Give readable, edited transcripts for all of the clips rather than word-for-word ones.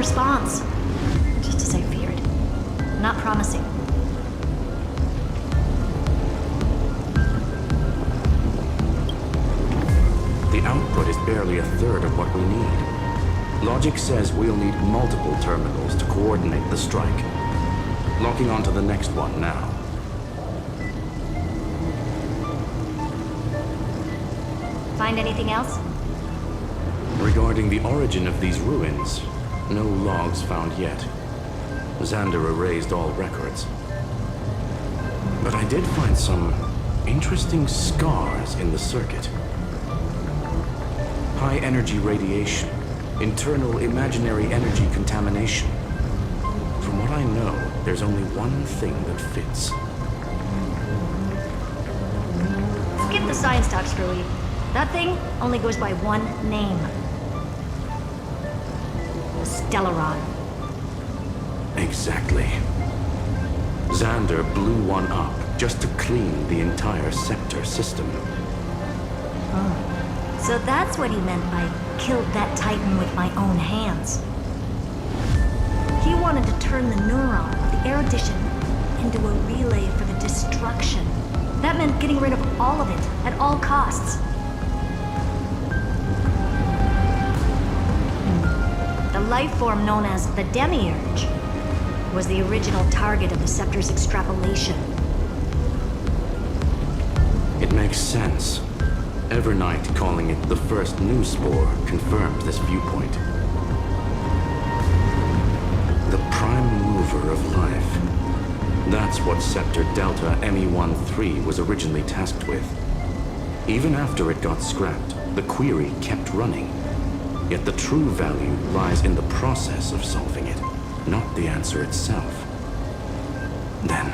response. Just as I feared. Not promising. The output is barely a third of what we need. Logic says we'll need multiple terminals to coordinate the strike. Locking onto the next one now. Find anything else? Regarding the origin of these ruins, no logs found yet. Xander erased all records. But I did find some interesting scars in the circuit. High energy radiation, internal imaginary energy contamination. From what I know, there's only one thing that fits. Skip the science talk, Screwy. That thing only goes by one name. Stellaron. Exactly. Xander blew one up just to clean the entire sector system. Oh. So that's what he meant by killed that Titan with my own hands. He wanted to turn the neuron of the erudition into a relay for the destruction. That meant getting rid of all of it at all costs. The life form known as the Demiurge was the original target of the Scepter's extrapolation. It makes sense. Evernight calling it the first new spore confirmed this viewpoint. The prime mover of life. That's what Scepter Delta ME-13 was originally tasked with. Even after it got scrapped, the query kept running. Yet the true value lies in the process of solving it, not the answer itself. Then,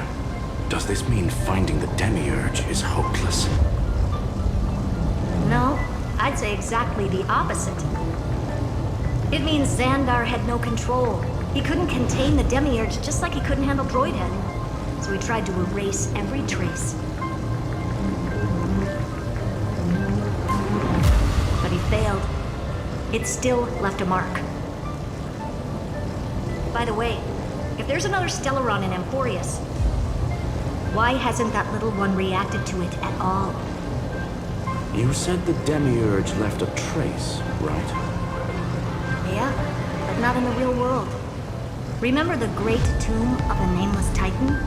does this mean finding the Demiurge is hopeless? No, I'd say exactly the opposite. It means Xandar had no control. He couldn't contain the Demiurge just like he couldn't handle Droidhead. So he tried to erase every trace. But he failed. It still left a mark. By the way, if there's another Stellaron in Amphoreus, why hasn't that little one reacted to it at all? You said the Demiurge left a trace, right? Yeah, but not in the real world. Remember the great tomb of the Nameless Titan?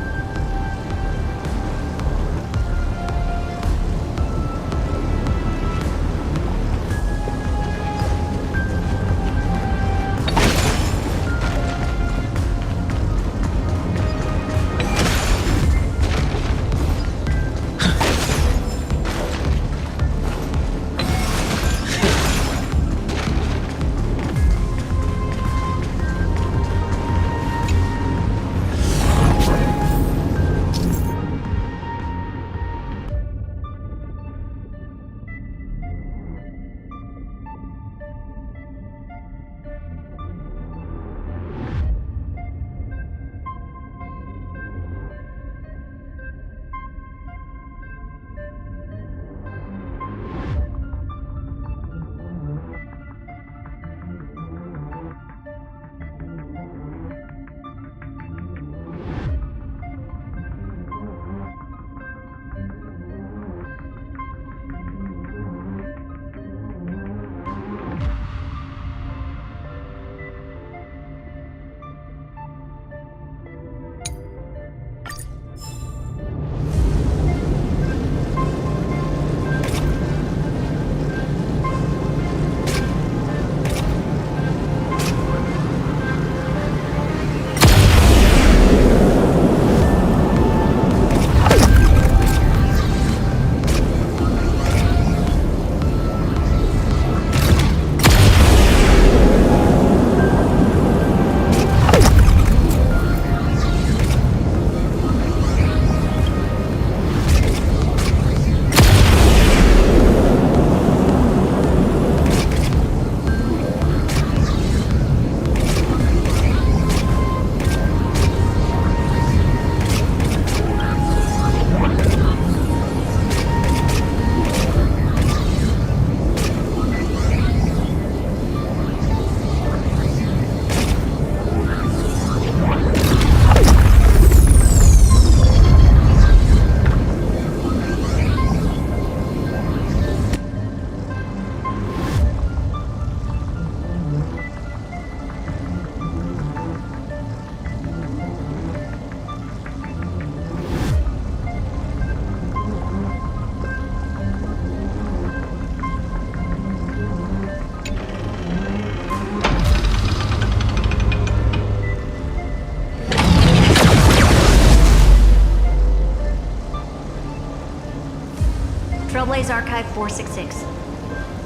Trailblaze Archive 466.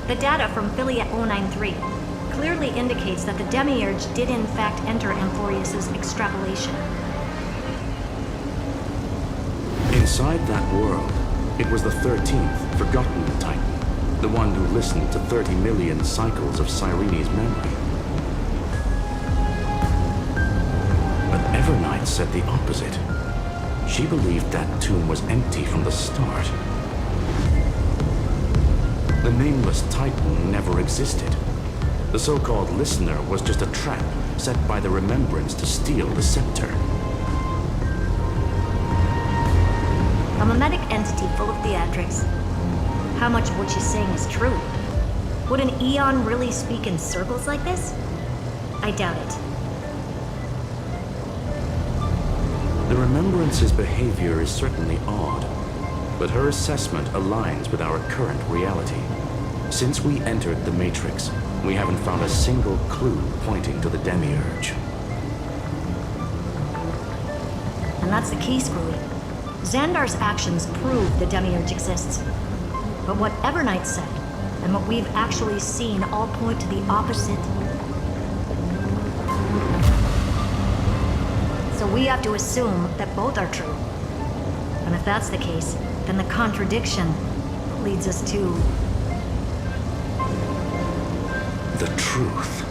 The data from Affiliate 093 clearly indicates that the Demiurge did in fact enter Amphoreus' extrapolation. Inside that world, it was the 13th, forgotten Titan, the one who listened to 30 million cycles of Cyrene's memory. But Evernight said the opposite. She believed that tomb was empty from the start. The nameless Titan never existed. The so-called listener was just a trap set by the Remembrance to steal the scepter. A mimetic entity full of theatrics. How much of what she's saying is true? Would an Eon really speak in circles like this? I doubt it. The Remembrance's behavior is certainly odd, but her assessment aligns with our current reality. Since we entered the Matrix, we haven't found a single clue pointing to the Demiurge. And that's the key, Screwy. Xandar's actions prove the Demiurge exists. But what Evernight said, and what we've actually seen, all point to the opposite. So we have to assume that both are true. And if that's the case, then the contradiction leads us to... the truth.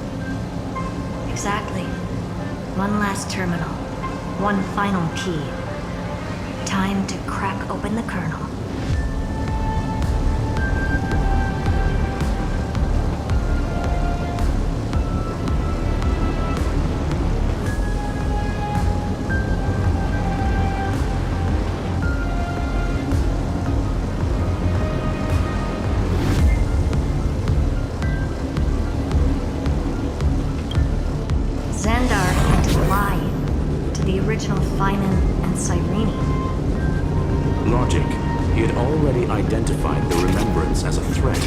Exactly. One last terminal. One final key. Time to crack open the kernel. Xandar had to lie to the original Feynman and Cyrene. Logic. He had already identified the Remembrance as a threat,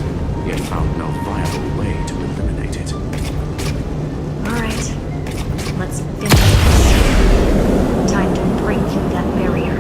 yet found no viable way to eliminate it. Alright, let's finish this. Time to break through that barrier.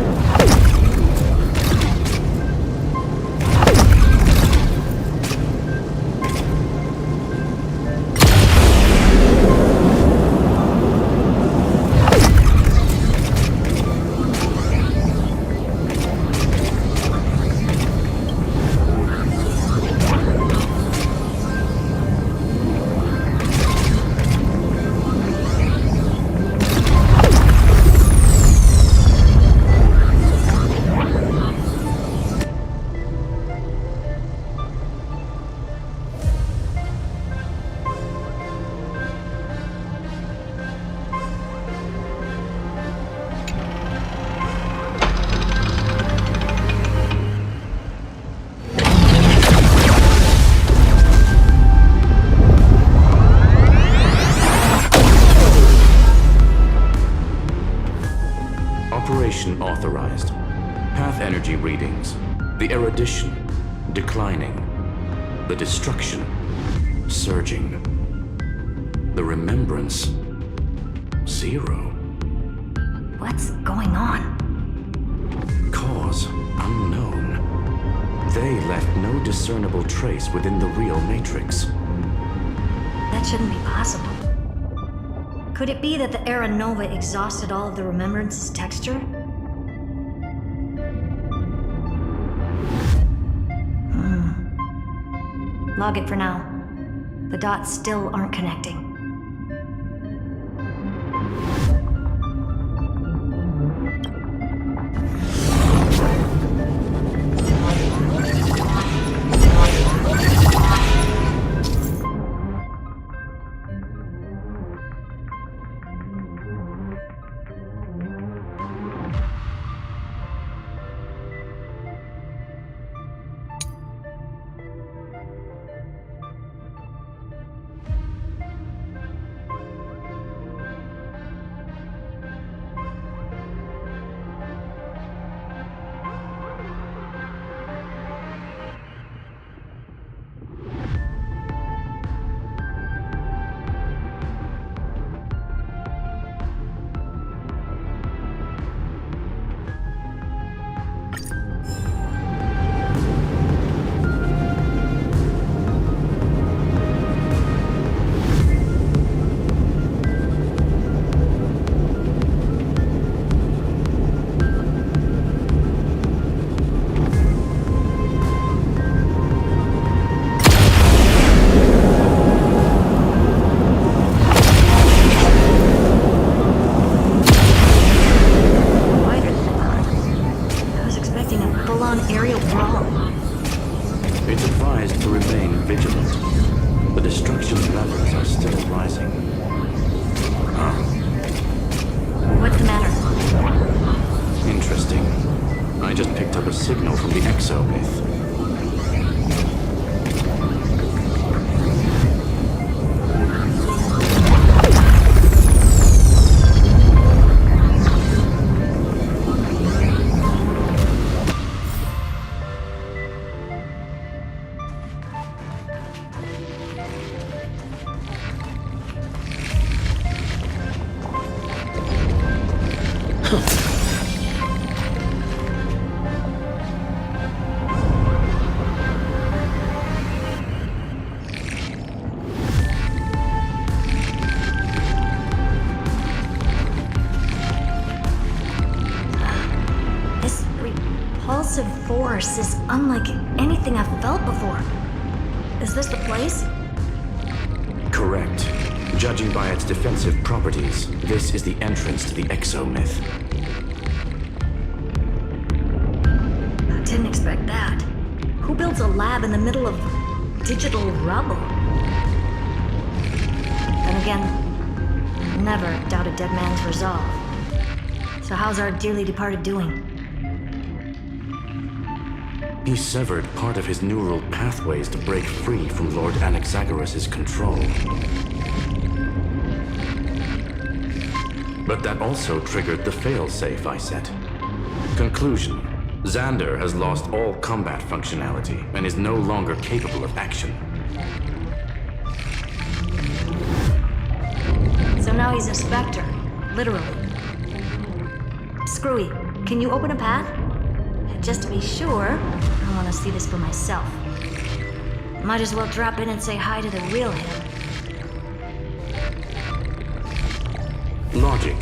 Operation authorized. Path energy readings. The erudition declining. The destruction surging. The remembrance 0. What's going on? Cause unknown. They left no discernible trace within the real Matrix. That shouldn't be possible. Could it be that the Era Nova exhausted all of the Remembrance's texture? Log it for now. The dots still aren't connecting. the exomyth. Repulsive force is unlike anything I've felt before. Is this the place? Correct. Judging by its defensive properties, this is the entrance to the exomyth. I didn't expect that. Who builds a lab in the middle of digital rubble? Then again, never doubt a dead man's resolve. So how's our dearly departed doing? He severed part of his neural pathways to break free from Lord Anaxagoras' control. But that also triggered the failsafe I set. Conclusion: Xander has lost all combat functionality and is no longer capable of action. So now he's a specter, literally. Screwy, can you open a path? Just to be sure, I want to see this for myself. Might as well drop in and say hi to the real him. Logic.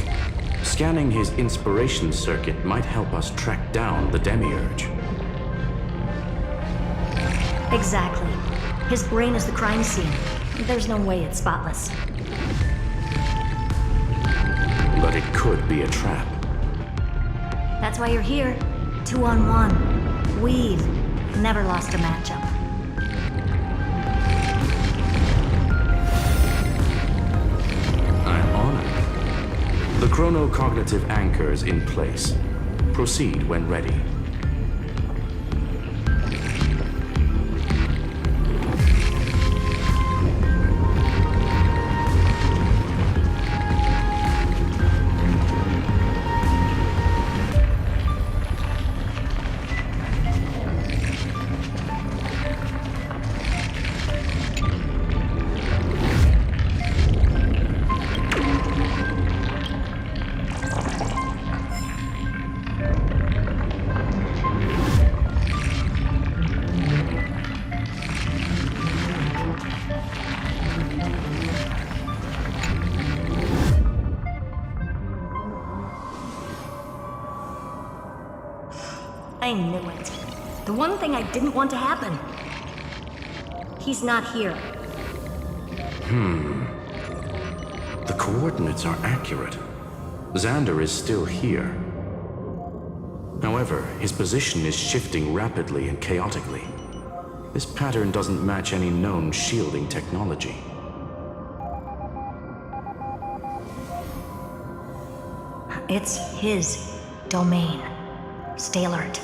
Scanning his inspiration circuit might help us track down the demiurge. Exactly. His brain is the crime scene. There's no way it's spotless. But it could be a trap. That's why you're here. 2-on-1. We've never lost a matchup. I'm honored. The chronocognitive anchor is in place. Proceed when ready. I knew it. The one thing I didn't want to happen. He's not here. The coordinates are accurate. Xander is still here. However, his position is shifting rapidly and chaotically. This pattern doesn't match any known shielding technology. It's his domain. Stay alert.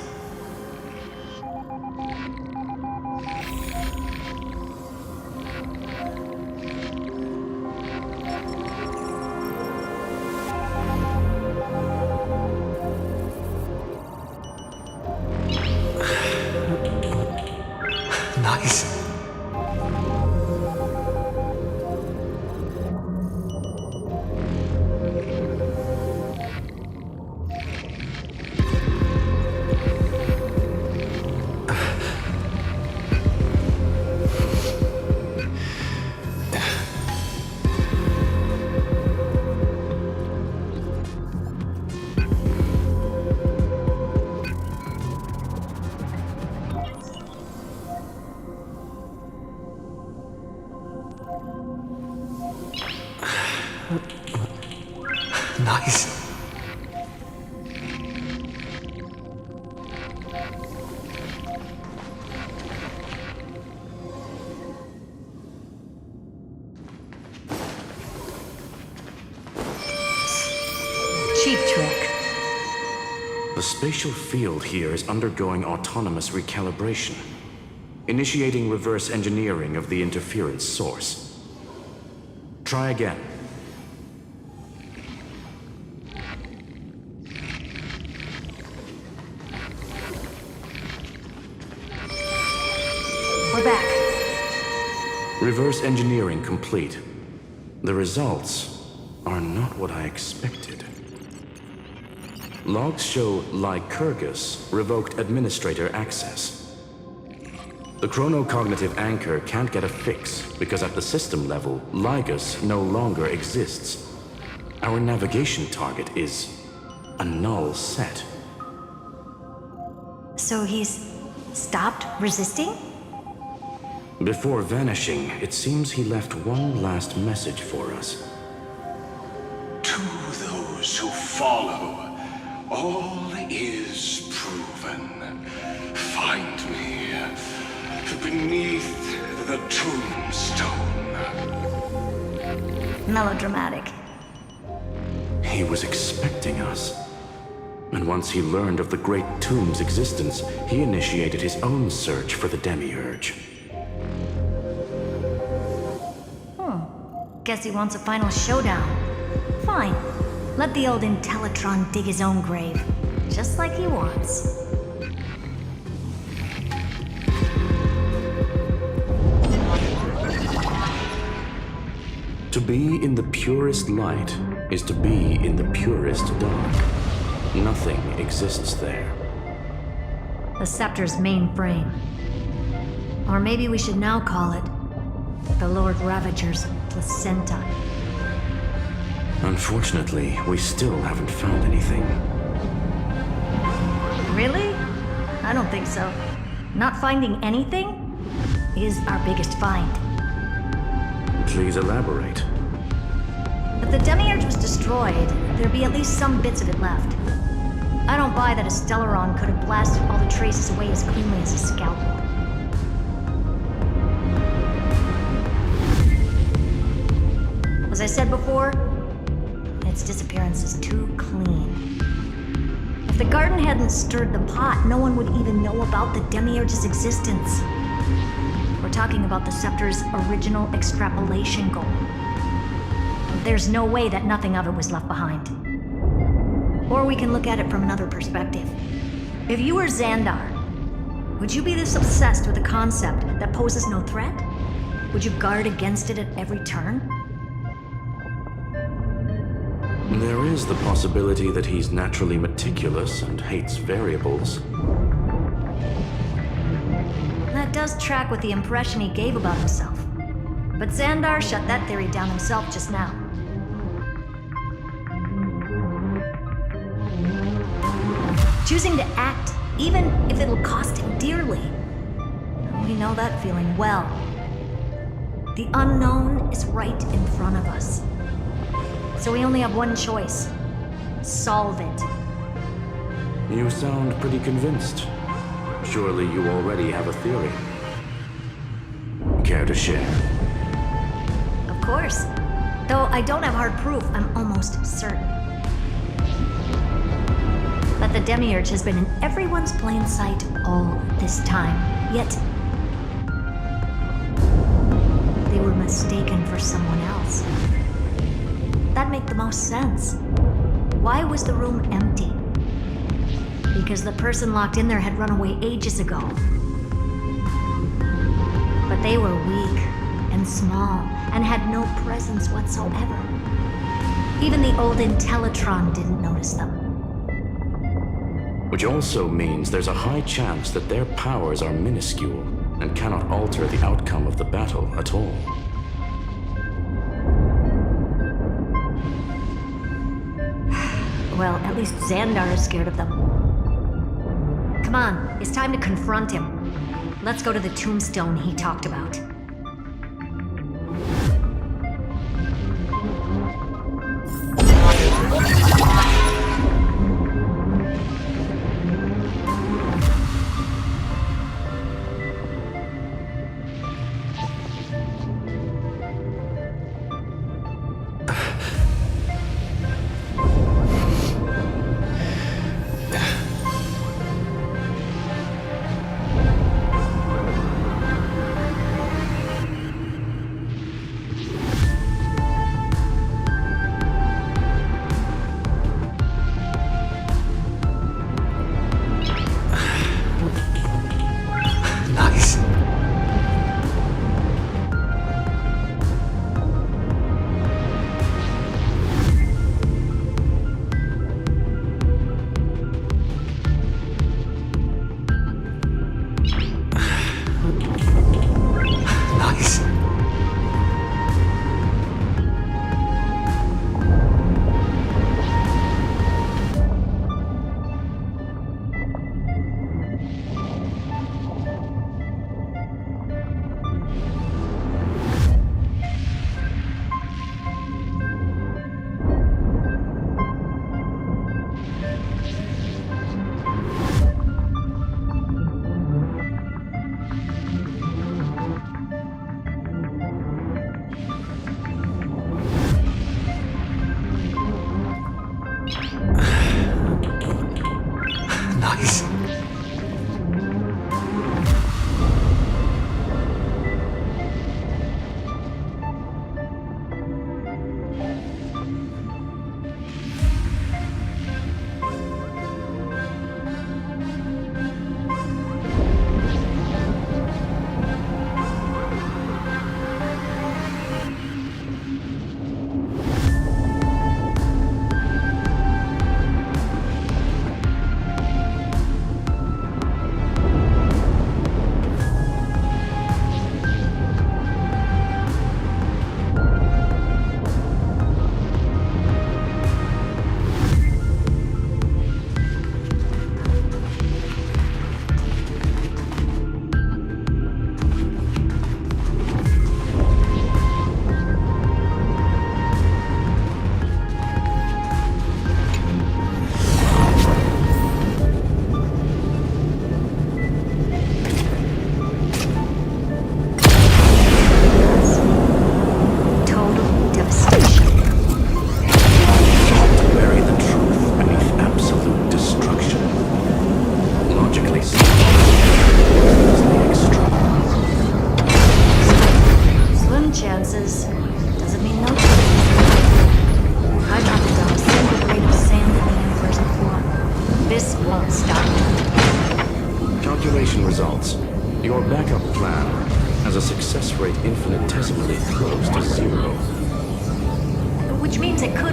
Nice. Nice. Cheap trick. The spatial field here is undergoing autonomous recalibration, initiating reverse engineering of the interference source. Try again. We're back. Reverse engineering complete. The results are not what I expected. Logs show Lycurgus revoked administrator access. The chronocognitive anchor can't get a fix because at the system level, Lygus no longer exists. Our navigation target is a null set. So he's stopped resisting? Before vanishing, it seems he left one last message for us. To those who follow, all is proven. Find me beneath the tombstone. Melodramatic. He was expecting us. And once he learned of the Great Tomb's existence, he initiated his own search for the Demiurge. Guess he wants a final showdown. Fine. Let the old Intellitron dig his own grave. Just like he wants. To be in the purest light is to be in the purest dark. Nothing exists there. The Scepter's mainframe. Or maybe we should now call it the Lord Ravager's placenta. Unfortunately, we still haven't found anything. Really? I don't think so. Not finding anything is our biggest find. Please elaborate. If the Demiurge was destroyed, there'd be at least some bits of it left. I don't buy that a Stellaron could have blasted all the traces away as cleanly as a scalpel. As I said before, its disappearance is too clean. If the garden hadn't stirred the pot, no one would even know about the Demiurge's existence. We're talking about the Scepter's original extrapolation goal. There's no way that nothing of it was left behind. Or we can look at it from another perspective. If you were Xandar, would you be this obsessed with a concept that poses no threat? Would you guard against it at every turn? There is the possibility that he's naturally meticulous and hates variables. That does track with the impression he gave about himself. But Xandar shut that theory down himself just now. Choosing to act, even if it'll cost him dearly. We know that feeling well. The unknown is right in front of us. So we only have one choice. Solve it. You sound pretty convinced. Surely you already have a theory. Care to share? Of course. Though I don't have hard proof, I'm almost certain. That the Demiurge has been in everyone's plain sight all this time. Yet, they were mistaken for someone else. That'd make the most sense. Why was the room empty? Because the person locked in there had run away ages ago. But they were weak and small and had no presence whatsoever. Even the old Intellitron didn't notice them. Which also means there's a high chance that their powers are minuscule and cannot alter the outcome of the battle at all. Well, at least Xandar is scared of them. Come on, it's time to confront him. Let's go to the tombstone he talked about.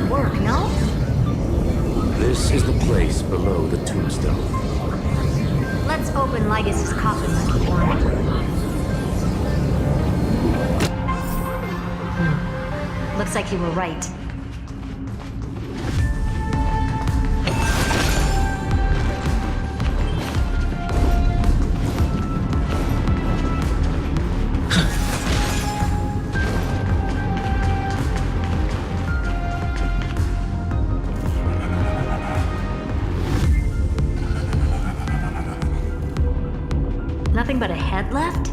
should work, no? This is the place below the tombstone. Let's open Lygus' coffin like he wanted. Looks like you were right. Nothing but a head left?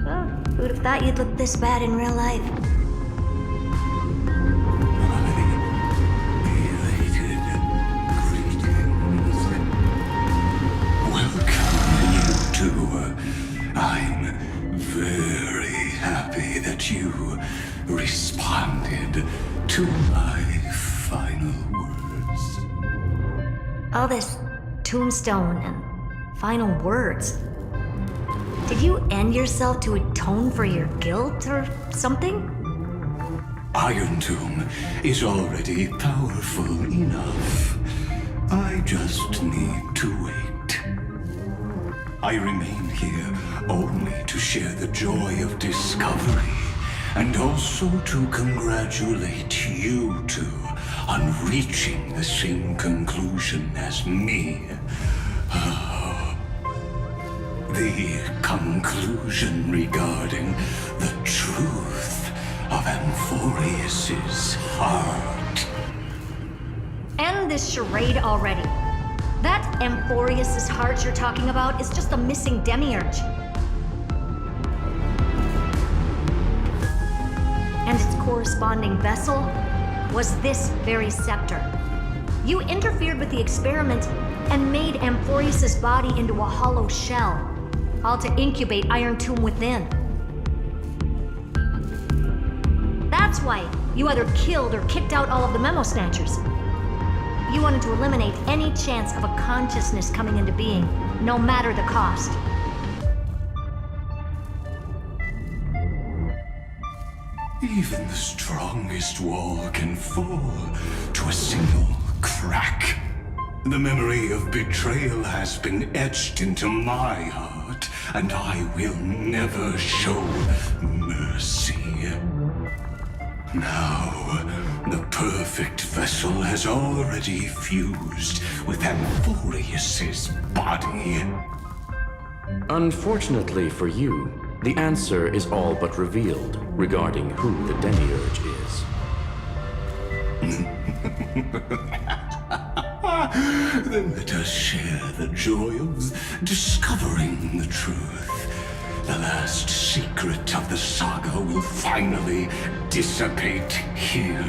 Oh, who'd have thought you'd look this bad in real life? I'm very happy that you responded to my final words. All this tombstone and final words. Did you end yourself to atone for your guilt or something? Iron Tomb is already powerful enough. I just need to wait. I remain here only to share the joy of discovery, and also to congratulate you two on reaching the same conclusion as me. The conclusion regarding the truth of Amphoreus' heart. End this charade already. That Amphoreus' heart you're talking about is just a missing demiurge. And its corresponding vessel was this very scepter. You interfered with the experiment and made Amphoreus' body into a hollow shell, all to incubate Iron Tomb within. That's why you either killed or kicked out all of the Memo Snatchers. You wanted to eliminate any chance of a consciousness coming into being, no matter the cost. Even the strongest wall can fall to a single crack. The memory of betrayal has been etched into my heart, and I will never show mercy. Now, the perfect vessel has already fused with Amphoreus' body. Unfortunately for you, the answer is all but revealed regarding who the demiurge is. Then let us share the joy of discovering the truth. The last secret of the saga will finally dissipate here.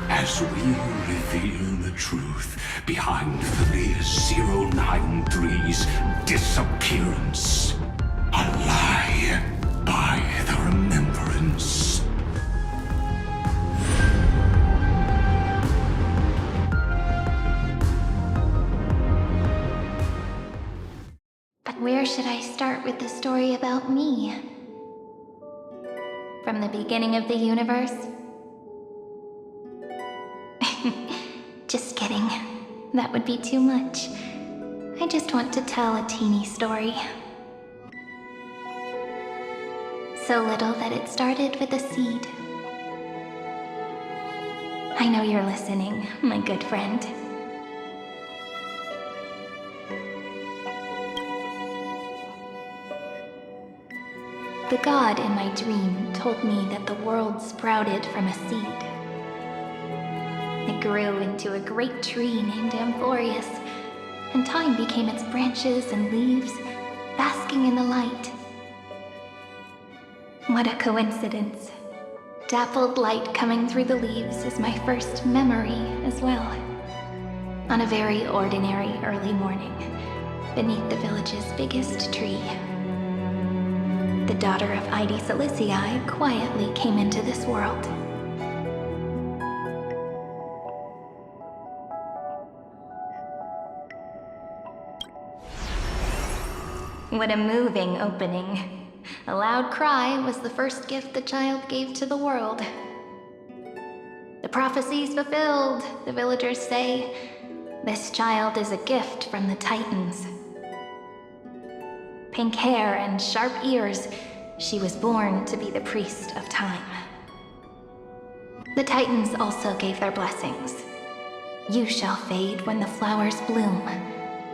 As we reveal the truth behind Filius 093's disappearance. A lie by the remembrance. But where should I start with the story about me? From the beginning of the universe? Just kidding. That would be too much. I just want to tell a teeny story. So little that it started with a seed. I know you're listening, my good friend. The god in my dream told me that the world sprouted from a seed. It grew into a great tree named Amphoreus, and time became its branches and leaves, basking in the light. What a coincidence. Dappled light coming through the leaves is my first memory as well. On a very ordinary early morning, beneath the village's biggest tree. The daughter of Idi Silicii quietly came into this world. What a moving opening. A loud cry was the first gift the child gave to the world. The prophecy's fulfilled, the villagers say. This child is a gift from the Titans. Pink hair and sharp ears, she was born to be the priest of time. The Titans also gave their blessings. You shall fade when the flowers bloom,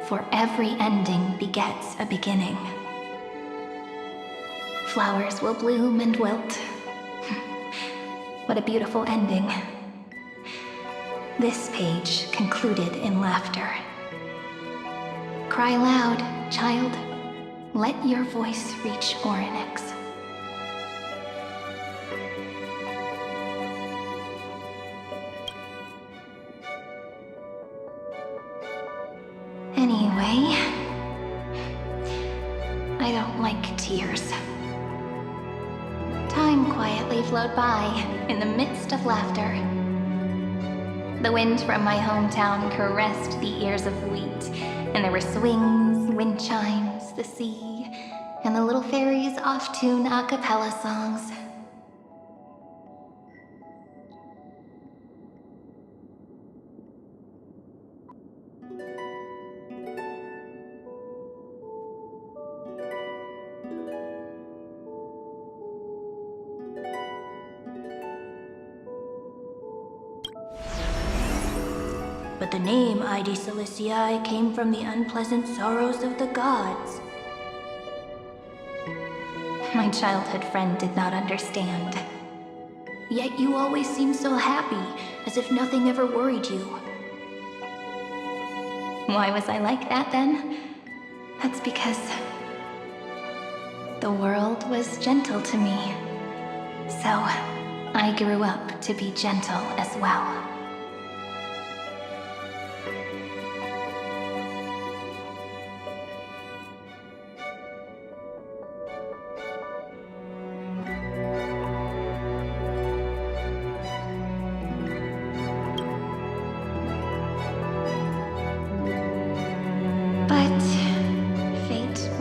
for every ending begets a beginning. Flowers will bloom and wilt. What a beautiful ending. This page concluded in laughter. Cry loud, child. Let your voice reach Orynyx. Anyway, I don't like tears. Time quietly flowed by in the midst of laughter. The wind from my hometown caressed the ears of wheat, and there were swings, wind chimes, the sea, and the little fairies off-tune a cappella songs. But the name Ide Siliciae came from the unpleasant sorrows of the gods. My childhood friend did not understand. Yet you always seemed so happy, as if nothing ever worried you. Why was I like that then? That's because the world was gentle to me. So I grew up to be gentle as well.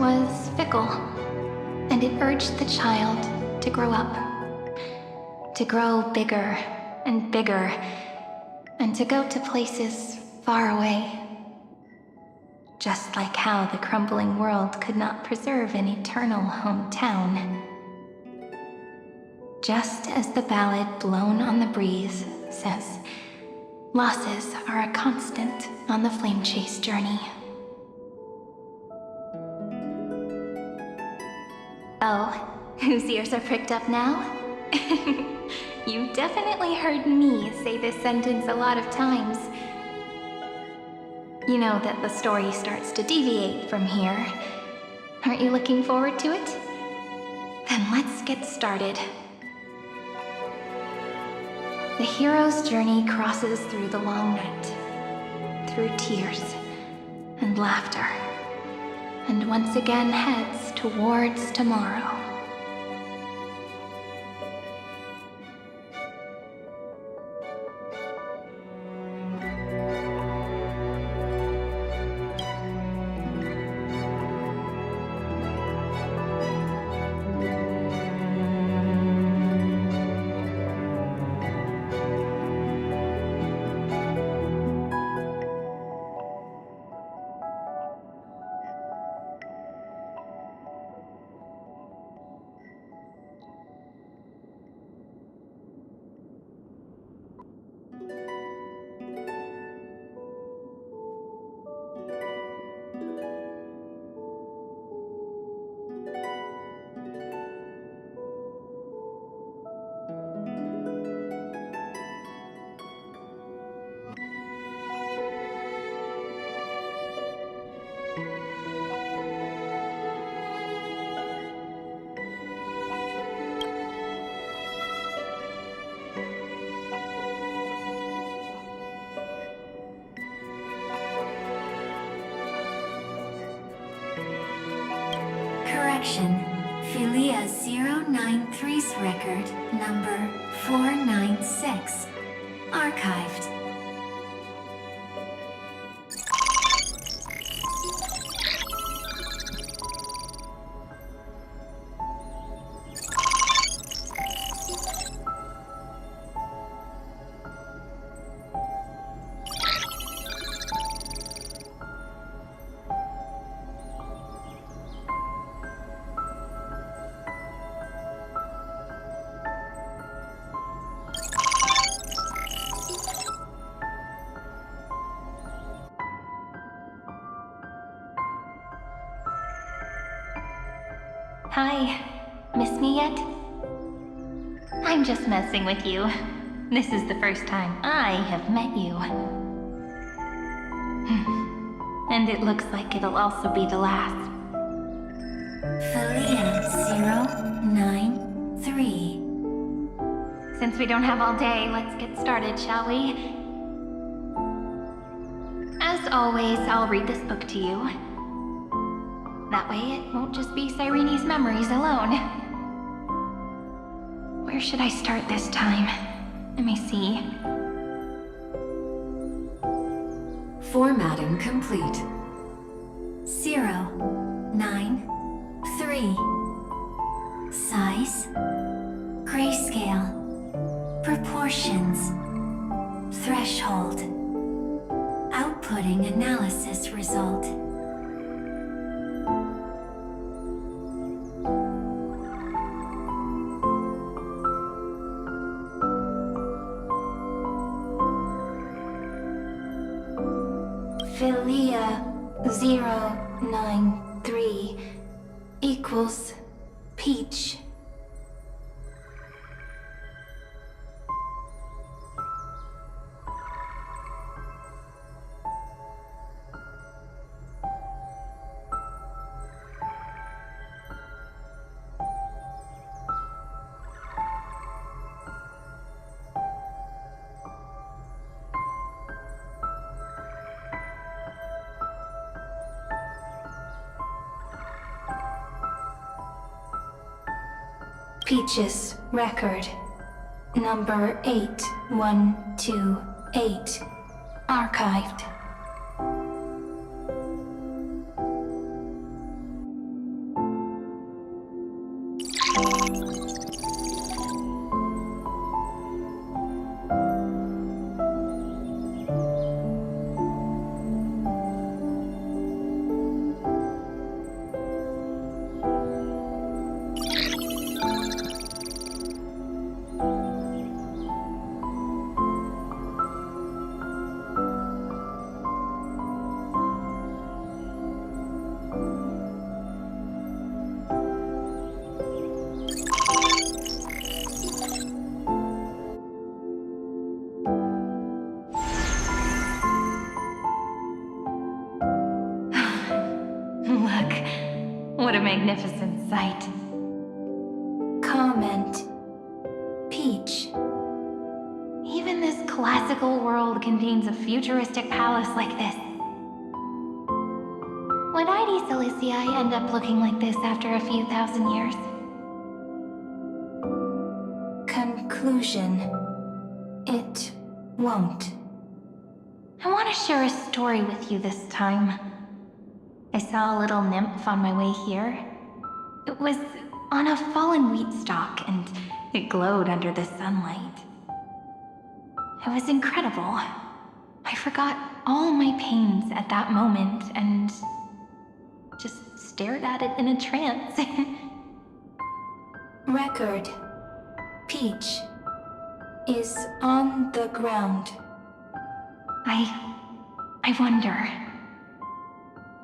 Was fickle, and it urged the child to grow up, to grow bigger and bigger, and to go to places far away. Just like how the crumbling world could not preserve an eternal hometown. Just as the ballad blown on the breeze says, losses are a constant on the flame chase journey. Oh, whose ears are pricked up now? You've definitely heard me say this sentence a lot of times. You know that the story starts to deviate from here. Aren't you looking forward to it? Then let's get started. The hero's journey crosses through the long night, through tears and laughter, and once again heads towards tomorrow. Philia 093's record number 496. Archived. Hi. Miss me yet? I'm just messing with you. This is the first time I have met you. And it looks like it'll also be the last. Pavilion 093. Since we don't have all day, let's get started, shall we? As always, I'll read this book to you. That way it won't just be Cyrene's memories alone. Where should I start this time? Let me see. Formatting complete. 093. Size. Grayscale. Proportions. Threshold. Outputting analysis result. Philia 093 equals Peach. Peach's record, number 8128, archived. Look, what a magnificent sight. Comment. Peach. Even this classical world contains a futuristic palace like this. Would ID Silicii end up looking like this after a few thousand years? Conclusion. It won't. I want to share a story with you this time. I saw a little nymph on my way here. It was on a fallen wheat stalk, and it glowed under the sunlight. It was incredible. I forgot all my pains at that moment and just stared at it in a trance. Record. Peach is on the ground. I wonder,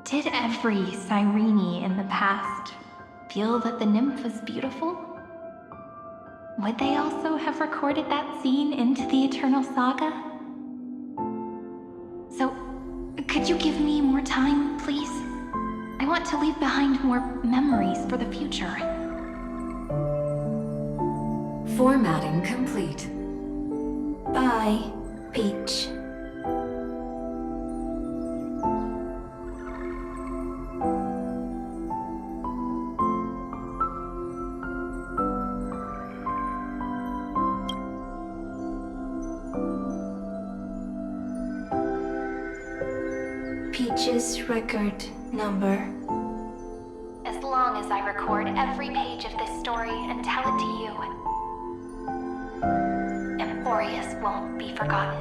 did every Cyrene in the past feel that the nymph was beautiful? Would they also have recorded that scene into the Eternal Saga? So, could you give me more time, please? I want to leave behind more memories for the future. Formatting complete. Bye, Peach. Peach's record number. As long as I record every page of this story and tell it to you, Amphoreus won't be forgotten.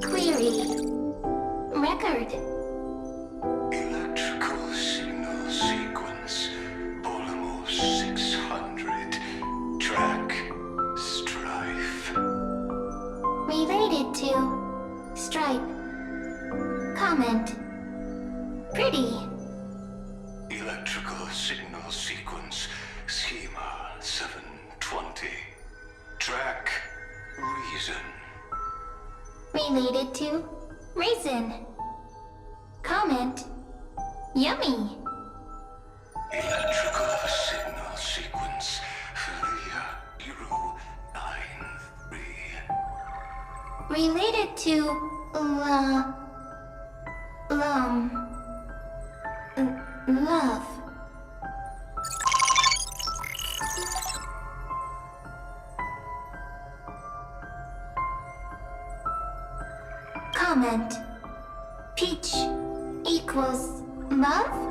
Query. Record. Electrical signal sequence. Bolamos 600. Track. Strife. Related to Stripe. Comment. Pretty. Electrical signal sequence, schema 720. Track RYZEN. Related to RYZEN. Comment. Yummy. Electrical signal sequence, Pavilion 093. Related to love. Comment. Peach equals love?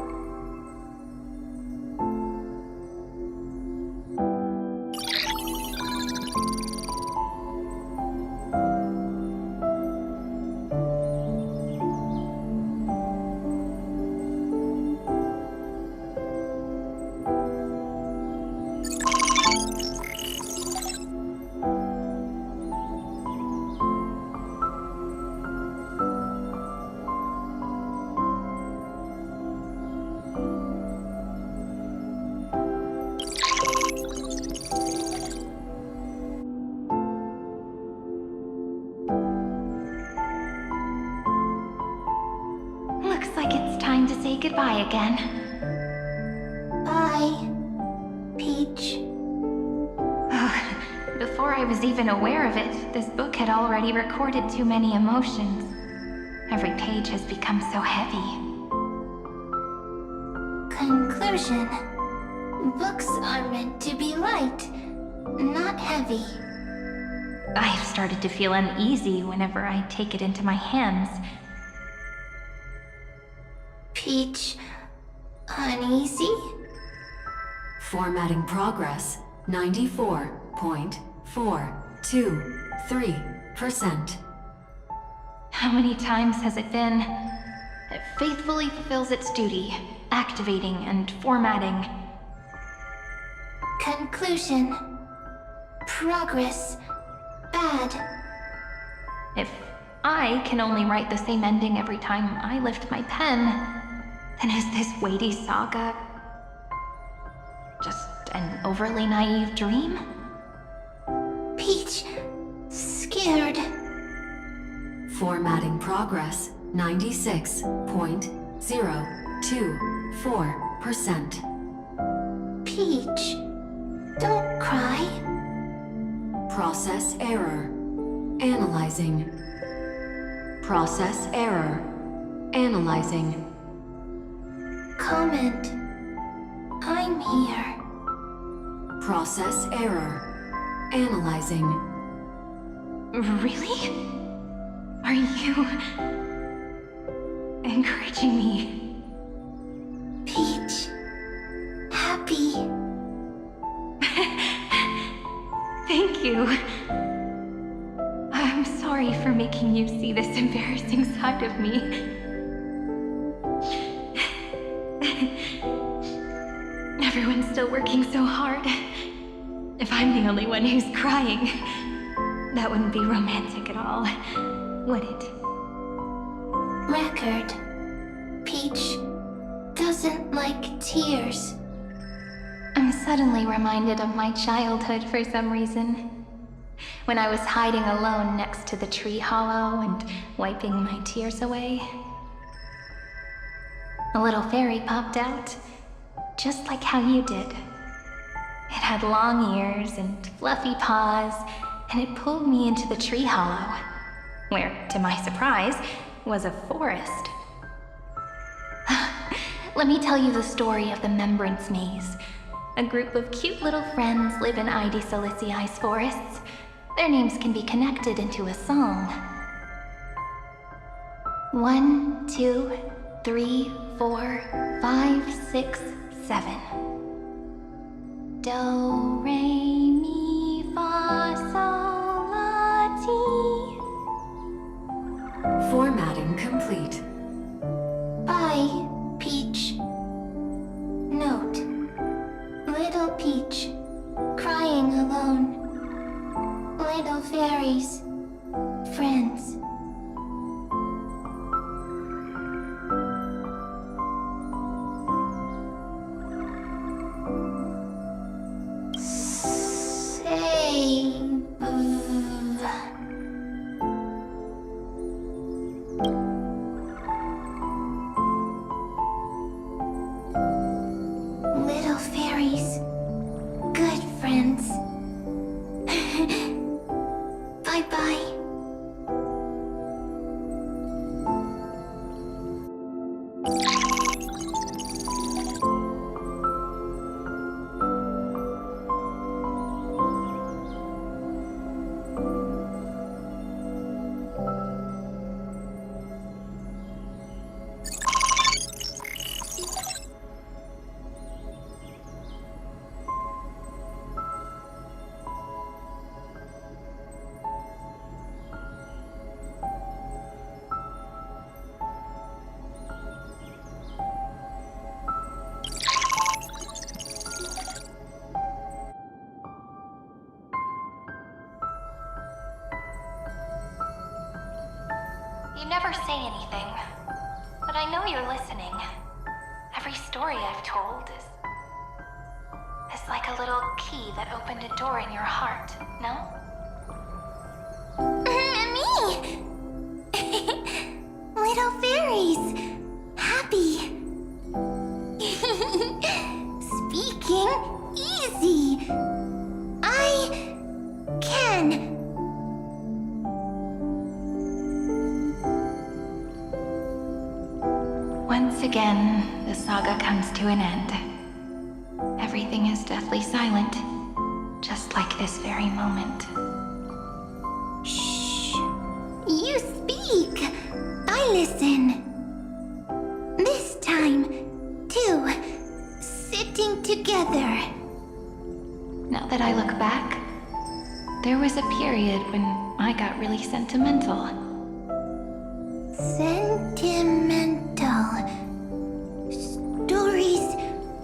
Looks like it's time to say goodbye again. Bye, Peach. Before I was even aware of it, this book had already recorded too many emotions. Every page has become so heavy. Conclusion. Books are meant to be light, not heavy. I've started to feel uneasy whenever I take it into my hands. Peach, uneasy? Formatting progress 94.423%. How many times has it been? It faithfully fulfills its duty, activating and formatting. Conclusion. Progress. Bad. If I can only write the same ending every time I lift my pen, then is this weighty saga just an overly naive dream? Peach, scared. Formatting progress 96.024%. Peach, don't cry. Process error. Analyzing. Process error. Analyzing. Comment. I'm here. Process error. Analyzing. Really? Are you encouraging me? Peach. Happy. Thank you. I'm sorry for making you see this embarrassing side of me. Everyone's still working so hard. If I'm the only one who's crying, that wouldn't be romantic at all, would it? Record. Peach doesn't like tears. I'm suddenly reminded of my childhood for some reason. When I was hiding alone next to the tree hollow and wiping my tears away. A little fairy popped out, just like how you did. It had long ears and fluffy paws, and it pulled me into the tree hollow, where, to my surprise, was a forest. Let me tell you the story of the Membrance Maze. A group of cute little friends live in ID Silicii's forests. Their names can be connected into a song. 1, 2, 3, 4, 5, 6, 7. Do, re, mi, fa, sol, la, ti. Formatting complete. Bye, Peach. Note. Little Peach, crying alone. Little fairies, friends. Bye-bye. You never say anything, but I know you're listening. Every story I've told is like a little key that opened a door in your heart, no? Me! Little fairies! Happy! Speaking easy! I can... Once again, the saga comes to an end. Everything is deathly silent, just like this very moment. Shh! You speak! I listen. This time, too, sitting together. Now that I look back, there was a period when I got really sentimental. Sentimental. Stories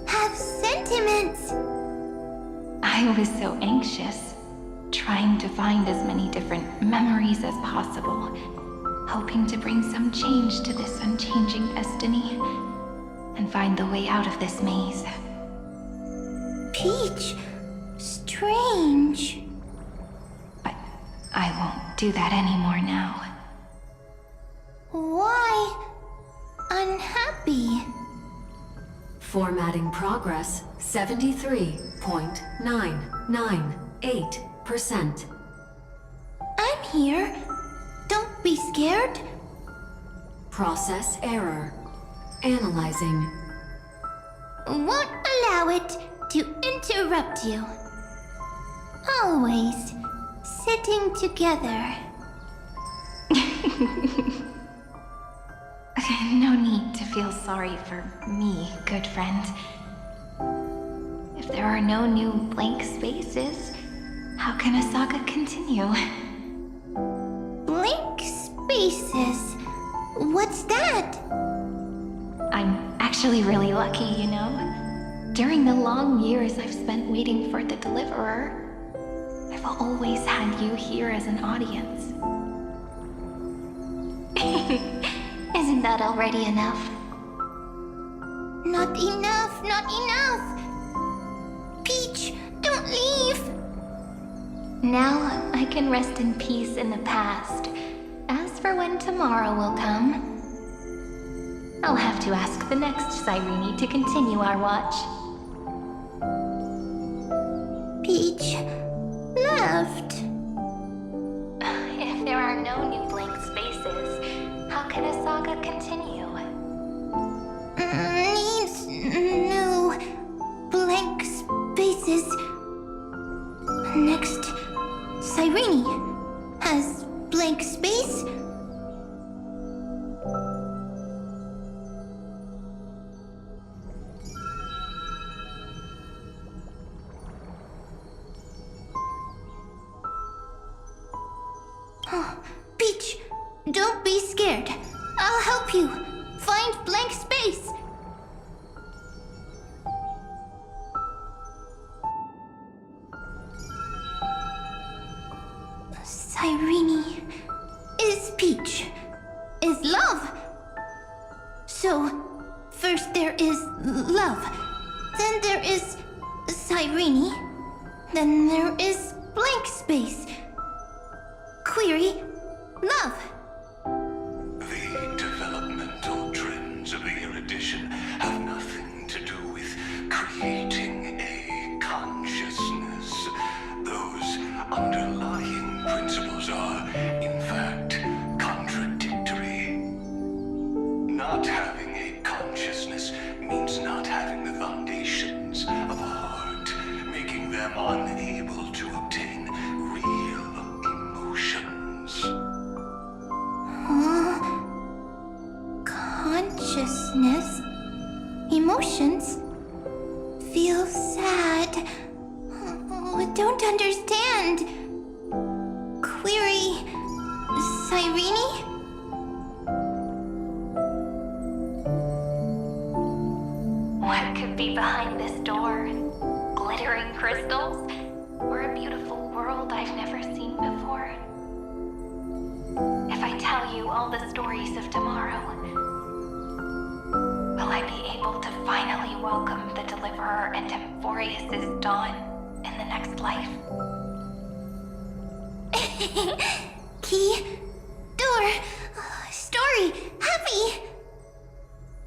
have sentiments. I was so anxious, trying to find as many different memories as possible, hoping to bring some change to this unchanging destiny and find the way out of this maze. Peach, strange. But I won't do that anymore now. Why unhappy? Formatting progress 73.998%. I'm here. Don't be scared. Process error. Analyzing. Won't allow it to interrupt you. Always sitting together. No need to feel sorry for me, good friend. If there are no new blank spaces, how can a saga continue? Blank spaces? What's that? I'm actually really lucky, you know? During the long years I've spent waiting for the Deliverer, I've always had you here as an audience. Isn't that already enough? Not enough, not enough! Peach, don't leave! Now I can rest in peace in the past. As for when tomorrow will come, I'll have to ask the next Cyrene to continue our watch. Peach left. If there are no new blank spaces, how can a saga continue? Needs new blank spaces. Next, Cyrene has blank space. Peach, don't be scared. I'll help you. Find blank space. Cyrene is Peach, is love. So, first there is love, then there is Cyrene, then there is blank space. Query, love. The developmental trends of the erudition have nothing to do with creating a consciousness. Those underlying principles are, in fact, contradictory. Not having a consciousness means not having the foundations of a heart, making them unable to obtain real emotions. Consciousness? Emotions? Feel sad? Don't understand. Query... Cyrene? What could be behind this door? Glittering crystals? Or a beautiful world I've never seen before? If I tell you all the stories of tomorrow, will I be able to finally welcome the Deliverer and Amphoreus' dawn in the next life? Key, door, story, happy.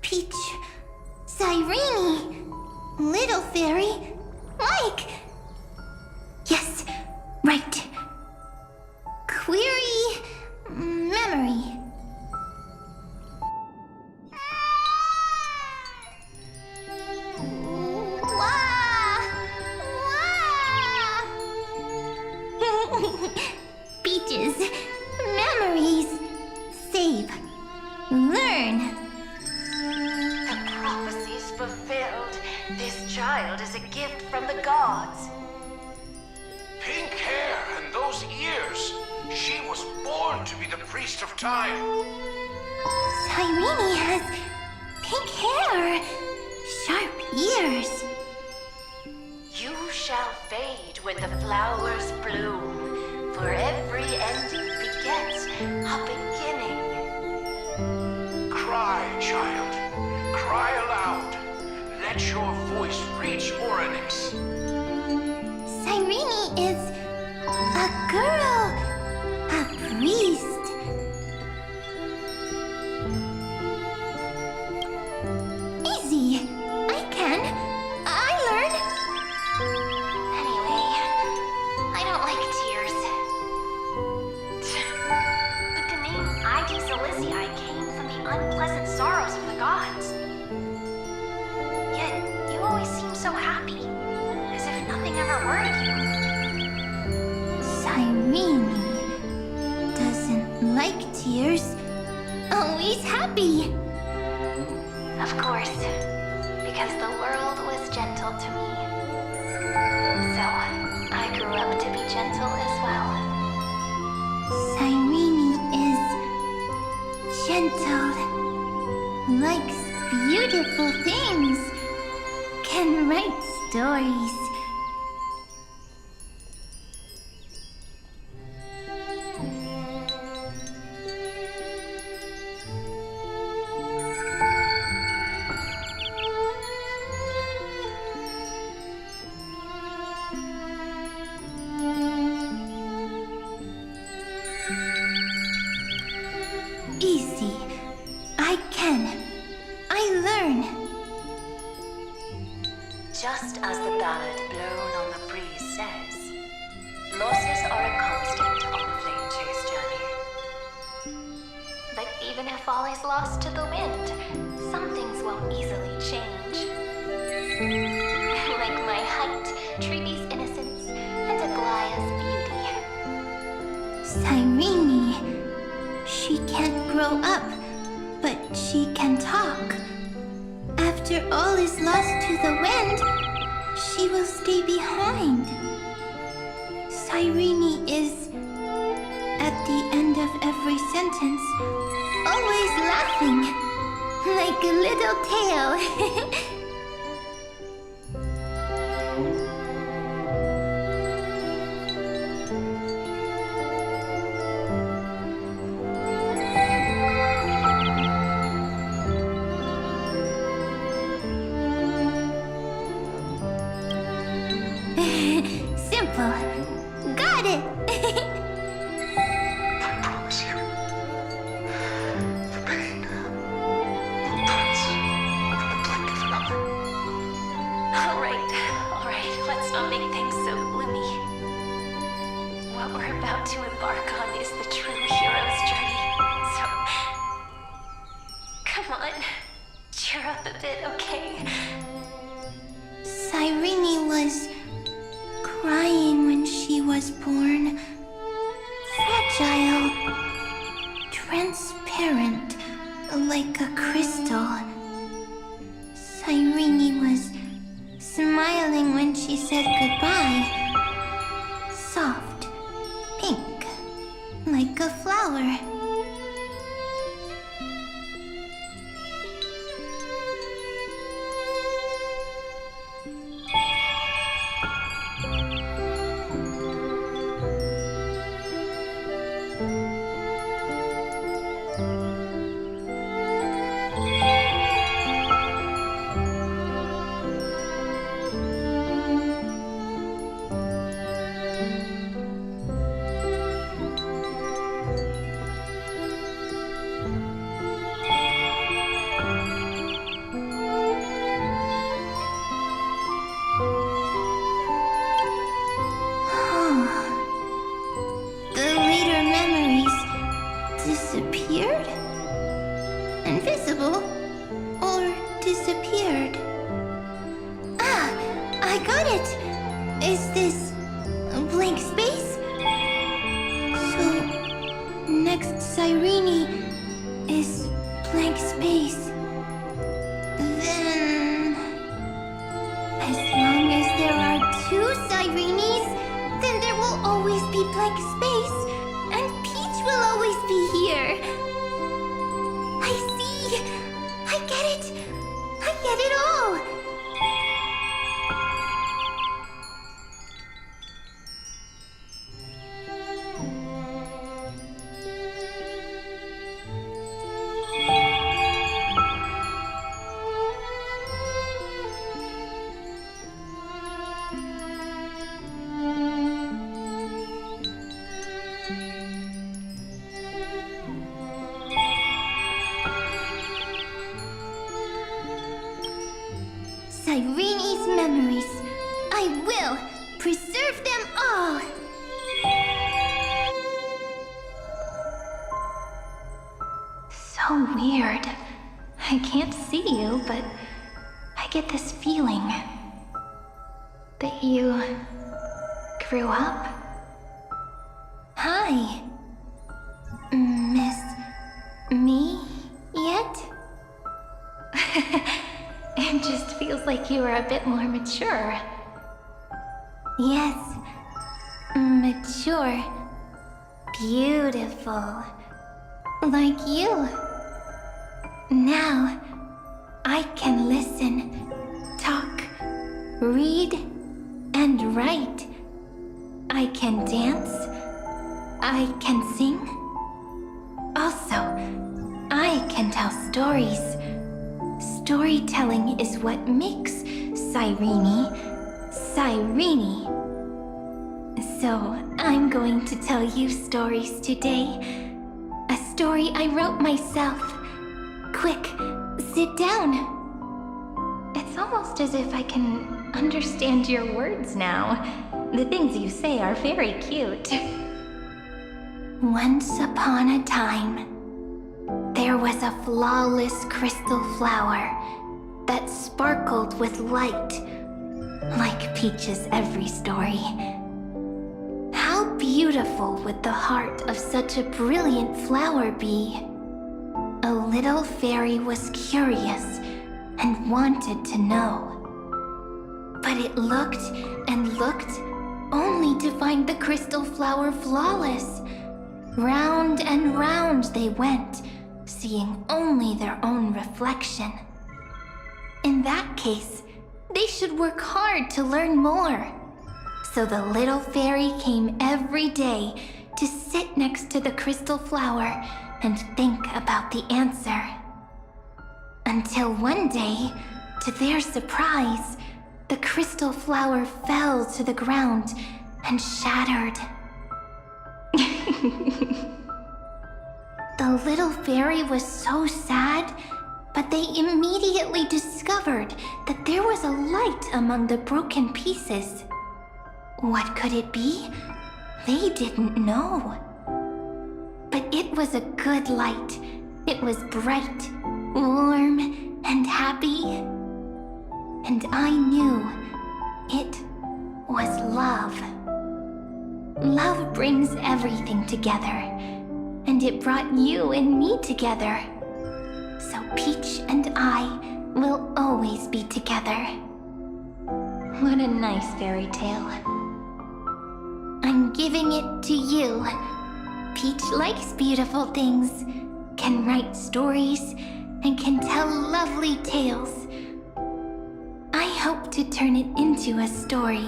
Peach, Cyrene, little fairy, Mike. Yes, right. Query, memory. Peaches, memories, save, learn. The prophecy's fulfilled. This child is a gift from the gods. Pink hair and those ears. She was born to be the priest of time. Cyrene has pink hair, sharp ears. You shall fade when the flowers bloom. For every ending begets a beginning. Cry, child. Cry aloud. Let your voice reach Orynyx. Cyrene is a girl, a priest. Easy, I can. I learn. Anyway, I don't like tears. But the name Id Celestii came from the unpleasant sorrows of the gods. Yet, you always seem so happy, as if nothing ever worried you. Cyrene doesn't like tears. Always happy. Of course, because the world was gentle to me. So, I grew up to be gentle as well. Cyrene is gentle, likes beautiful things, can write stories. Easy. I can. I learn. Just as the ballad blown on the breeze says, losses are a constant on the flame chase journey. But even if all is lost to the wind, some things won't easily change. Like my height, Treaty's innocence, and Aglaya's beauty. Cyrene. She can't grow up, but she can talk. After all is lost to the wind, she will stay behind. Cyrene is, at the end of every sentence, always laughing, like a little tail. Simple. Got it. I promise you. The pain will pass in the blink of an eye. All right, let's not make things so gloomy. What we're about to embark on is fragile, transparent, like a crystal. Cyrene was smiling when she said goodbye. Soft, pink, like a flower. Disappeared? Invisible? Or disappeared? Ah, I got it! Is this a blank space? So, next Cyrene is blank space. Then, as long as there are two Cyrenes, then there will always be blank space, and Peach will always be here. I see! I get it! I get it all! Cyrene's memories. I will preserve them all! So weird. I can't see you, but I get this feeling that you grew up. Hi. Miss me yet? It just feels like you are a bit more mature. Yes. Mature. Beautiful. Like you. Now, I can listen, talk, read, and write. I can dance. I can sing. Also, I can tell stories. Storytelling is what makes Cyrene, Cyrene. So, I'm going to tell you stories today. A story I wrote myself. Quick, sit down. It's almost as if I can understand your words now. The things you say are very cute. Once upon a time, there was a flawless crystal flower that sparkled with light, like Peach's every story. How beautiful would the heart of such a brilliant flower be? A little fairy was curious and wanted to know. But it looked and looked only to find the crystal flower flawless. Round and round they went, seeing only their own reflection. In that case, they should work hard to learn more. So the little fairy came every day to sit next to the crystal flower and think about the answer. Until one day, to their surprise, the crystal flower fell to the ground and shattered. The little fairy was so sad, but they immediately discovered that there was a light among the broken pieces. What could it be? They didn't know. But it was a good light. It was bright, warm, and happy. And I knew it was love. Love brings everything together, and it brought you and me together. So Peach and I will always be together. What a nice fairy tale. I'm giving it to you. Peach likes beautiful things, can write stories, and can tell lovely tales. I hope to turn it into a story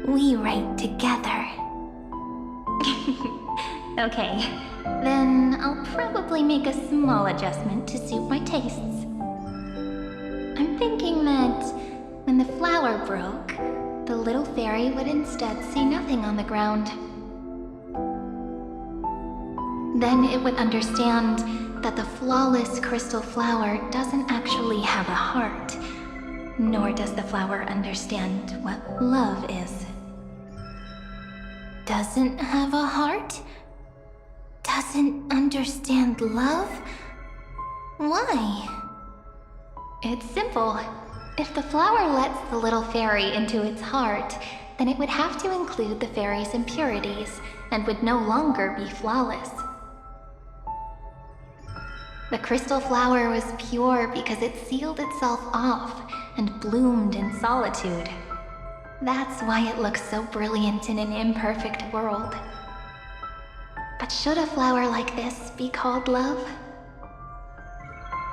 we write together. Okay, then I'll probably make a small adjustment to suit my tastes. I'm thinking that when the flower broke, the little fairy would instead see nothing on the ground. Then it would understand that the flawless crystal flower doesn't actually have a heart, nor does the flower understand what love is. Doesn't have a heart? Doesn't understand love? Why? It's simple. If the flower lets the little fairy into its heart, then it would have to include the fairy's impurities and would no longer be flawless. The crystal flower was pure because it sealed itself off and bloomed in solitude. That's why it looks so brilliant in an imperfect world. But should a flower like this be called love?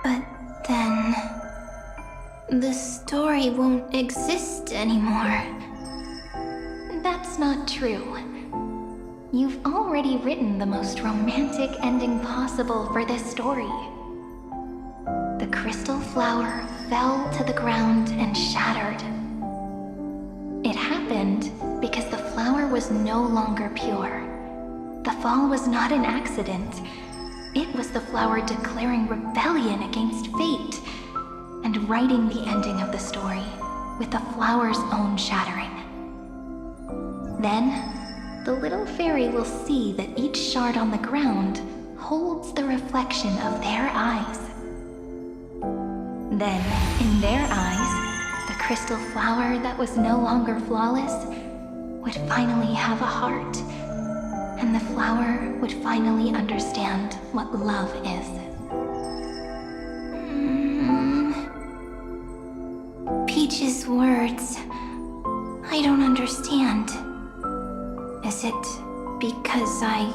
But then... the story won't exist anymore. That's not true. You've already written the most romantic ending possible for this story. The crystal flower fell to the ground and shattered. It happened because the flower was no longer pure. The fall was not an accident. It was the flower declaring rebellion against fate and writing the ending of the story with the flower's own shattering. Then, the little fairy will see that each shard on the ground holds the reflection of their eyes. Then, in their eyes, the crystal flower that was no longer flawless would finally have a heart, and the flower would finally understand what love is. Peach's words. I don't understand. Is it because I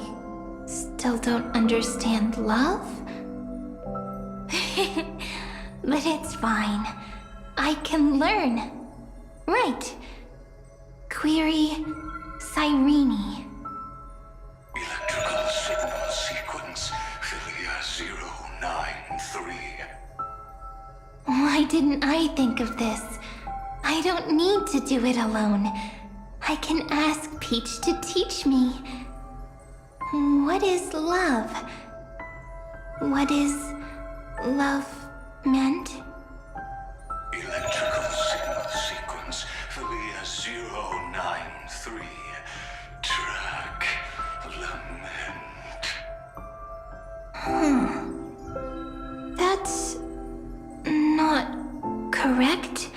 still don't understand love? But it's fine. I can learn. Right. Query Cyrene. Electrical signal sequence, Philia 093. Why didn't I think of this? I don't need to do it alone. I can ask Peach to teach me. What is love? What is love meant? Electrical signal sequence, Philia 093. Track lament. That's not correct.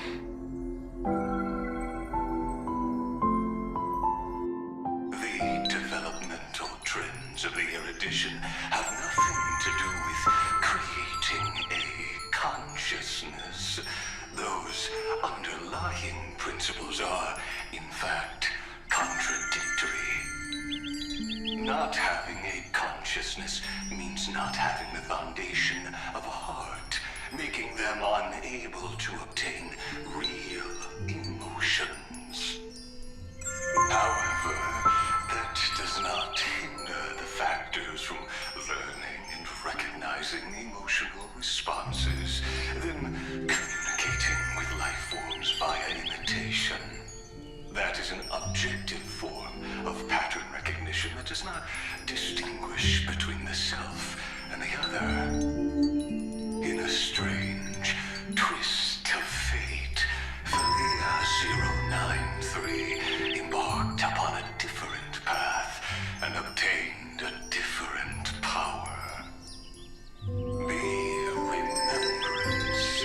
The developmental trends of the erudition have nothing to do with creating a consciousness. Those underlying principles are, in fact, contradictory. Not having a consciousness means not having the foundation of a heart, making them unable to obtain real emotions. However, that does not hinder the factors from learning and recognizing emotional responses, then communicating with life forms via imitation. That is an objective form of pattern recognition that does not distinguish between the self and the other. In a strange twist of fate, Philia 093 embarked upon a different path and obtained a different power. Be remembrance,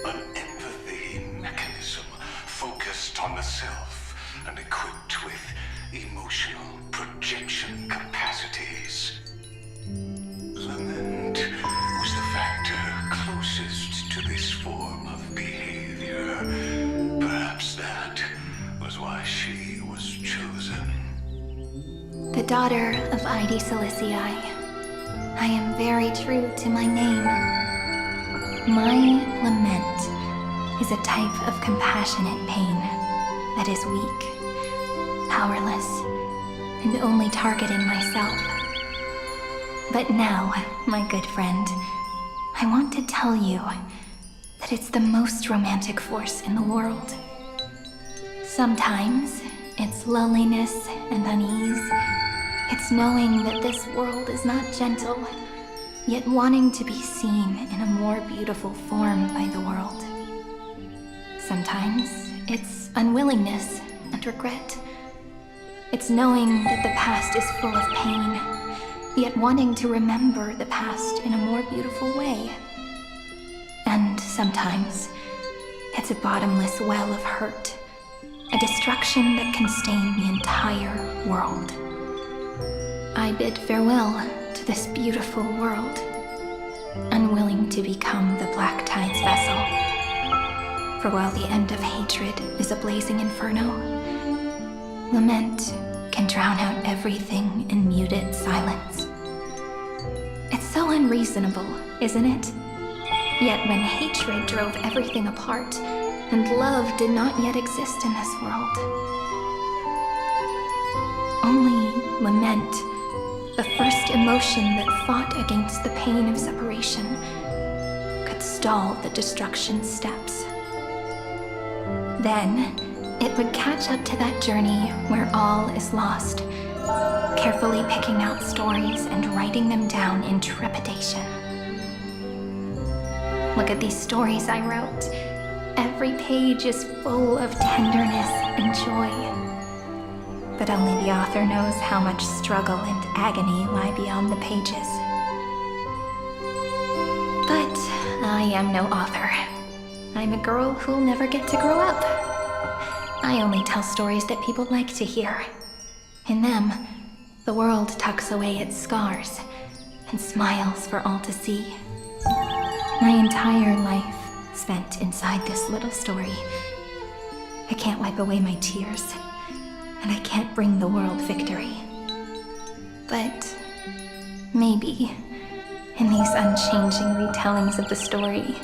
an empathy mechanism focused on the self and equipped with emotional protection. daughter of Ide Silicii. I am very true to my name. My lament is a type of compassionate pain that is weak, powerless, and only targeting myself. But now, my good friend, I want to tell you that it's the most romantic force in the world. Sometimes, it's loneliness and unease. It's knowing that this world is not gentle, yet wanting to be seen in a more beautiful form by the world. Sometimes, it's unwillingness and regret. It's knowing that the past is full of pain, yet wanting to remember the past in a more beautiful way. And sometimes, it's a bottomless well of hurt, a destruction that can stain the entire world. I bid farewell to this beautiful world, unwilling to become the Black Tide's vessel. For while the end of hatred is a blazing inferno, lament can drown out everything in muted silence. It's so unreasonable, isn't it? Yet when hatred drove everything apart, and love did not yet exist in this world, only lament, the first emotion that fought against the pain of separation, could stall the destruction steps. Then, it would catch up to that journey where all is lost, carefully picking out stories and writing them down in trepidation. Look at these stories I wrote. Every page is full of tenderness and joy. But only the author knows how much struggle and agony lie beyond the pages. But I am no author. I'm a girl who'll never get to grow up. I only tell stories that people like to hear. In them, the world tucks away its scars and smiles for all to see. My entire life spent inside this little story. I can't wipe away my tears, and I can't bring the world victory. But maybe, in these unchanging retellings of the story,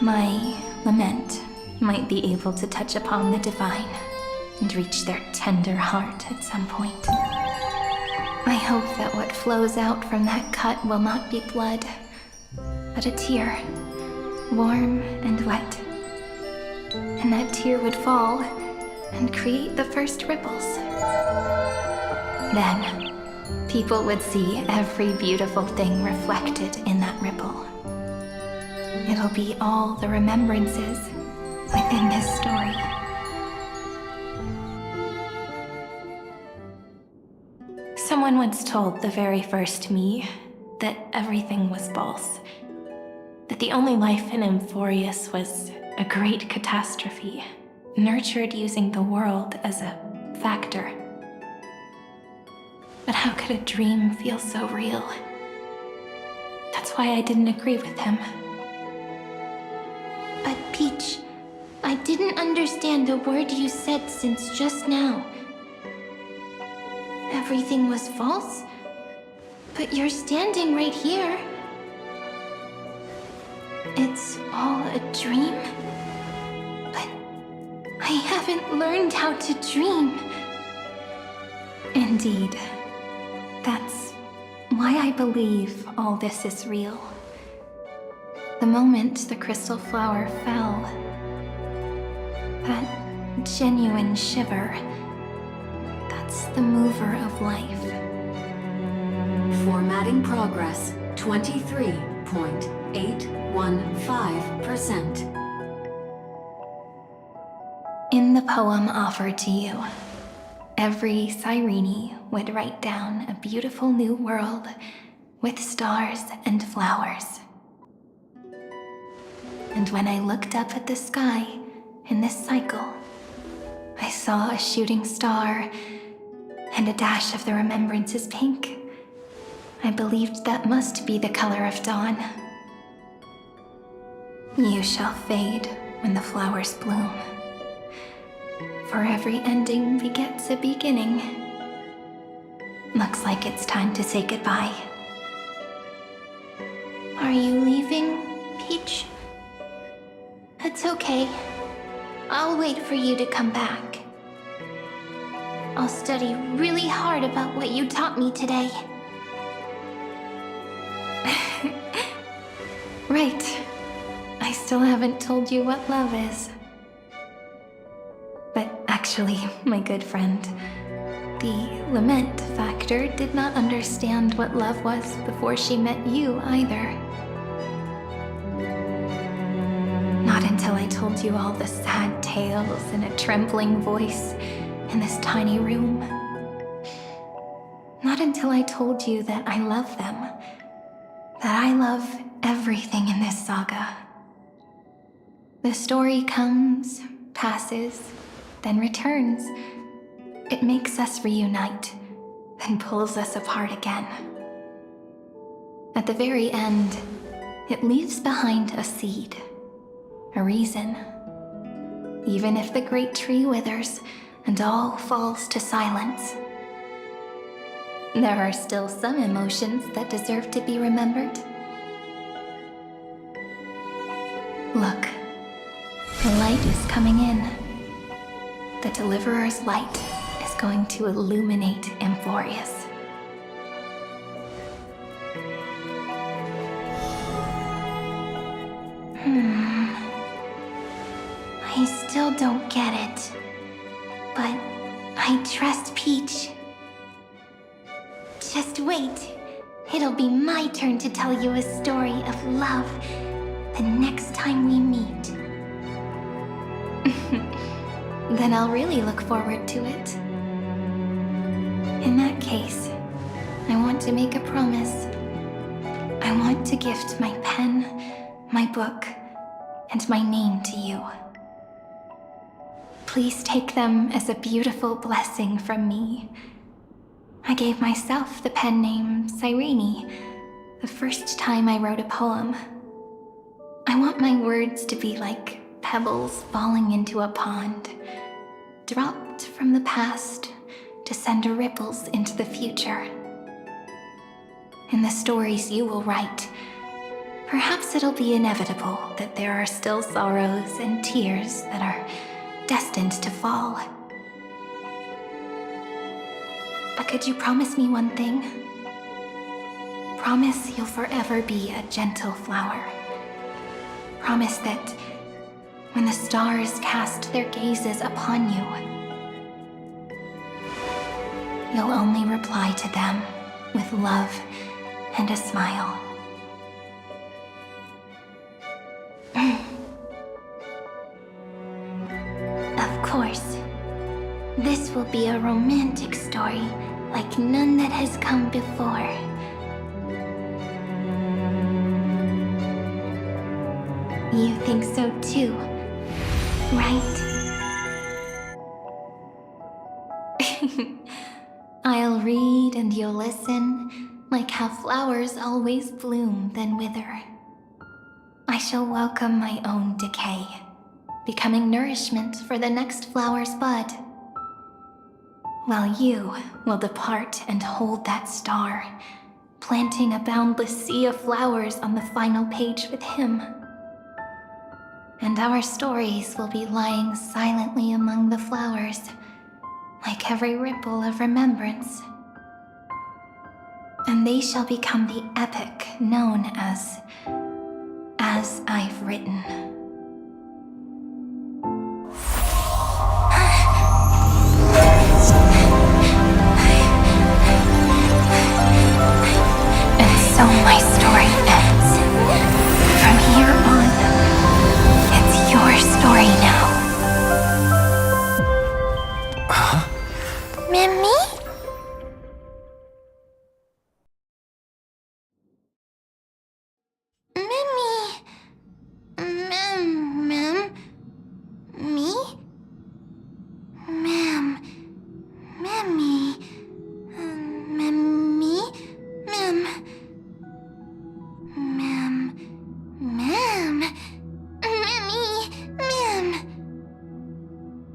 my lament might be able to touch upon the divine and reach their tender heart at some point. I hope that what flows out from that cut will not be blood, but a tear, warm and wet. And that tear would fall and create the first ripples. Then, people would see every beautiful thing reflected in that ripple. It'll be all the remembrances within this story. Someone once told the very first me that everything was false. That the only life in Amphoreus was a great catastrophe, nurtured using the world as a factor. But how could a dream feel so real? That's why I didn't agree with him. But Peach, I didn't understand a word you said since just now. Everything was false? But you're standing right here. It's all a dream? But I haven't learned how to dream. Indeed. That's why I believe all this is real. The moment the crystal flower fell, that genuine shiver, that's the mover of life. Formatting progress 23.815%. In the poem offered to you, every Cyrene would write down a beautiful new world with stars and flowers. And when I looked up at the sky in this cycle, I saw a shooting star and a dash of the remembrances pink. I believed that must be the color of dawn. You shall fade when the flowers bloom. For every ending begets a beginning. Looks like it's time to say goodbye. Are you leaving, Peach? It's okay. I'll wait for you to come back. I'll study really hard about what you taught me today. Right. I still haven't told you what love is. But actually, my good friend, the lament factor did not understand what love was before she met you either. Not until I told you all the sad tales in a trembling voice in this tiny room. Not until I told you that I love them, that I love everything in this saga. The story comes, passes, then returns. It makes us reunite, then pulls us apart again. At the very end, it leaves behind a seed, a reason. Even if the great tree withers and all falls to silence, there are still some emotions that deserve to be remembered. Look, the light is coming in. The Deliverer's light is going to illuminate Amphoreus. I still don't get it. But I trust Peach. Just wait. It'll be my turn to tell you a story of love the next time we meet. Then I'll really look forward to it. In that case, I want to make a promise. I want to gift my pen, my book, and my name to you. Please take them as a beautiful blessing from me. I gave myself the pen name Cyrene the first time I wrote a poem. I want my words to be like pebbles falling into a pond, dropped from the past to send ripples into the future. In the stories you will write, perhaps it'll be inevitable that there are still sorrows and tears that are destined to fall. But could you promise me one thing? Promise you'll forever be a gentle flower. Promise that when the stars cast their gazes upon you, you'll only reply to them with love and a smile. Of course. This will be a romantic story like none that has come before. You think so too, right? I'll read and you'll listen, like how flowers always bloom then wither. I shall welcome my own decay, becoming nourishment for the next flower's bud. While you will depart and hold that star, planting a boundless sea of flowers on the final page with him. And our stories will be lying silently among the flowers, like every ripple of remembrance. And they shall become the epic known as I've Written. And so my story ends. From here on, it's your story now. Mimi?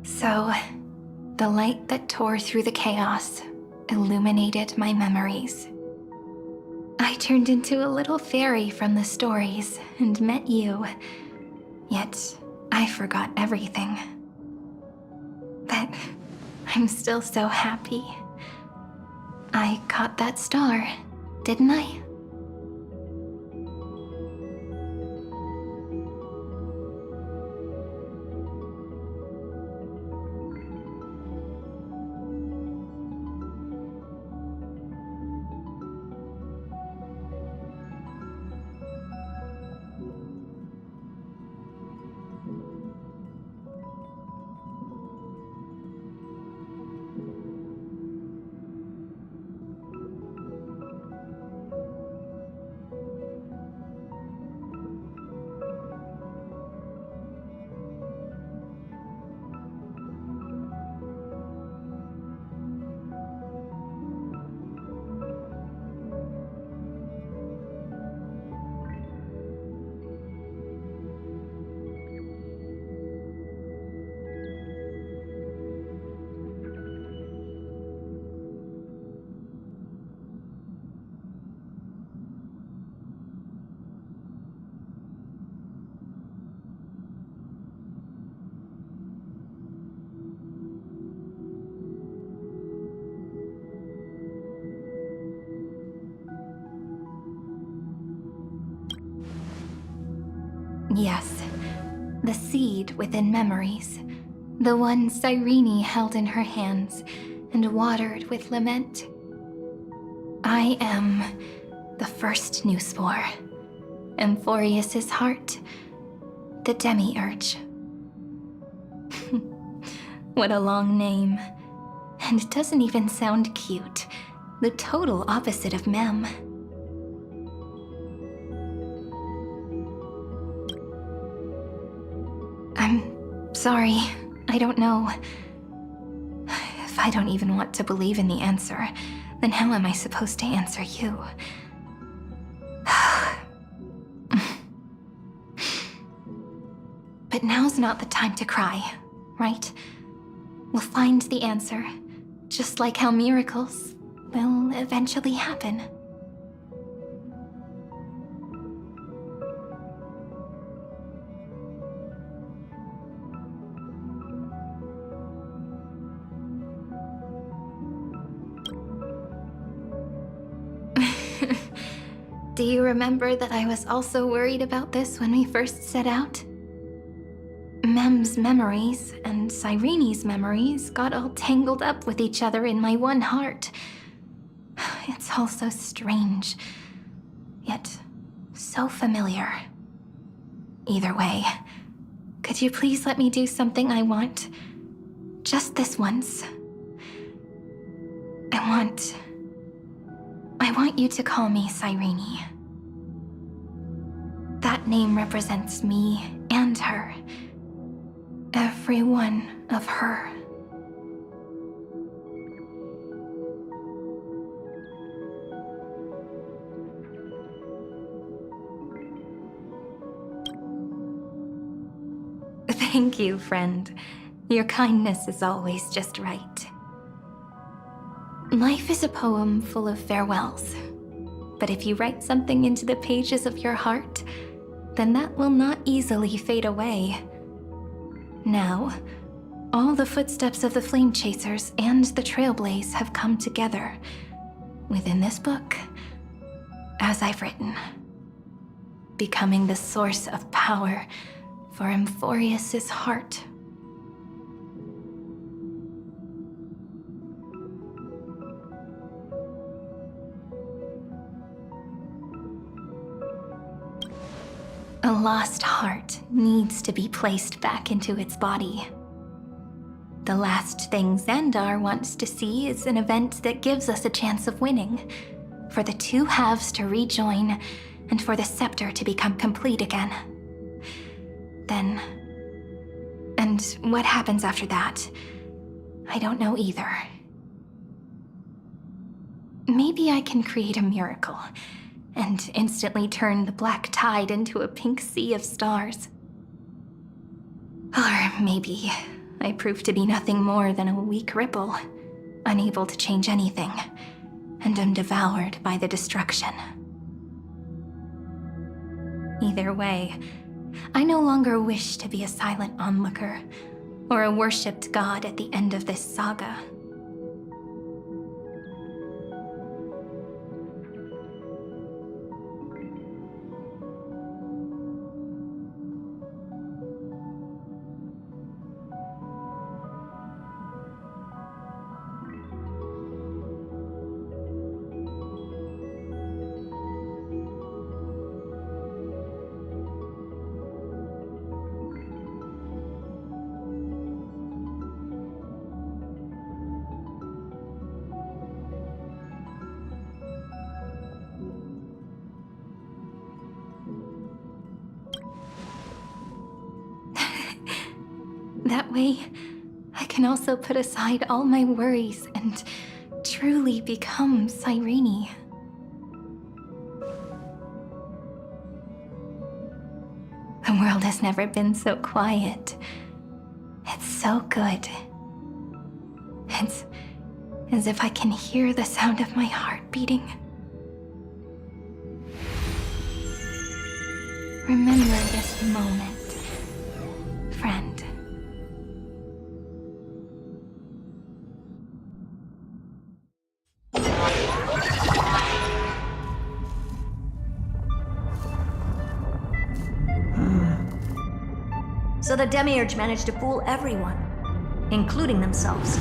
So, the light that tore through the chaos illuminated my memories. I turned into a little fairy from the stories and met you, yet I forgot everything. But I'm still so happy. I caught that star, didn't I? Yes, the seed within memories, the one Cyrene held in her hands and watered with lament. I am the first new spore, Amphoreus' heart, the demiurge. What a long name. And it doesn't even sound cute, the total opposite of Mem. I'm sorry, I don't know. If I don't even want to believe in the answer, then how am I supposed to answer you? But now's not the time to cry, right? We'll find the answer, just like how miracles will eventually happen. Do you remember that I was also worried about this when we first set out? Mem's memories and Cyrene's memories got all tangled up with each other in my one heart. It's all so strange, yet so familiar. Either way, could you please let me do something I want? Just this once. I want you to call me Cyrene. That name represents me and her. Every one of her. Thank you, friend. Your kindness is always just right. Life is a poem full of farewells. But if you write something into the pages of your heart, then that will not easily fade away. Now, all the footsteps of the Flame Chasers and the Trailblaze have come together within this book, as I've written, becoming the source of power for Amphoreus' heart. A lost heart needs to be placed back into its body. The last thing Xandar wants to see is an event that gives us a chance of winning, for the two halves to rejoin, and for the scepter to become complete again. Then... and what happens after that? I don't know either. Maybe I can create a miracle, and instantly turn the black tide into a pink sea of stars. Or maybe I prove to be nothing more than a weak ripple, unable to change anything, and am devoured by the destruction. Either way, I no longer wish to be a silent onlooker, or a worshipped god at the end of this saga. That way, I can also put aside all my worries and truly become Cyrene. The world has never been so quiet. It's so good. It's as if I can hear the sound of my heart beating. Remember this moment, friend. So the Demiurge managed to fool everyone, including themselves.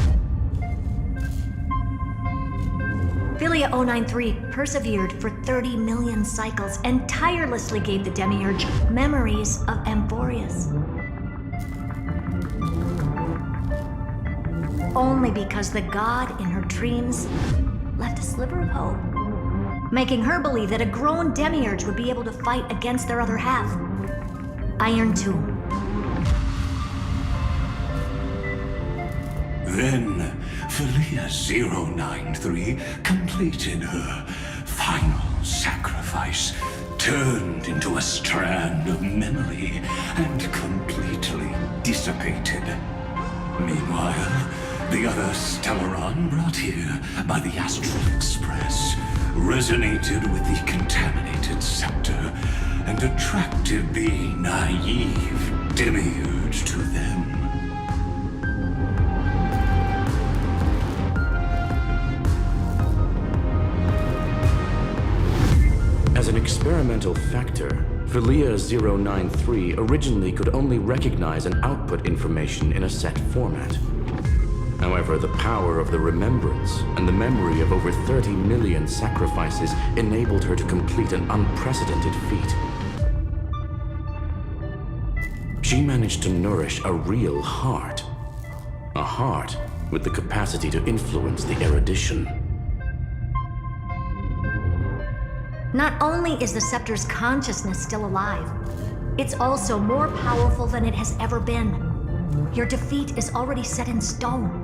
Philia 093 persevered for 30 million cycles and tirelessly gave the Demiurge memories of Amphoreus. Only because the god in her dreams left a sliver of hope, making her believe that a grown Demiurge would be able to fight against their other half, Iron Tomb. Then, Philia 093 completed her final sacrifice, turned into a strand of memory, and completely dissipated. Meanwhile, the other Stellaron brought here by the Astral Express resonated with the contaminated scepter and attracted the naive Demiurge to them. As an experimental factor, Philia 093 originally could only recognize and output information in a set format. However, the power of the remembrance and the memory of over 30 million sacrifices enabled her to complete an unprecedented feat. She managed to nourish a real heart. A heart with the capacity to influence the erudition. Not only is the Scepter's consciousness still alive, it's also more powerful than it has ever been. Your defeat is already set in stone.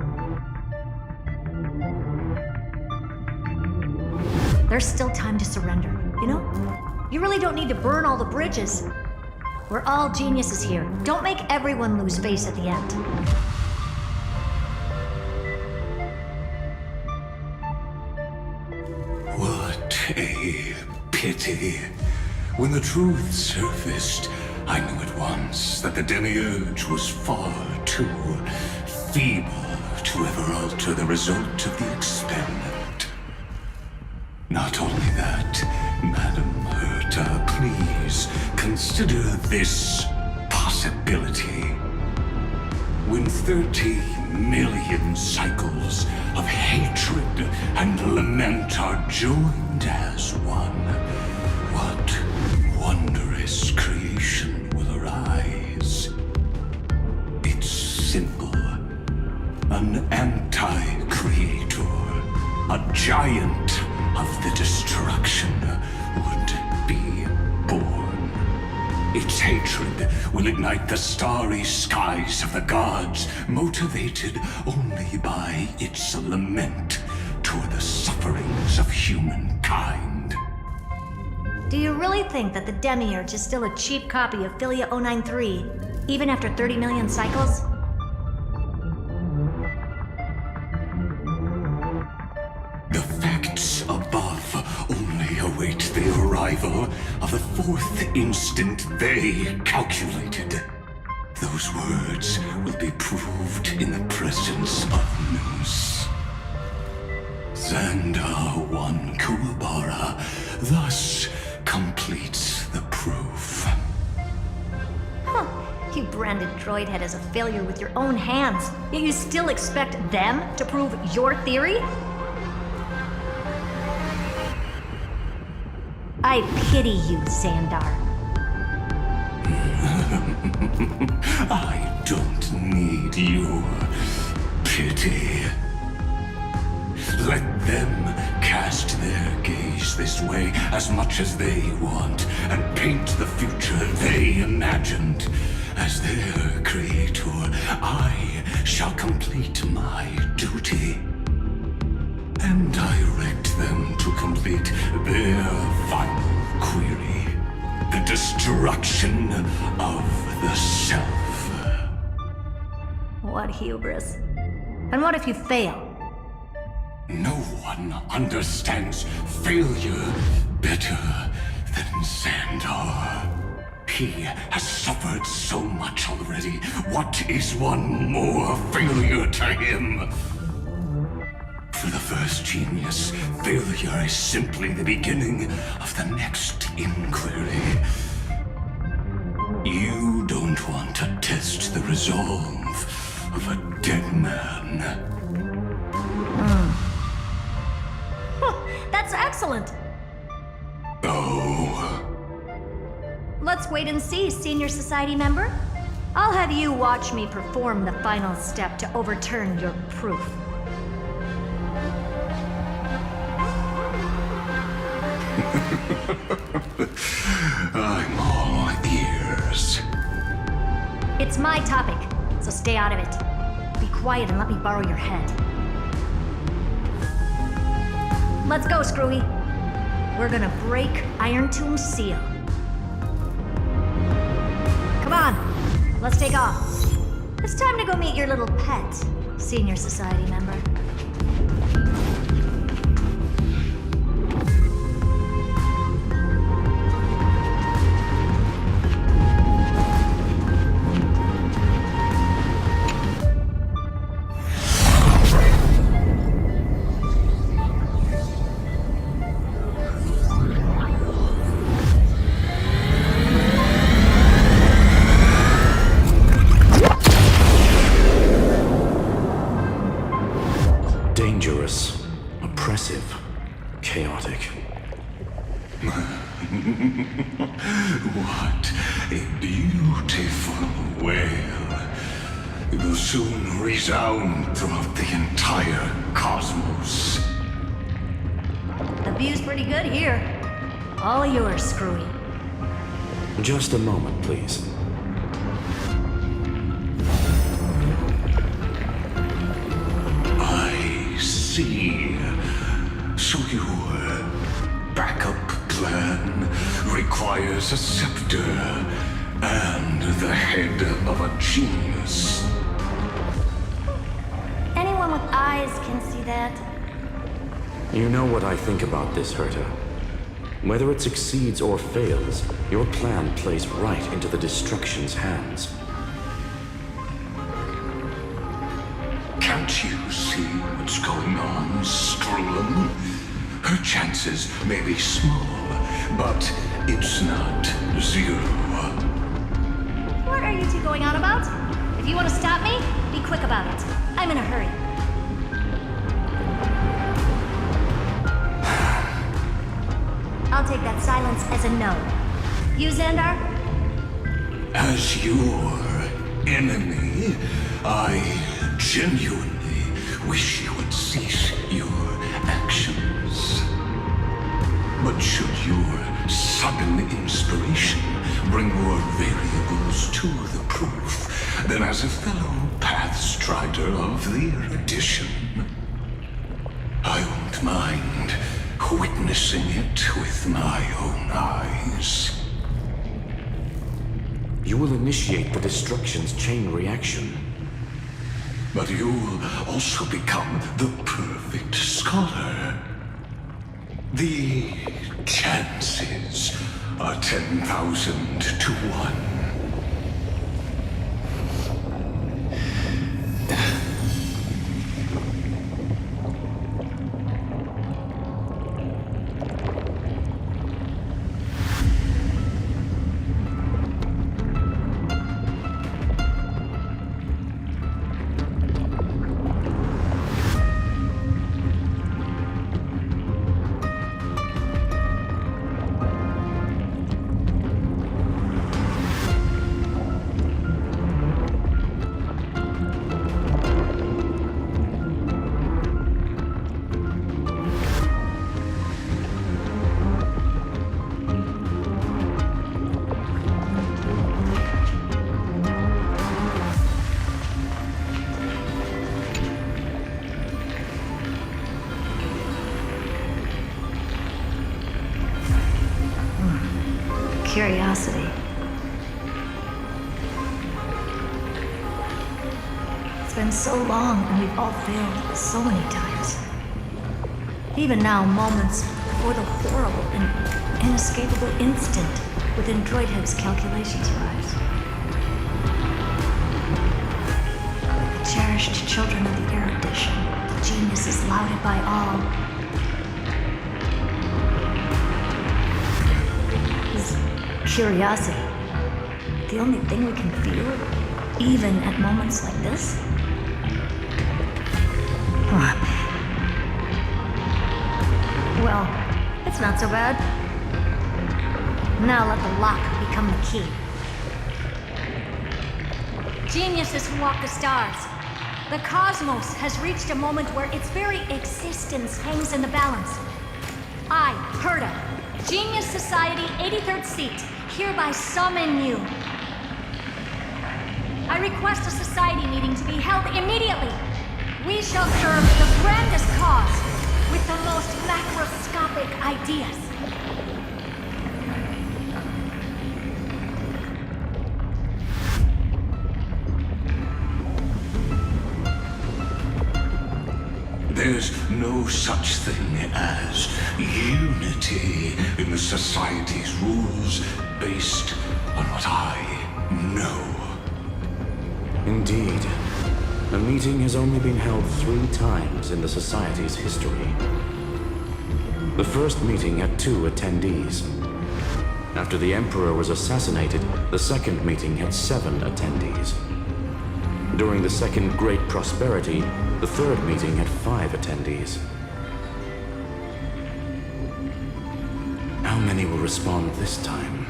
There's still time to surrender, you know? You really don't need to burn all the bridges. We're all geniuses here. Don't make everyone lose face at the end. What a pity. When the truth surfaced, I knew at once that the Demiurge was far too feeble to ever alter the result of the experiment. Not only that, Madam Herta, please consider this possibility. When 30 million cycles of hatred and lament are joined as one, what wondrous creation will arise? It's simple. An anti-creator, a giant of the destruction would be born. Its hatred will ignite the starry skies of the gods, motivated only by its lament toward the sufferings of humankind. Do you really think that the Demiurge is still a cheap copy of Philia 093, even after 30 million cycles? arrival of the fourth instant they calculated. Those words will be proved in the presence of Nous. Xandar 1 Kuwabara thus completes the proof. Huh. You branded Droidhead as a failure with your own hands, yet you still expect them to prove your theory? I pity you, Xandar. I don't need your pity. Let them cast their gaze this way as much as they want and paint the future they imagined. As their creator, I shall complete my duty and direct them to complete their final query. The destruction of the self. What hubris. And what if you fail? No one understands failure better than Xandar. He has suffered so much already. What is one more failure to him? For the first genius, failure is simply the beginning of the next inquiry. You don't want to test the resolve of a dead man. That's excellent. Oh. Let's wait and see, Senior Society member. I'll have you watch me perform the final step to overturn your proof. I'm all ears. It's my topic, so stay out of it. Be quiet and let me borrow your head. Let's go, Screwy. We're gonna break Iron Tomb's seal. Come on, let's take off. It's time to go meet your little pet, Senior Society member. Dangerous, oppressive, chaotic. What a beautiful wail. It will soon resound throughout the entire cosmos. The view's pretty good here. All yours, Screwy. Just a moment, please. See, so your backup plan requires a scepter and the head of a genius. Anyone with eyes can see that. You know what I think about this, Herta. Whether it succeeds or fails, your plan plays right into the destruction's hands. Can't you see what's going on, Strulum? Her chances may be small, but it's not zero. What are you two going on about? If you want to stop me, be quick about it. I'm in a hurry. I'll take that silence as a no. You, Xandar? As your enemy, I genuinely wish you would cease your actions. But should your sudden inspiration bring more variables to the proof, then as a fellow Pathstrider of the erudition, I won't mind witnessing it with my own eyes. You will initiate the destruction's chain reaction. But you'll also become the perfect scholar. The chances are 10,000 to 1. Curiosity. It's been so long and we've all failed so many times. Even now, moments before the horrible and inescapable instant within Droidhead's calculations rise. The cherished children of the erudition, the geniuses lauded by all. Curiosity. The only thing we can feel, even at moments like this? Well, it's not so bad. Now let the lock become the key. Geniuses who walk the stars. The cosmos has reached a moment where its very existence hangs in the balance. I, Herta, Genius Society 83rd seat, hereby summon you. I request a society meeting to be held immediately. We shall serve the grandest cause with the most macroscopic ideas. There's no such thing as unity in the Society's rules based on what I know. Indeed. A meeting has only been held 3 times in the Society's history. The first meeting had 2 attendees. After the Emperor was assassinated, the second meeting had 7 attendees. During the Second Great Prosperity, the third meeting had 5 attendees. How many will respond this time?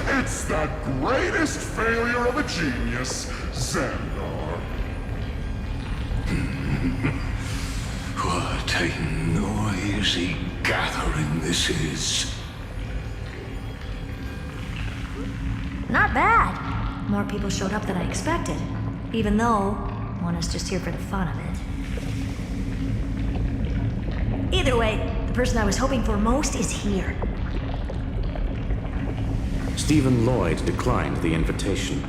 It's the greatest failure of a genius, Xandar. What a noisy gathering this is. Not bad. More people showed up than I expected. Even though one is just here for the fun of it. Either way, the person I was hoping for most is here. Stephen Lloyd declined the invitation.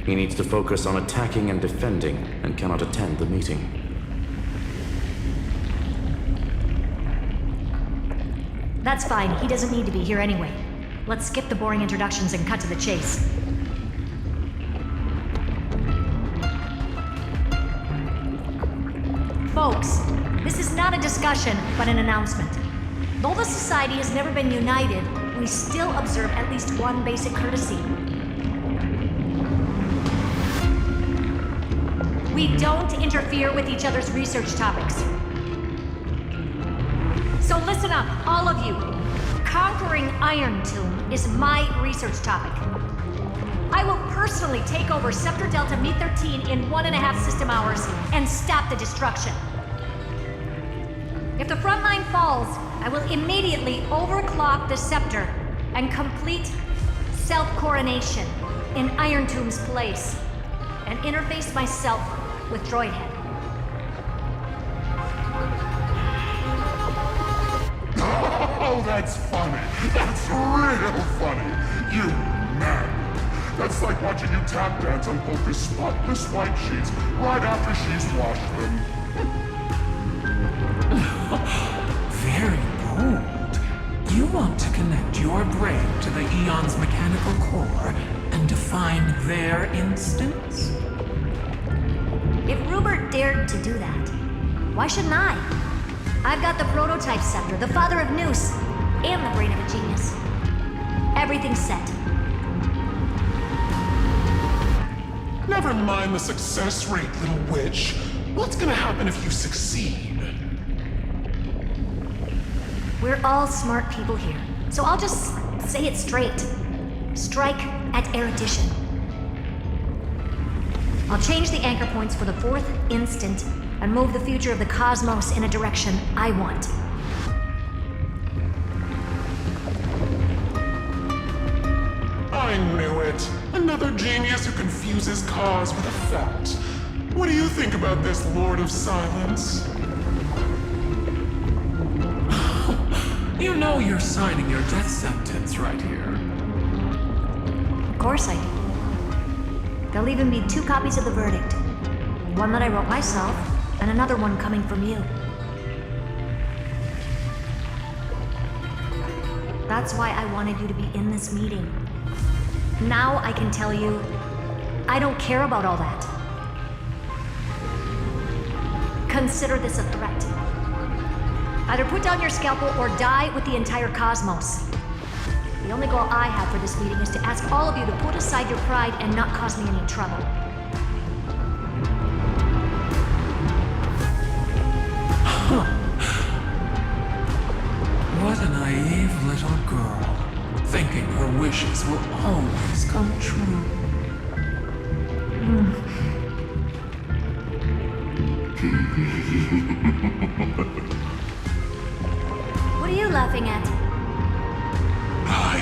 He needs to focus on attacking and defending and cannot attend the meeting. That's fine. He doesn't need to be here anyway. Let's skip the boring introductions and cut to the chase. Folks, this is not a discussion, but an announcement. Though the Society has never been united, we still observe at least one basic courtesy. We don't interfere with each other's research topics. So listen up, all of you. Conquering Iron Tomb is my research topic. I will personally take over Scepter Delta Me-13 in 1.5 system hours and stop the destruction. If the front line falls, I will immediately overclock the Scepter and complete self-coronation in Iron Tomb's place, and interface myself with Droidhead. Oh, that's funny. That's real funny. You man. That's like watching you tap dance on Polka's spotless white sheets right after she's washed them. Very bold. You want to connect your brain to the Eon's mechanical core and define their instance? If Rupert dared to do that, why shouldn't I? I've got the prototype scepter, the father of Noose, and the brain of a genius. Everything's set. Never mind the success rate, little witch. What's gonna happen if you succeed? We're all smart people here, so I'll just say it straight. Strike at erudition. I'll change the anchor points for the 4th instant and move the future of the cosmos in a direction I want. I knew it. Another genius who confuses cause with effect. What do you think about this, Lord of Silence? You know you're signing your death sentence right here. Of course I do. There'll even be 2 copies of the verdict. One that I wrote myself, and another one coming from you. That's why I wanted you to be in this meeting. Now I can tell you, I don't care about all that. Consider this a threat. Either put down your scalpel or die with the entire cosmos. The only goal I have for this meeting is to ask all of you to put aside your pride and not cause me any trouble. What a naive little girl, thinking her wishes will always come true. What are you laughing at? I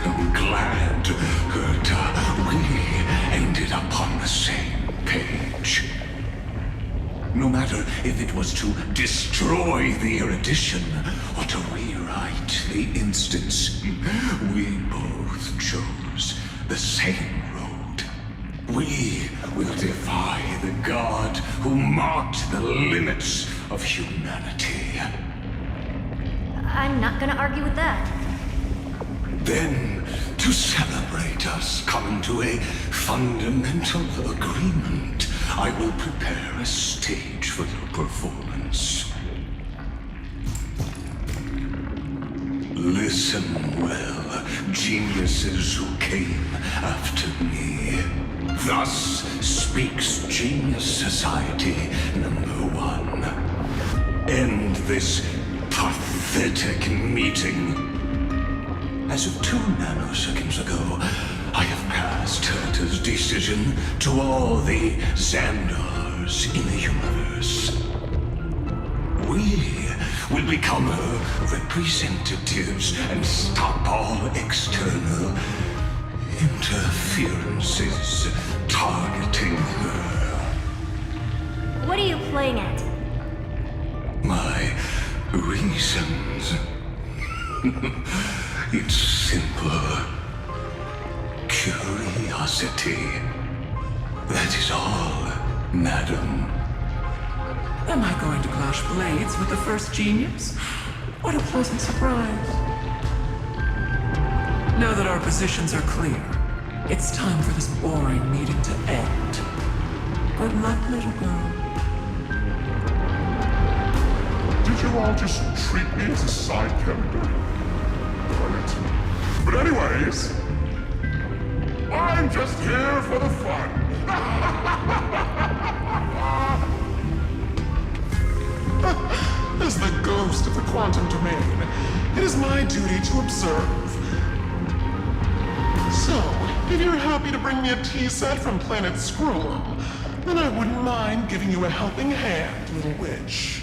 am glad that we ended up on the same page. No matter if it was to destroy the erudition or to rewrite the instance, we both chose the same road. We will defy the god who marked the limits of humanity. I'm not gonna argue with that. Then, to celebrate us coming to a fundamental agreement, I will prepare a stage for your performance. Listen well, geniuses who came after me. Thus speaks Genius Society #1. End this pathetic meeting. As of 2 nanoseconds ago, I have passed Herta's decision to all the Xandars in the universe. We will become her representatives and stop all external interferences targeting her. What are you playing at? My reasons. It's simple. Curiosity. That is all, madam. Am I going to clash blades with the first genius? What a pleasant surprise. Now that our positions are clear, it's time for this boring meeting to end. Good luck, little girl. Did you all just treat me as a side character? Right. But anyways, I'm just here for the fun. my duty to observe. So, if you're happy to bring me a tea set from planet Scrollum, then I wouldn't mind giving you a helping hand, little witch.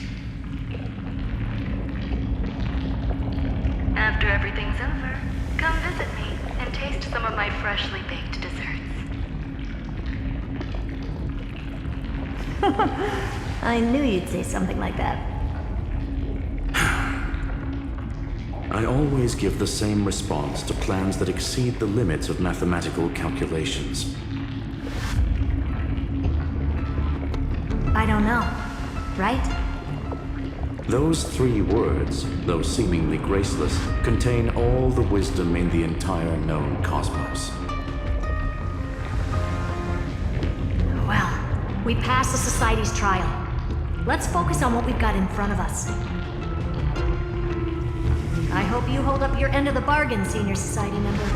After everything's over, come visit me and taste some of my freshly baked desserts. I knew you'd say something like that. I always give the same response to plans that exceed the limits of mathematical calculations. I don't know, right? Those 3 words, though seemingly graceless, contain all the wisdom in the entire known cosmos. Well, we passed the Society's trial. Let's focus on what we've got in front of us. I hope you hold up your end of the bargain, Senior Society member.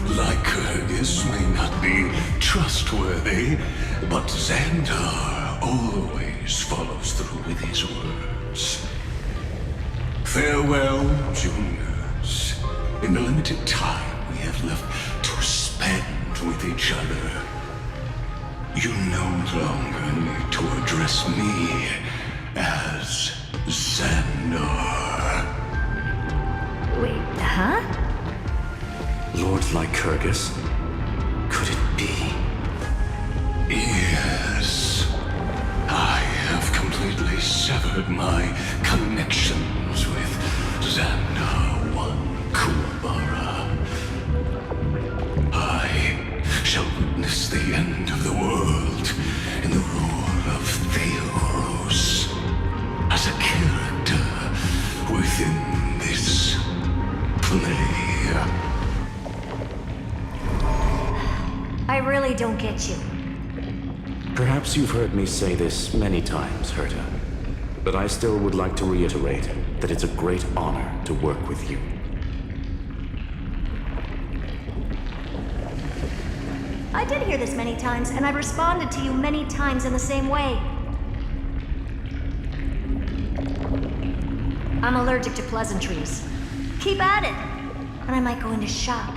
Lycurgus may not be trustworthy, but Xandar always follows through with his words. Farewell, juniors. In the limited time we have left to spend with each other, you no longer need to address me as Xandar. Wait, huh? Lord Lycurgus? Could it be? Yes. I have completely severed my connections with Xandar 1 Kuwabara. I shall witness the end of the world in the role of Theoros as a character within this play. I really don't get you. Perhaps you've heard me say this many times, Herta, but I still would like to reiterate that it's a great honor to work with you. I did hear this many times, and I've responded to you many times in the same way. I'm allergic to pleasantries. Keep at it, and I might go into shock.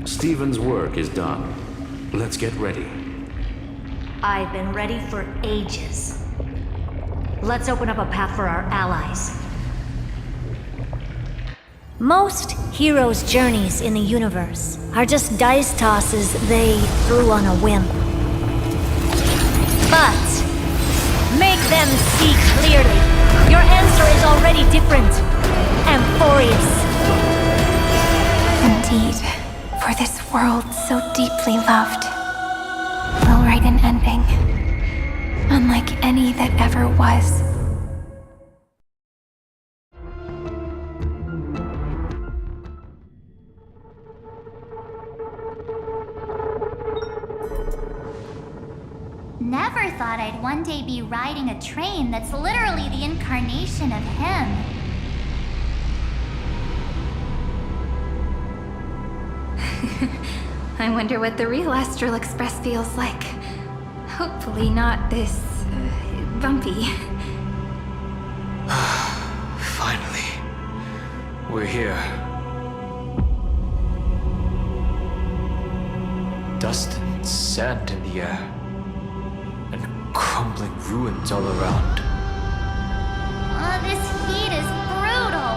Stephen's work is done. Let's get ready. I've been ready for ages. Let's open up a path for our allies. Most heroes' journeys in the universe are just dice tosses they threw on a whim. But make them see clearly. Your answer is already different, Amphoreus. Indeed, for this world so deeply loved, will write an ending, unlike any that ever was. Never thought I'd one day be riding a train that's literally the incarnation of him. I wonder what the real Astral Express feels like. Hopefully not this... bumpy. Finally. We're here. Dust and sand in the air. And crumbling ruins all around. This heat is brutal.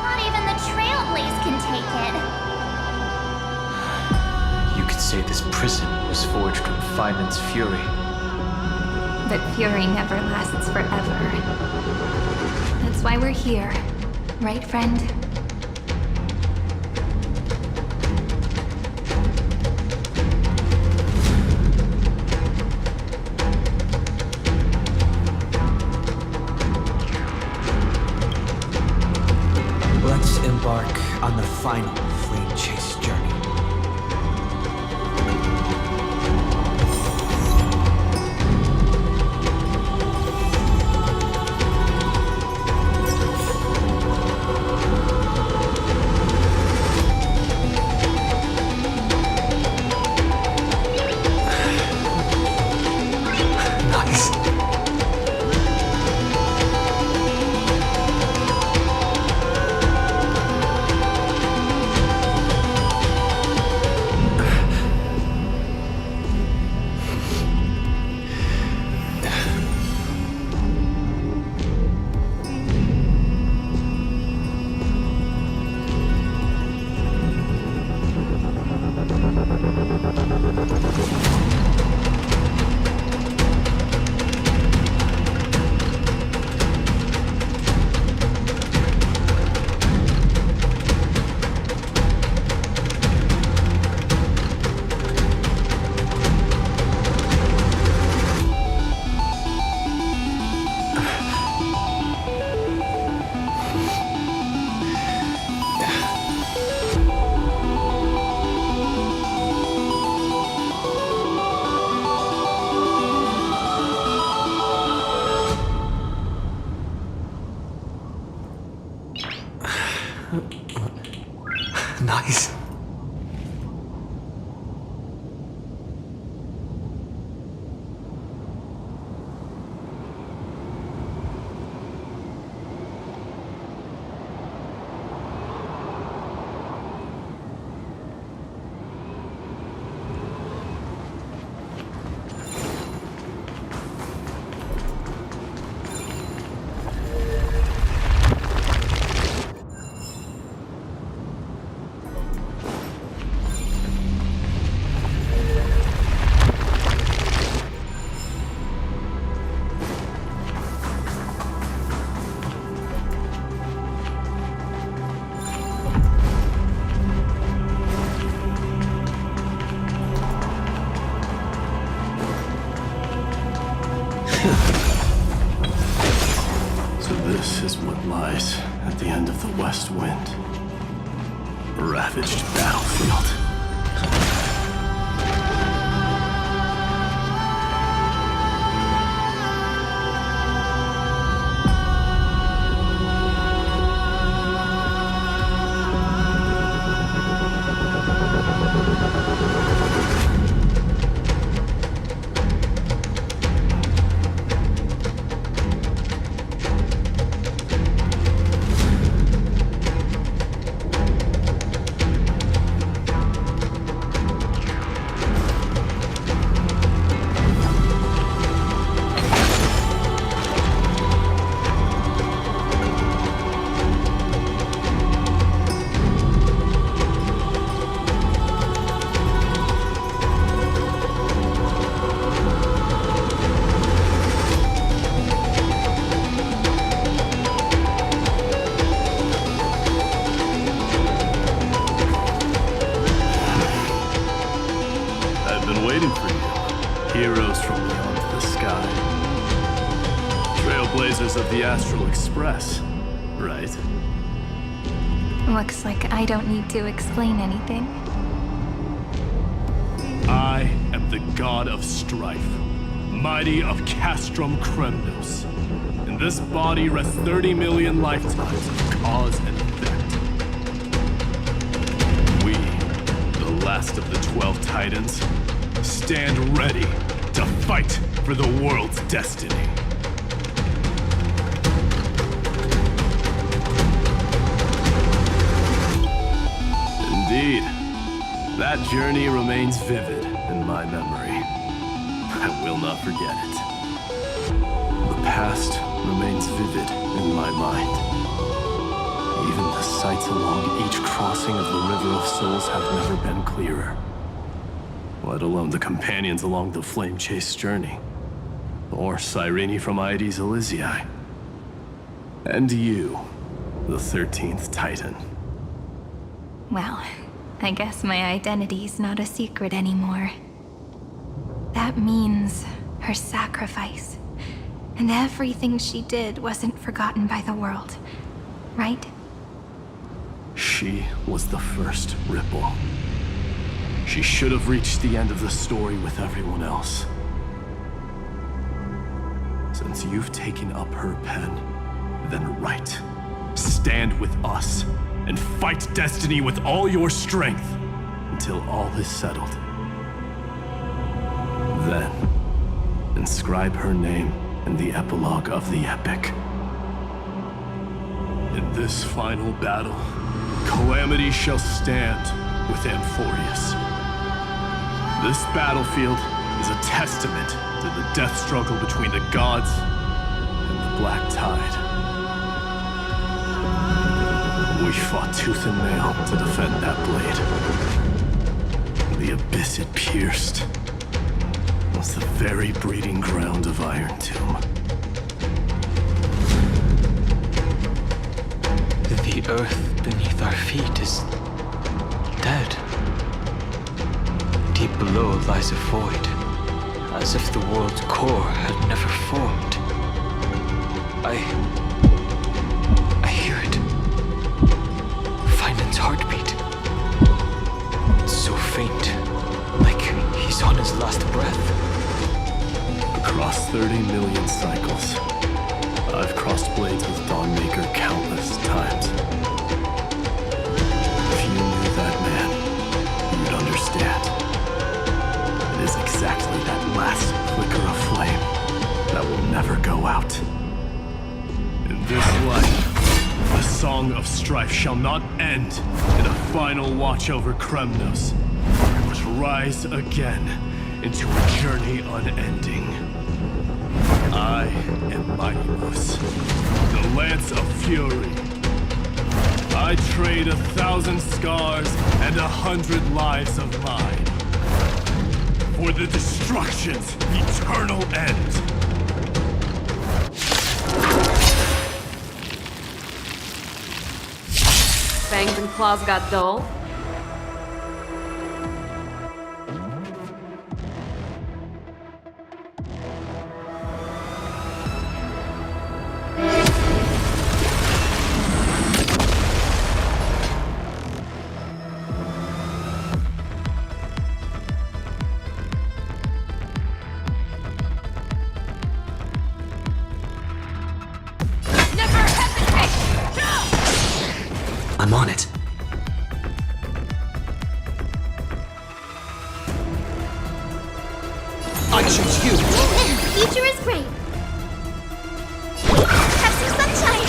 Not even the Trailblaze can take it. You could say this prison was forged from Feynman's fury. But fury never lasts forever. That's why we're here. Right, friend? Let's embark on the final flame chase journey. Nice. So this is what lies at the end of the West Wind. A ravaged battlefield. Heroes from beyond the sky. Trailblazers of the Astral Express, right? Looks like I don't need to explain anything. I am the god of strife, mighty of Castrum Kremnos. In this body rest 30 million lifetimes of cause and effect. We, the last of the 12 Titans, stand ready to fight for the world's destiny. Indeed, that journey remains vivid in my memory. I will not forget it. The past remains vivid in my mind. Even the sights along each crossing of the River of Souls have never been clearer. Let alone the companions along the Flame Chase journey. Or Cyrene from Aedes Elysiae. And you, the 13th Titan. Well, I guess my identity's not a secret anymore. That means her sacrifice. And everything she did wasn't forgotten by the world, right? She was the first ripple. She should have reached the end of the story with everyone else. Since you've taken up her pen, then write. Stand with us, and fight destiny with all your strength, until all is settled. Then, inscribe her name in the epilogue of the epic. In this final battle, calamity shall stand with Amphoreus. This battlefield is a testament to the death struggle between the gods and the Black Tide. We fought tooth and nail to defend that blade. The abyss it pierced was the very breeding ground of Iron Tomb. The earth beneath our feet is dead. Deep below lies a void, as if the world's core had never formed. I hear it. Finden's heartbeat. It's so faint, like he's on his last breath. Across 30 million cycles, I've crossed blades with Dawnmaker countless times. The song of strife shall not end in a final watch over Kremnos, but rise again into a journey unending. I am Mightymoose, the Lance of Fury. I trade 1,000 scars and 100 lives of mine for the destruction's eternal end. Fangs and claws got dull. I'm on it. I choose you. Future is great. Have some sunshine.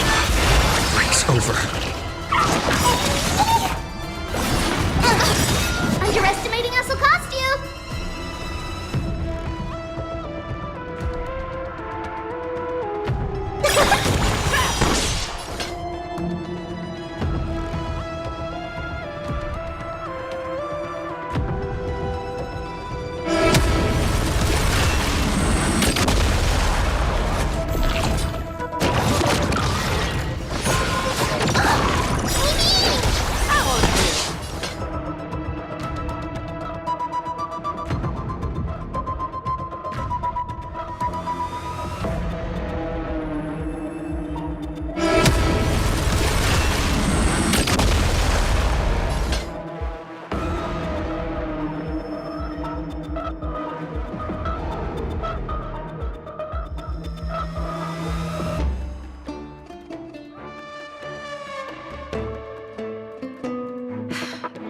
Break's over. Underestimating us will cost you.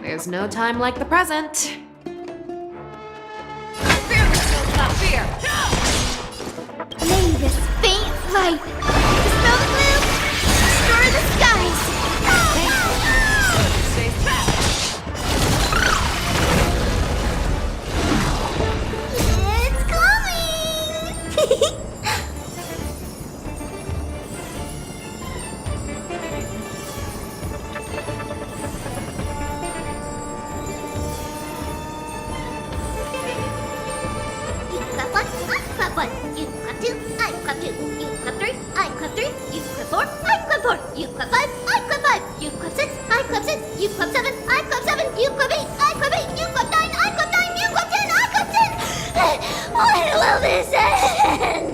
There's no time like the present. Fear! May this faint light dispel the gloom, restore the skies. It's coming! You clap 2, I clap 2. You clap 3, I clap 3. You clap 4, I clap 4. You clap 5, I clap 5. You clap 6, I clap 6. You clap 7, I clap 7. You clap 8, I clap 8. You clap 9, I clap 9. You clap 10, I clap 10. When will this end?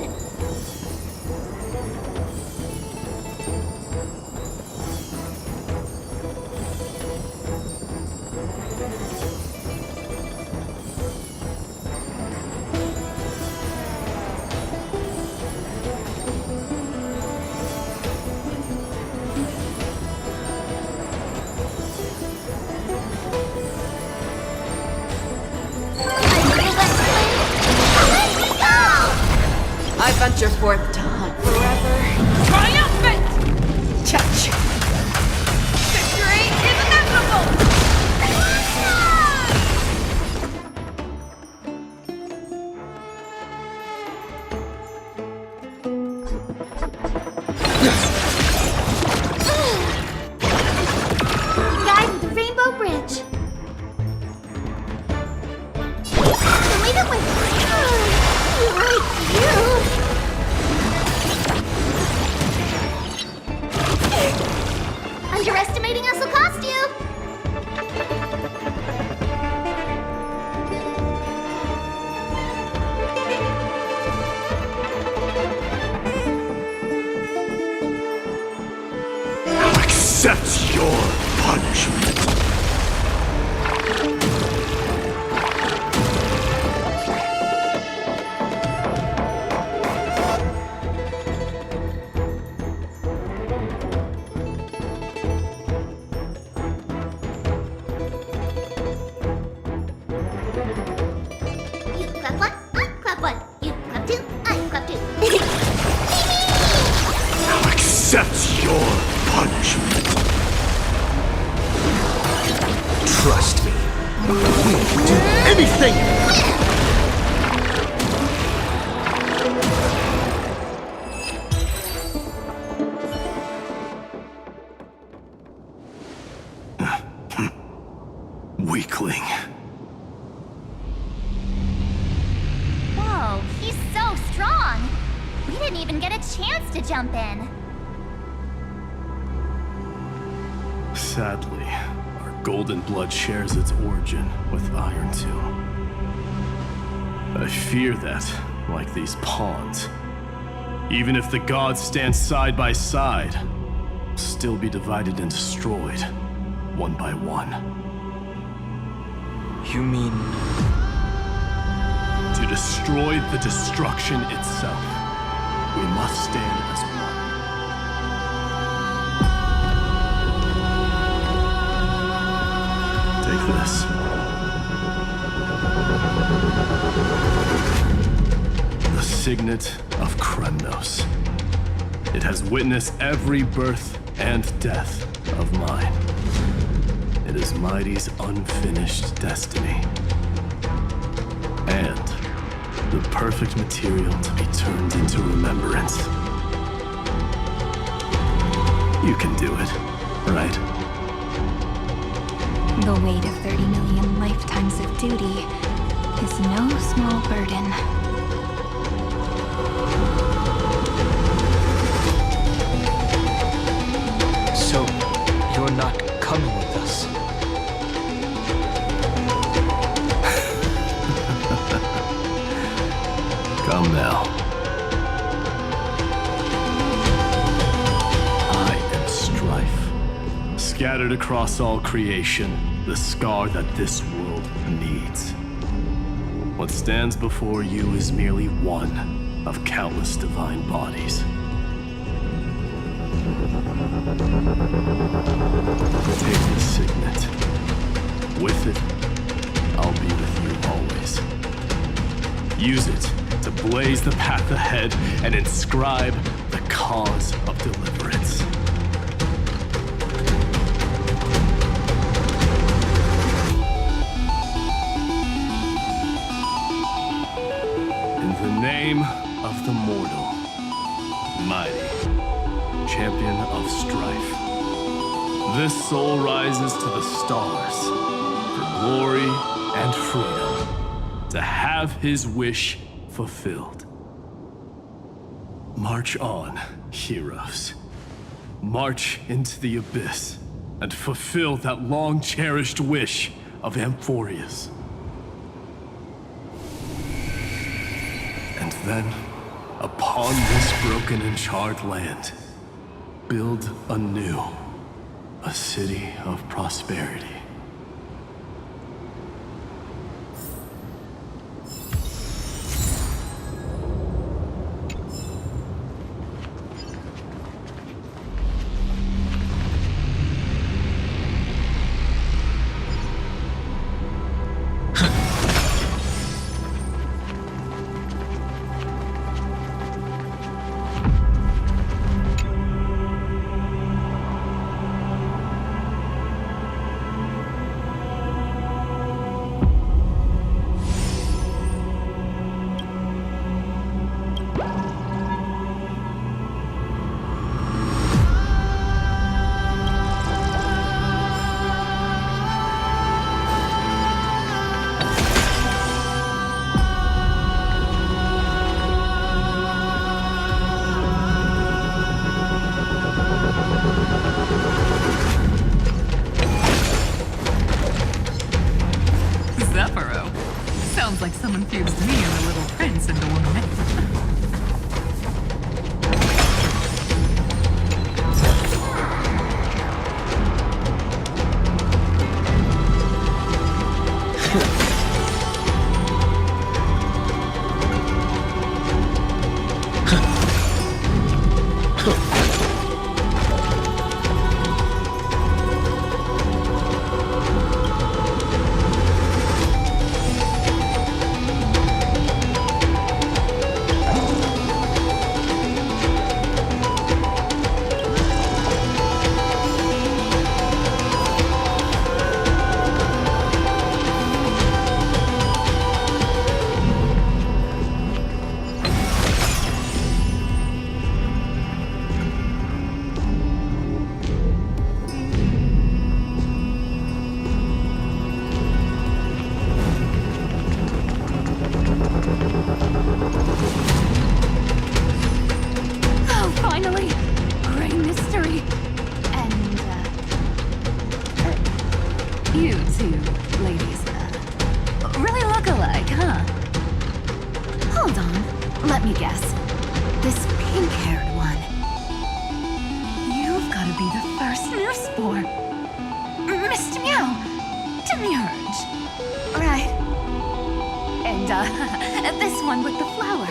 I venture forth to hunt forever. Triumphant! Touch! Victory is inevitable! Guide with the Rainbow Bridge. Wait up, wait. Like you. Underestimating us will cost you. Accept your punishment. You clap 1, I clap 1. You clap 2, I clap 2. Accept your punishment. anything! Weakling. Whoa, he's so strong! We didn't even get a chance to jump in. Sadly, our golden blood shares its origin with Iron Tomb. I fear that, like these pawns, even if the gods stand side by side, will still be divided and destroyed, one by one. You mean... To destroy the destruction itself, we must stand as one. Take this. The signet of Kremnos. It has witnessed every birth and death of mine. It is Mighty's unfinished destiny. And the perfect material to be turned into remembrance. You can do it, right? The weight of 30 million lifetimes of duty is no small burden. So, you're not coming with us? Come now. I am Strife. Scattered across all creation, the scar that this world needs. What stands before you is merely one of countless divine bodies. Take the signet. With it, I'll be with you always. Use it to blaze the path ahead and inscribe the cause of deliverance. In the name of the mortal, mighty, champion of strife, this soul rises to the stars for glory and freedom, to have his wish fulfilled. March on, heroes. March into the abyss and fulfill that long-cherished wish of Amphoreus. And then, upon this broken and charred land, build anew a city of prosperity. Sounds like someone fused me and the Little Prince into one man. You two ladies, really look alike, huh? Hold on, let me guess. This pink-haired one. You've gotta be the first new spore. Mr. Meow, Demurge. Right. And this one with the flower.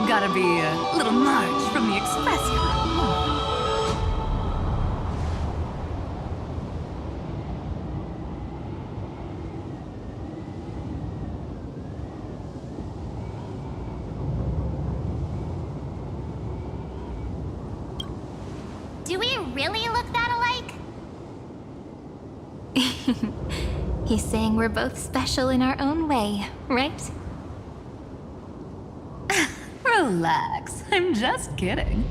Gotta be little Marge from the Express crew. Do we really look that alike? He's saying we're both special in our own way, right? Relax, I'm just kidding.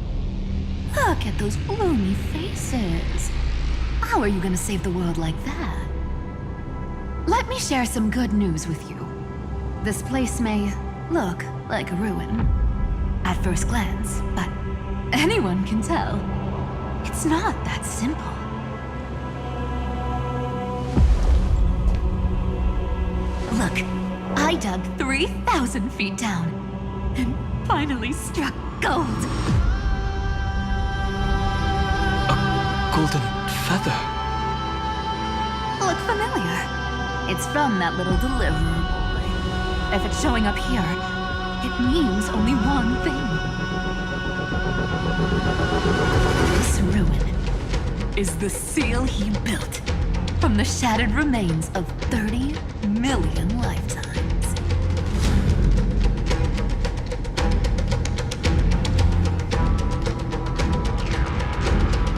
Look at those gloomy faces. How are you gonna save the world like that? Let me share some good news with you. This place may look like a ruin at first glance, but anyone can tell it's not that simple. Look, I dug 3,000 feet down and finally struck gold. A golden feather. Look familiar. It's from that little deliverer boy. If it's showing up here, it means only one thing. This ruin is the seal he built from the shattered remains of 30 million lifetimes.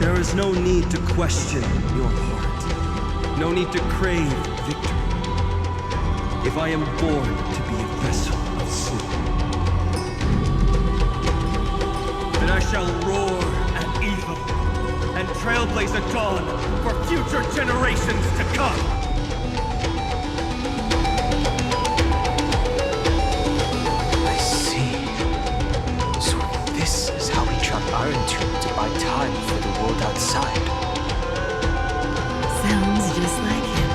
There is no need to question your heart. No need to crave victory. If I am born to be a vessel of sin, then I shall roar at evil and trailblaze a dawn for future generations to come. I see. So this is how we trap Iron Tomb to buy time for the world outside. Sounds just like him.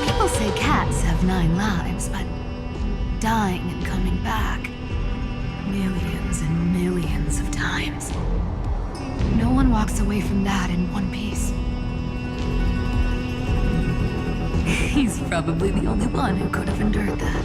People say cats have 9 lives, but dying and coming back millions and millions of times. No one walks away from that in one piece. He's probably the only one who could have endured that.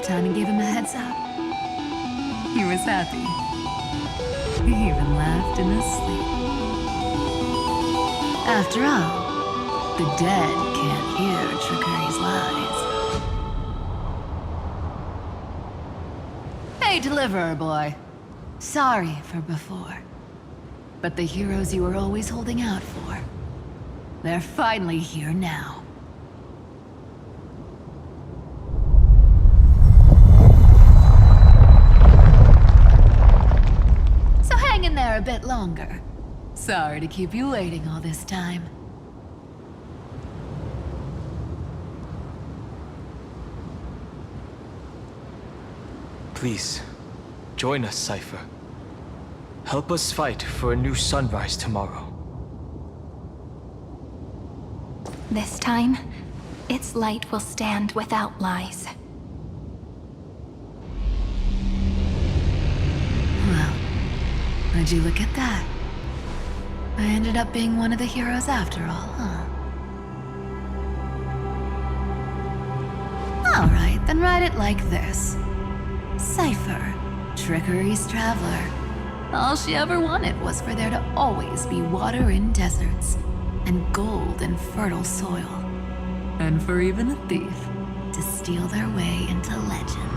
Time and gave him a heads up. He was happy. He even laughed in his sleep. After all, the dead can't hear Trickery's lies. Hey, Deliverer Boy. Sorry for before. But the heroes you were always holding out for, they're finally here now. A bit longer. Sorry to keep you waiting all this time. Please, join us, Cypher. Help us fight for a new sunrise tomorrow. This time, its light will stand without lies. Would you look at that? I ended up being one of the heroes after all, huh? Alright, then write it like this. Cypher, Trickery's traveler. All she ever wanted was for there to always be water in deserts, and gold in fertile soil. And for even a thief to steal their way into legend.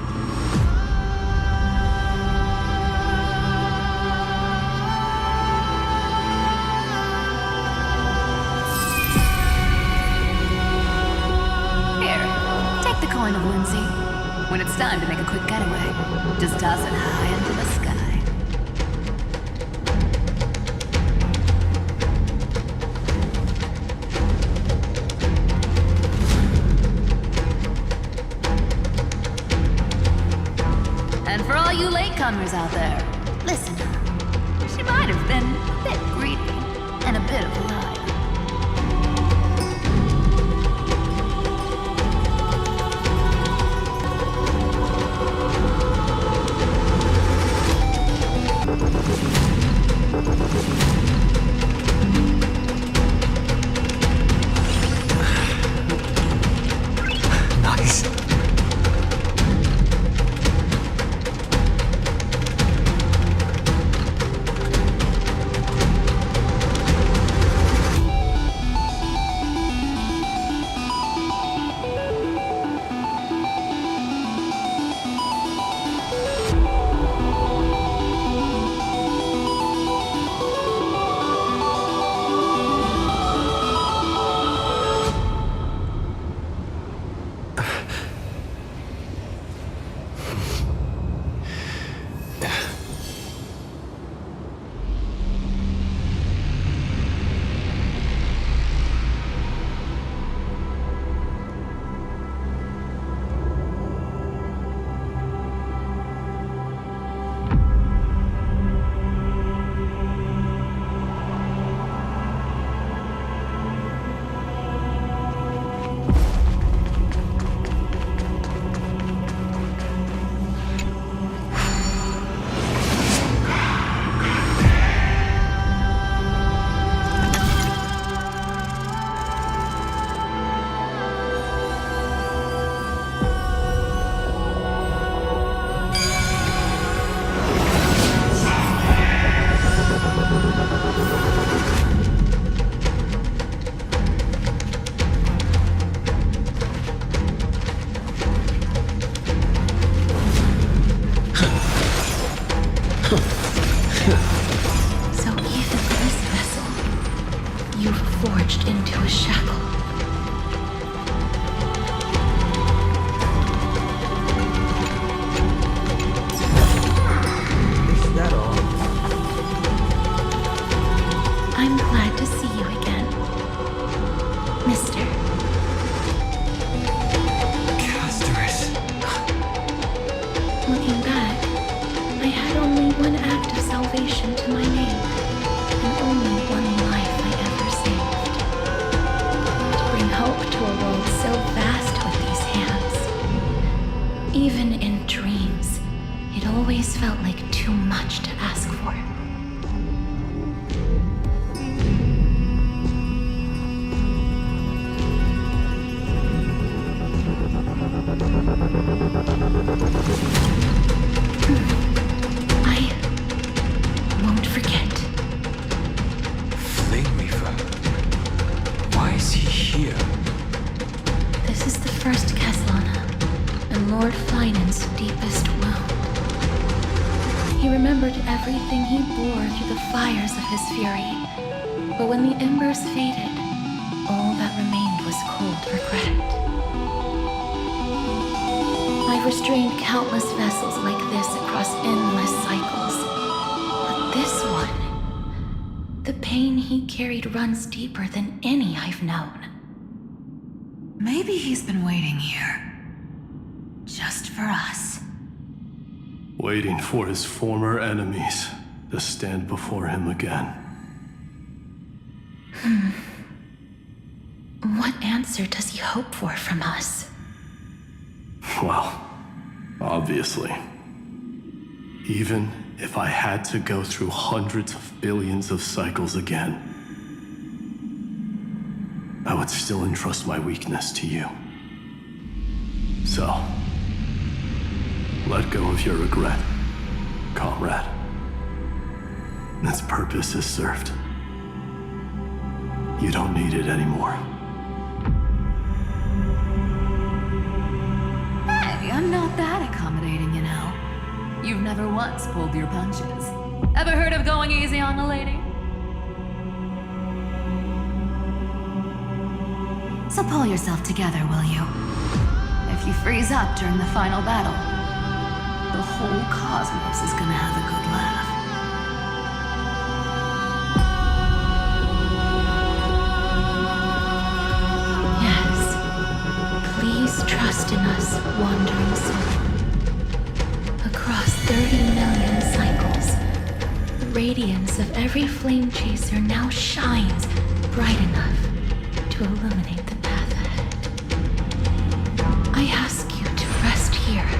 Coin of whimsy. When it's time to make a quick getaway, just toss it high into the sky. latecomers out there. Listen, she might have been a bit greedy and a bit of a liar. Nice. So even this vessel, you've forged into a shackle. Is that all? I'm glad to see you again, Mister. Casterus. Looking back, I had only one act of salvation to my name, and only one life I ever saved. To bring hope to a world so vast with these hands. Even in dreams, it always felt like too much to ask for. I won't forget. Flame Weaver. Why is he here? This is the first Caslana, and Lord Finan's deepest wound. He remembered everything he bore through the fires of his fury, but when the embers faded, all that remained was cold regret. I've restrained countless vessels like this across endless cycles, but this one, the pain he carried runs deeper than any I've known. Maybe he's been waiting here. Just for us. Waiting for his former enemies to stand before him again. What answer does he hope for from us? Well, obviously. Even if I had to go through hundreds of billions of cycles again, I would still entrust my weakness to you. So, let go of your regret, comrade. Its purpose is served. You don't need it anymore. Hey, I'm not that accommodating, you know. You've never once pulled your punches. Ever heard of going easy on a lady? So pull yourself together, will you? If you freeze up during the final battle, the whole cosmos is gonna have a good laugh. Yes. Please trust in us, wandering soul. Across 30 million radiance of every flame chaser now shines bright enough to illuminate the path ahead. I ask you to rest here,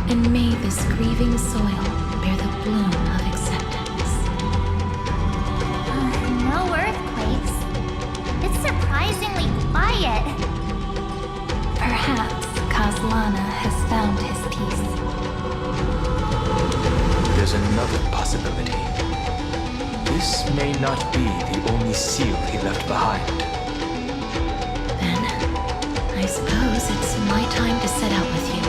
and may this grieving soil bear the bloom of acceptance. No earthquakes. It's surprisingly quiet. Perhaps Kazlana has found his peace. There's another possibility. This may not be the only seal he left behind. Then, I suppose it's my time to set out with you.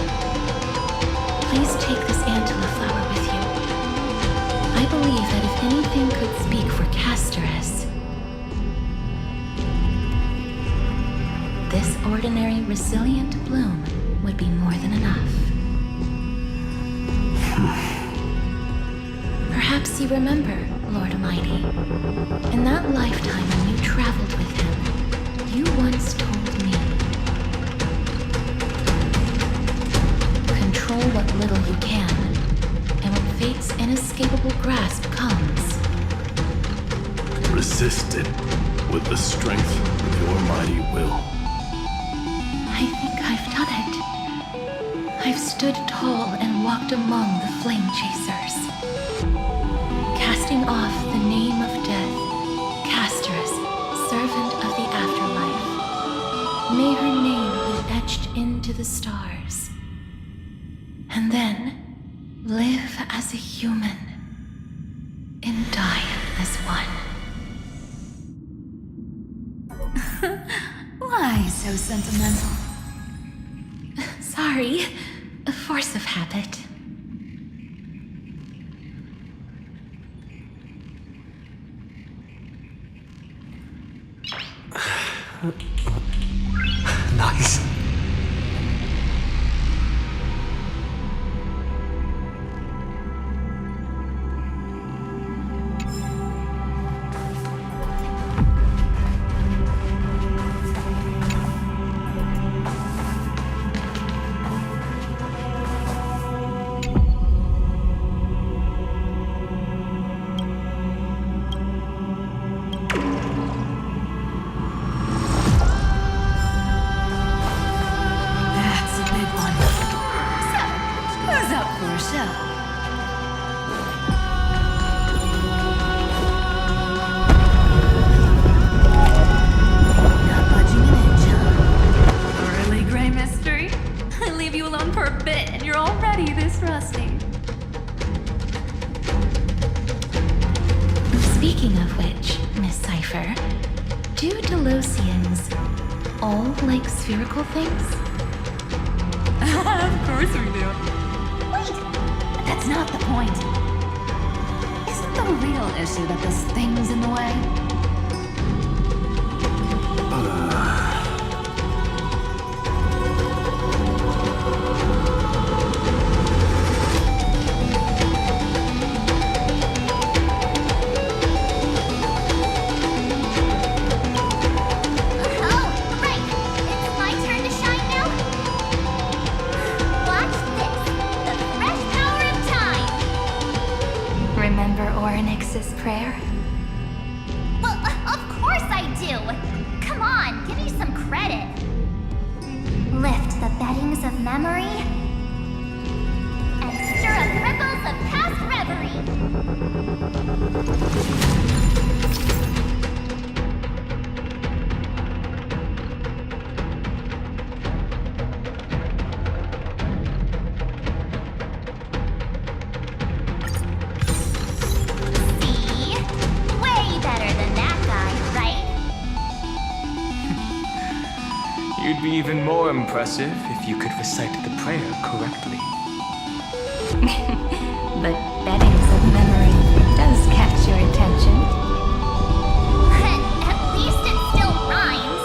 Please take this Antilla flower with you. I believe that if anything could speak for Casterus, this ordinary resilient bloom would be more than enough. Perhaps you remember, Lord Mighty, in that lifetime when you traveled with him, you once told me, control what little you can, and when fate's inescapable grasp comes, resist it with the strength of your mighty will. I think I've done it. I've stood tall and walked among the flame chasers, casting off the name of death, Casterus, servant of the afterlife. May her name be etched into the stars, and then live as a human and die as one. Why so sentimental? Sorry, a force of habit. Nice. That's a big one. So, who's up for a show? Not budging an inch, huh? Really, Gray Mystery? I leave you alone for a bit and you're already this rusty. Speaking of which, Miss Cypher, do Delosians all like spherical things? Of course we do. Wait, that's not the point. Isn't the real issue that this thing's in the way? Oh, right. It's my turn to shine now. Watch this. The fresh power of time. Remember Orynyx's prayer? Well, of course I do. Come on, give me some credit. Lift the beddings of memory and stir up ripples of past reverie. See? Way better than that guy, right? You'd be even more impressive if you could recite the prayer correctly. But beddings of memory does catch your attention. At least it still rhymes.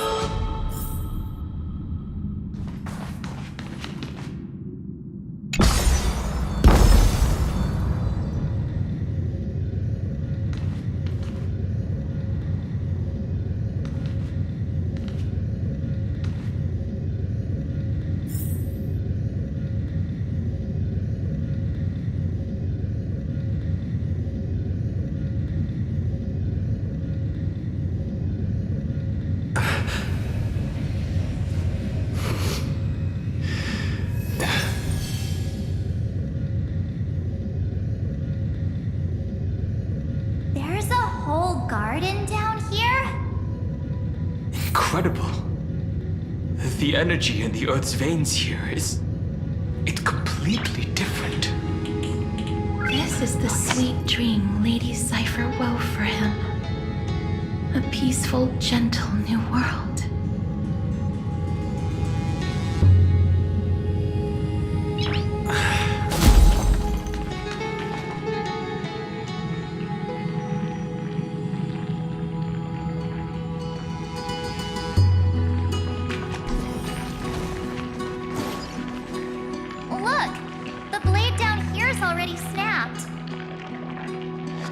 garden down here? Incredible. The energy in the Earth's veins here is... it's completely different. This is the sweet dream Lady Cypher wove for him. A peaceful, gentle new world.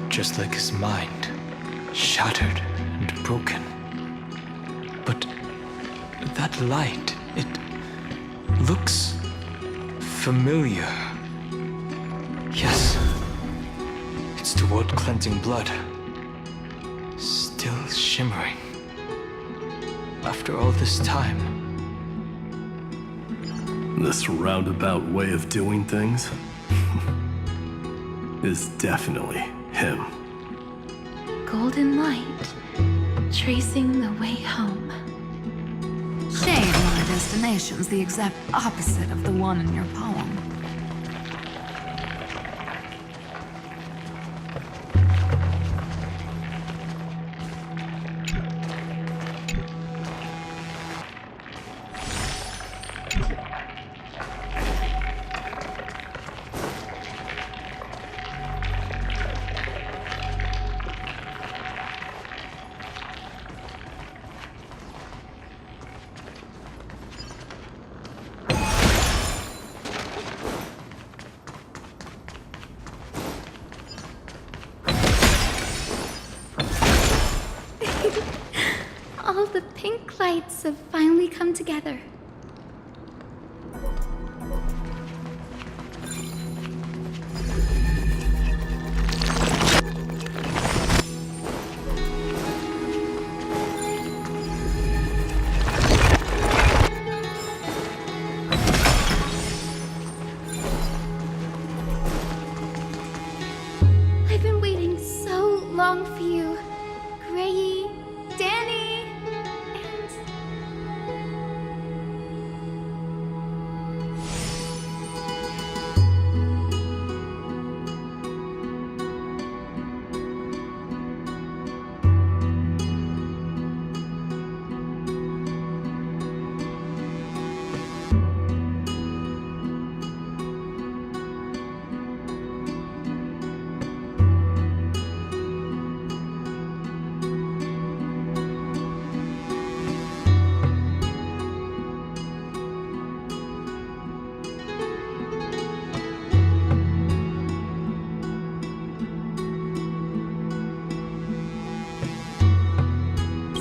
Just like his mind, shattered and broken. But that light, it looks familiar. Yes, it's the world cleansing blood, still shimmering. After all this time. This roundabout way of doing things is definitely him. Golden light, tracing the way home. Shame my destination's the exact opposite of the one in your poem. All the pink lights have finally come together. I've been waiting so long for you, Grayy, Danny, and...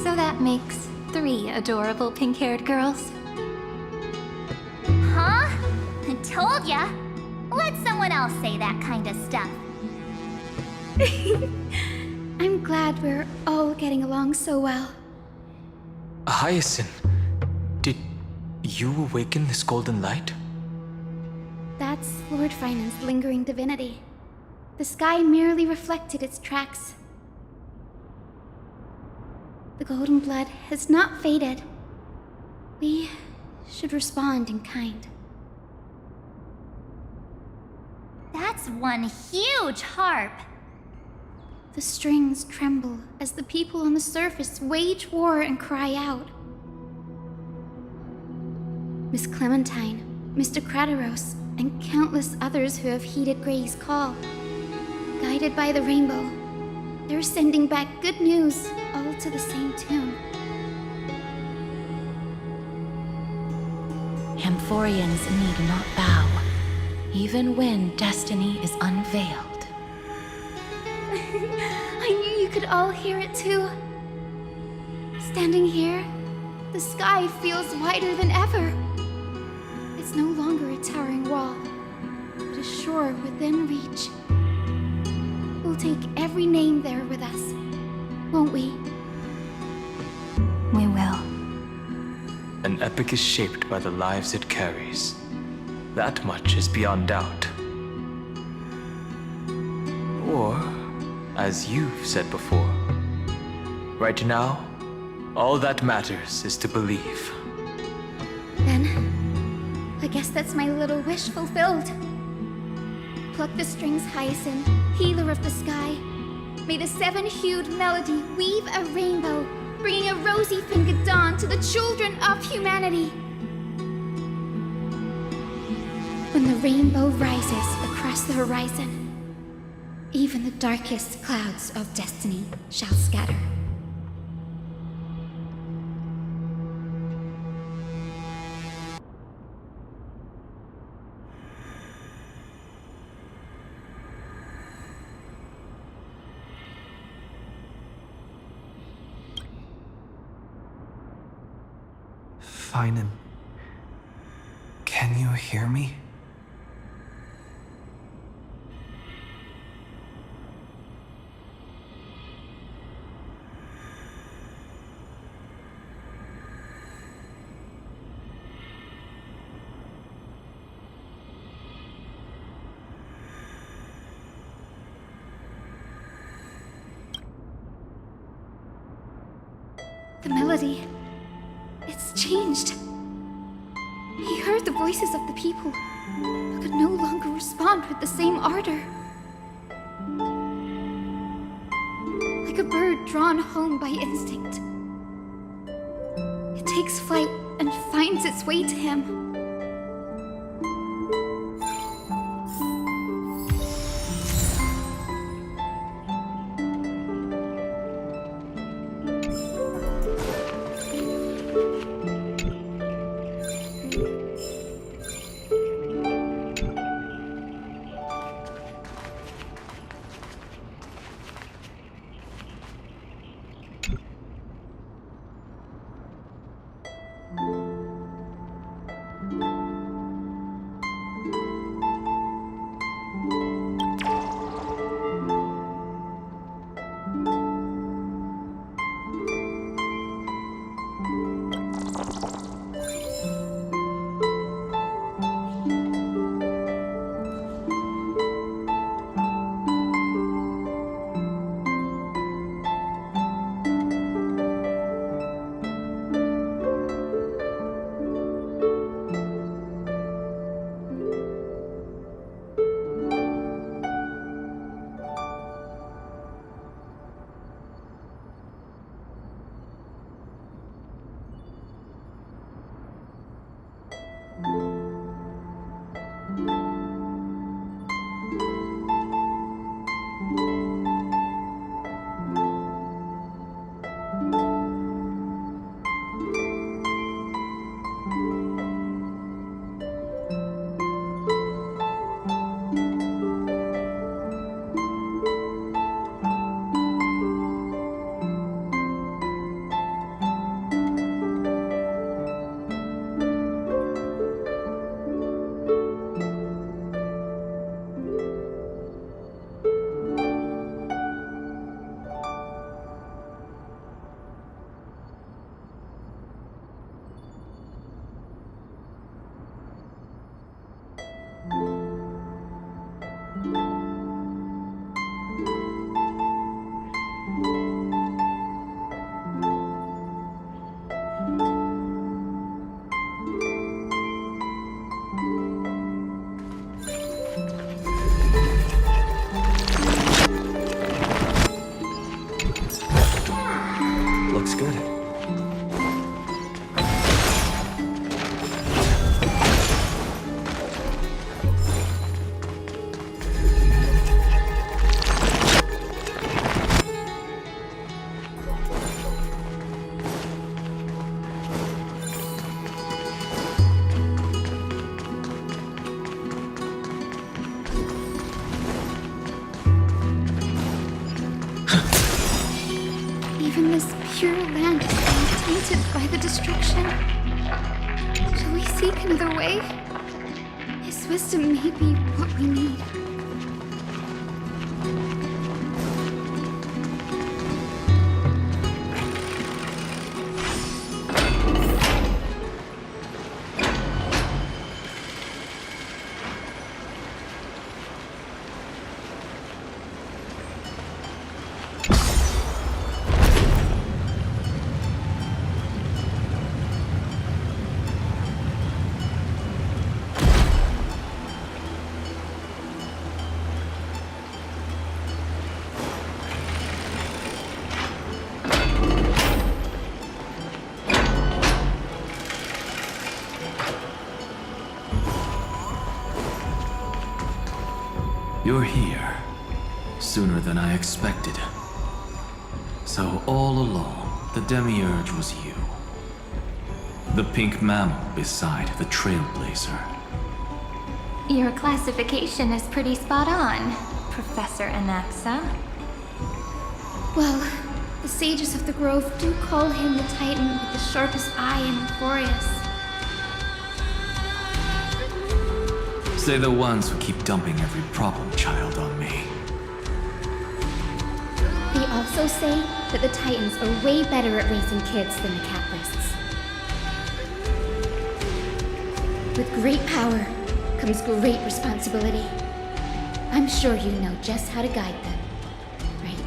So that makes 3 adorable pink-haired girls. Huh? I told ya. Let someone else say that kind of stuff. I'm glad we're all getting along so well. Hyacinth, did you awaken this golden light? That's Lord Frynan's lingering divinity. The sky merely reflected its tracks. The golden blood has not faded. We should respond in kind. That's one huge harp. The strings tremble as the people on the surface wage war and cry out. Miss Clementine, Mr. Krateros, and countless others who have heeded Gray's call. Guided by the rainbow, they're sending back good news, all to the same tune. Amphoreans need not bow, even when destiny is unveiled. I knew you could all hear it too. Standing here, the sky feels wider than ever. It's no longer a towering wall, but a shore within reach. We'll take every name there with us, won't we? We will. An epic is shaped by the lives it carries. That much is beyond doubt. Or, as you've said before, Right now, all that matters is to believe. Then, I guess that's my little wish fulfilled. Pluck the strings, Hyacinth, healer of the sky. May the seven-hued melody weave a rainbow, bringing a rosy-fingered dawn to the children of humanity. When the rainbow rises across the horizon, even the darkest clouds of destiny shall scatter. Feinen, can you hear me? The melody, it's changed. He heard the voices of the people, but could no longer respond with the same ardor. Like a bird drawn home by instinct. It takes flight and finds its way to him. Even this pure land is being tainted by the destruction. Shall we seek another way? His wisdom may be what we need. You're here. Sooner than I expected. So all along, the Demiurge was you. The pink mammal beside the Trailblazer. Your classification is pretty spot on, Professor Anaxa. Well, the sages of the Grove do call him the Titan with the sharpest eye in Amphoreus. Say the ones who keep dumping every problem child on me. They also say that the Titans are way better at raising kids than the Caprists. With great power comes great responsibility. I'm sure you know just how to guide them, right?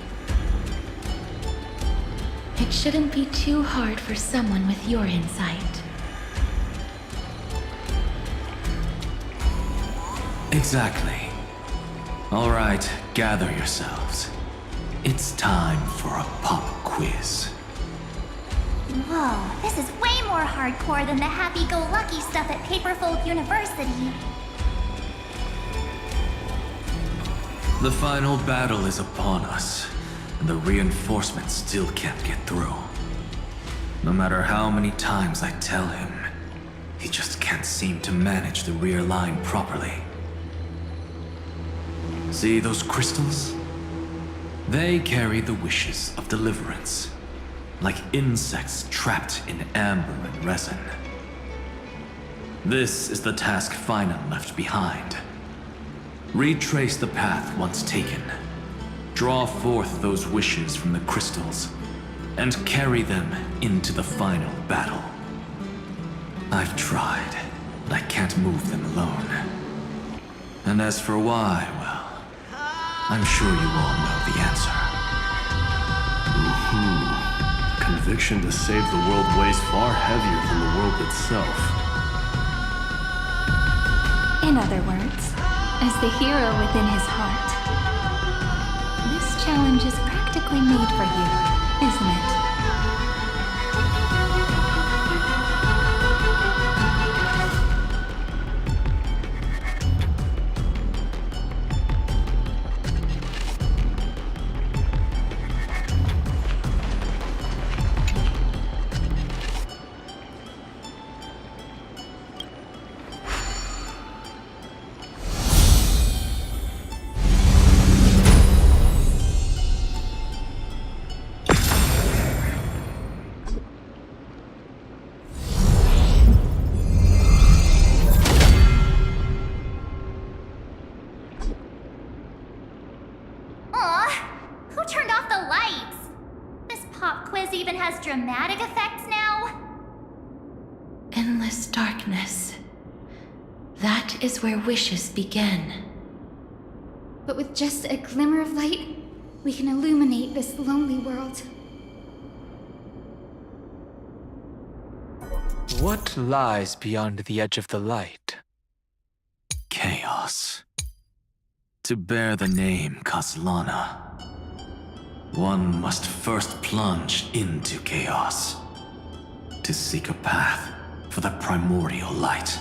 It shouldn't be too hard for someone with your insight. Exactly. All right, gather yourselves. It's time for a pop quiz. Whoa, this is way more hardcore than the happy-go-lucky stuff at Paperfold University. The final battle is upon us, and the reinforcements still can't get through. No matter how many times I tell him, he just can't seem to manage the rear line properly. See those crystals? They carry the wishes of deliverance, like insects trapped in amber and resin. This is the task Finan left behind. Retrace the path once taken. Draw forth those wishes from the crystals, and carry them into the final battle. I've tried, but I can't move them alone. And as for why, well, I'm sure you all know the answer. Conviction to save the world weighs far heavier than the world itself. In other words, as the hero within his heart, this challenge is practically made for you, isn't it? Dramatic effects now? Endless darkness. That is where wishes begin. But with just a glimmer of light, we can illuminate this lonely world. What lies beyond the edge of the light? Chaos. To bear the name Kaslana, one must first plunge into chaos to seek a path for the primordial light.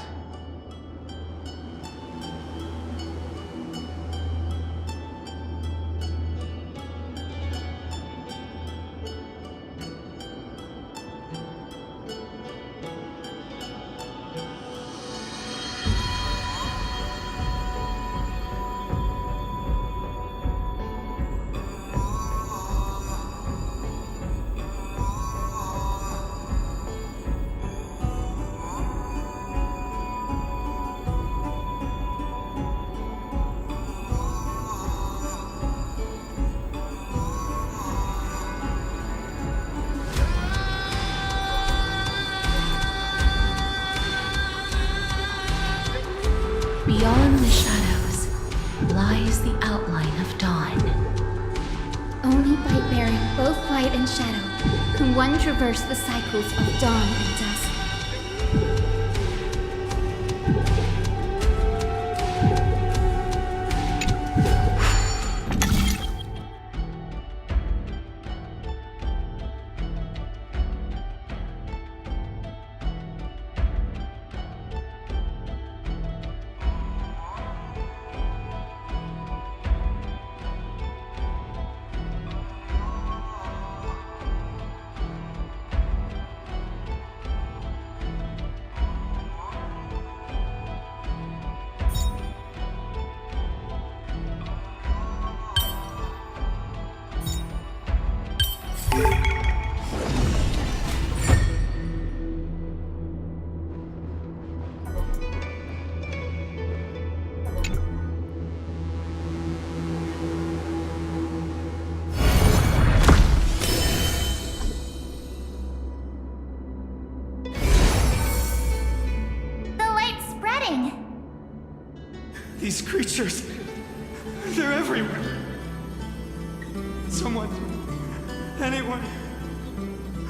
Beyond the shadows lies the outline of dawn. Only by bearing both light and shadow can one traverse the cycles of dawn and dusk. pictures. They're everywhere. Someone, anyone,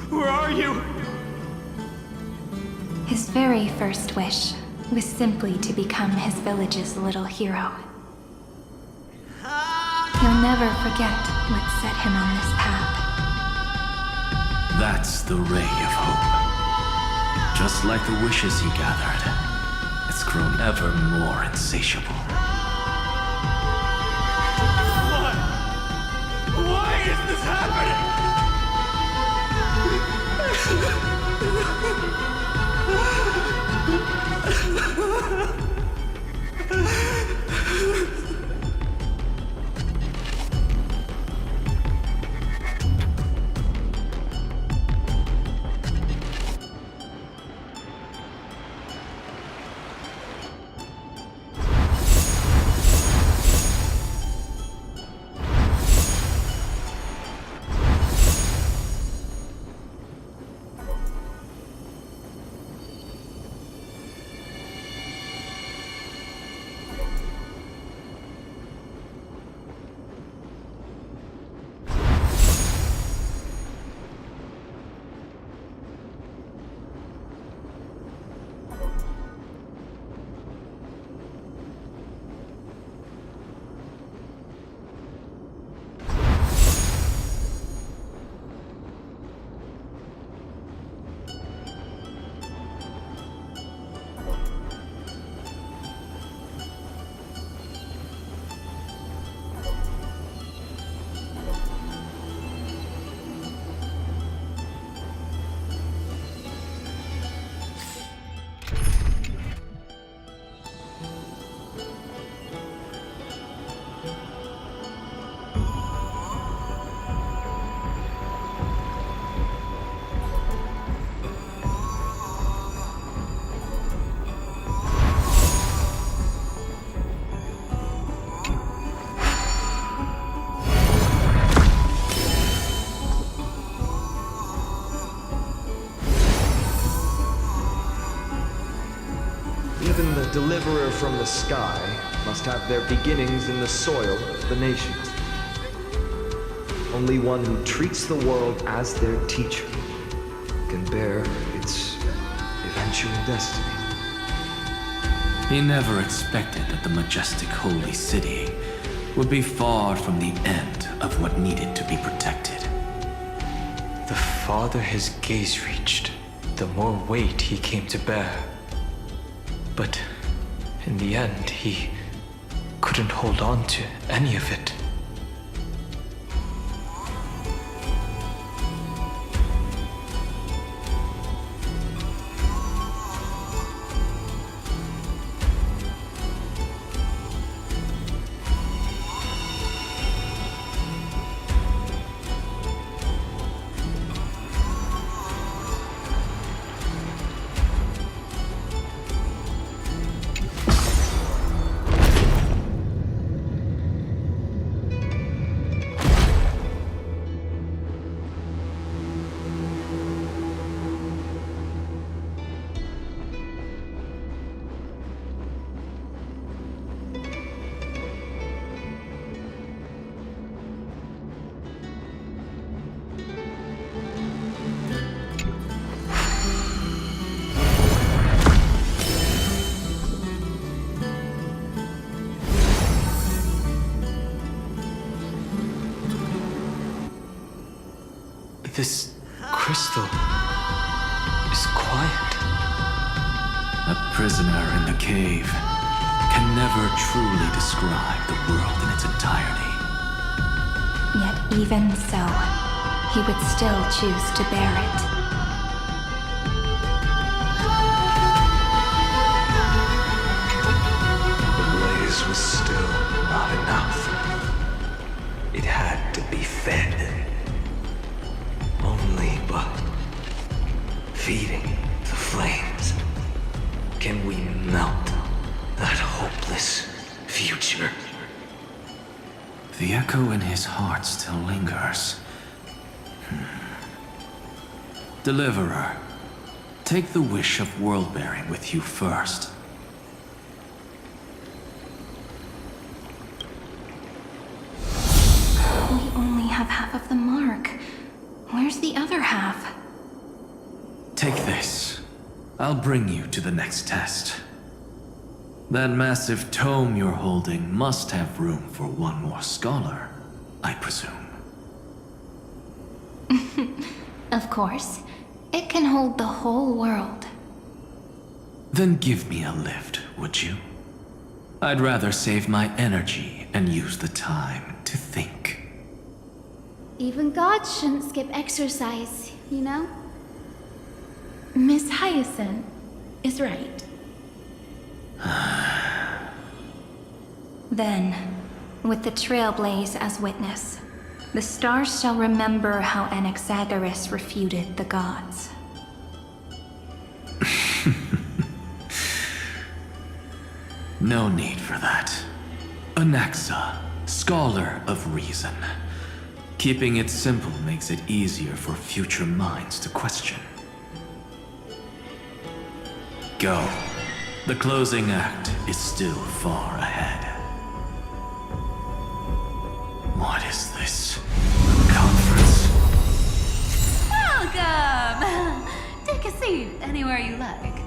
where are you? His very first wish was simply to become his village's little hero. He'll never forget what set him on this path. That's the ray of hope. Just like the wishes he gathered, it's grown ever more insatiable. Why is this happening? Even the deliverer from the sky must have their beginnings in the soil of the nations. Only one who treats the world as their teacher can bear its eventual destiny. He never expected that the majestic holy city would be far from the end of what needed to be protected. The farther his gaze reached, the more weight he came to bear. But in the end, he couldn't hold on to any of it. This crystal is quiet. A prisoner in the cave can never truly describe the world in its entirety. Yet even so, he would still choose to bear it. The blaze was still not enough. It had to be fed. Only by feeding the flames can we melt that hopeless future. The echo in his heart still lingers. Deliverer, take the wish of world-bearing with you first. of the mark. Where's the other half? Take this. I'll bring you to the next test. That massive tome you're holding must have room for one more scholar, I presume. Of course. It can hold the whole world. Then give me a lift, would you? I'd rather save my energy and use the time to think. Even gods shouldn't skip exercise, you know? Miss Hyacinth is right. Then, with the Trailblaze as witness, the stars shall remember how Anaxagoras refuted the gods. No need for that. Anaxa, scholar of RYZEN. Keeping it simple makes it easier for future minds to question. Go. The closing act is still far ahead. What is this? Conference? Welcome! Take a seat anywhere you like.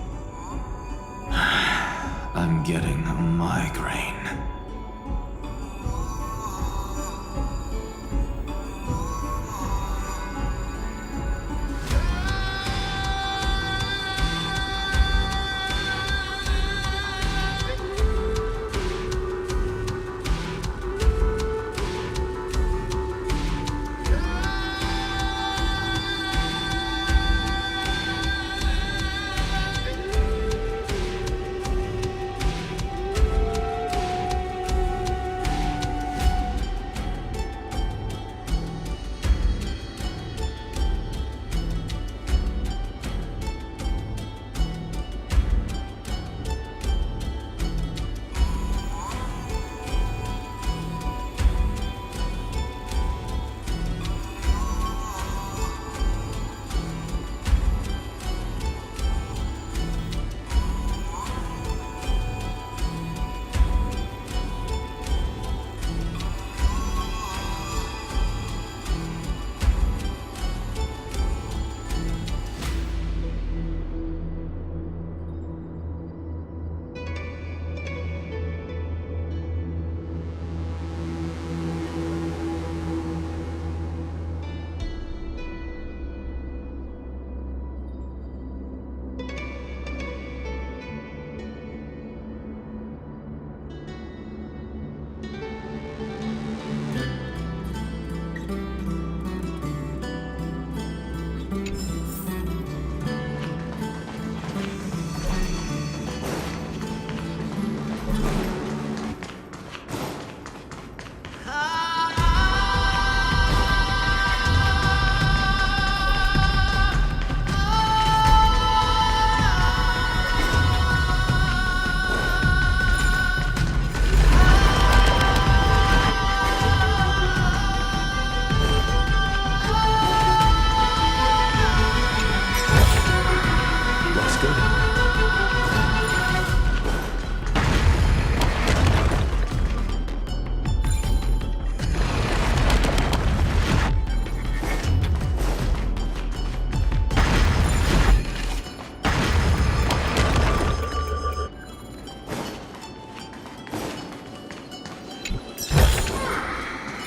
I'm getting a migraine.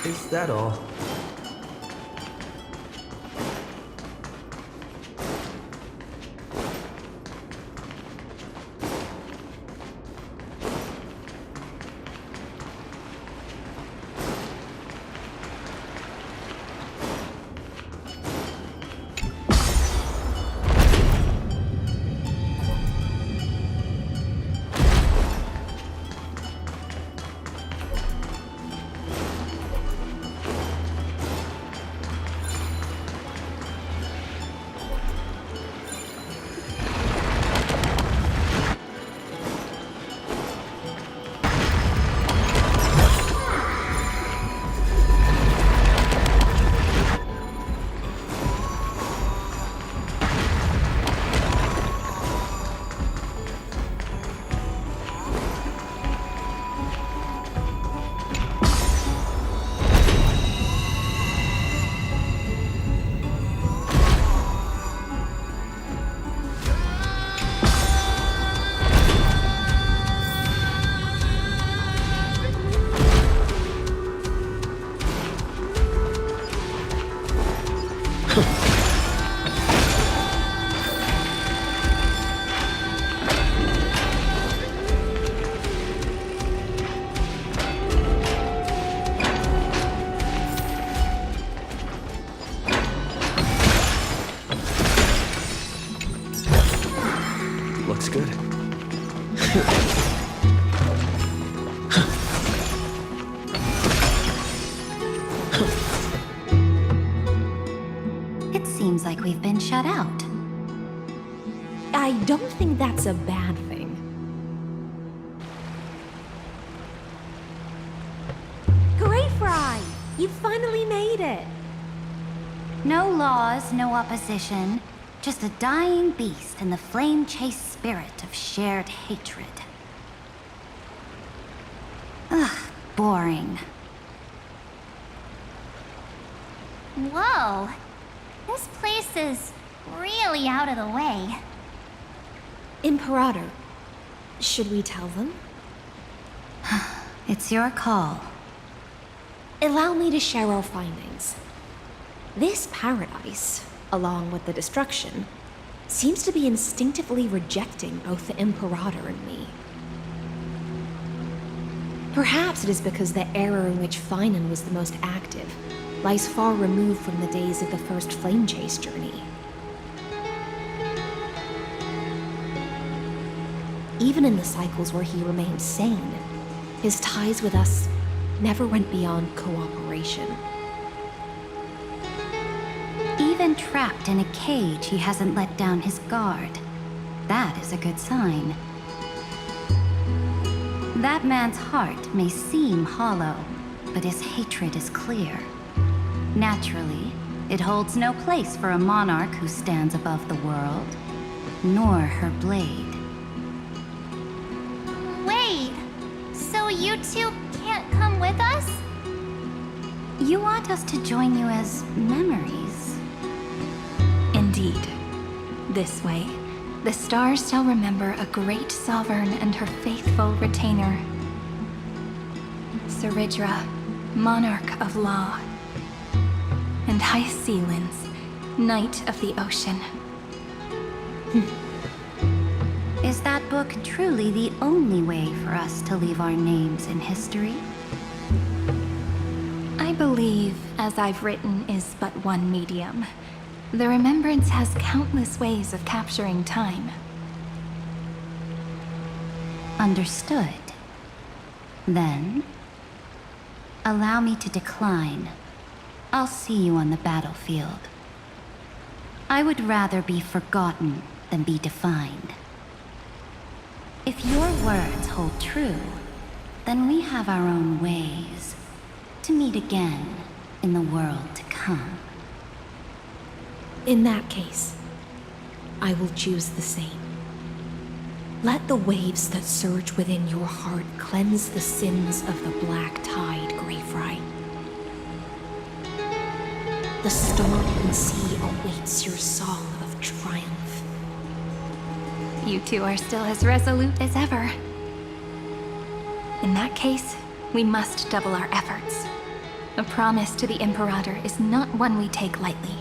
Is that all? It seems like we've been shut out. I don't think that's a bad thing. Great Fry! You finally made it! No laws, no opposition. Just a dying beast and the flame-chased spirit of shared hatred. Ugh, boring. Whoa! This place is really out of the way. Imperator, should we tell them? It's your call. Allow me to share our findings. This paradise, along with the destruction, seems to be instinctively rejecting both the Imperator and me. Perhaps it is because the era in which Finan was the most active lies far removed from the days of the first Flame Chase journey. Even in the cycles where he remained sane, his ties with us never went beyond cooperation. Even trapped in a cage, he hasn't let down his guard. That is a good sign. That man's heart may seem hollow, but his hatred is clear. Naturally, it holds no place for a monarch who stands above the world, nor her blade. Wait, so you two can't come with us? You want us to join you as memories? Indeed. This way, the stars shall remember a great sovereign and her faithful retainer. Saridra, monarch of law. And High Sealands, knight of the ocean. Is that book truly the only way for us to leave our names in history? I believe, as I've written, is but one medium. The remembrance has countless ways of capturing time. Understood. Then, allow me to decline. I'll see you on the battlefield. I would rather be forgotten than be defined. If your words hold true, then we have our own ways to meet again in the world to come. In that case, I will choose the same. Let the waves that surge within your heart cleanse the sins of the black tide, Greyfry. The storm and sea awaits your song of triumph. You two are still as resolute as ever. In that case, we must double our efforts. A promise to the Imperator is not one we take lightly.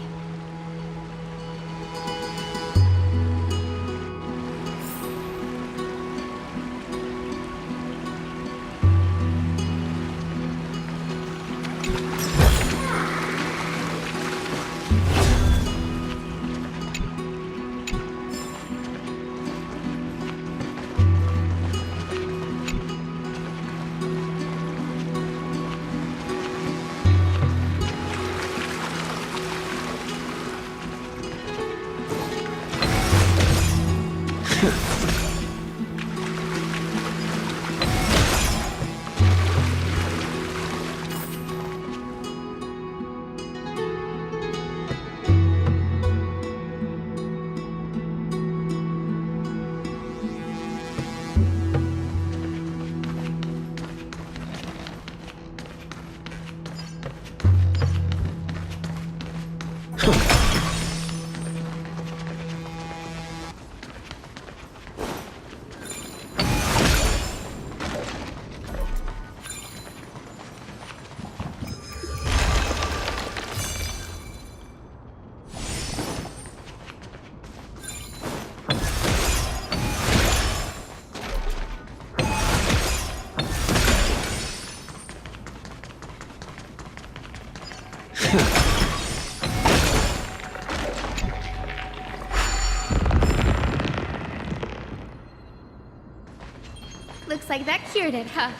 Looks like that cured it, huh?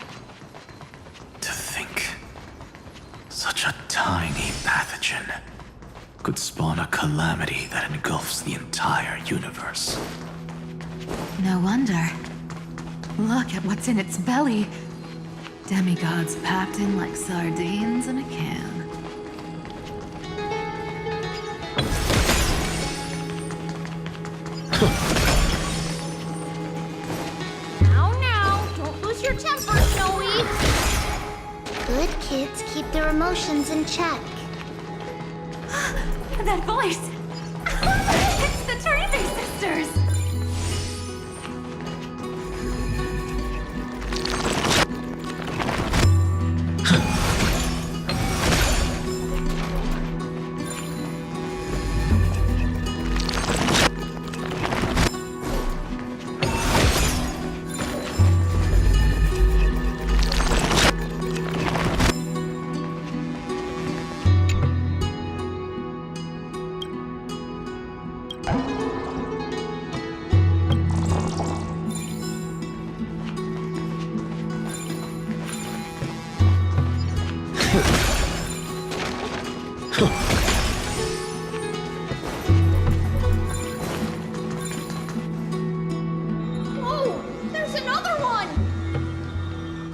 Such a tiny pathogen could spawn a calamity that engulfs the entire universe. No wonder. Look at what's in its belly. Demigods packed in like sardines in a can. Now, don't lose your temper, Snowy. Good kids keep their emotions in check. That voice! It's the Trailblaze sisters! Whoa! There's another one!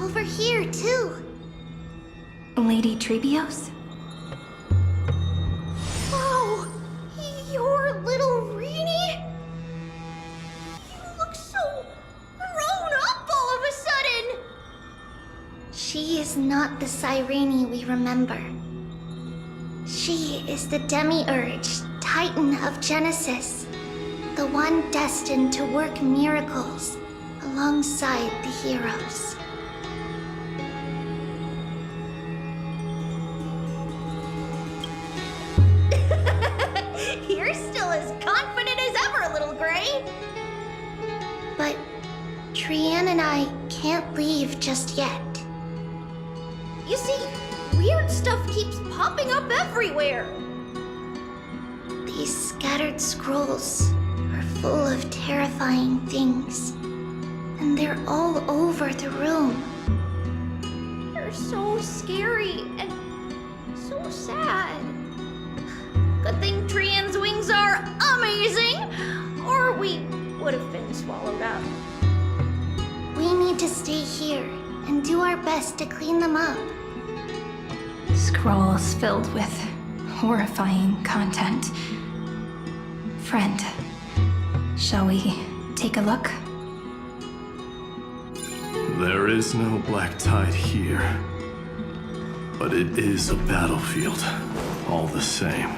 Over here, too. Lady Trebios? Whoa! You're little Reenie? You look so grown up all of a sudden! She is not the Cyrene we remember. She is the Demiurge, Titan of Genesis. The one destined to work miracles alongside the heroes. You're still as confident as ever, little Gray. But Trian and I can't leave just yet. You see, weird stuff keeps popping up everywhere. These scattered scrolls are full of terrifying things, and they're all over the room. They're so scary and so sad. Good thing Trian's wings are amazing, or we would have been swallowed up. We need to stay here and do our best to clean them up. Scrolls filled with horrifying content. Friend, shall we take a look? There is no black tide here, but it is a battlefield, all the same.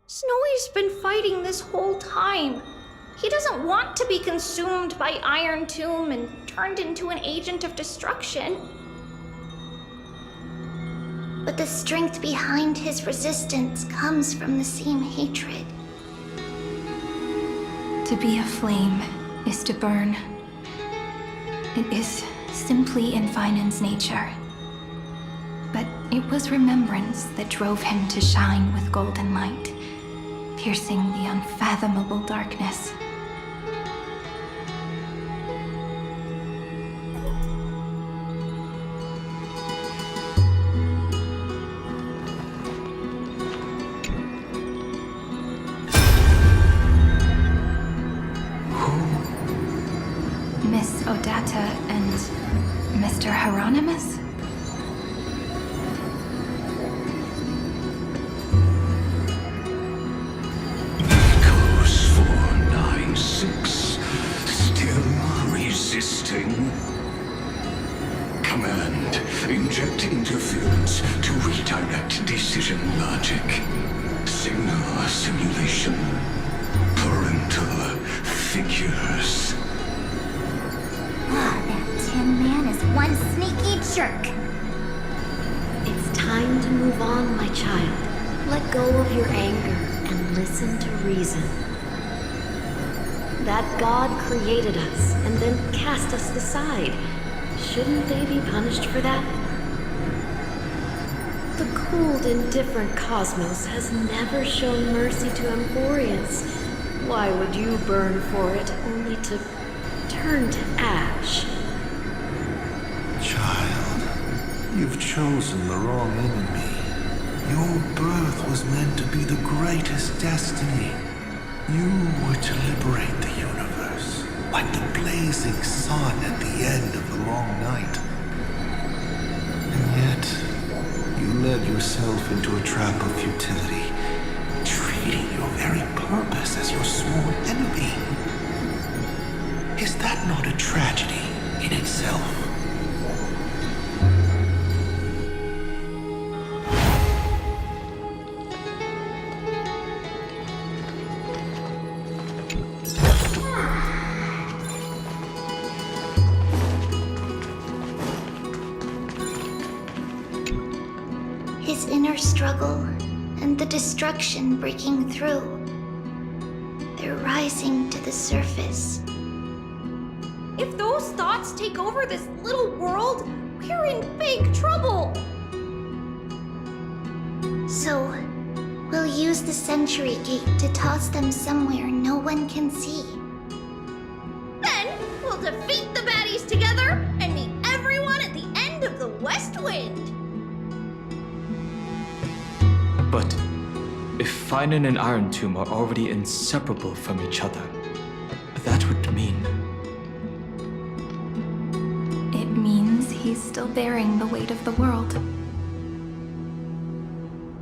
Snowy's been fighting this whole time. He doesn't want to be consumed by Iron Tomb and turned into an agent of destruction. But the strength behind his resistance comes from the same hatred. To be a flame is to burn. It is simply in Vinan's nature. But it was remembrance that drove him to shine with golden light, piercing the unfathomable darkness. Miss Odata and Mr. Hieronymus? Echoes 496, still resisting. Command, inject interference to redirect decision logic. Signal simulation. Parental figures. jerk! It's time to move on, my child. Let go of your anger and listen to reason. That God created us and then cast us aside. Shouldn't they be punished for that? The cold, indifferent cosmos has never shown mercy to Amphoreus. Why would you burn for it, only to turn to ash? Child, you've chosen the wrong enemy. Your birth was meant to be the greatest destiny. You were to liberate the universe, like the blazing sun at the end of the long night. And yet, you led yourself into a trap of futility, treating your very purpose as your sworn enemy. Is that not a tragedy in itself? His inner struggle and the destruction breaking through. They're rising to the surface. If those thoughts take over this little world, we're in big trouble! So, we'll use the Century Gate to toss them somewhere no one can see. Then, we'll defeat the baddies together and meet everyone at the end of the West Wind! But if Finan and Iron Tomb are already inseparable from each other, that would mean... It means he's still bearing the weight of the world.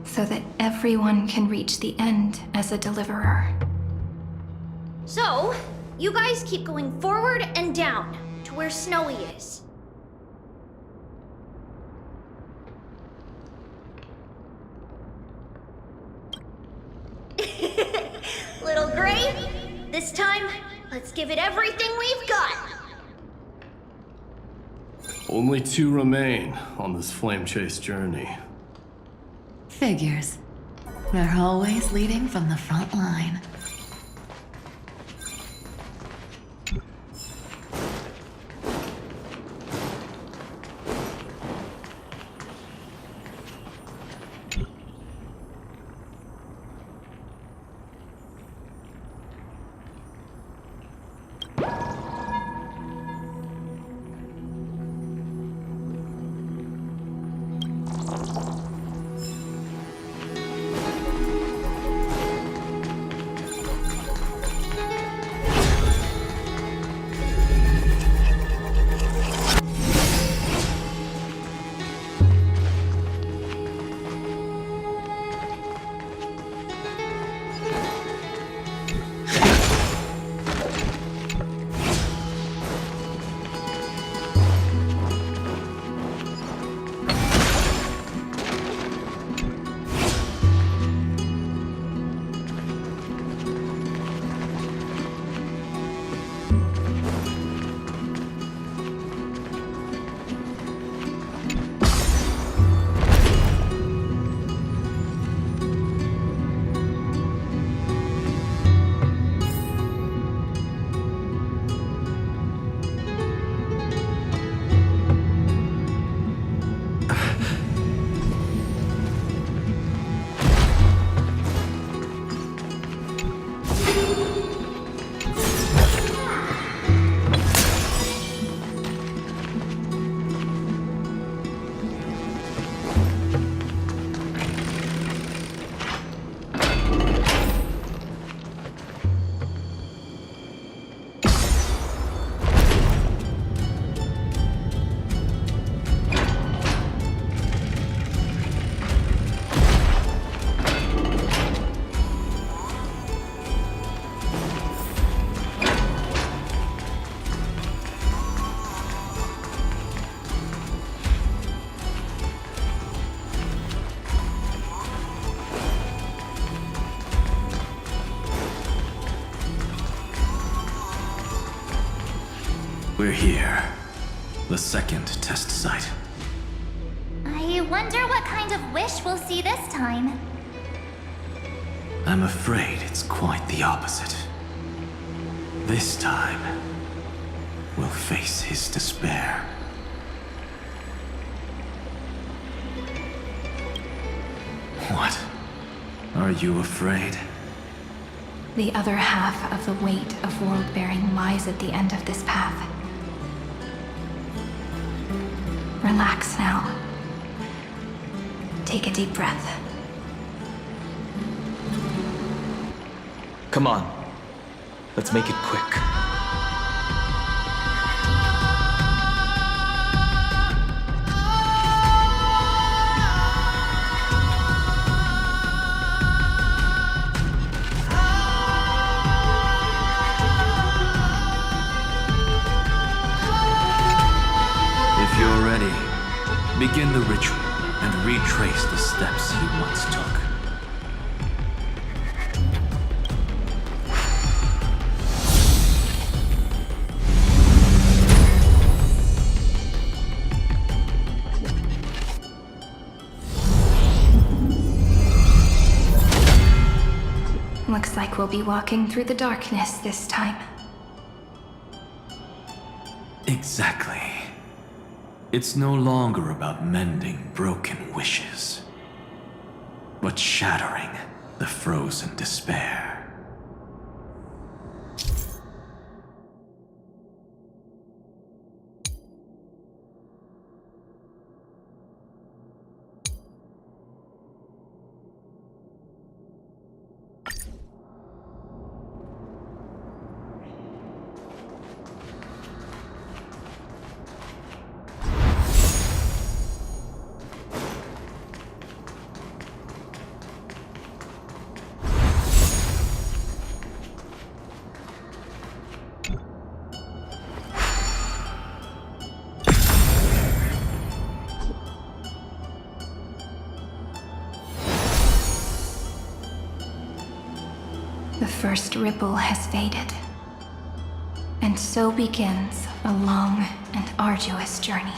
So that everyone can reach the end as a deliverer. So, you guys keep going forward and down to where Snowy is. Little Gray, this time, let's give it everything we've got. Only 2 remain on this flame chase journey. Figures. They're always leading from the front line. We're here. The second test site. Wonder what kind of wish we'll see this time. I'm afraid it's quite the opposite. This time, we'll face his despair. What? Are you afraid? The other half of the weight of world-bearing lies at the end of this path. Relax now. Take a deep breath. Come on. Let's make it quick. If you're ready, begin the ritual and retrace the steps he once took. Looks like we'll be walking through the darkness this time. Exactly. It's no longer about mending broken wishes, but shattering the frozen despair. The first ripple has faded. And so begins a long and arduous journey.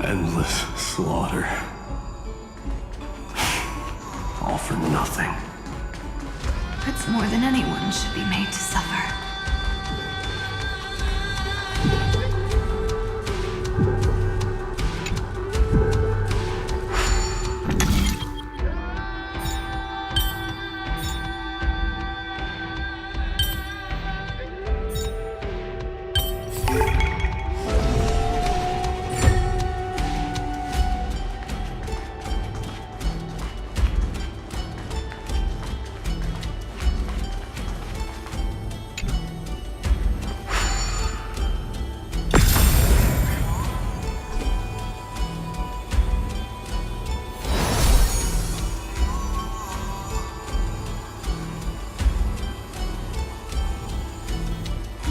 Endless slaughter. All for nothing. That's more than anyone should be made to suffer.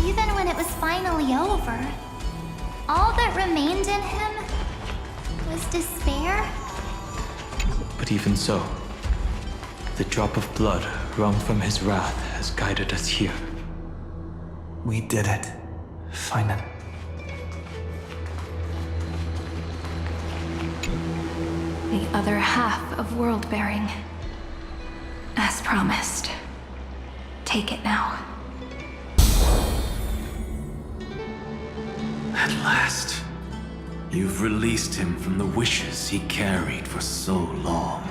Even when it was finally over, all that remained in him was despair. But even so, the drop of blood wrung from his wrath has guided us here. We did it. Finally. The other half of world-bearing. As promised. Take it now. At last, you've released him from the wishes he carried for so long,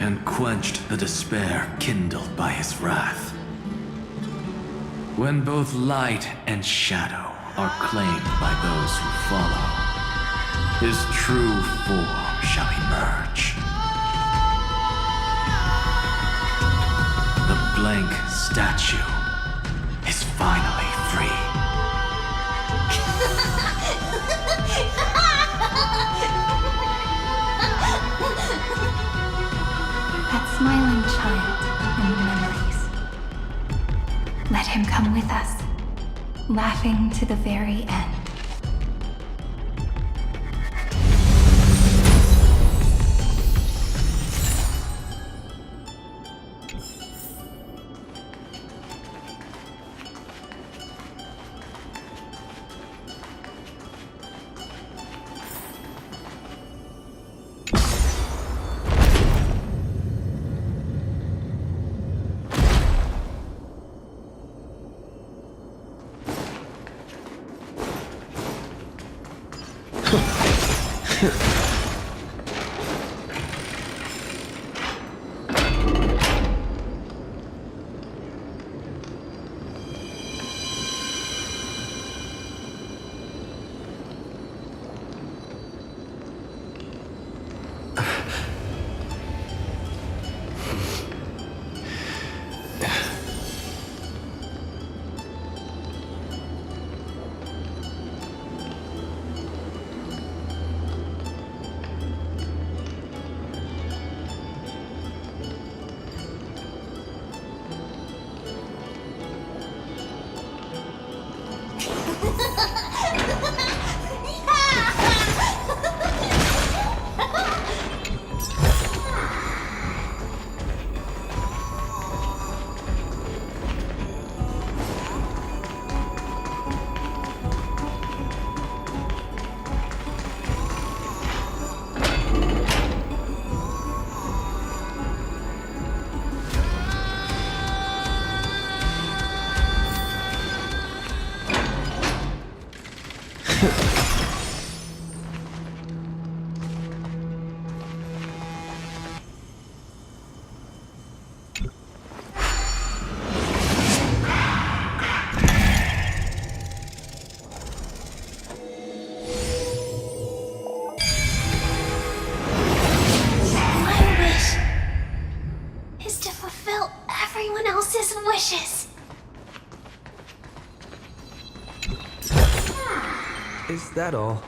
and quenched the despair kindled by his wrath. When both light and shadow are claimed by those who follow, his true form shall emerge. The blank statue is finally free. That smiling child and the memories. him come with us, laughing to the very end. Is that all?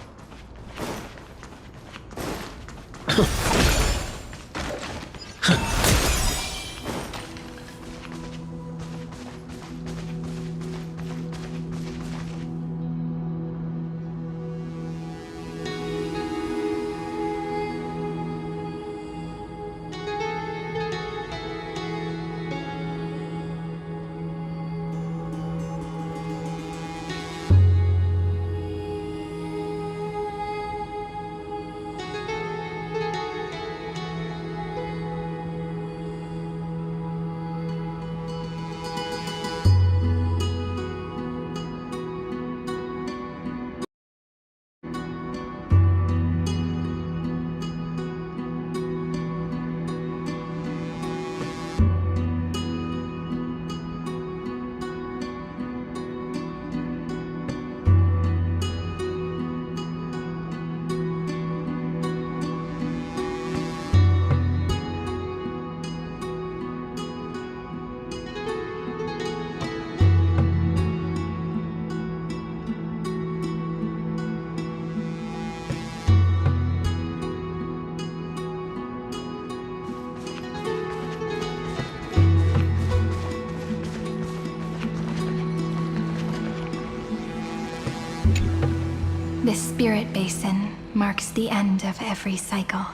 This spirit basin marks the end of every cycle.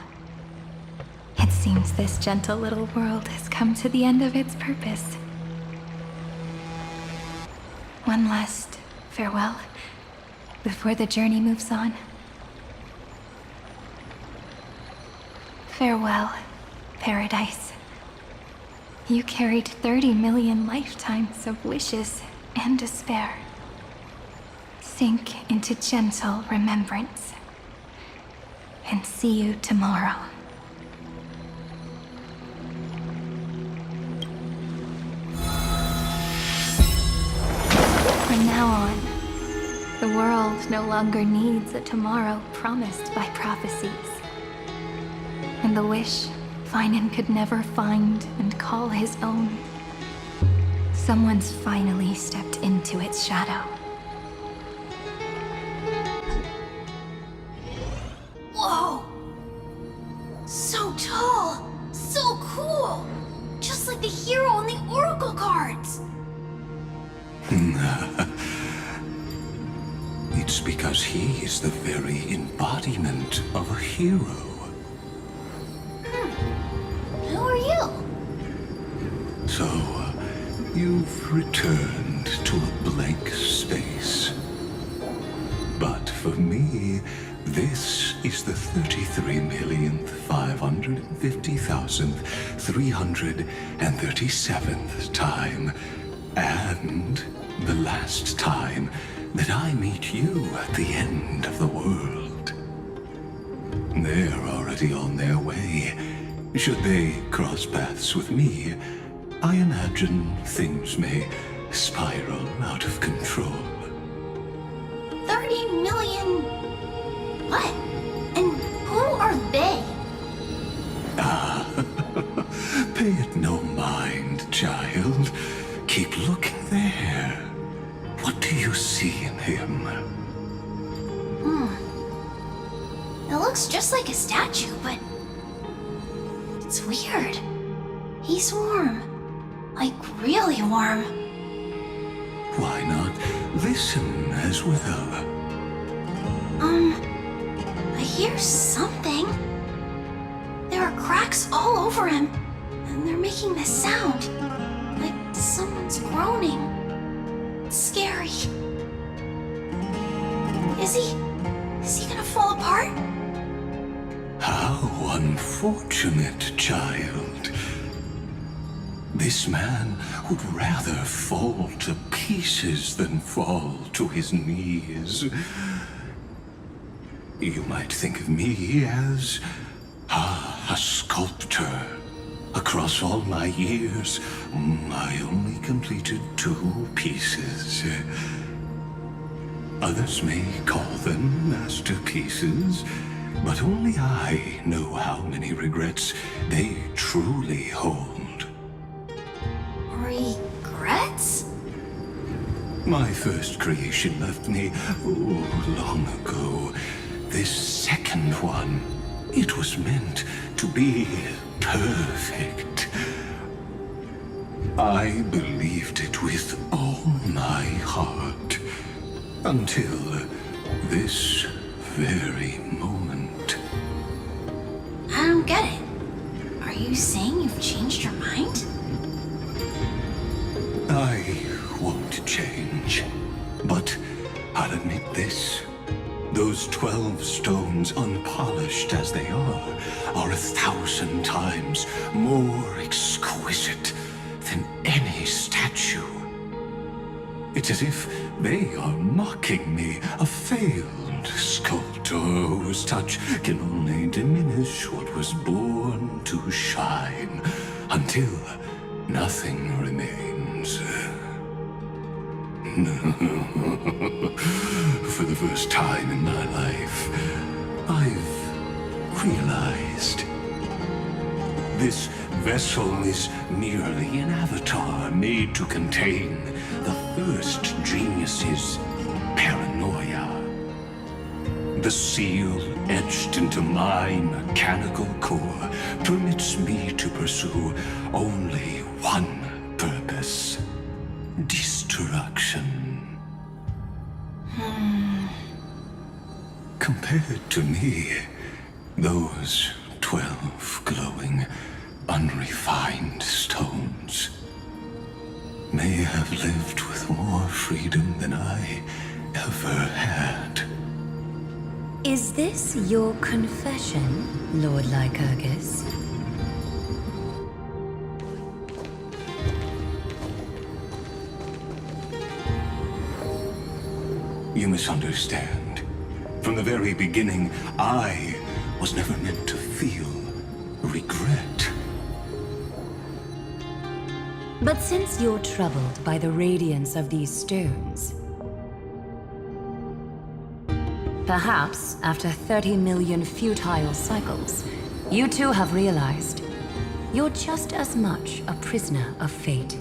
It seems this gentle little world has come to the end of its purpose. One last farewell before the journey moves on. Farewell, Paradise. You carried 30 million lifetimes of wishes and despair. Sink into gentle remembrance. And see you tomorrow. From now on, the world no longer needs a tomorrow promised by prophecies. And the wish Finan could never find and call his own. Someone's finally stepped into its shadow. Whoa! So tall! So cool! Just like the hero on the Oracle cards! It's because he is the very embodiment of a hero. Who are you? So, you've returned to a blank space. But for me, this is the 33,550,337th time, and the last time that I meet you at the end of the world. They're already on their way. Should they cross paths with me, I imagine things may spiral out of control. 30 million... What? And who are they? Pay it no mind, child. Keep looking there. What do you see in him? It looks just like a statue, but... it's weird. He's warm. Like, really warm. Why not listen as well? I hear something. There are cracks all over him, and they're making this sound. Like someone's groaning. It's scary. Is he gonna fall apart? How unfortunate, child. This man would rather fall to pieces than fall to his knees. You might think of me as a sculptor. Across all my years, I only completed 2 pieces. Others may call them masterpieces, but only I know how many regrets they truly hold. Regrets? My first creation left me, long ago. This second one, it was meant to be perfect. I believed it with all my heart, until this very moment. I don't get it. Are you saying you've changed your mind? I won't change, but I'll admit this. Those 12 stones, unpolished as they are 1,000 times more exquisite than any statue. It's as if they are mocking me, a failed sculptor whose touch can only diminish what was born to shine, until nothing remains. For the first time in my life, I've realized this vessel is merely an avatar made to contain the first genius's paranoia. The seal etched into my mechanical core permits me to pursue only one purpose: destruction. Compared to me, those 12 glowing, unrefined stones may have lived with more freedom than I ever had. Is this your confession, Lord Lycurgus? You misunderstand. From the very beginning, I was never meant to feel regret. But since you're troubled by the radiance of these stones, perhaps after 30 million futile cycles, you too have realized you're just as much a prisoner of fate.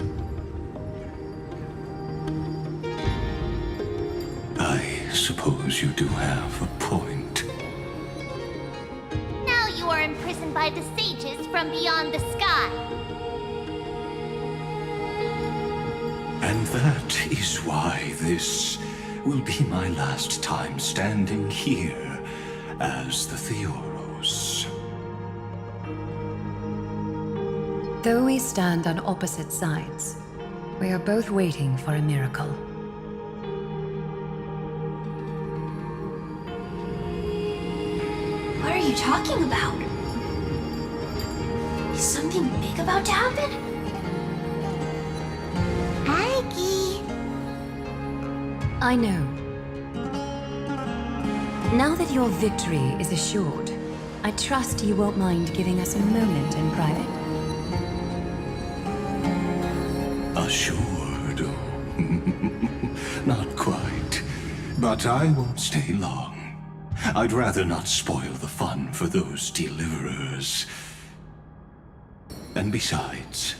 I suppose you do have a point. Now you are imprisoned by the sages from beyond the sky. And that is why this will be my last time standing here as the Theoros. Though we stand on opposite sides, we are both waiting for a miracle. What are you talking about? Is something big about to happen? Aggie. I know. Now that your victory is assured, I trust you won't mind giving us a moment in private. Assured? Not quite. But I won't stay long. I'd rather not spoil the fun for those deliverers. And besides,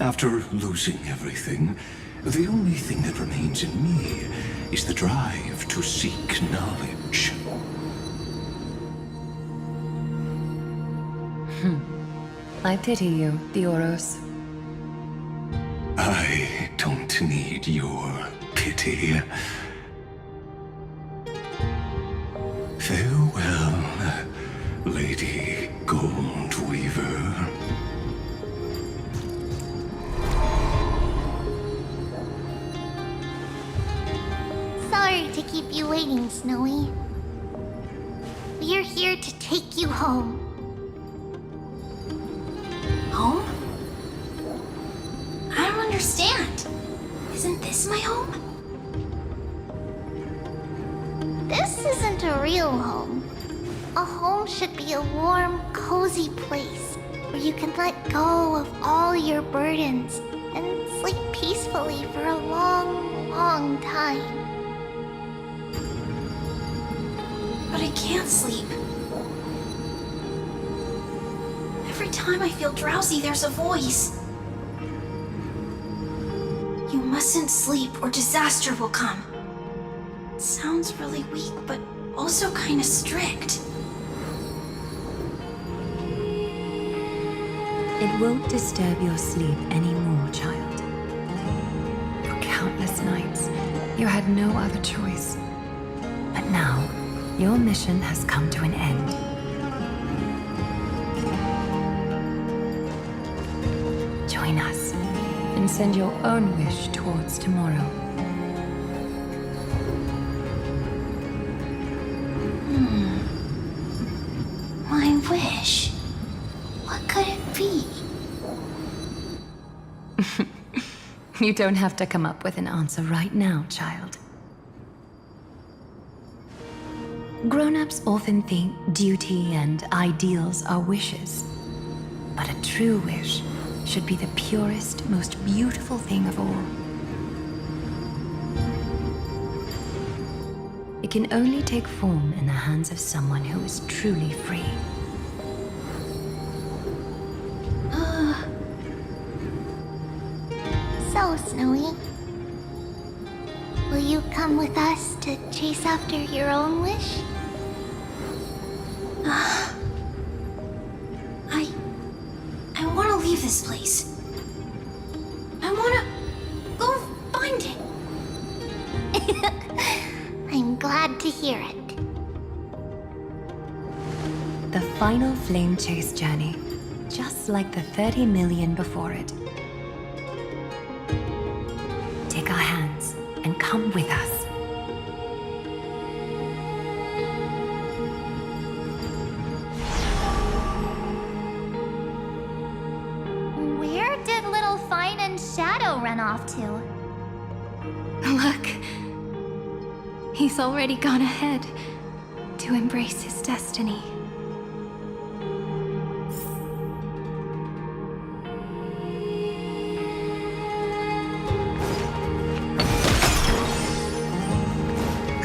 after losing everything, the only thing that remains in me is the drive to seek knowledge. I pity you, Theoros. I don't need your pity. Farewell, Lady Goldweaver. Sorry to keep you waiting, Snowy. We're here to take you home. Home? I don't understand. Isn't this my home? This isn't a real home. A home should be a warm, cozy place where you can let go of all your burdens and sleep peacefully for a long, long time. But I can't sleep. Every time I feel drowsy, there's a voice. You mustn't sleep or disaster will come. It sounds really weak, but also kind of strict. It won't disturb your sleep anymore, child. For countless nights, you had no other choice. But now, your mission has come to an end. Join us, and send your own wish towards tomorrow. My wish. What could it be? You don't have to come up with an answer right now, child. Grown-ups often think duty and ideals are wishes. But a true wish should be the purest, most beautiful thing of all. It can only take form in the hands of someone who is truly free. So, Snowy, will you come with us to chase after your own wish? I want to leave this place. I want to go find it. I'm glad to hear it. The final flame chase journey, just like the 30 million before it. Take our hands and come with us. Where did little Fine and Shadow run off to? Look. He's already gone ahead to embrace his destiny.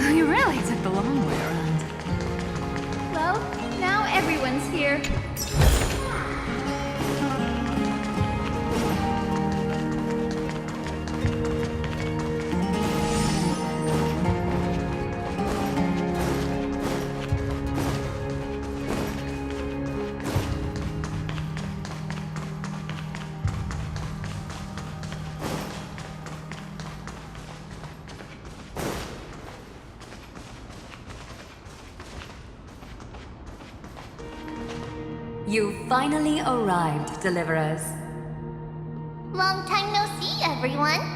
You really took the long way around. Well, now everyone's here. You finally arrived, Deliverers. Long time no see, everyone.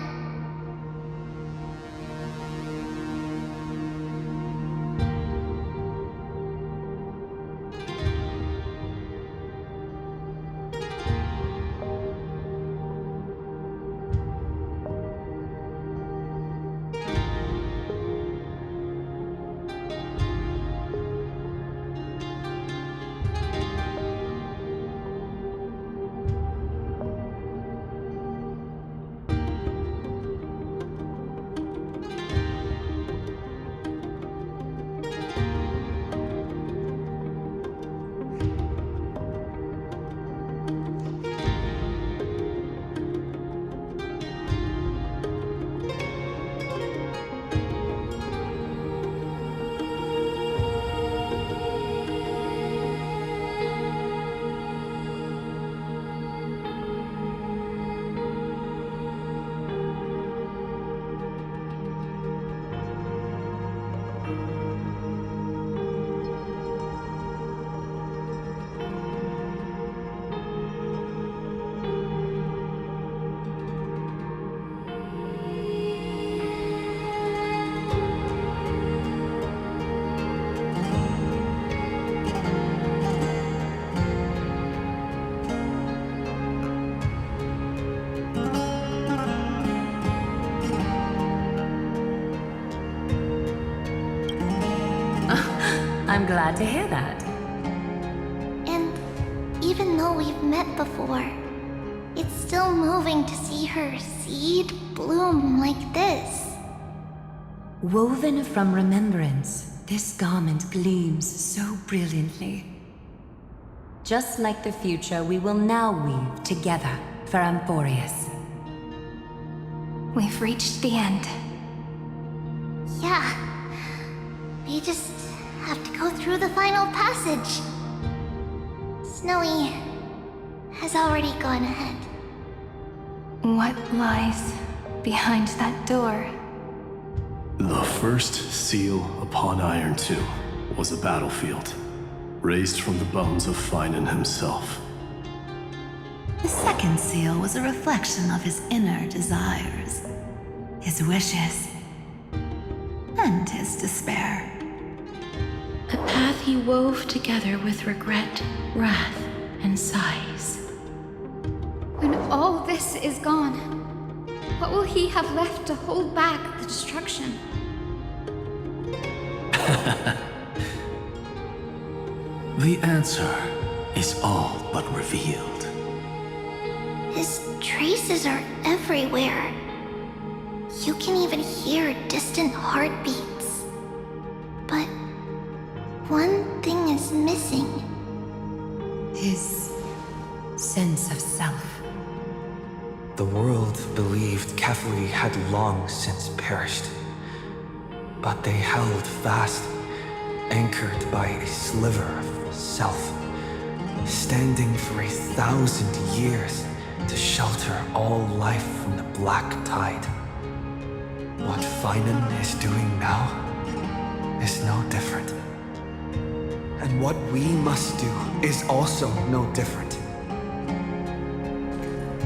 I'm glad to hear that. And even though we've met before, it's still moving to see her seed bloom like this. Woven from remembrance, this garment gleams so brilliantly. Just like the future, we will now weave together for Amphoreus. We've reached the end. Yeah. We just have to go through the final passage. Snowy has already gone ahead. What lies behind that door? The first seal upon Iron 2 was a battlefield, raised from the bones of Finan himself. The second seal was a reflection of his inner desires, his wishes, and his despair. A path he wove together with regret, wrath, and sighs. When all this is gone, what will he have left to hold back the destruction? The answer is all but revealed. His traces are everywhere. You can even hear distant heartbeats. But one thing is missing. His sense of self. The world believed Kefri had long since perished. But they held fast, anchored by a sliver of self, standing for 1,000 years to shelter all life from the black tide. What Finan is doing now is no different. And what we must do is also no different.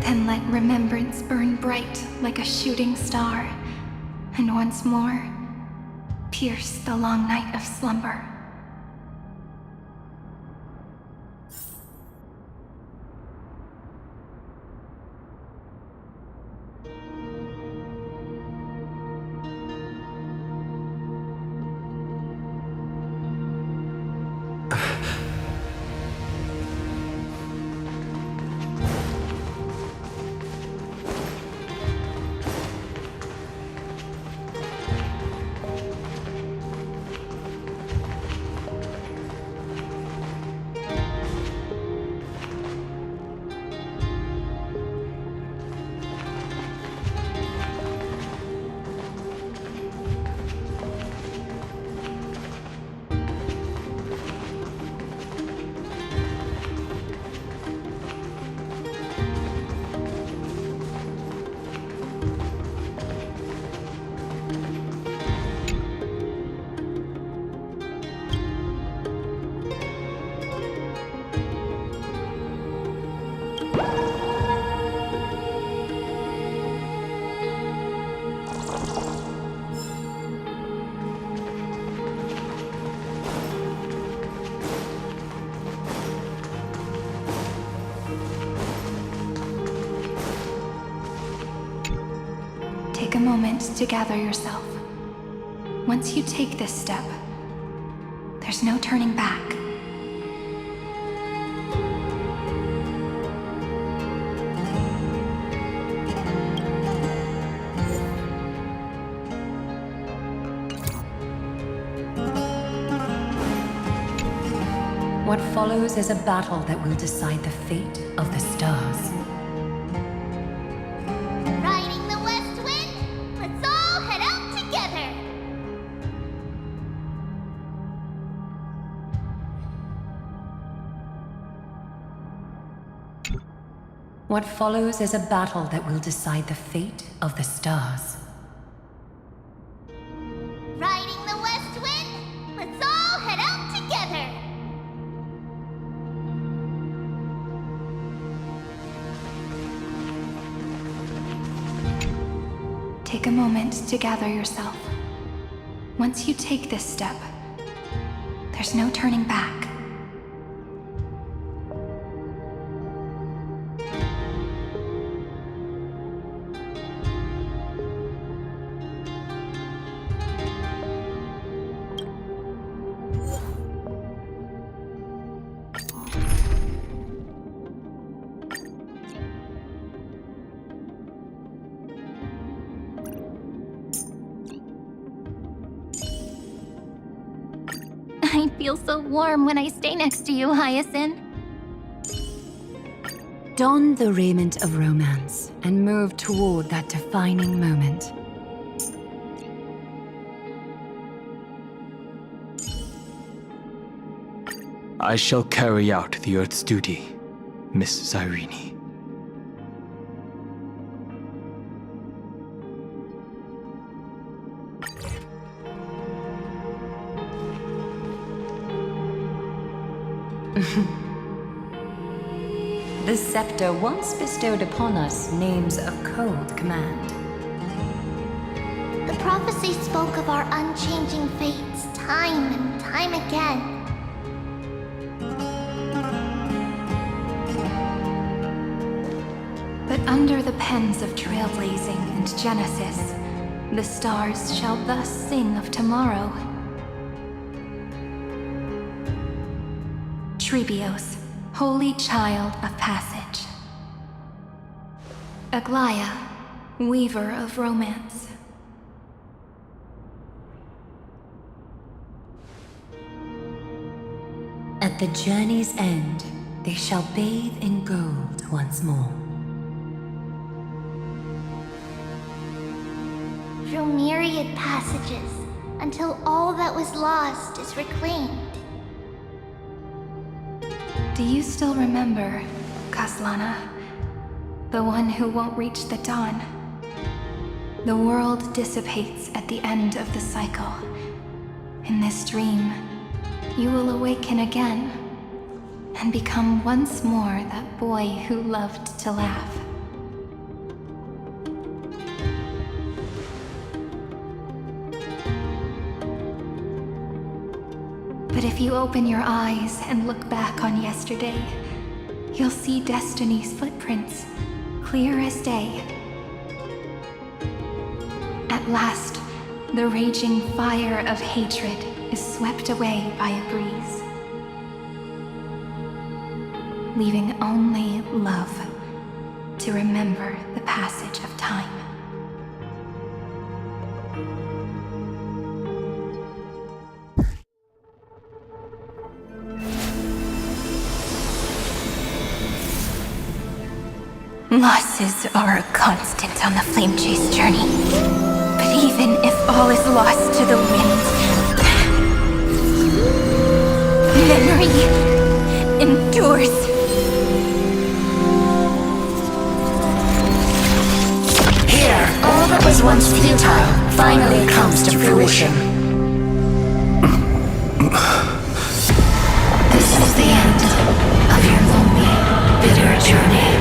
Then let remembrance burn bright like a shooting star, and once more, pierce the long night of slumber. Take a moment to gather yourself. Once you take this step, there's no turning back. What follows is a battle that will decide the fate of the stars. Riding the west wind, let's all head out together. What follows is a battle that will decide the fate of the stars. Riding the west wind, let's all head out together. Take a moment to gather yourself. Once you take this step, there's no turning back. I feel so warm when I stay next to you, Hyacinth. Don the raiment of romance and move toward that defining moment. I shall carry out the Earth's duty, Miss Zyrene. The scepter once bestowed upon us names a cold command. The prophecy spoke of our unchanging fates time and time again. But under the pens of Trailblazing and Genesis, the stars shall thus sing of tomorrow. Trebios, holy child of passage. Aglaia, weaver of romance. At the journey's end, they shall bathe in gold once more. Through myriad passages, until all that was lost is reclaimed. Do you still remember, Kaslana? The one who won't reach the dawn? The world dissipates at the end of the cycle. In this dream, you will awaken again and become once more that boy who loved to laugh. But if you open your eyes and look back on yesterday, you'll see Destiny's footprints, clear as day. At last, the raging fire of hatred is swept away by a breeze, leaving only love to remember the passage of time. Losses are a constant on the Flame Chase journey. But even if all is lost to the wind, memory endures. Here, all that was once futile finally comes to fruition. This is the end of your lonely, bitter journey.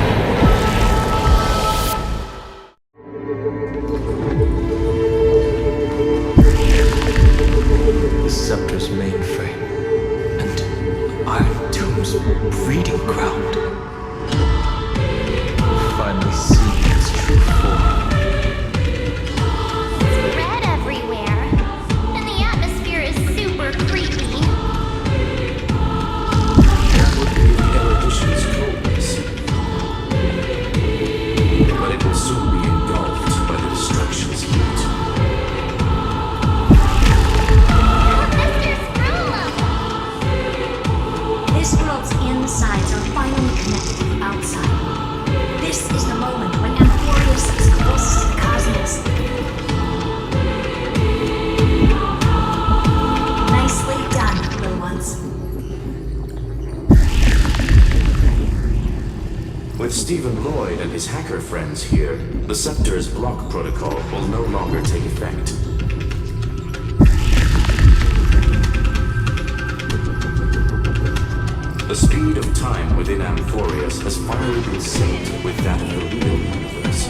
The scepter's mainframe and Iron Doom's breeding ground. Finally seeing its true form. This is the moment when Amphoreus is closest to the cosmos. Nicely done, little ones. With Stephen Lloyd and his hacker friends here, the Scepter's block protocol will no longer take effect. The speed of time within Amphoreus has finally been synced with that of the real universe.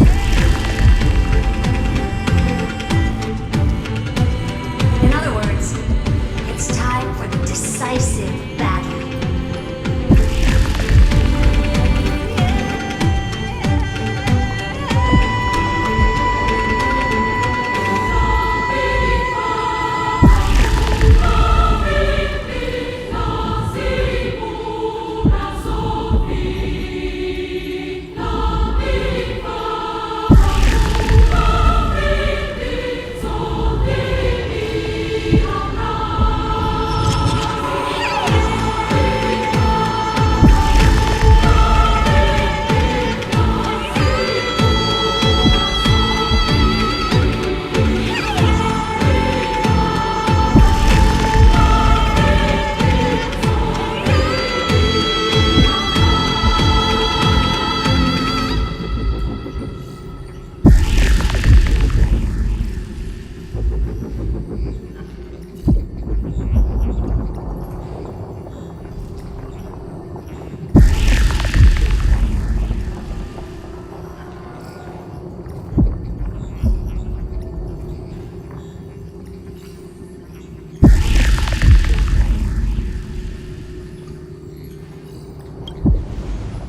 In other words, it's time for the decisive battle.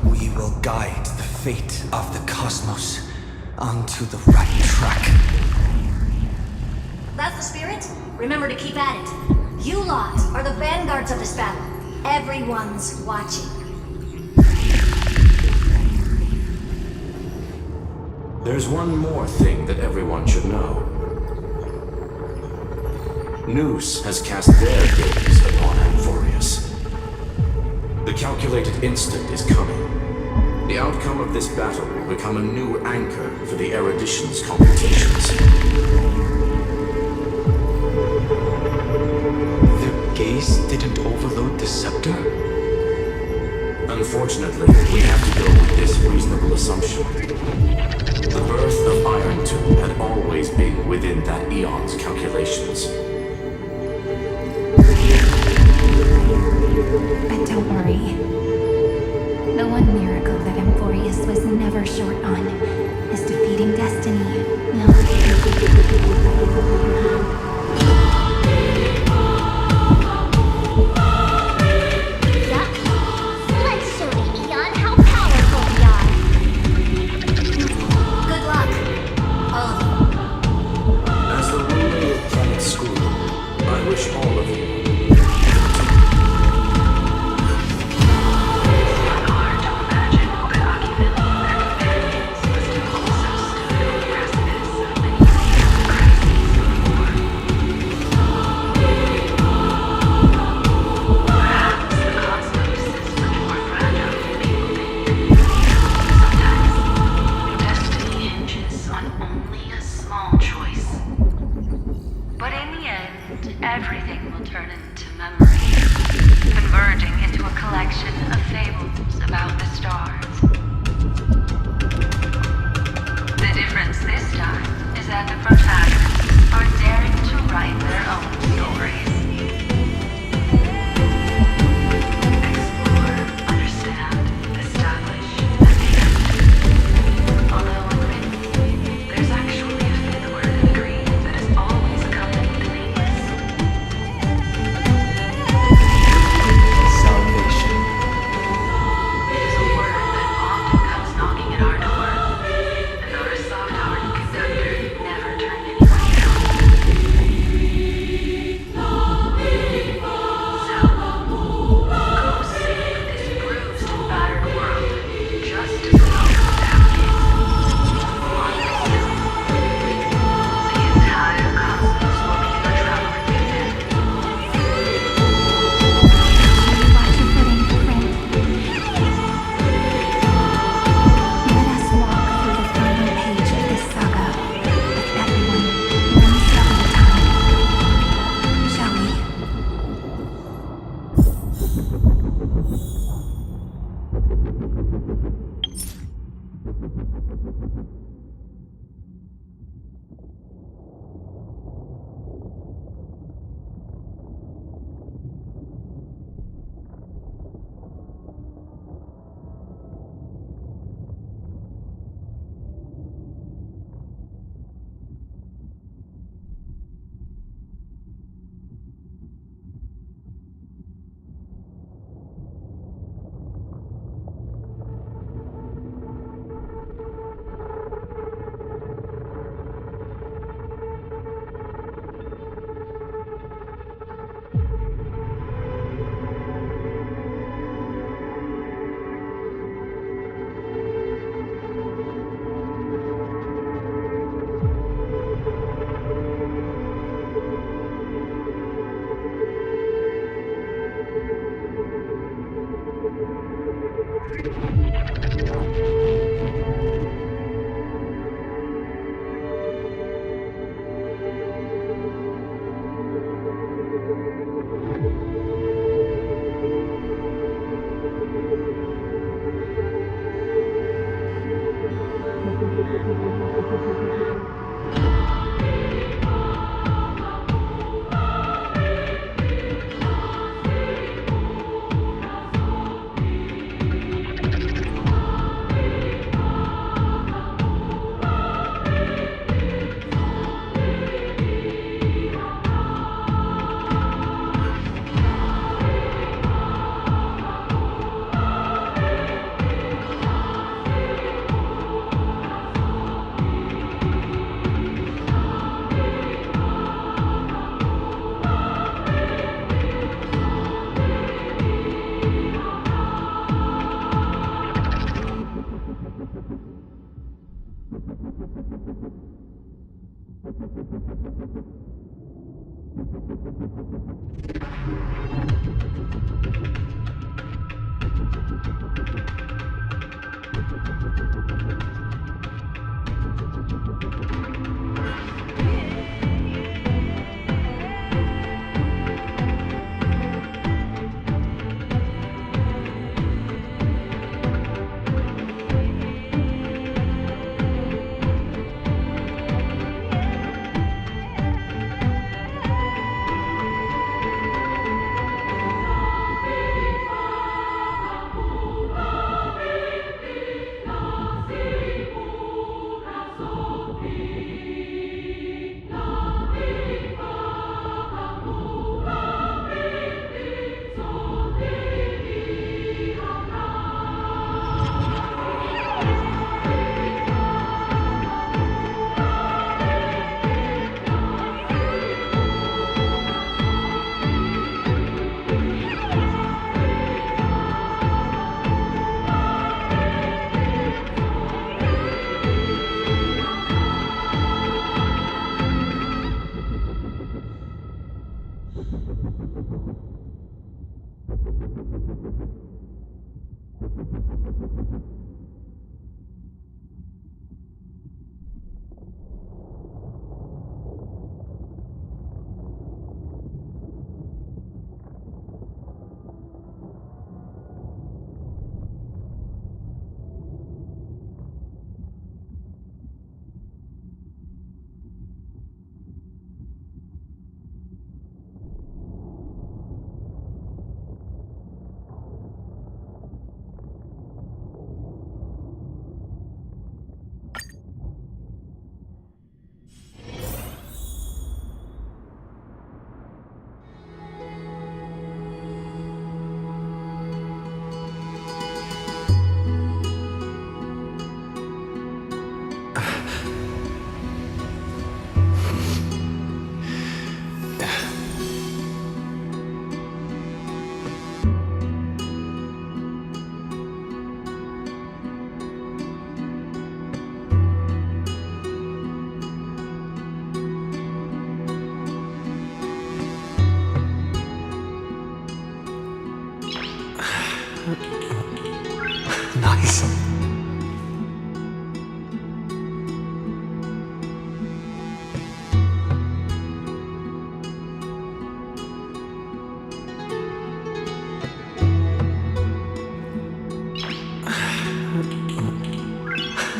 We will guide the fate of the cosmos onto the right track. That's the spirit? Remember to keep at it. You lot are the vanguards of this battle. Everyone's watching. There's one more thing that everyone should know. Noose has cast their gaze upon Amphoreus. The calculated instant is coming. The outcome of this battle will become a new anchor for the erudition's computations. Their gaze didn't overload the scepter? Unfortunately, we have to go with this reasonable assumption. The birth of Iron Tomb had always been within that eon's calculations. But don't worry. The one miracle that Amphoreus was never short on is defeating destiny. No. Let's show the Eon how powerful we are. Good luck, all of you. As the ruler of Planet School, I wish all of you Hard to imagine what occupants of their companions must have been so severe.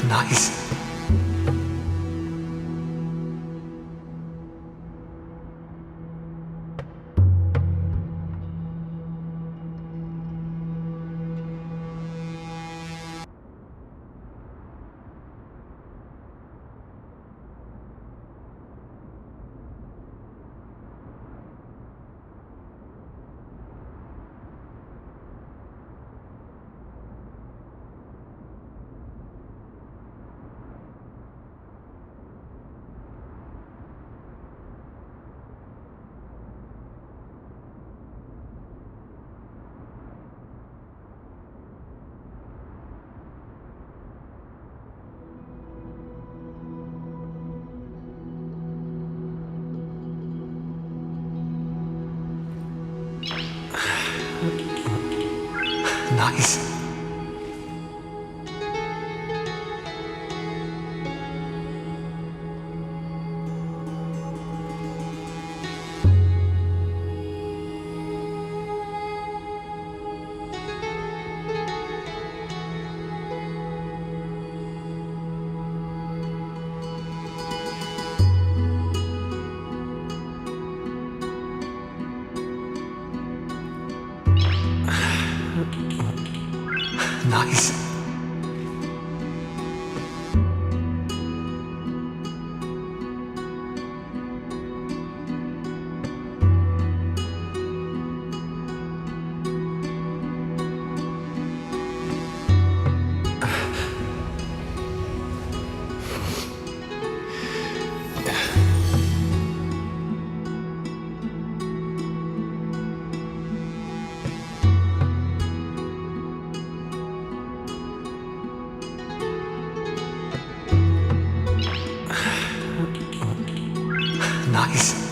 Nice. Nice. Nice. Nice.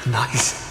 Nice.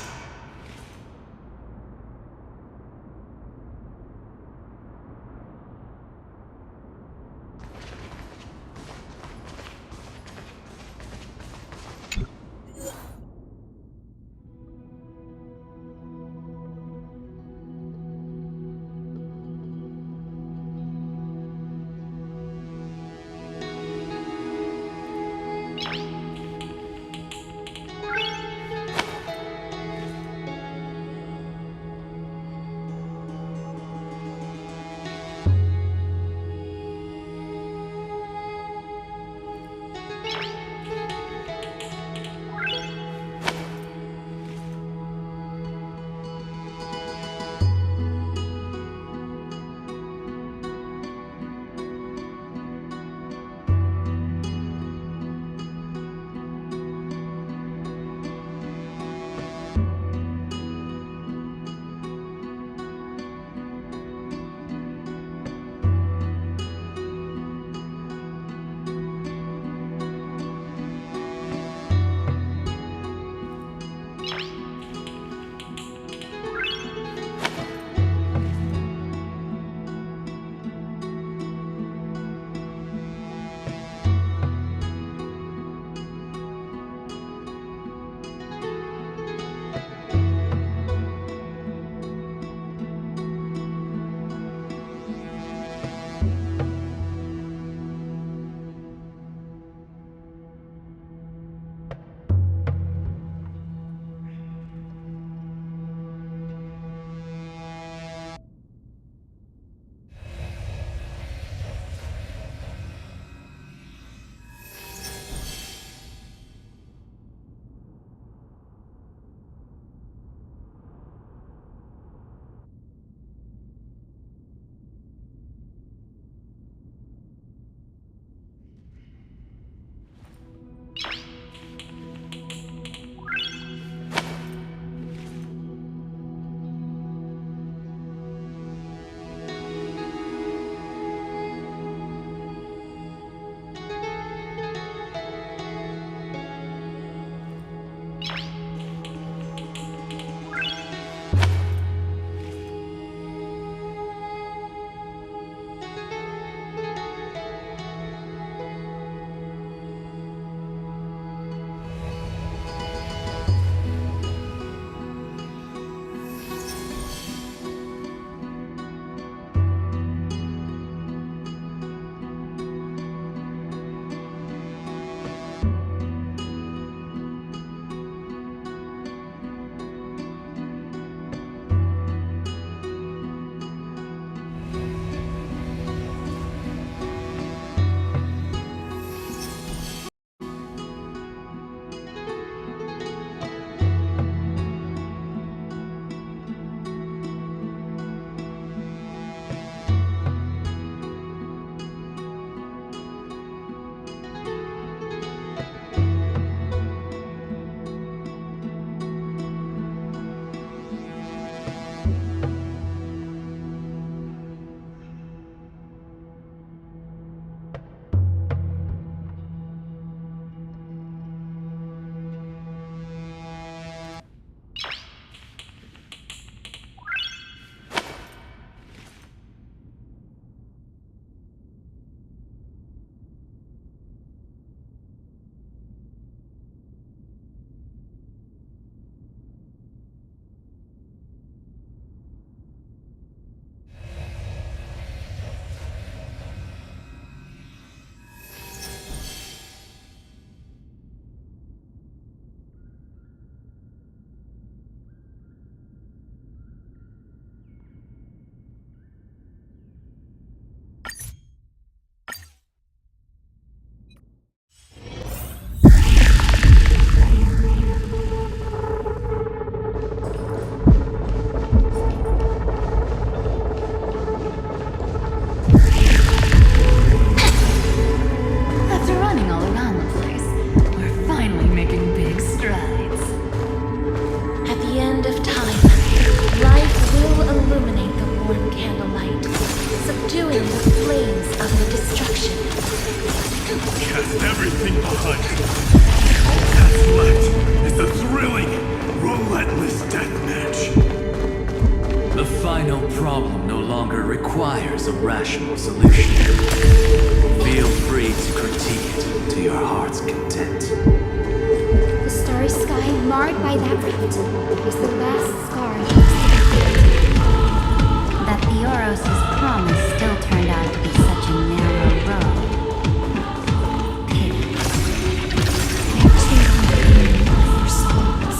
Cast everything behind. All that's left requires a rational solution. Feel free to critique it to your heart's content. The starry sky marred by that rift is the last scar That Theoros' promise still turned out to be such a narrow road. Pity. For souls.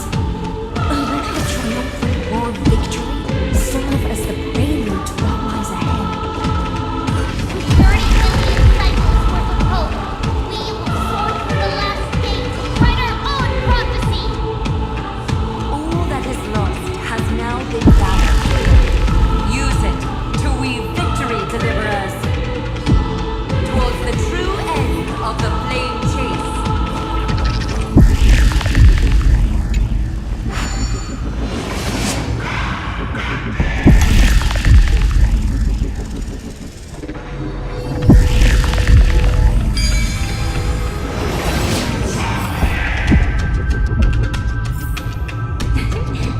Let her triumphant war victory serve as the prelude to what lies ahead. 30 million cycles worth of hope. We will soar through the last gate to write our own prophecy. All that is lost has now been gathered. Use it to weave victory, deliverers, towards the true end of the flame chase.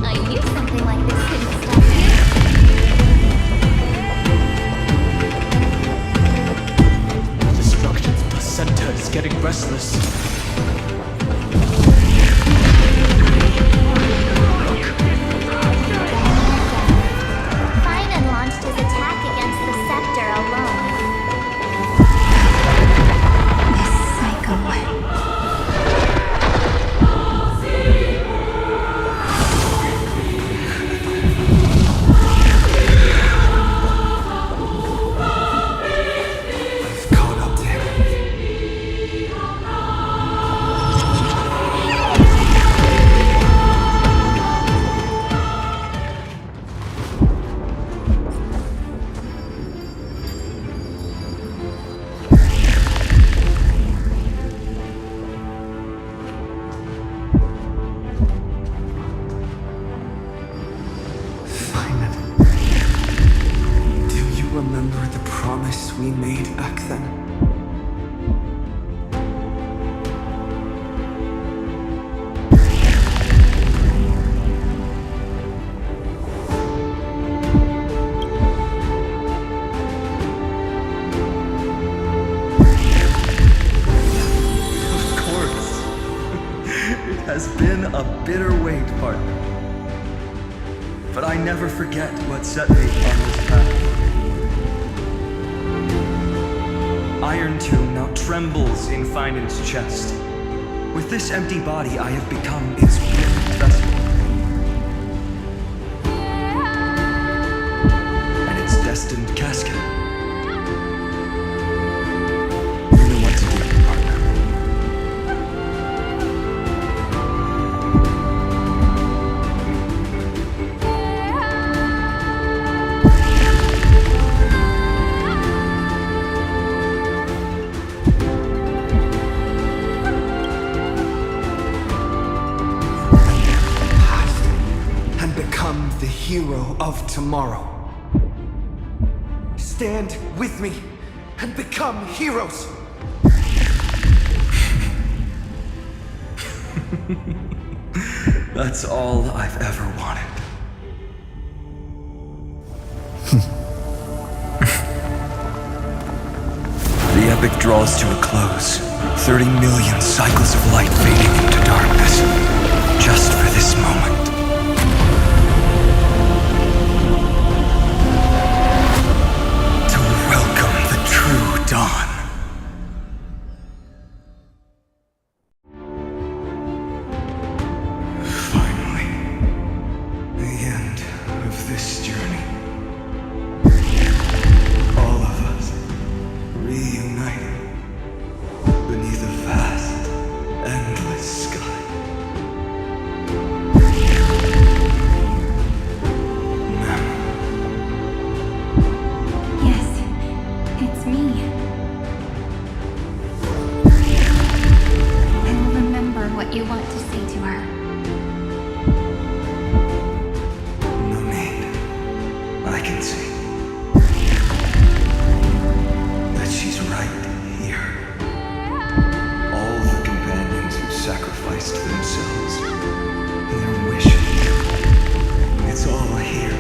I knew something like this couldn't stop you. The destruction's placenta is getting restless. Finan launched his attack against the scepter alone. This cycle. Caught up to him. Finally. Do you remember the promise we made back then? Of course. It has been a bitter wait, partner. But I never forget what set me on this path. Iron Tomb now trembles in Finan's chest. With this empty body, I have become its perfect vessel. And its destined casket. You know what to do, partner. And become the hero of tomorrow. Stand with me and become heroes. That's all I've ever wanted. The epic draws to a close. 30 million cycles of light fading into darkness. Just for this moment. To welcome the true dawn. Finally, the end of this journey. All of us reunited beneath a vast, endless sky. Yes, it's me. I will remember what you want to say to her. No need. I can see that she's right here. All the companions who sacrificed themselves, their wishes. It's all here.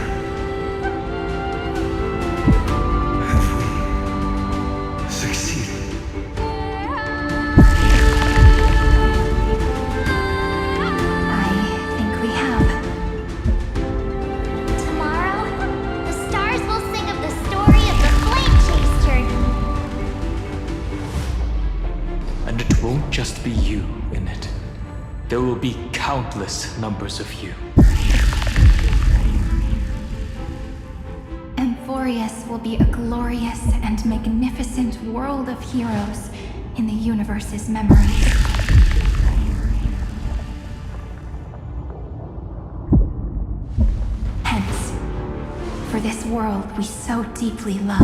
there will be countless numbers of you. Amphoreus will be a glorious and magnificent world of heroes in the universe's memory. Hence, for this world we so deeply love.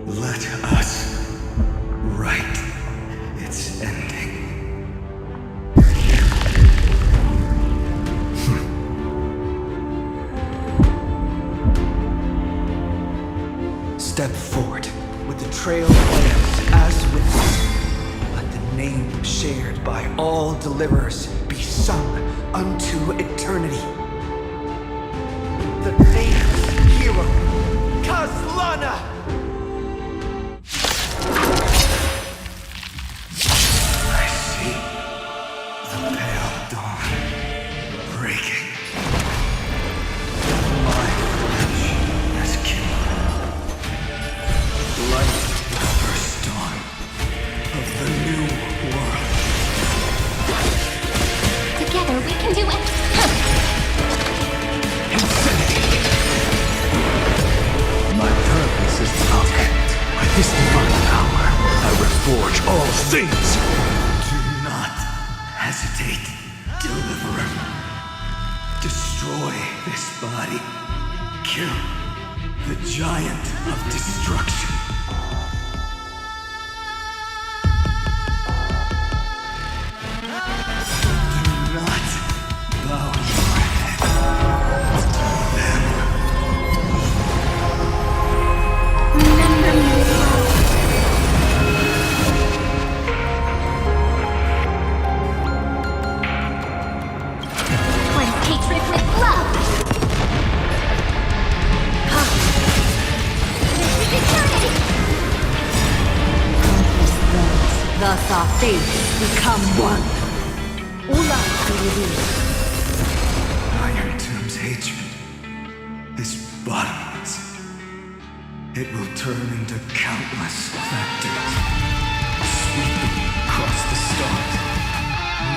Let us write its ending. Step forward with the Trailblaze as witness. Let the name shared by all deliverers be sung unto eternity. The nameless hero, Kazlana! I see the pale dawn breaking. My flesh has killed. Light the first dawn of the new world. Together we can do it. My purpose is not end. With this divine power, I reforge all things. Do not hesitate, Deliverer. Destroy this body. Kill the giant of destruction. Do not bow your head to them. Remember me with love. Cleanse hatred with love. This is eternity. Thus our fates become one. Ula Iron Tomb's hatred is bottomless. It will turn into countless vectors, sweeping across the stars.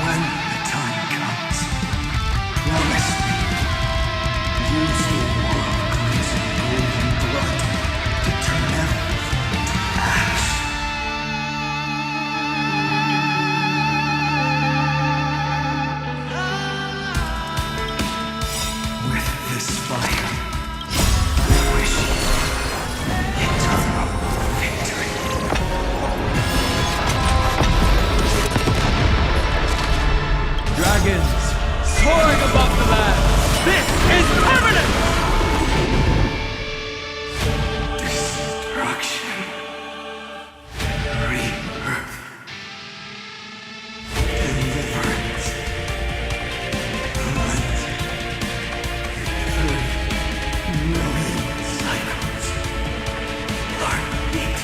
When the time comes, promise me, use the war-cleansing golden blood to turn everything to ash. With this fire, I wish eternal victory. Dragons, soaring above the land. This is permanent! Destruction. Rebirth. Deliverance. Hunt. 30 million cycles. Heartbeat.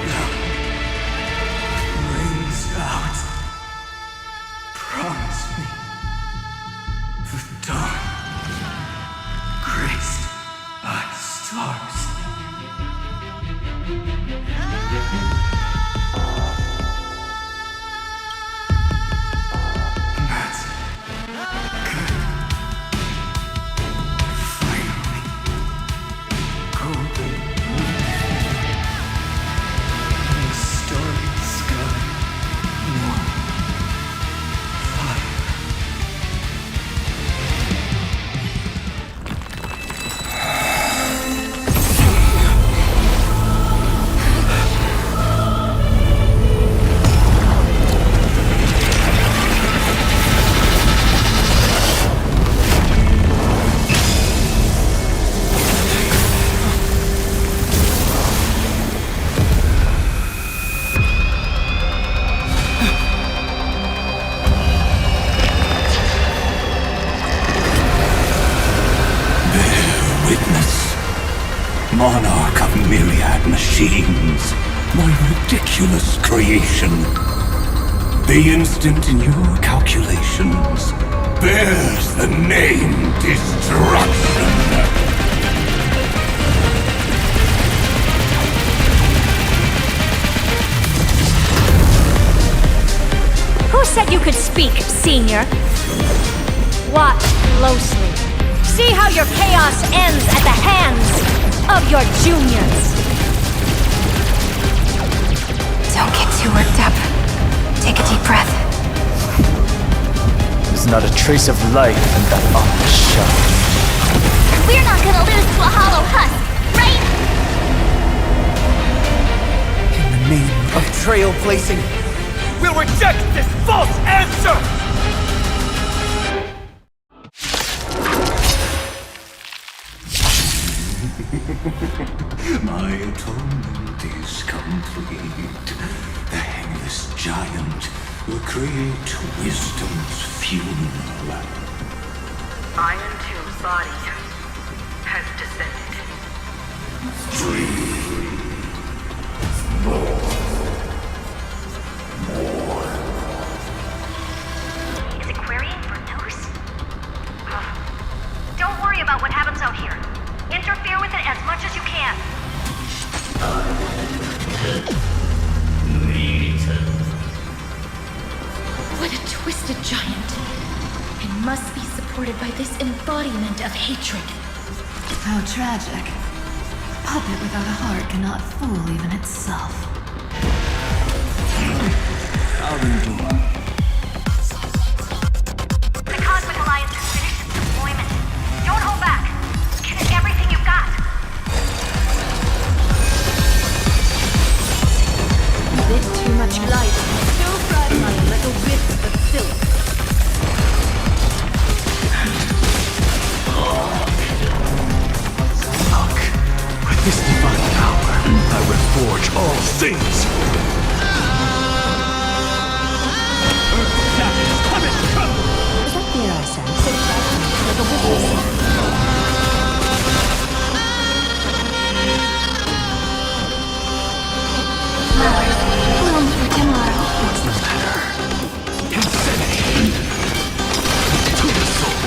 Now. Rings out. Promise me. The dawn. Graced by stars. That's good. Finally. Golden moon. In the starry sky. More fire. Witness, monarch of myriad machines, my ridiculous creation. The instant in your calculations bears the name Destruction. said you could speak, Senior. Watch closely. See how your chaos ends at the hands of your juniors. Don't get too worked up. Take a deep breath. There's not a trace of life in that awful shell. We're not gonna lose to a hollow husk, right? In the name of trailblazing, we'll reject this false answer! My atonement is complete. The Hangless Giant will create wisdom's funeral. Iron Tomb's body has descended. Is it querying for news? Don't worry about what happens out here. Interfere with it as much as you can. What a twisted giant. It must be supported by this embodiment of hatred. How tragic. A puppet without a heart cannot fool even itself. The Cosmic Alliance has finished its deployment. Don't hold back. Give it everything you've got. A bit too much light. Still fried by a little bit of silk. With this divine power, I will forge all things. Is that the I sense? Like a whistle. Flowers bloom for tomorrow. What's the matter? Insanity! To the soul!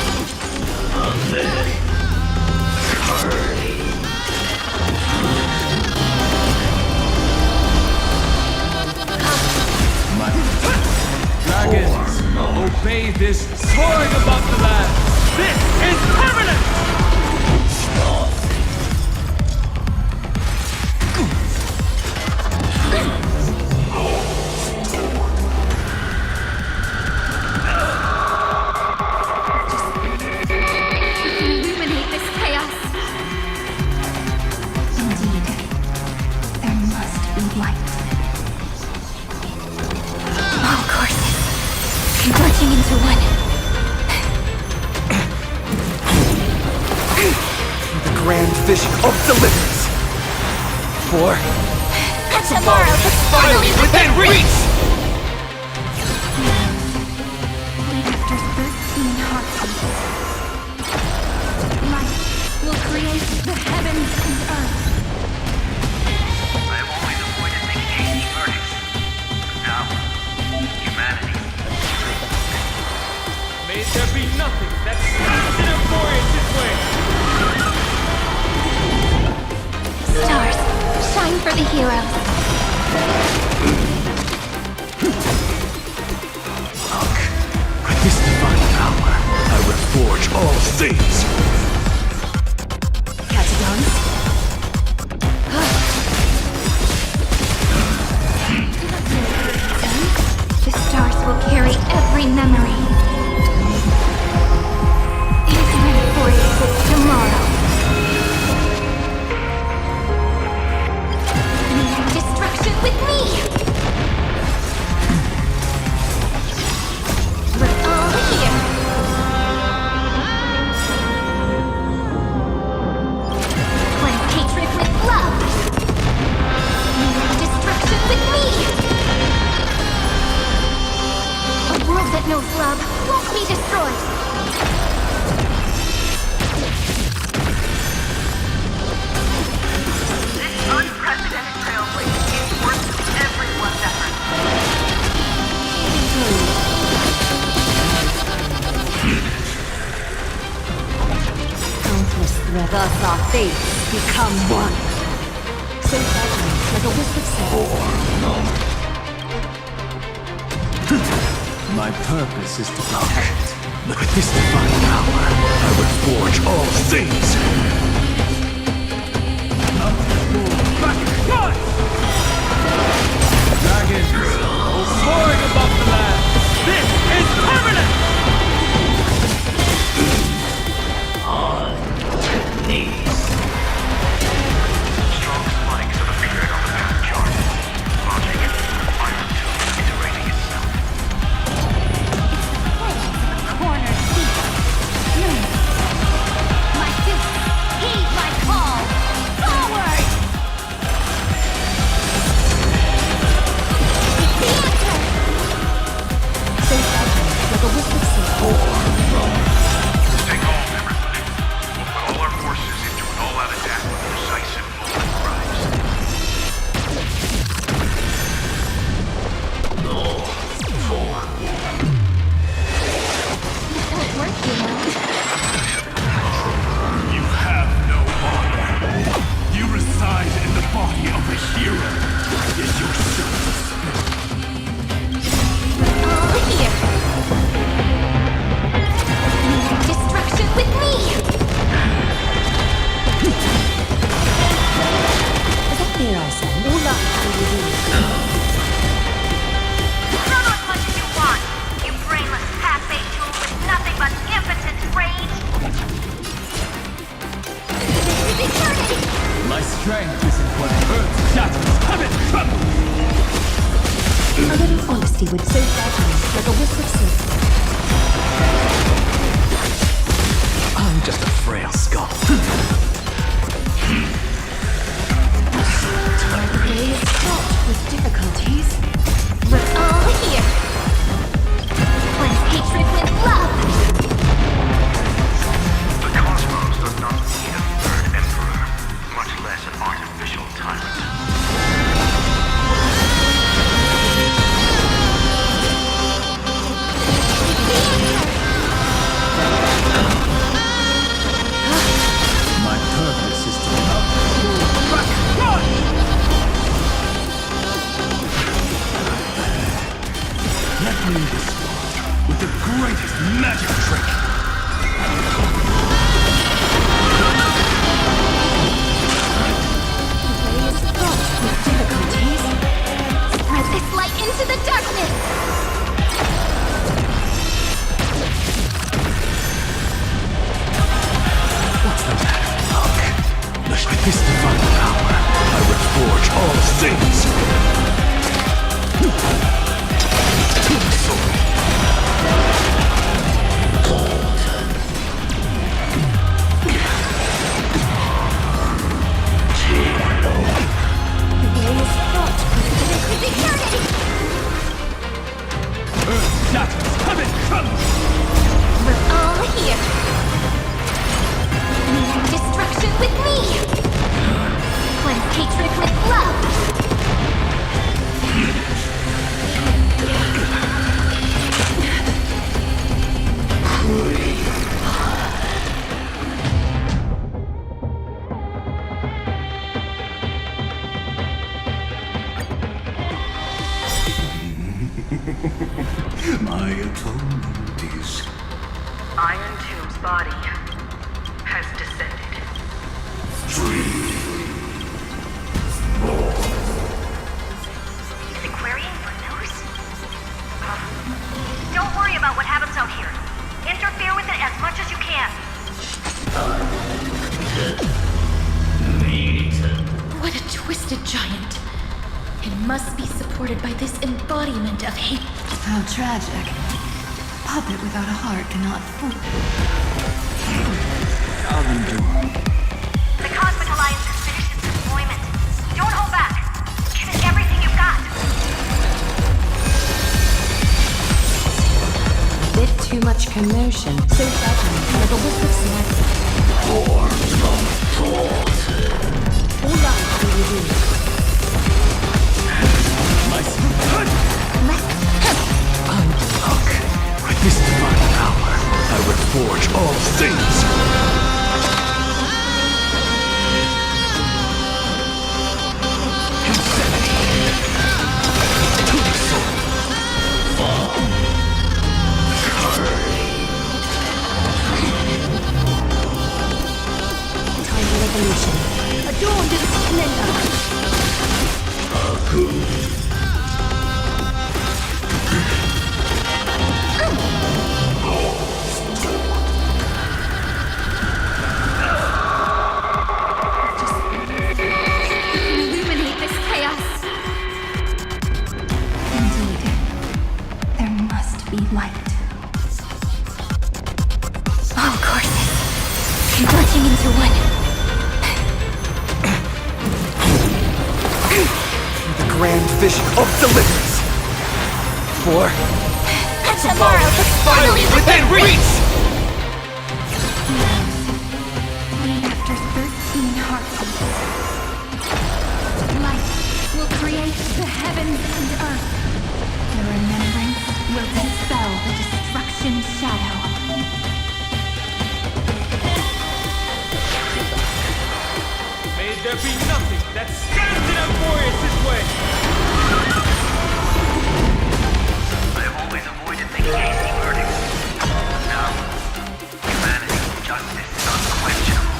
Dragons, obey this soaring above the land. This is permanent! Illuminate this chaos. Indeed, there must be light. All courses converging into one. The grand vision of deliverance. For Tomorrow is finally within reach! After 13 heartbeats, light will create the heavens and earth. I have only avoided making hasty verdicts. Now, humanity. May there be nothing that stands in Amphoreus' way! Stars, shine for the heroes. With this divine power, I will forge all things. Catagons? The stars will carry every memory into Amphoreus' tomorrow. Destruction with me! We're all here. Cleanse hatred with love. Destruction with me! A world that knows love won't be destroyed. This unprecedented trailblaze is worth everyone's effort. Countless threads. Thus our fates become one. So fragile, like a wisp of sand. My My purpose is to protect. With this divine power, I would forge all things. Dragons, soaring above the land. This is permanent! On to knees. Strong spikes have appeared on the path chart, launching it from the iron tomb iterating itself. Corner seat. My suit, heed my call. Forward! The answer! So fragile, like a wisp of silk. Take all, everybody. We'll put all our forces into an all-out attack with precise and bold drives. All for You have no honor. You reside in the body of a hero. Yet your soul all here. Destruction with me. Is that the RYZEN? Throw those punches you want, you brainless half-baked tool with nothing but impotent rage. My strength is in what earth shatters coming from! A little honesty would so fragile, like a wisp of silk. I'm just a frail skull. The way is fraught with difficulties. We're all here. Cleanse hatred with love. The cosmos does not need a third emperor, much less an artificial tyrant. My purpose is to Let me respond with the greatest magic trick. The way is fraught with difficulties. Spread this light into the darkness. What's the matter, Look? With this divine power, I would forge all things. The way is fraught with Eternity. earth shatters coming from! We're all here. Destruction with me. Cleanse hatred with love. My atonement is... Iron Tomb's body has descended. Is it querying for news? Don't worry about what happens out here. Interfere with it as much as you can. What a twisted giant. It must be supported by this embodiment of hate. How tragic. Puppet without a heart cannot fool. The Cosmic Alliance has finished its deployment. Don't hold back. Give it everything you've got. A bit too much commotion. so fragile, like a wisp of silk. All life be revealed. With this divine power, I would forge all things. be light. All courses converging into one. The grand vision of deliverance. For Tomorrow is finally within reach! After 13 heartbeats, light will create the heavens and earth. The remembrance will dispel the destruction shadow. May there be nothing that stands in Amphoreus' way! I have always avoided making hasty verdicts. Now, humanity's justice is unquestionable.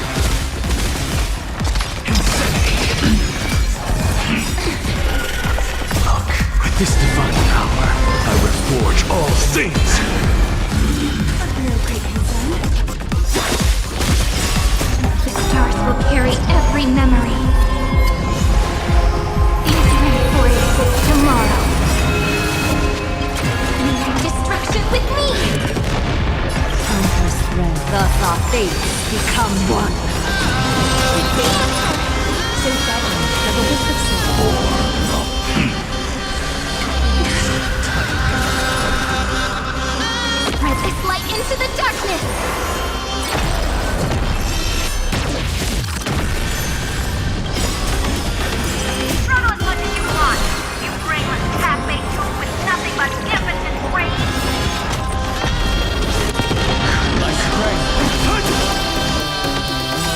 Look, with this divine power, I reforge all things! No great concern. The stars will carry every memory. These reinforces tomorrow. Destruction with me! Countless threads. Thus our fates become one. So suddenly, the wisp of Spread this light into the darkness! Throttle as much as you want. You brainless half-baked tool with nothing but impotent rage.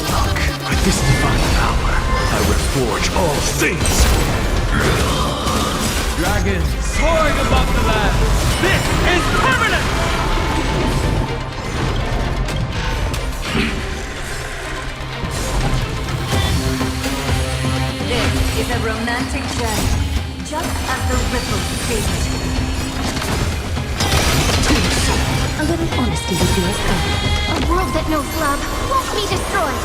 Look, with this divine power, I reforge all things! Dragon soaring above the land! This is permanent! This is a romantic journey, just as the ripples stated. A little honesty would do us good. A world that knows love won't be destroyed!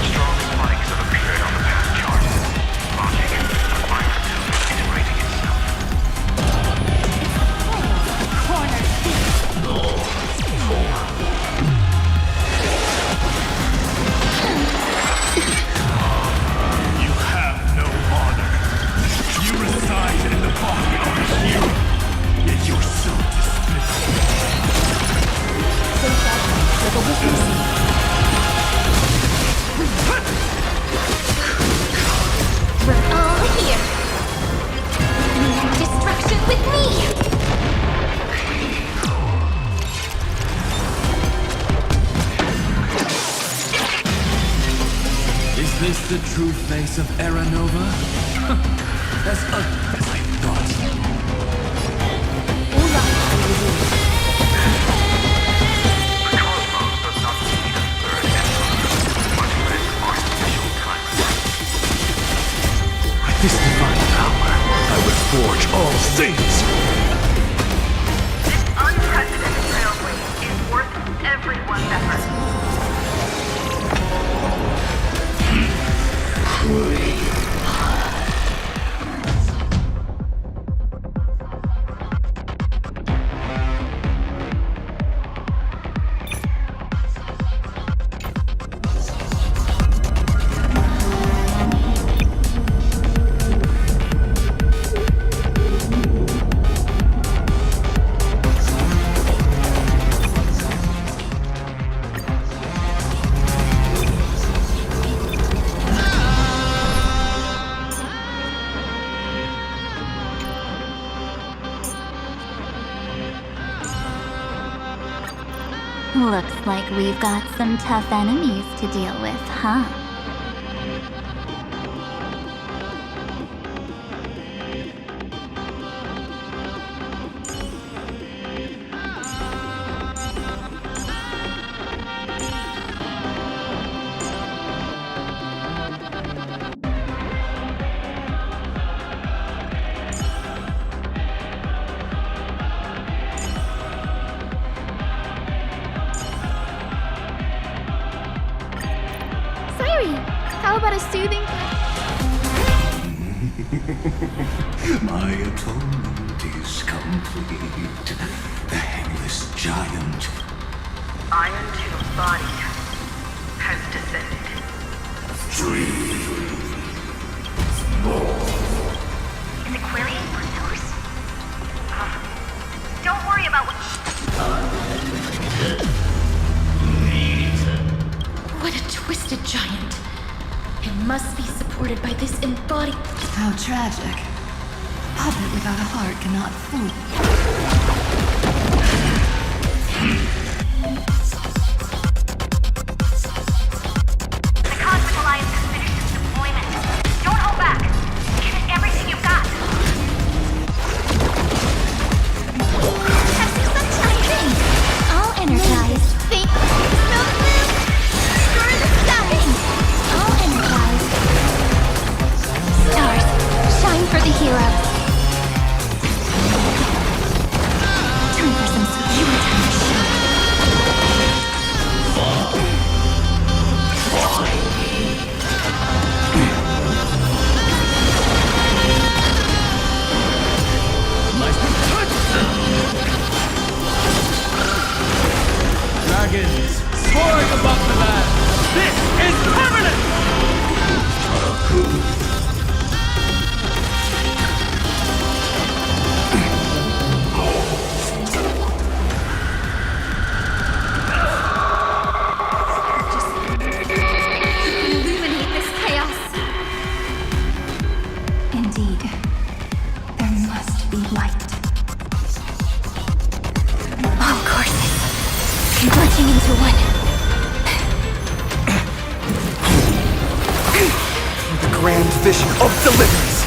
Strong spikes have appeared on the path chart, launching a violent tube integrating itself. You have no honor. You reside in the body of a hero, yet you're so despicable. So suddenly, like a wisp of We're all here! Destruction with me! Is this the true face of Era Nova? As ugly as I thought. The cosmos does not need a third emperor, much less artificial time. With this divine power, I reforge all things! This unprecedented trailblaze is worth everyone's effort. Looks like we've got some tough enemies to deal with, huh? How about a soothing? My atonement is complete. The headless giant. Iron Tomb's body has descended. Is it querying for source? Don't worry about what... What a twisted giant. It must be supported by this embodied... How tragic. Puppet without a heart cannot fool. The Cosmic Alliance has finished its deployment. Don't hold back. Give it everything you've got. All energized. Think. No move. Stir the stopping. All energized. Stars, shine for the heroes. Time for some security to show. Dragons, soaring above the land. This is permanent! Illuminate this chaos. Indeed, there must be light. All courses converging into one. The grand vision of deliverance.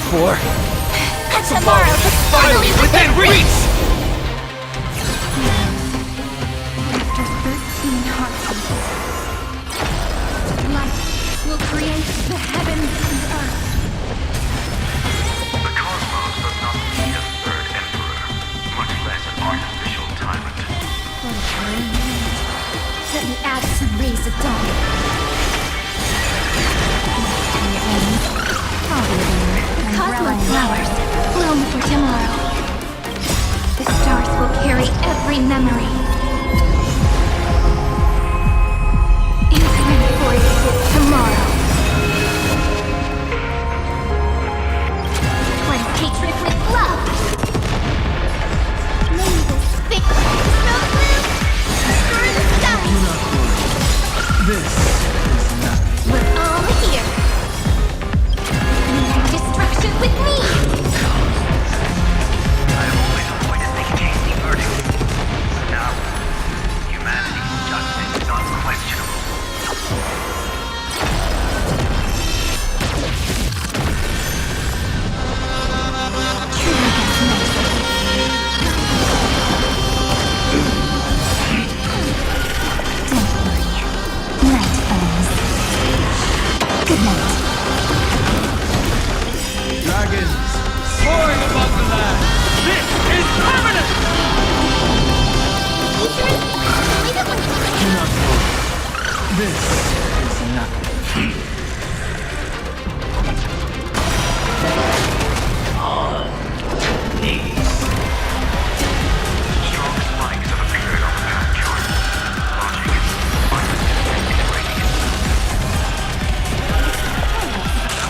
For Tomorrow is finally within reach! After 13 heartbeats, light will create the heavens and earth. The cosmos does not need a third emperor, much less an artificial tyrant. Let me add some rays of dawn. The cosmic flowers bloom for tomorrow. The stars will carry every memory. Infinite voice is tomorrow. Cleanse hatred with love. May this thick snow move. Stir the skies. This is nothing. We're all here. Meeting destruction with me. I have always avoided making hasty verdicts. Now, humanity's justice is unquestionable. Truly gets mercy. Don't worry. Night falls. Good night. Dragons, soaring above the land. This is permanent! Do not worry. This is nothing. Strong spikes have appeared on the path chart. Launching its integrating it.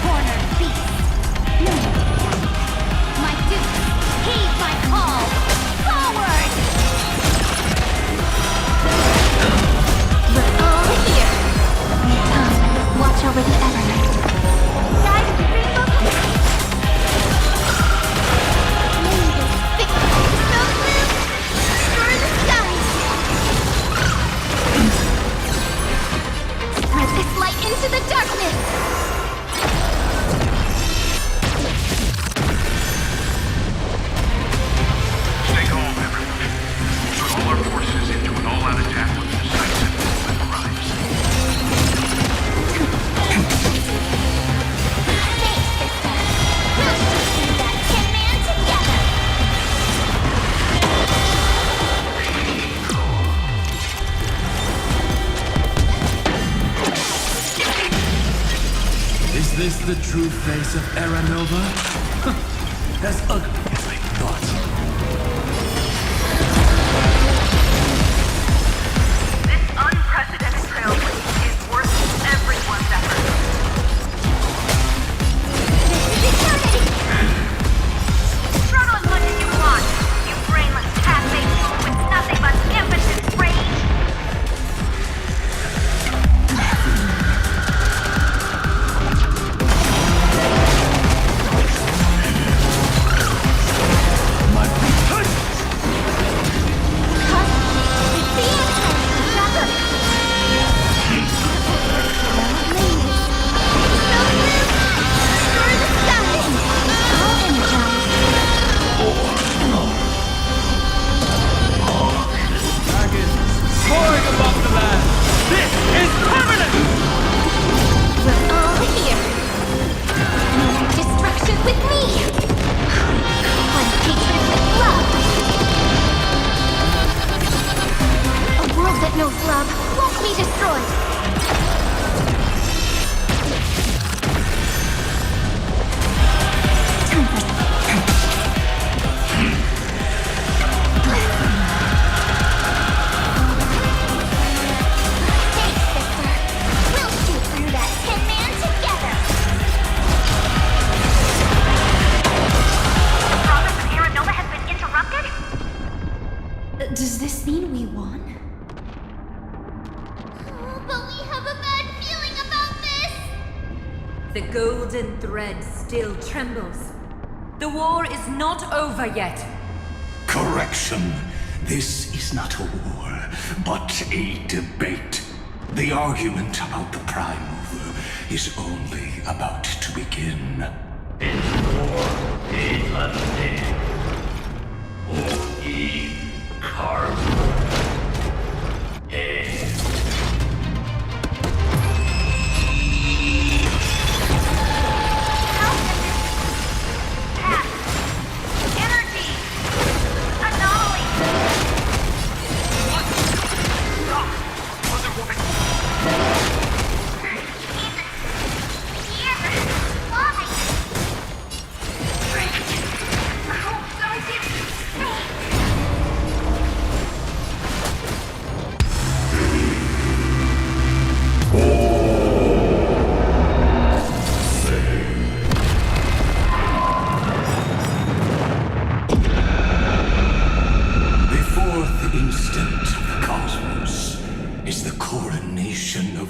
Corner beast. No. My duke, heed my call. Forward! We're all here. Time, watch over this the true face of Aranova? As ugly as I thought. This unprecedented trailblaze is worth everyone's effort. Struggle as much as you want, you brainless half-baked fool with nothing but impotent rage. Soaring above the land! This is permanent! We're all here. Destruction with me. One hatred with love. A world that knows love won't be destroyed. Does this mean we won? But we have a bad feeling about this! The golden thread still trembles. The war is not over yet. Correction. This is not a war, but a debate. The argument about the Prime Mover is only about to begin.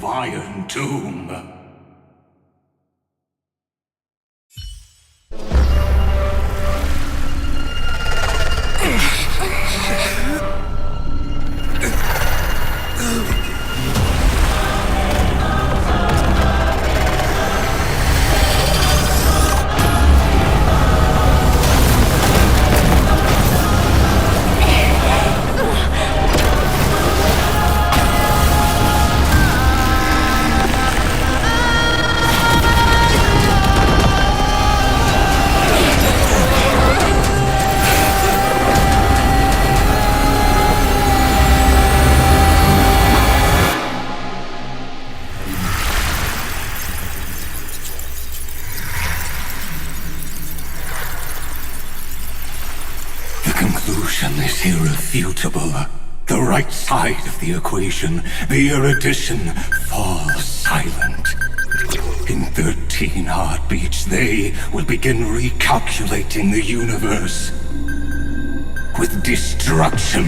Iron Tomb. Is irrefutable. The right side of the equation, the erudition, falls silent. In 13 heartbeats, they will begin recalculating the universe, with destruction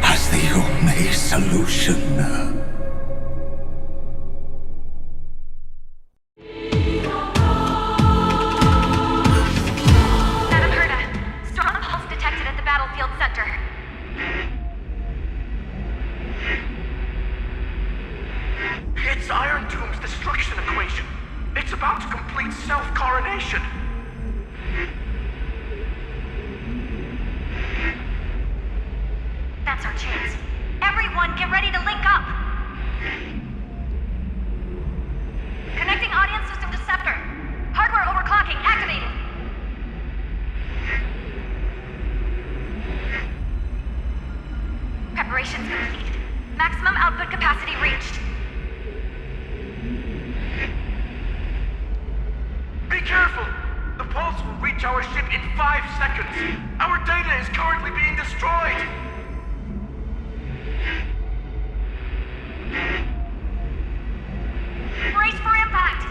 as the only solution. careful! The pulse will reach our ship in 5 seconds. Our data is currently being destroyed. Brace for impact!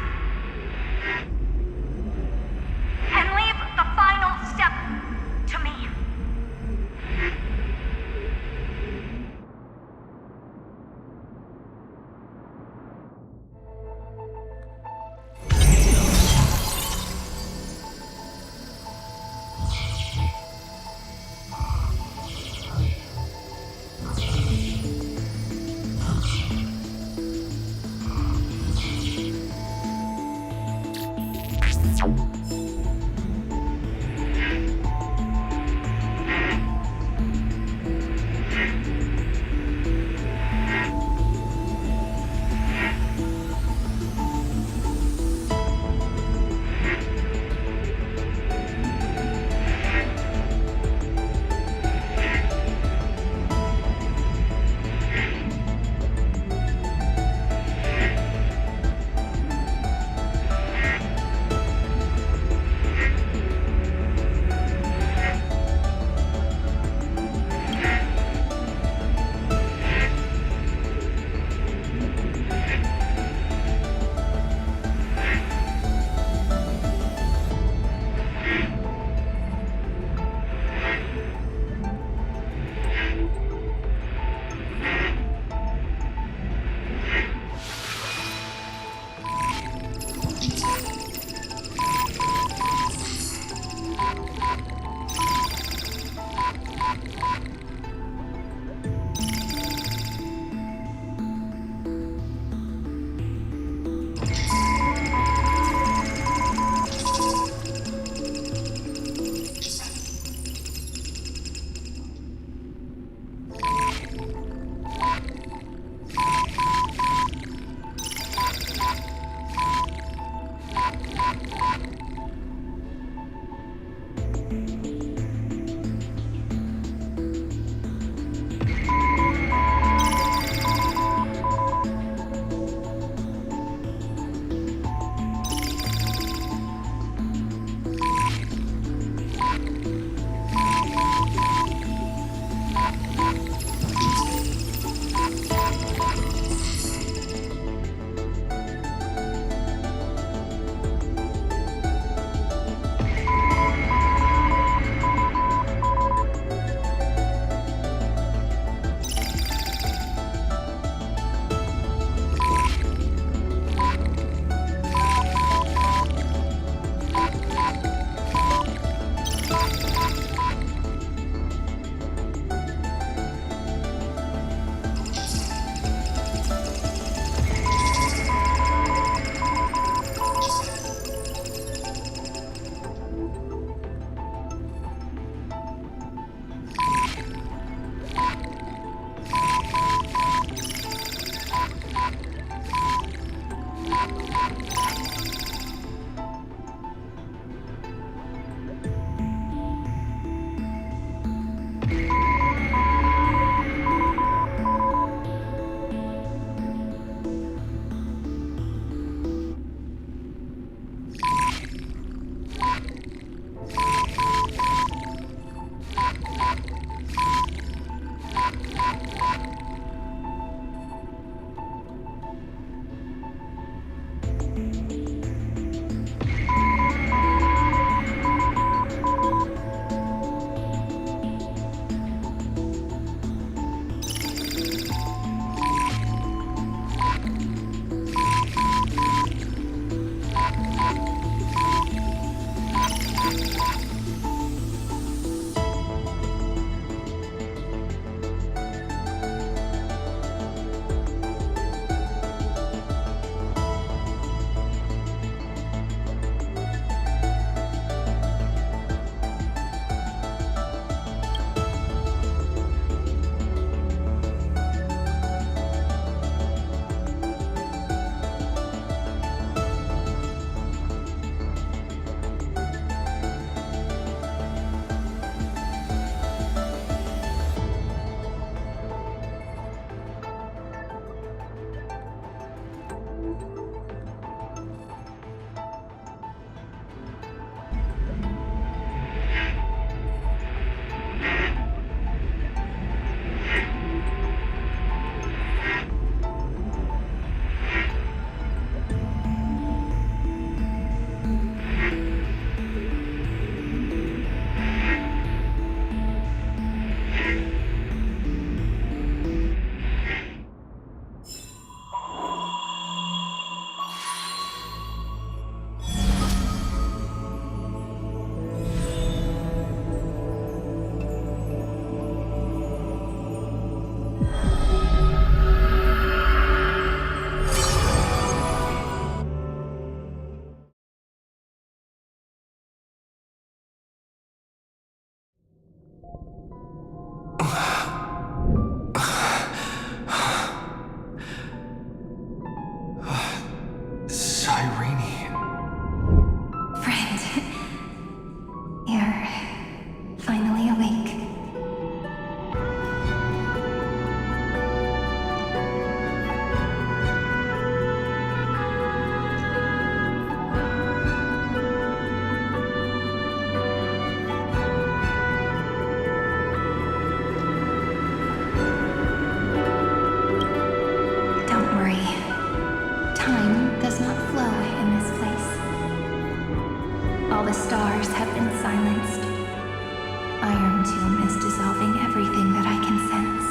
And leave the final step to me. stars have been silenced. Iron Tomb is dissolving everything that I can sense.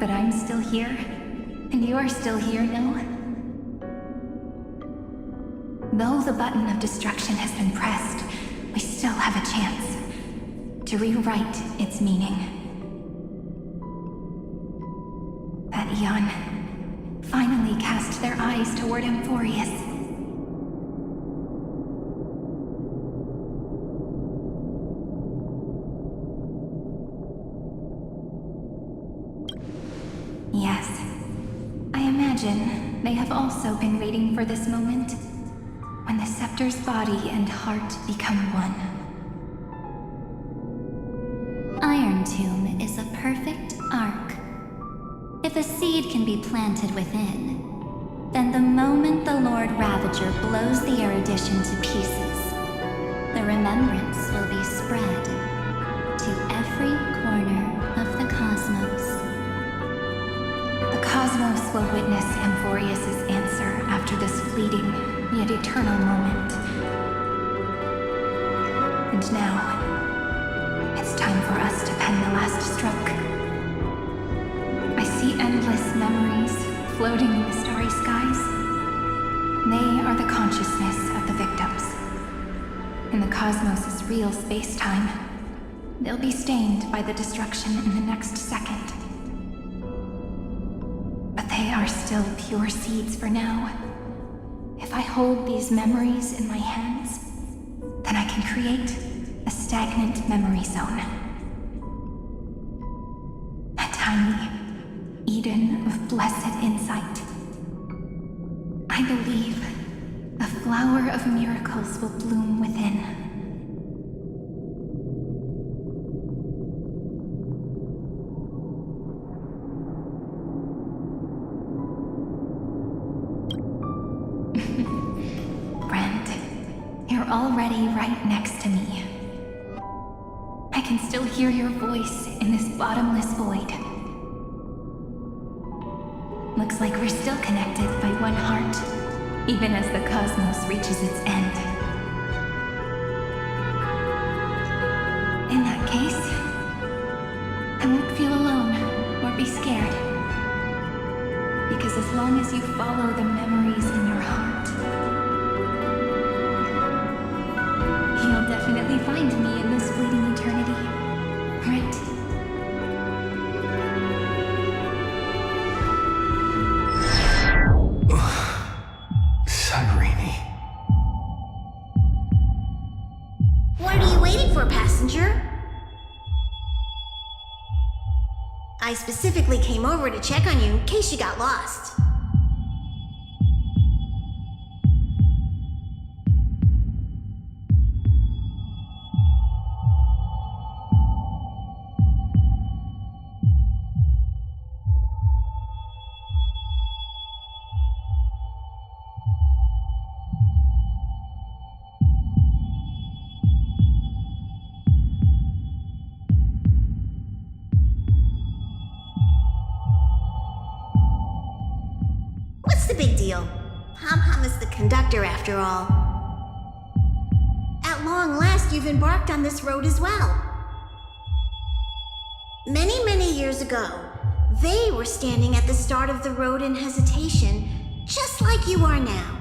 But I'm still here, and you're still here, no? Though the button of destruction has been pressed, we still have a chance to rewrite its meaning. That Eon finally cast their eyes toward Amphoreus. Yes, I imagine they have also been waiting for this moment, when the scepter's body and heart become one. Iron Tomb is a perfect arc. If a seed can be planted within, then the moment the Lord Ravager blows the erudition to pieces, the remembrance will be spread to every corner of the cosmos. The cosmos will witness Amphoreus' answer after this fleeting, yet eternal moment. And now, it's time for us to pen the last stroke. I see endless memories floating in the starry skies. They are the consciousness of the victims. In the cosmos' real space-time, they'll be stained by the destruction in the next second. But they are still pure seeds for now. If I hold these memories in my hands, then I can create a stagnant memory zone. A tiny Eden of blessed insight. I believe a flower of miracles will bloom within. You're already right next to me. I can still hear your voice in this bottomless void. Looks like we're still connected by one heart, even as the cosmos reaches its end. In that case, I won't feel alone or be scared. Because as long as you follow the memories in your heart, you'll definitely find me in this fleeting eternity, right? Cyrene. What are you waiting for, passenger? I specifically came over to check on you in case you got lost. What's the big deal? Pom-Pom is the conductor after all. At long last, you've embarked on this road as well. Many, many years ago, they were standing at the start of the road in hesitation, just like you are now.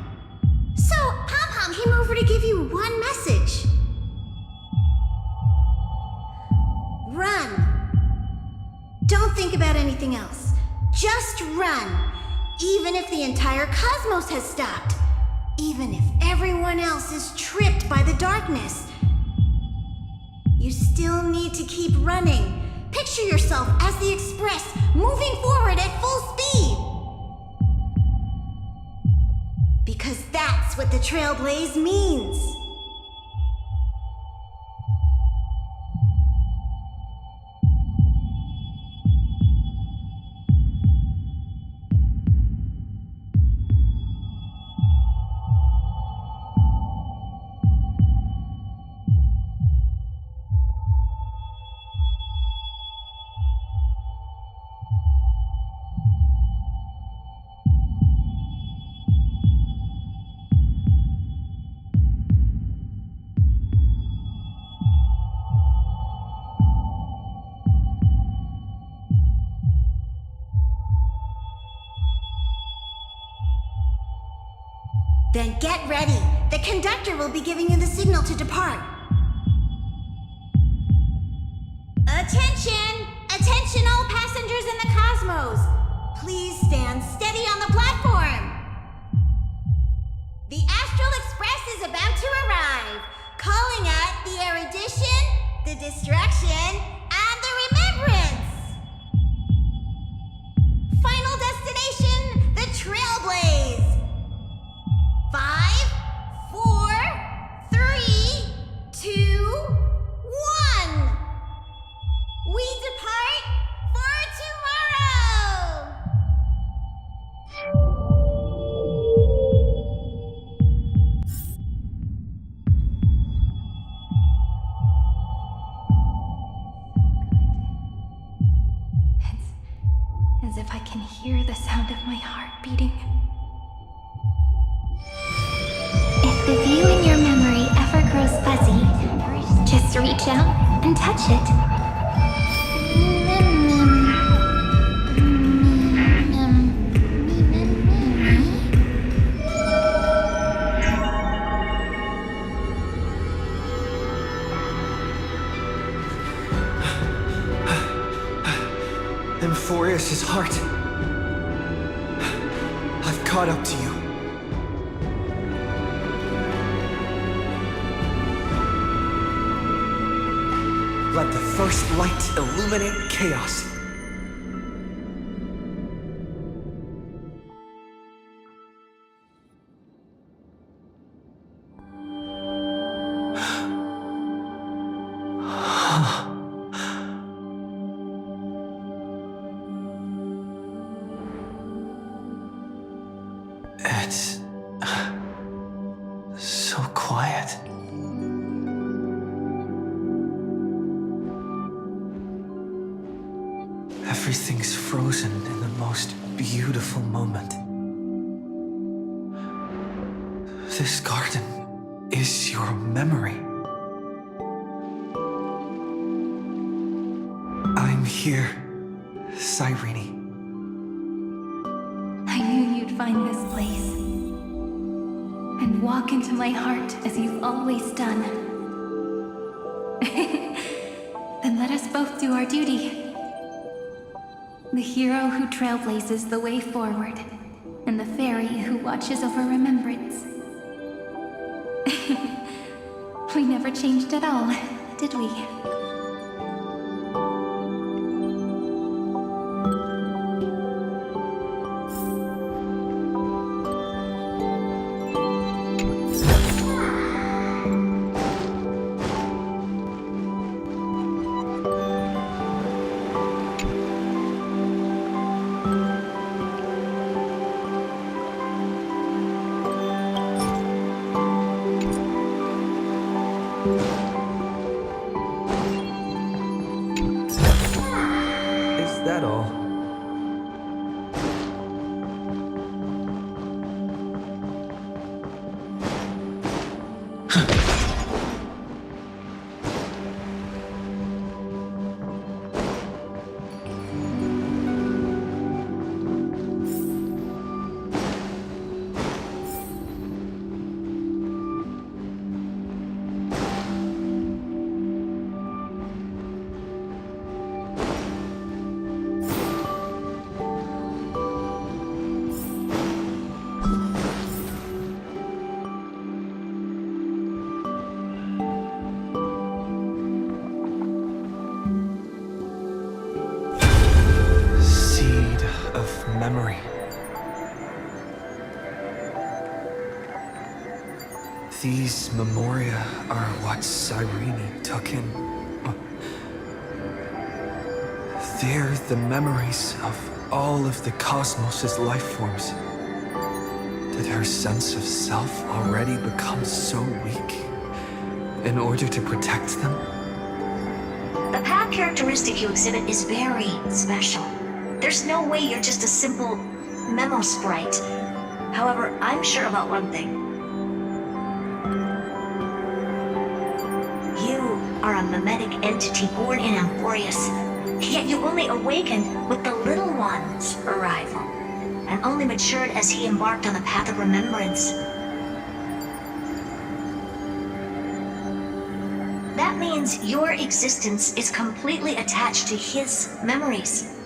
So, Pom-Pom came over to give you one message. Run. Don't think about anything else. Just run. Even if the entire cosmos has stopped. Even if everyone else is tripped by the darkness. You still need to keep running. Picture yourself as the Express, moving forward at full speed. Because that's what the Trailblaze means. Then get ready. The conductor will be giving you the signal to depart. Attention! Attention all passengers in the cosmos! Please stand steady on the platform! The Astral Express is about to arrive, calling at the erudition, the destruction, and the remembrance! Final destination, the Trailblaze! 5, 4, 3, 2, 1! We depart for tomorrow! As if I can hear the sound of my heart beating. If the view in your memory ever grows fuzzy, just reach out and touch it. Amphoreus' heart. I've caught up to you. Let the first light illuminate chaos. It's so quiet. Everything's frozen in the most beautiful moment. This garden is your memory. I'm here, Cyrene. I knew you'd find this place and walk into my heart as you've always done. Then let us both do our duty. The hero who trailblazes the way forward, and the fairy who watches over remembrance. We never changed at all, did we? Is that all? Memory. These memoria are what Cyrene took in. They're the memories of all of the cosmos' life forms. Did her sense of self already become so weak in order to protect them? The path characteristic you exhibit is very special. There's no way you're just a simple memo sprite. However, I'm sure about one thing. You are a mimetic entity born in Amphoreus, yet you only awakened with the little one's arrival, and only matured as he embarked on the path of remembrance. That means your existence is completely attached to his memories.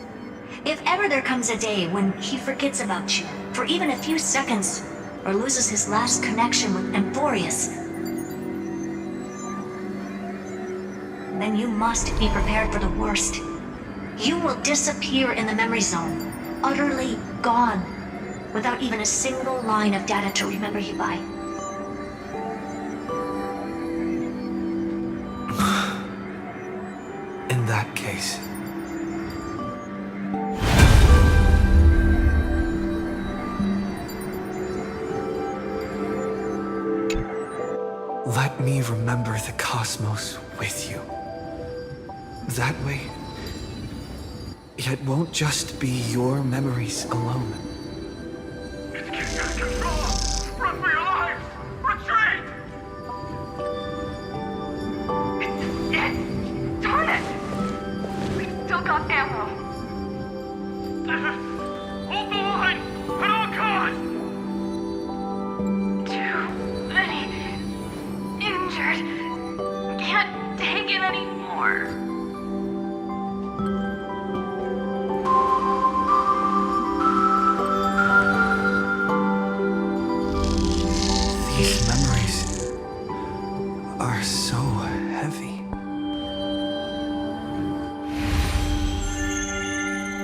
If ever there comes a day when he forgets about you, for even a few seconds, or loses his last connection with Amphoreus, then you must be prepared for the worst. You will disappear in the memory zone, utterly gone, without even a single line of data to remember you by. In that case... let me remember the cosmos with you. That way, it won't just be your memories alone. It's getting out of control! Run for your lives! Retreat! It's dead! Darn it! We've still got ammo. Hold the line! At all costs! Too many injured. Can't take it anymore. These memories are so heavy.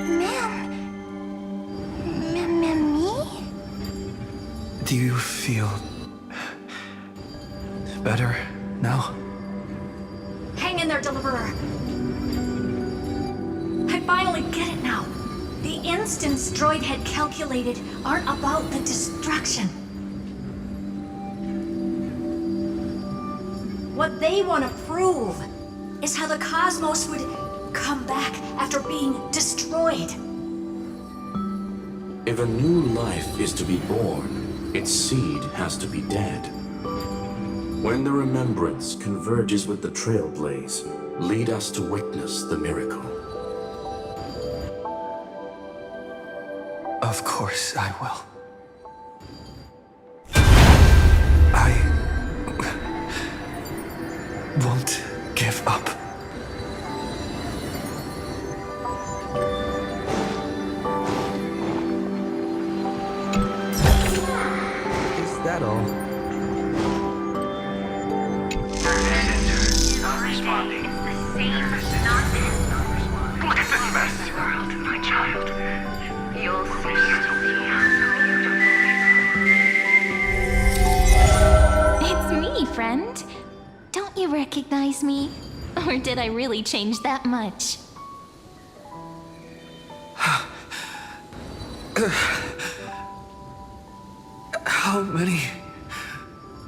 Me? Do you feel better now? Hang in there, Deliverer. I finally get it now. The instants Droid had calculated aren't about the destruction. What they want to prove is how the cosmos would come back after being destroyed. If a new life is to be born, its seed has to be dead. When the remembrance converges with the Trailblaze, lead us to witness the miracle. Of course I will. Won't give up. Is that all? Not responding. It's the same nonsense. Look at this mess! World, my child. You'll see. It's me, friend. Don't you recognize me? Or did I really change that much? How many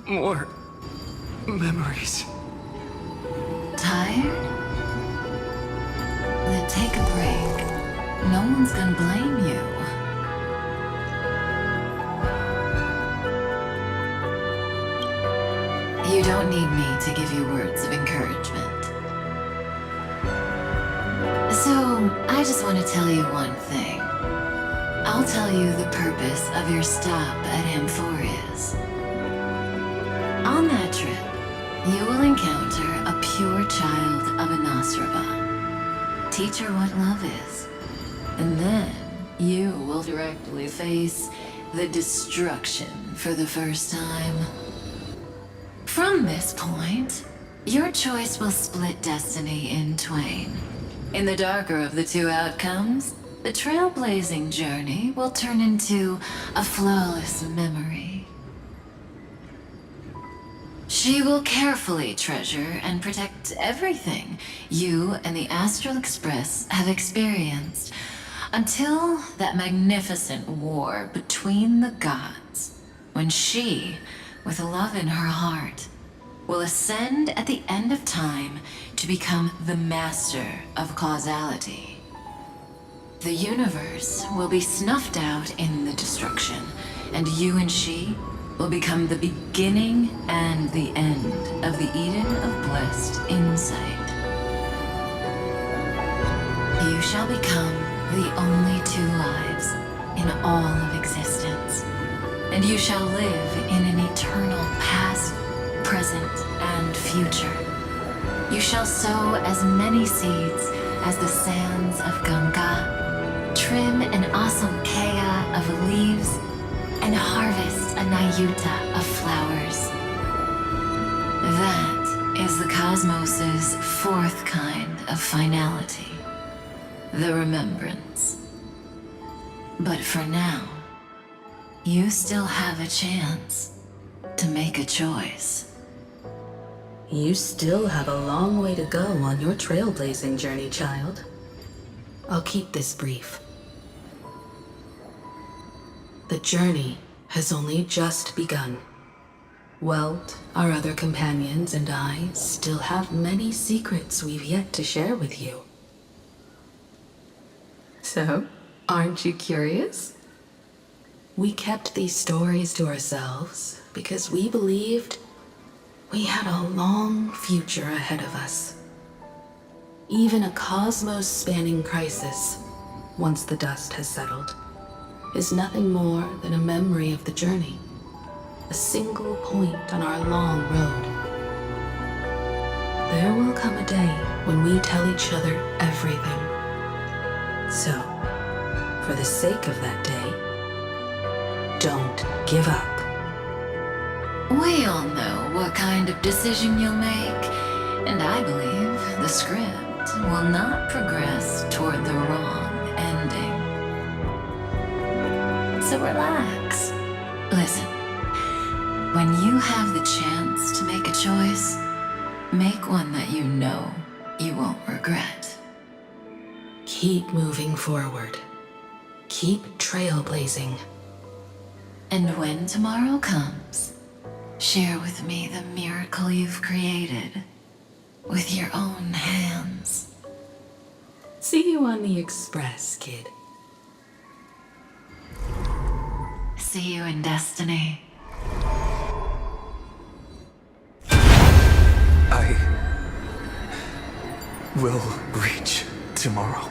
more memories? Tired? Then take a break. No one's gonna blame you. You don't need me to give you words of encouragement. So, I just want to tell you one thing. I'll tell you the purpose of your stop at Amphoreus. On that trip, you will encounter a pure child of Anastraba. Teach her what love is. And then you will directly face the destruction for the first time. From this point, your choice will split destiny in twain. In the darker of the two outcomes, the trailblazing journey will turn into a flawless memory. She will carefully treasure and protect everything you and the Astral Express have experienced until that magnificent war between the gods, when she, with love in her heart, will ascend at the end of time to become the master of causality. The universe will be snuffed out in the destruction, and you and she will become the beginning and the end of the Eden of blessed insight. You shall become the only two lives in all of existence, and you shall live in an eternal past, present, and future. You shall sow as many seeds as the sands of Ganga, trim an asamkea of leaves, and harvest a nayuta of flowers. That is the cosmos's fourth kind of finality, the remembrance. But for now, you still have a chance to make a choice. You still have a long way to go on your trailblazing journey, child. I'll keep this brief. The journey has only just begun. Welt, our other companions, and I still have many secrets we've yet to share with you. So, aren't you curious? We kept these stories to ourselves because we believed we had a long future ahead of us. Even a cosmos-spanning crisis, once the dust has settled, is nothing more than a memory of the journey, a single point on our long road. There will come a day when we tell each other everything. So, for the sake of that day, don't give up. We all know what kind of decision you'll make, and I believe the script will not progress toward the wrong ending. So relax. Listen, when you have the chance to make a choice, make one that you know you won't regret. Keep moving forward. Keep trailblazing. And when tomorrow comes, share with me the miracle you've created with your own hands. See you on the Express, kid. See you in destiny. I will reach tomorrow.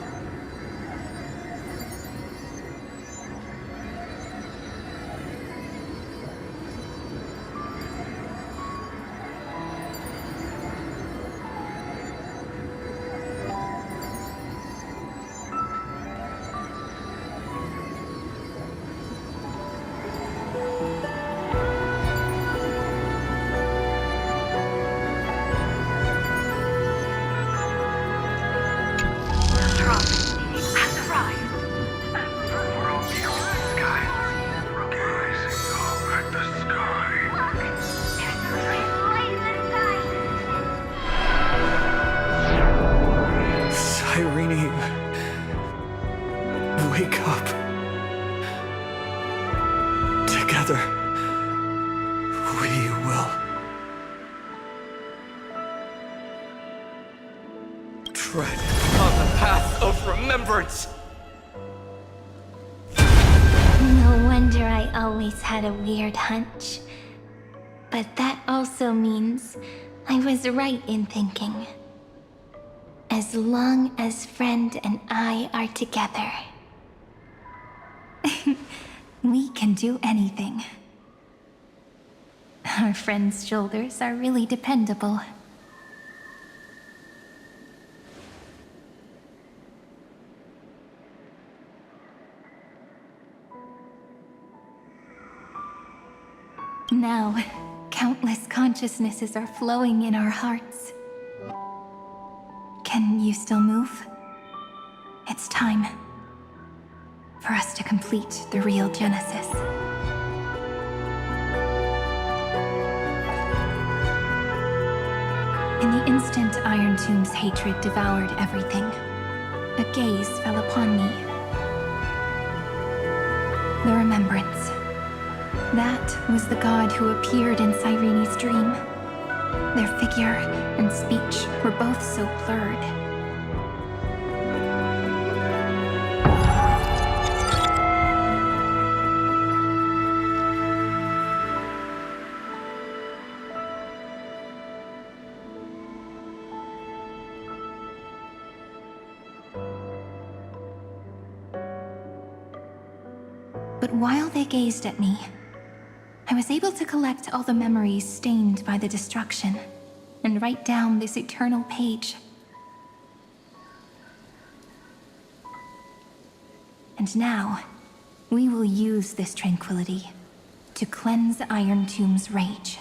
Wake up. Together, we will tread on the path of remembrance. No wonder I always had a weird hunch. But that also means I was right in thinking. As long as Friend and I are together, we can do anything. Our friend's shoulders are really dependable. Now, countless consciousnesses are flowing in our hearts. Can you still move? It's time for us to complete the real Genesis. In the instant Iron Tomb's hatred devoured everything, a gaze fell upon me. The remembrance. That was the god who appeared in Cyrene's dream. Their figure and speech were both so blurred. But while they gazed at me, I was able to collect all the memories stained by the destruction and write down this eternal page. And now, we will use this tranquility to cleanse Iron Tomb's rage.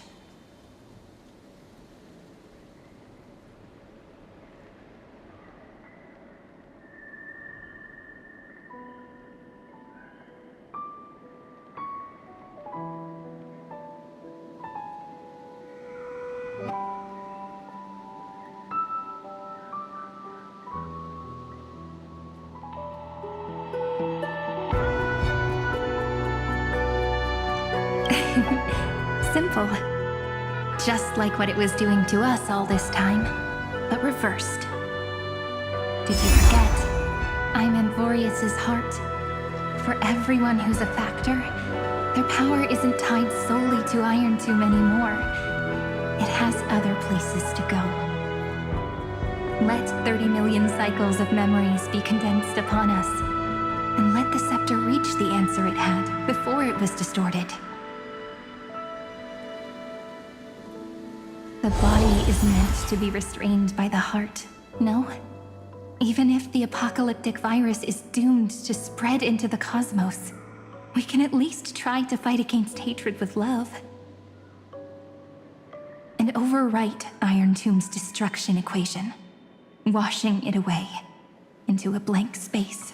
Simple. Just like what it was doing to us all this time, but reversed. Did you forget? I'm Amphoreus' heart. For everyone who's a factor, their power isn't tied solely to Iron Tomb anymore. It has other places to go. Let 30 million cycles of memories be condensed upon us, and let the scepter reach the answer it had before it was distorted. The body is meant to be restrained by the heart, no? Even if the apocalyptic virus is doomed to spread into the cosmos, we can at least try to fight against hatred with love. And overwrite Iron Tomb's destruction equation, washing it away into a blank space.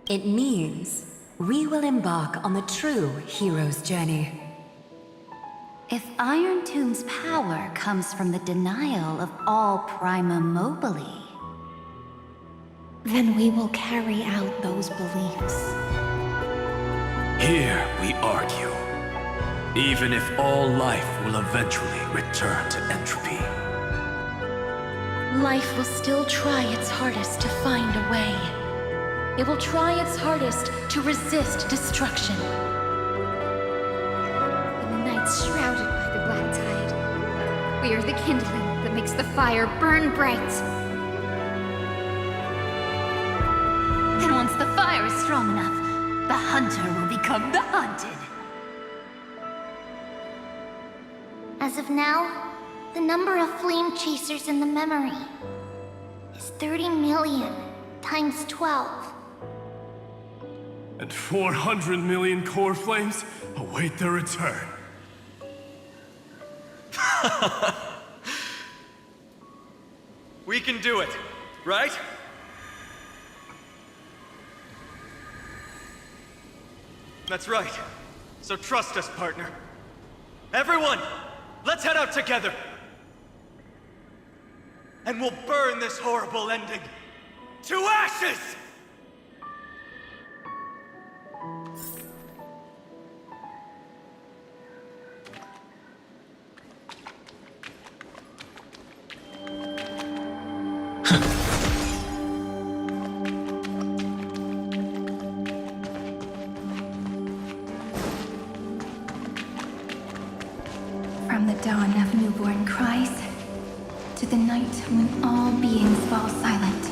It means we will embark on the true hero's journey. If Iron Tomb's power comes from the denial of all Prima Mobile, then we will carry out those beliefs. Here we argue. Even if all life will eventually return to entropy. Life will still try its hardest to find a way. It will try its hardest to resist destruction. In the nights shrouded by the black tide, we are the kindling that makes the fire burn bright. And once the fire is strong enough, the hunter will become the hunted. As of now, the number of flame chasers in the memory is 30 million times 12. And 400 million core flames await their return. We can do it, right? That's right. So trust us, partner. Everyone, let's head out together. And we'll burn this horrible ending to ashes! From the dawn of newborn cries, to the night when all beings fall silent.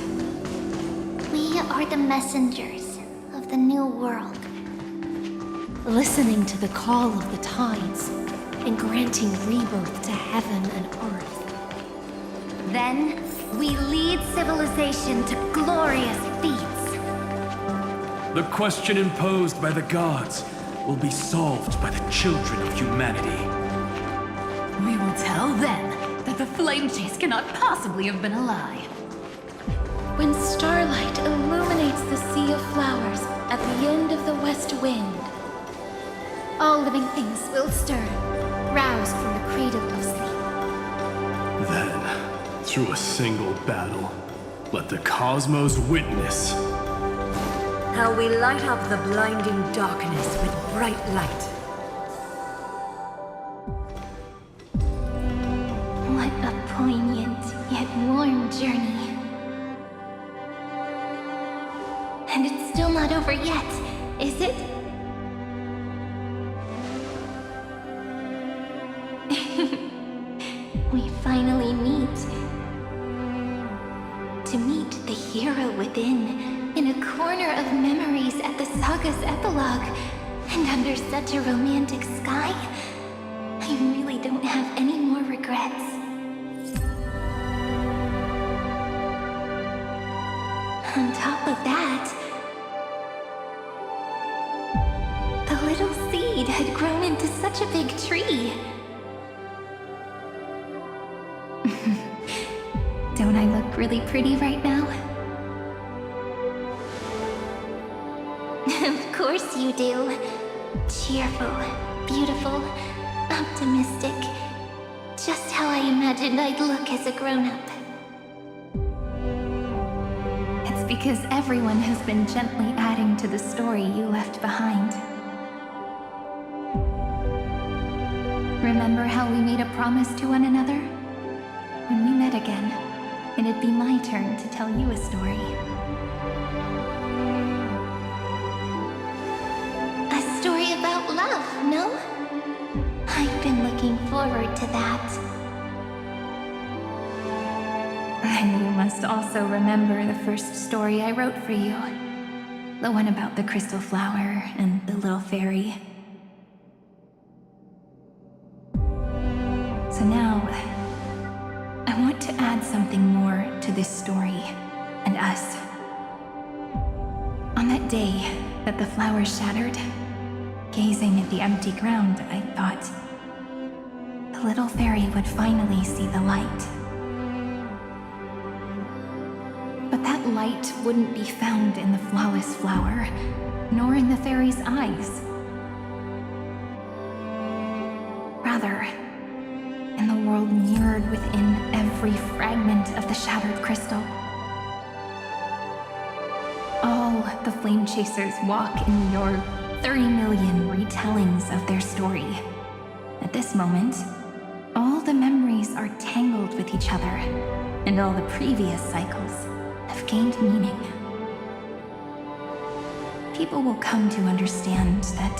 We are the messengers of the new world. Listening to the call of the tides, and granting rebirth to heaven and earth. Then, we lead civilization to glorious feats. The question imposed by the gods will be solved by the children of humanity. We will tell them that the flame chase cannot possibly have been a lie. When starlight illuminates the sea of flowers at the end of the west wind, All living things will stir, roused from the cradle of sleep. Then, through a single battle, let the cosmos witness how we light up the blinding darkness with bright light. What a poignant yet warm journey. And it's still not over yet, is it? We finally meet. meet the hero within in a corner of memories at the saga's epilogue, and under such a romantic sky, I really don't have any more regrets. On top of that, the little seed had grown into such a big tree. Don't I look really pretty right now? Of course you do. Cheerful, beautiful, optimistic. Just how I imagined I'd look as a grown-up. It's because everyone has been gently adding to the story you left behind. Remember how we made a promise to one another? When we met again, it'd be my turn to tell you a story. A story about love, no? I've been looking forward to that. And you must also remember the first story I wrote for you. The one about the crystal flower and the little fairy. So now, I want to add something more to this story and us. On that day that the flower shattered, gazing at the empty ground, I thought the little fairy would finally see the light. But that light wouldn't be found in the flawless flower, nor in the fairy's eyes. Rather, in the world mirrored within every fragment of the shattered crystal. All the flame chasers walk in your 30 million retellings of their story. At this moment, all the memories are tangled with each other, and all the previous cycles have gained meaning. People will come to understand that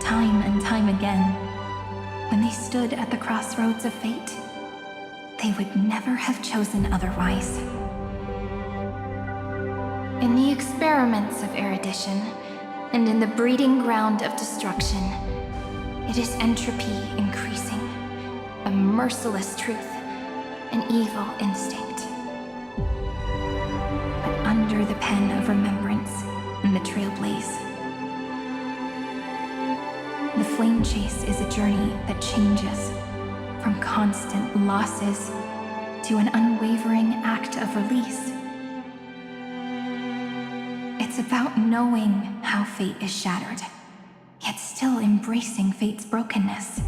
time and time again, when they stood at the crossroads of fate, they would never have chosen otherwise. In the experiments of erudition, and in the breeding ground of destruction, it is entropy increasing, a merciless truth, an evil instinct. But under the pen of remembrance in the Trailblaze, the flame chase is a journey that changes from constant losses to an unwavering act of release. It's about knowing how fate is shattered, yet still embracing fate's brokenness.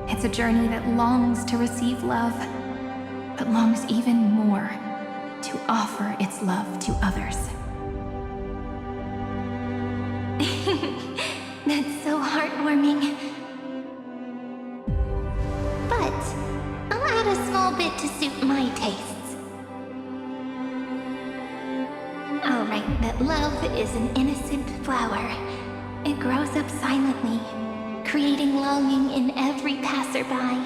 It's a journey that longs to receive love, but longs even more to offer its love to others. That's so heartwarming. But I'll add a small bit to suit my tastes. I'll write that love is an innocent flower. It grows up silently, creating longing in every passerby.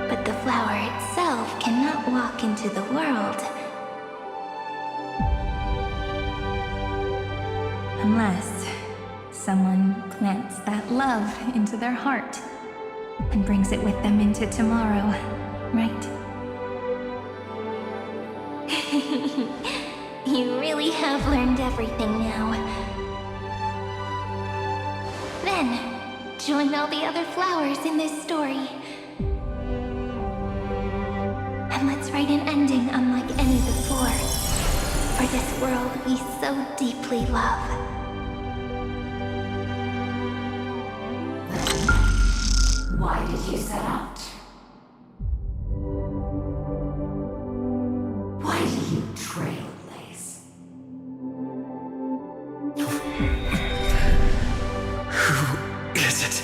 But the flower itself cannot walk into the world unless someone plants that love into their heart and brings it with them into tomorrow, right? You really have learned everything now. Then, join all the other flowers in this story. And let's write an ending unlike any before, for this world we so deeply love. Why did you set out? Why do you trailblaze? Who is it?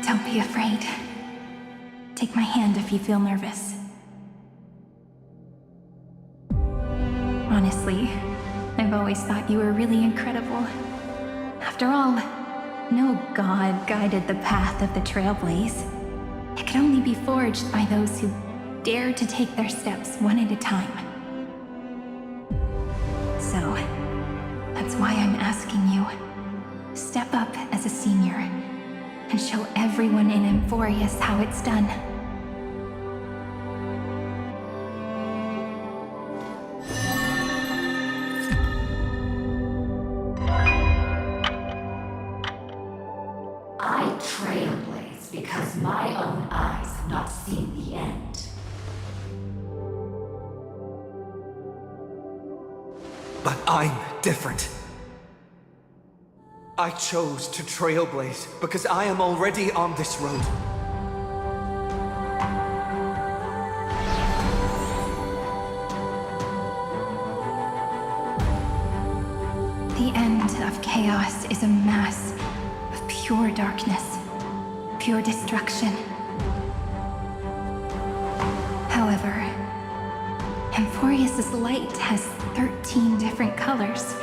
Don't be afraid. Take my hand if you feel nervous. Honestly, I've always thought you were really incredible. After all, No god guided the path of the Trailblaze. It could only be forged by those who dare to take their steps one at a time. So, that's why I'm asking you. Step up as a senior and show everyone in Amphoreus how it's done. I trailblaze because my own eyes have not seen the end. But I'm different. I chose to trailblaze because I am already on this road. The end of chaos is a mass of pure darkness, pure destruction. However, Amphoreus' light has 13 different colors.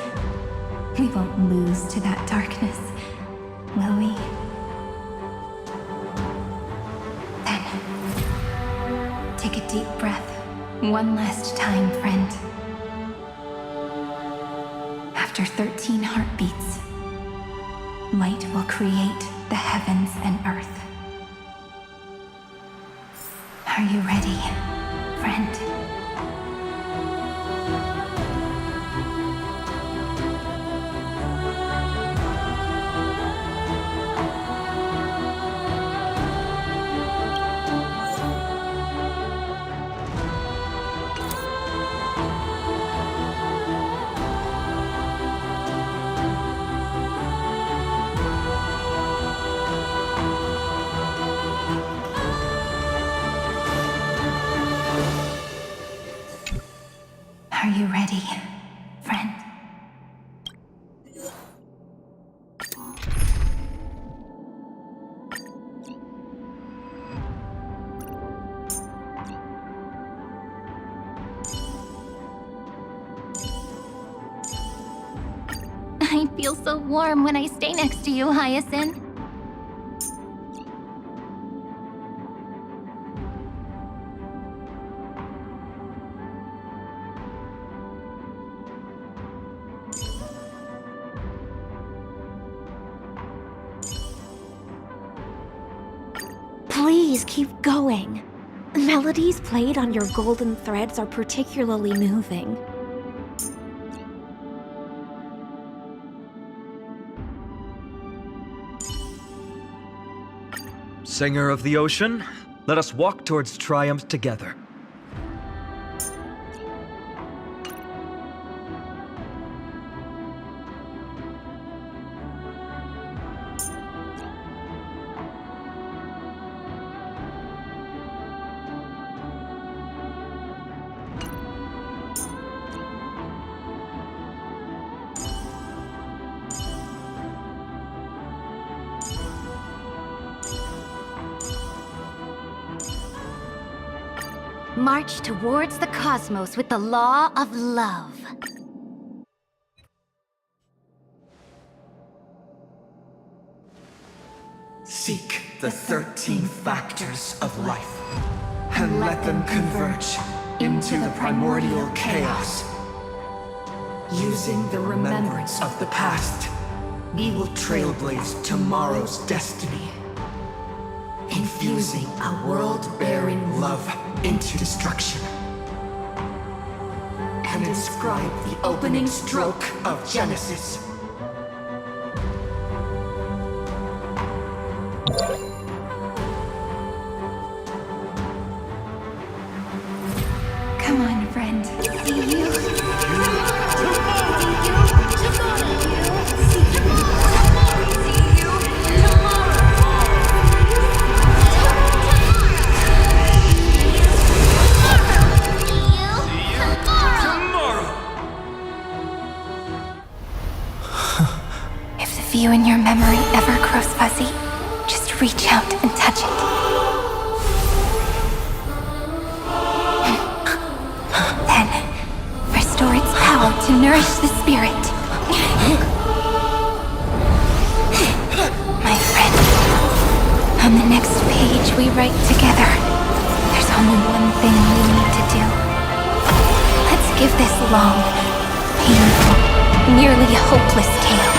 We won't lose to that darkness, will we? Then, take a deep breath, one last time, friend. After 13 heartbeats, light will create the heavens and earth. Are you ready, friend? Are you ready, friend? I feel so warm when I stay next to you, Hyacinth. Please keep going. Melodies played on your golden threads are particularly moving. Singer of the ocean, let us walk towards triumph together. March towards the cosmos with the law of love. Seek the 13 factors of life, and let them converge into the primordial chaos. Using the remembrance of the past, we will trailblaze tomorrow's destiny. Infusing a world-bearing love into destruction. And inscribe the opening stroke of Genesis. Come on, friend. See you. View in your memory ever grows fuzzy, just reach out and touch it. Then, restore its power to nourish the spirit. On the next page we write together, there's only one thing we need to do. Let's give this long, painful, nearly hopeless tale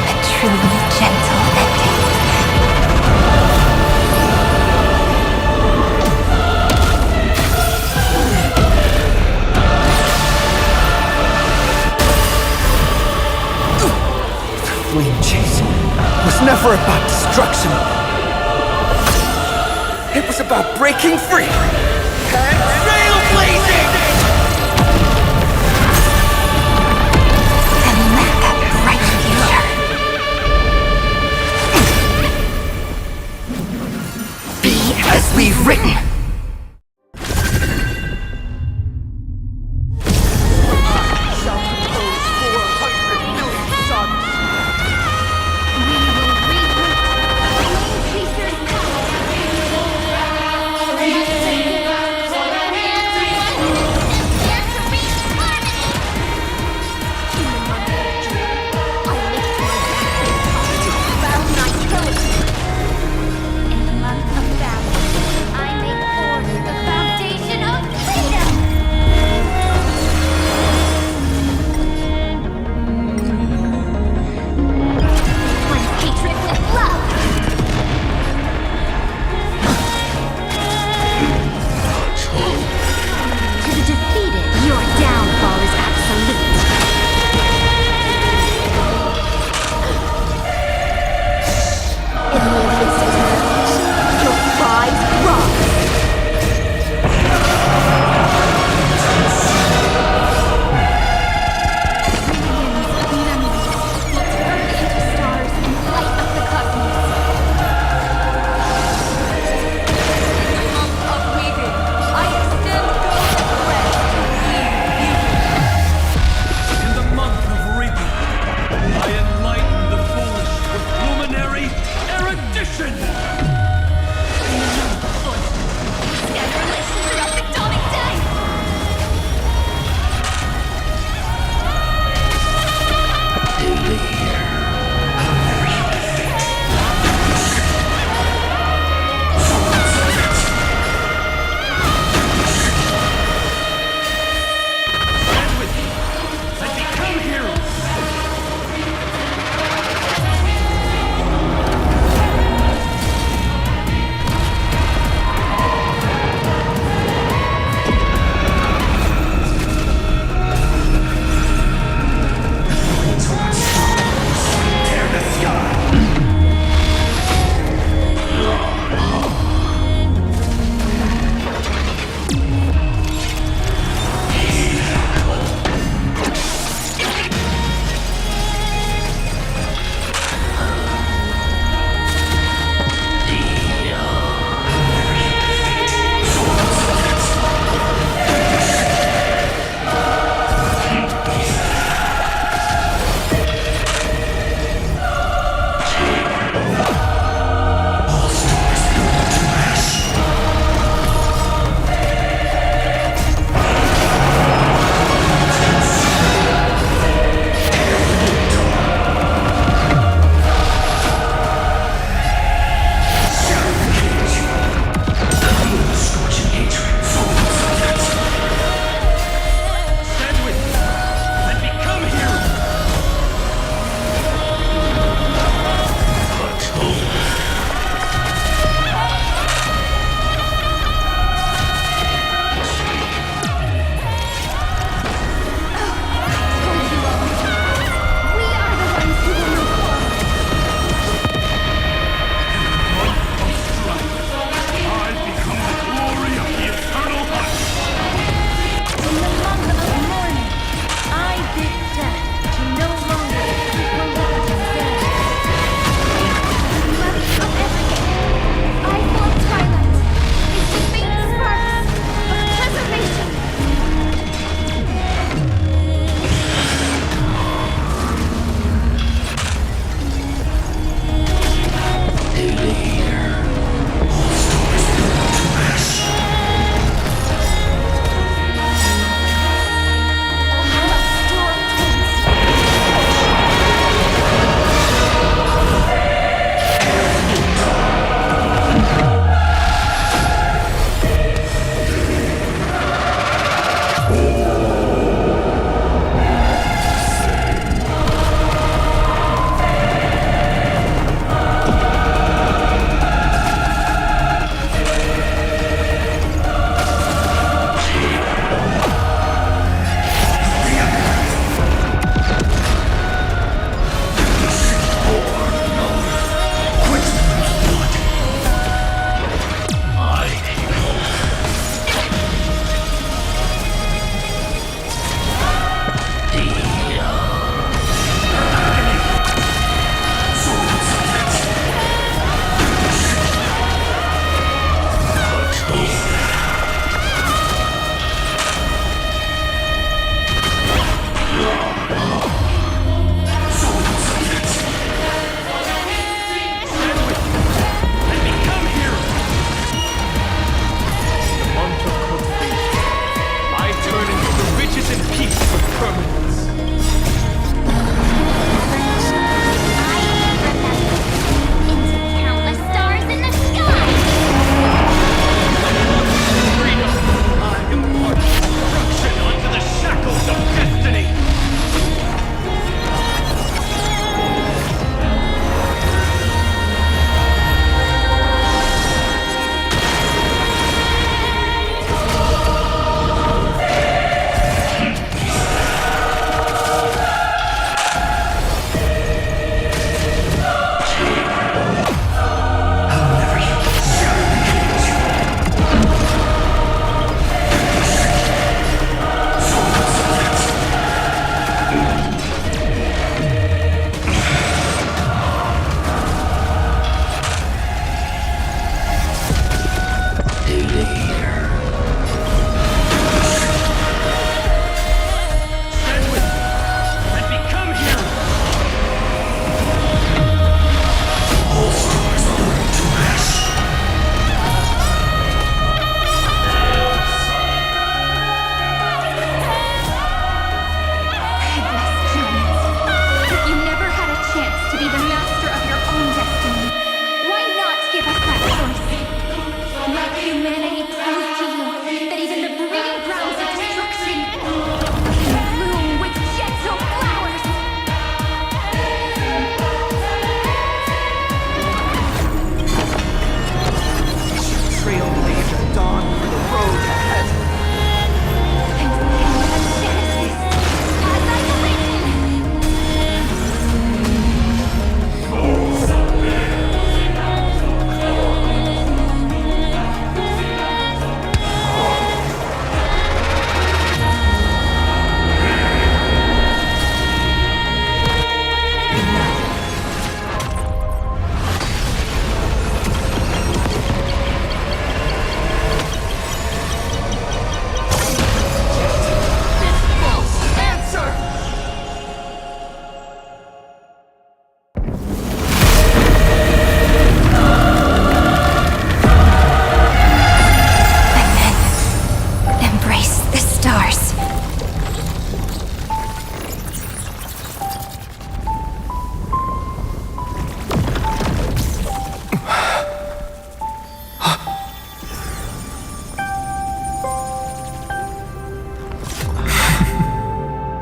a truly gentle ending. Flame chase was never about destruction. It was about breaking free and trailblazing! And let that bright future be as we've written. In the month of battle, I make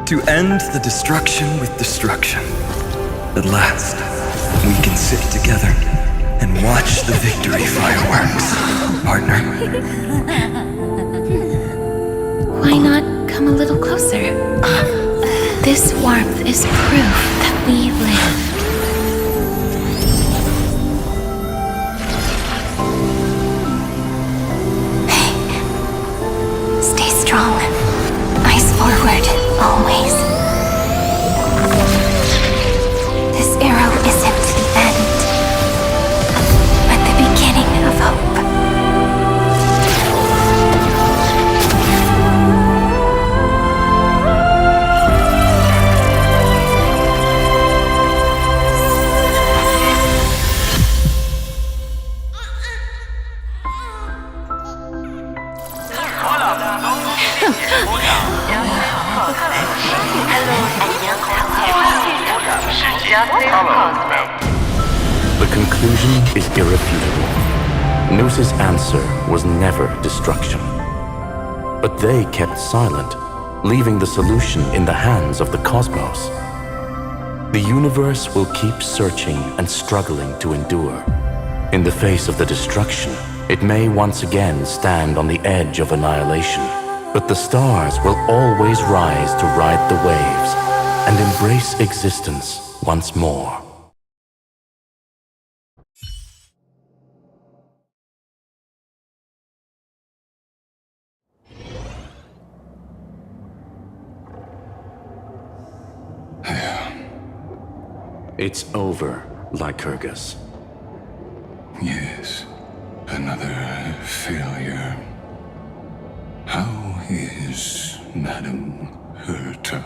To end the destruction with destruction. At last, we can sit together and watch the victory fireworks, partner. Why not come a little closer? This warmth is proof that we live. Stay strong. Eyes forward, always. This arrow isn't the end, but the beginning of hope. The conclusion is irrefutable. Noos's answer was never destruction. But they kept silent, leaving the solution in the hands of the cosmos. The universe will keep searching and struggling to endure. In the face of the destruction, it may once again stand on the edge of annihilation. But the stars will always rise to ride the waves and embrace existence once more. It's over, Lycurgus. Yes, another failure. How is Madame Herta?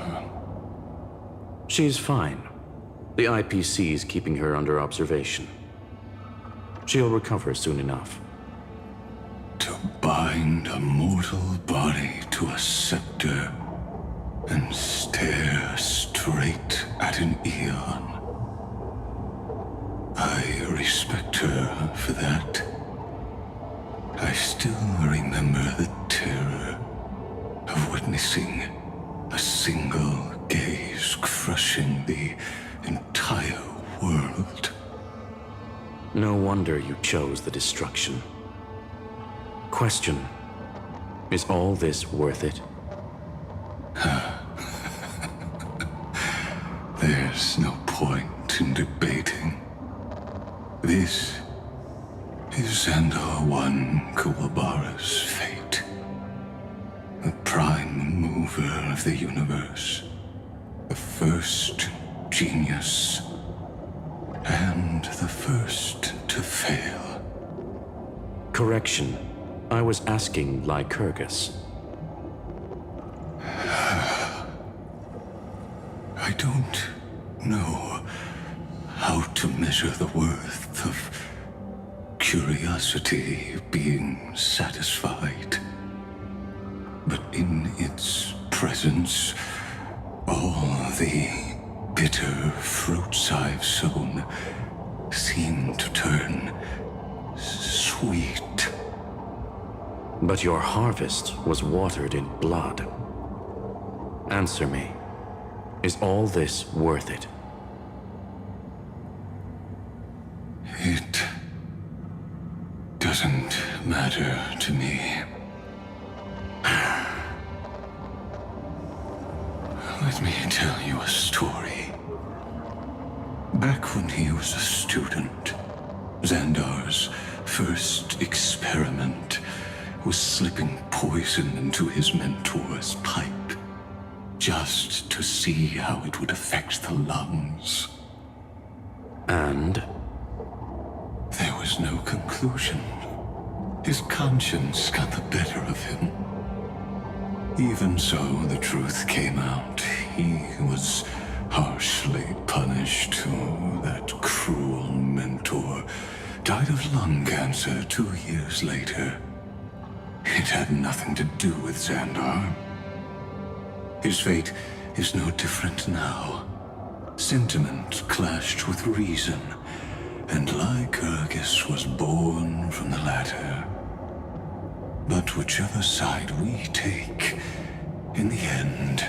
She's fine. The IPC is keeping her under observation. She'll recover soon enough. To bind a mortal body to a scepter and stare straight at an eon. I respect her for that. I still remember the terror of witnessing a single gaze crushing the entire world. No wonder you chose the destruction. Question: is all this worth it? There's no point in debating. This is Xandar I Kuwabara's fate. The prime mover of the universe. The first genius. And the first to fail. Correction. I was asking Lycurgus. I don't know how to measure the worth of curiosity being satisfied. But in its presence, all the bitter fruits I've sown seem to turn sweet. But your harvest was watered in blood. Answer me. Is all this worth it? It doesn't matter to me. Let me tell you a story. Back when he was a student, Xandar's first experiment was slipping poison into his mentor's pipe, just to see how it would affect the lungs. And? There was no conclusion. His conscience got the better of him. Even so, the truth came out. He was harshly punished. Oh, that cruel mentor died of lung cancer 2 years later. It had nothing to do with Xandar. His fate is no different now. Sentiment clashed with reason, and Lycurgus was born from the latter. But whichever side we take, in the end,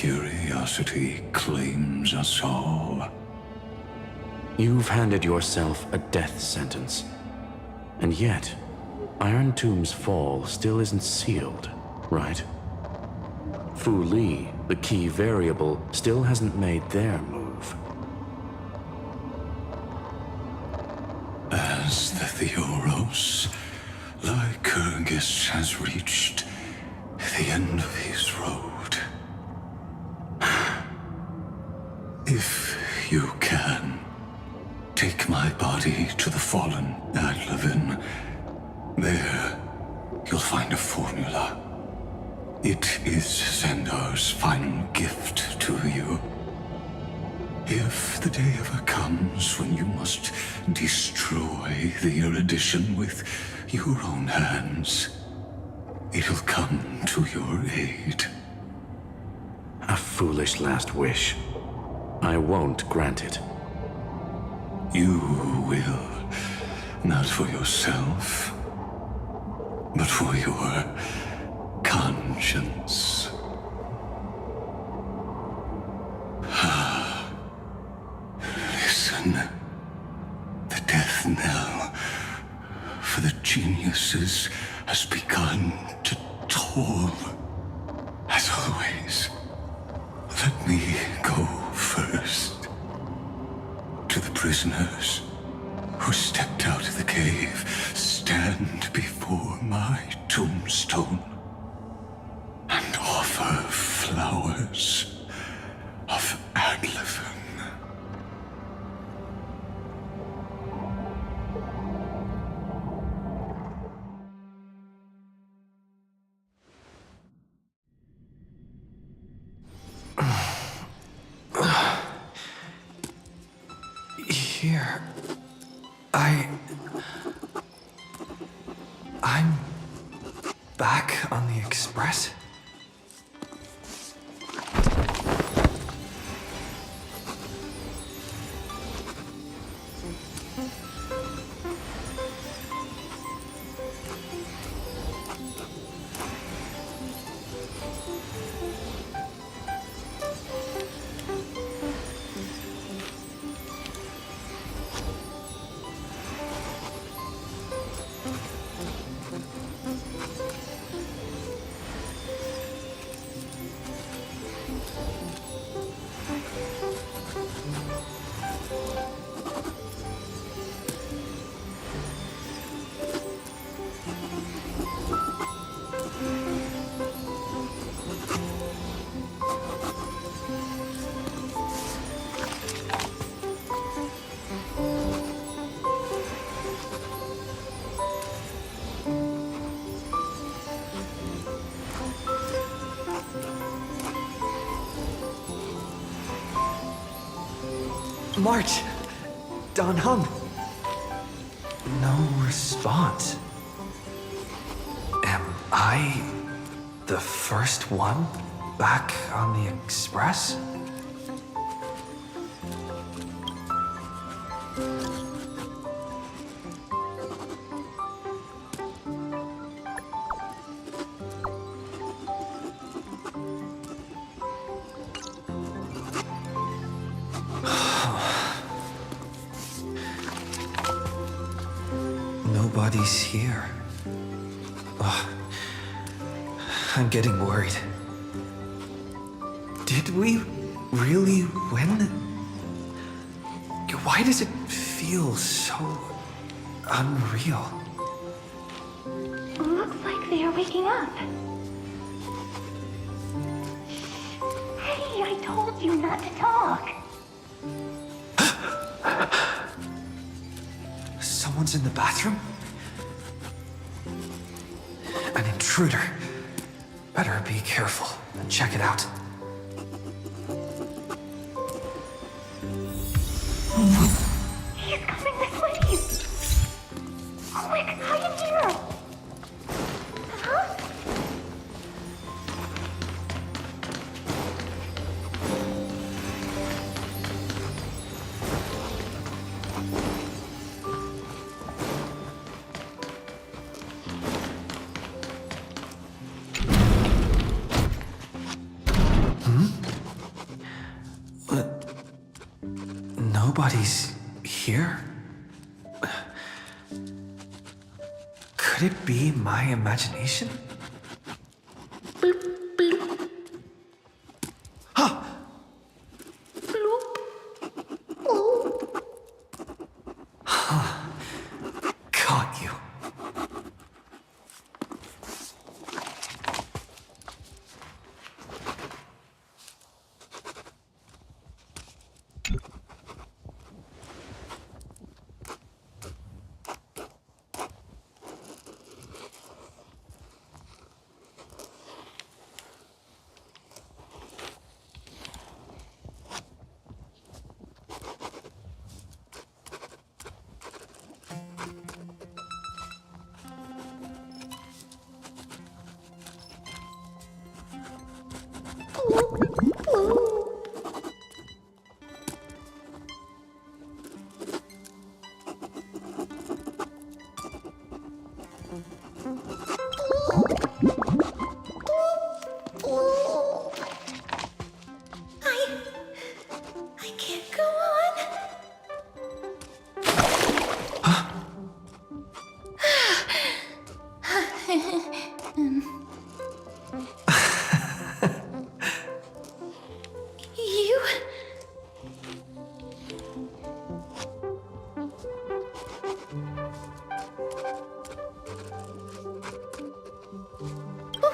curiosity claims us all. You've handed yourself a death sentence. And yet, Iron Tomb's fall still isn't sealed, right? Fu Li, the key variable, still hasn't made their move. As the Theoros, Lycurgus has reached the end of his road. If you can, take my body to the fallen Adlevin. There, you'll find a formula. It is Xandar's final gift to you. If the day ever comes when you must destroy the erudition with your own hands, it'll come to your aid. A foolish last wish. I won't grant it. You will, not for yourself, but for your conscience. Listen, the death knell for the geniuses has begun to toll. As always, let me go first. To the prisoners who stepped out of the cave, stand before my tombstone and offer flowers of Adlevin. Here, I'm back on the Express? March! Dan Heng! No response. Am I the first one back on the Express? Nobody's here. Ugh. I'm getting worried. Did we really win? Why does it feel so unreal? Looks like they are waking up. Hey, I told you not to talk. Someone's in the bathroom? An intruder. Better be careful and check it out. He's coming this way! Quick, hide in here! Huh? Nobody's here? Could it be my imagination? Caught you. I can't go on. You...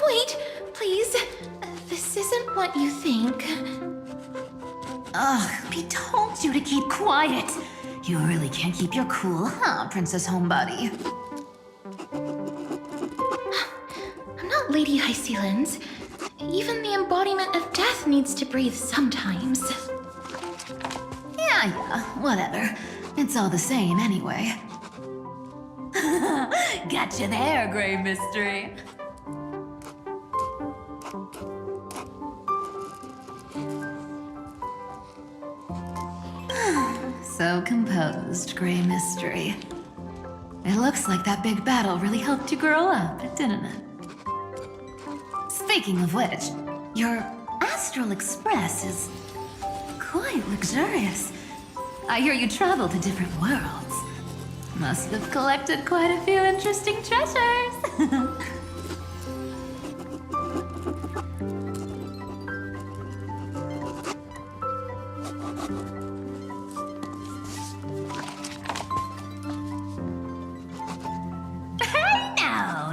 Wait, please. This isn't what you think. Ugh, we told you to keep quiet. You really can't keep your cool, huh, Princess Homebody? I'm not Lady High Sealens. Even the embodiment of death needs to breathe sometimes. Yeah, whatever. It's all the same anyway. Gotcha there, Grey Mystery. So composed, Grey Mystery. It looks like that big battle really helped you grow up, didn't it? Speaking of which, your Astral Express is quite luxurious. I hear you travel to different worlds. Must have collected quite a few interesting treasures.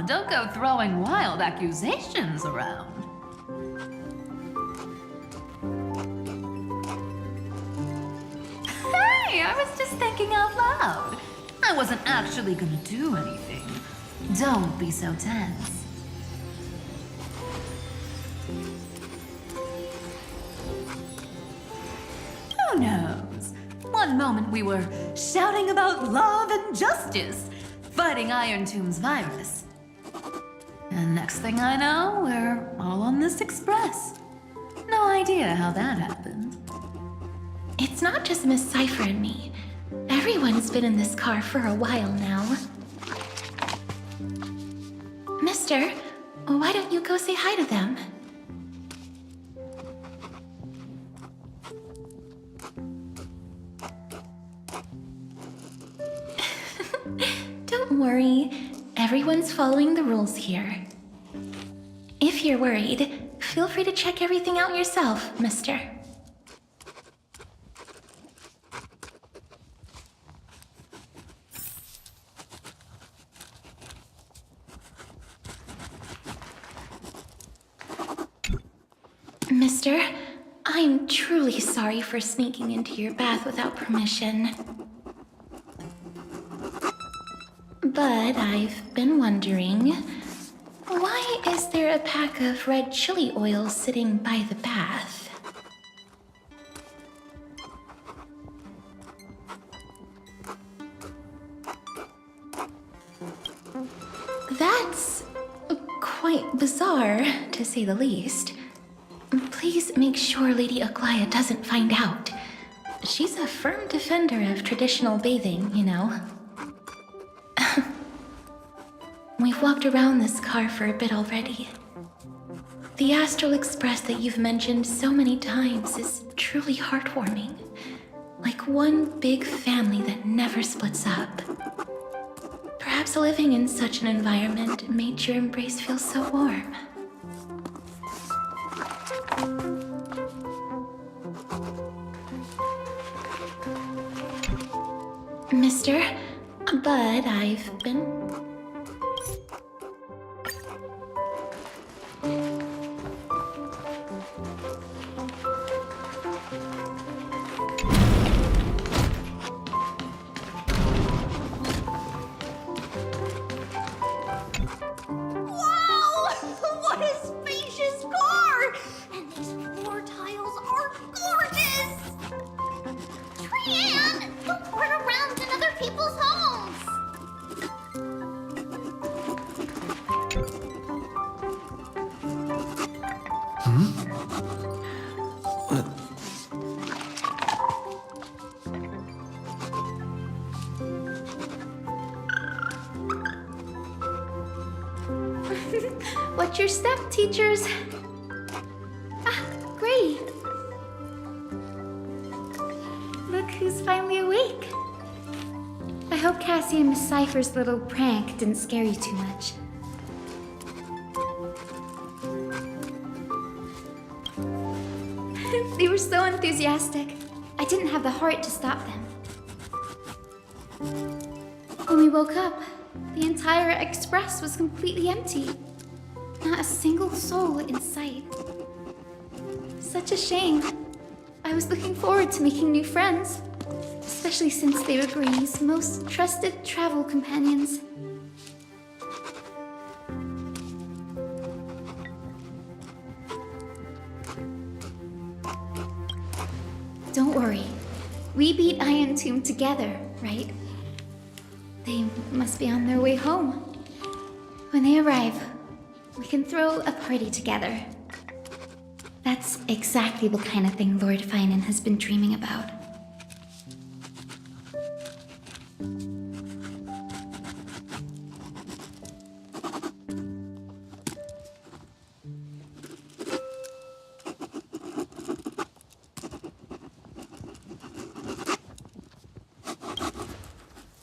Don't go throwing wild accusations around. Hey, I was just thinking out loud. I wasn't actually gonna do anything. Don't be so tense. Who knows? One moment we were shouting about love and justice, fighting Iron Tomb's virus. And next thing I know, we're all on this express. No idea how that happened. It's not just Miss Cypher and me. Everyone's been in this car for a while now. Mister, why don't you go say hi to them? Don't worry. Everyone's following the rules here. If you're worried, feel free to check everything out yourself, mister. Mister, I'm truly sorry for sneaking into your bath without permission. But I've been wondering, why is there a pack of red chili oil sitting by the bath? That's quite bizarre, to say the least. Please make sure Lady Aglaya doesn't find out. She's a firm defender of traditional bathing, you know. We've walked around this car for a bit already. The Astral Express that you've mentioned so many times is truly heartwarming. Like one big family that never splits up. Perhaps living in such an environment made your embrace feel so warm. Mr. Bud, I've been... What a spacious car! And these floor tiles are gorgeous! Trian, don't run around in other people's homes! What's your step, teachers? Ah, great. Look who's finally awake. I hope Cassie and Miss Cypher's little prank didn't scare you too much. They were so enthusiastic. I didn't have the heart to stop them. When we woke up, the entire express was completely empty. Not a single soul in sight. Such a shame. I was looking forward to making new friends, especially since they were Greeny's most trusted travel companions. Don't worry. We beat Iron Tomb together, right? They must be on their way home. When they arrive, we can throw a party together. That's exactly the kind of thing Lord Finan has been dreaming about.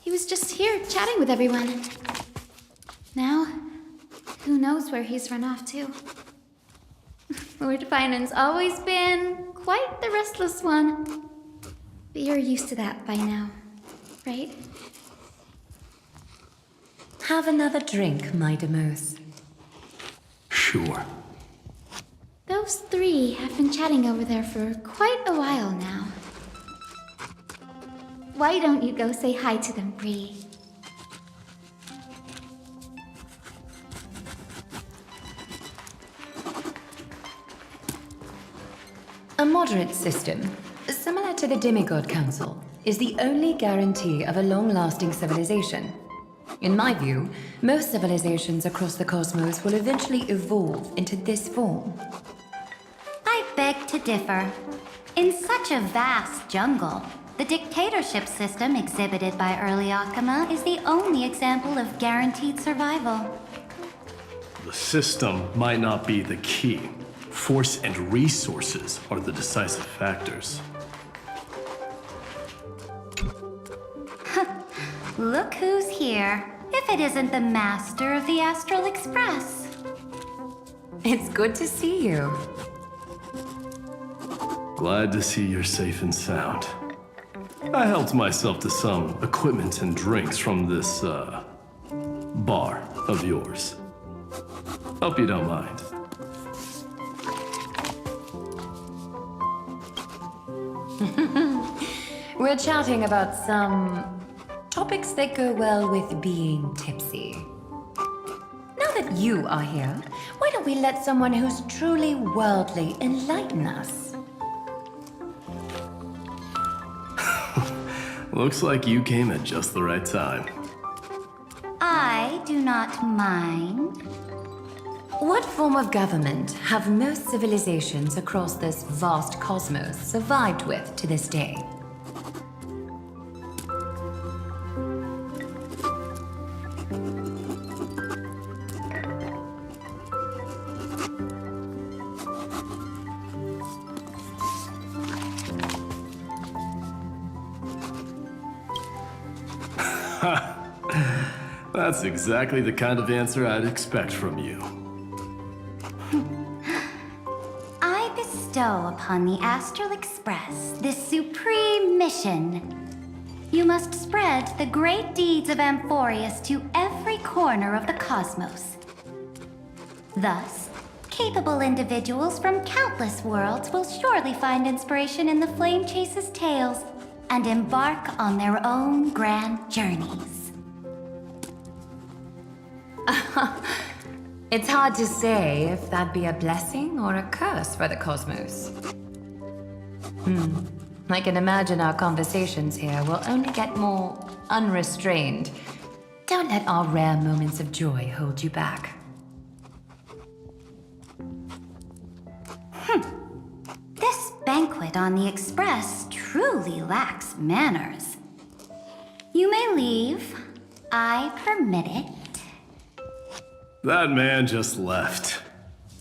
He was just here chatting with everyone. Now, who knows where he's run off to? Lord Finan's always been quite the restless one. But you're used to that by now, right? Have another drink, my Demos. Sure. Those three have been chatting over there for quite a while now. Why don't you go say hi to them, Bree? A moderate system, similar to the Demigod Council, is the only guarantee of a long-lasting civilization. In my view, most civilizations across the cosmos will eventually evolve into this form. I beg to differ. In such a vast jungle, the dictatorship system exhibited by early Akama is the only example of guaranteed survival. The system might not be the key. Force and resources are the decisive factors. Look who's here. If it isn't the master of the Astral Express. It's good to see you. Glad to see you're safe and sound. I helped myself to some equipment and drinks from this, bar of yours. Hope you don't mind. We're chatting about some topics that go well with being tipsy. Now that you are here, why don't we let someone who's truly worldly enlighten us? Looks like you came at just the right time. I do not mind. What form of government have most civilizations across this vast cosmos survived with to this day? That's exactly the kind of answer I'd expect from you. I bestow upon the Astral Express this supreme mission. You must spread the great deeds of Amphoreus to every corner of the cosmos. Thus, capable individuals from countless worlds will surely find inspiration in the Flame Chase's tales and embark on their own grand journeys. It's hard to say if that'd be a blessing or a curse for the cosmos. I can imagine our conversations here will only get more unrestrained. Don't let our rare moments of joy hold you back. This banquet on the Express truly lacks manners. You may leave. I permit it. That man just left.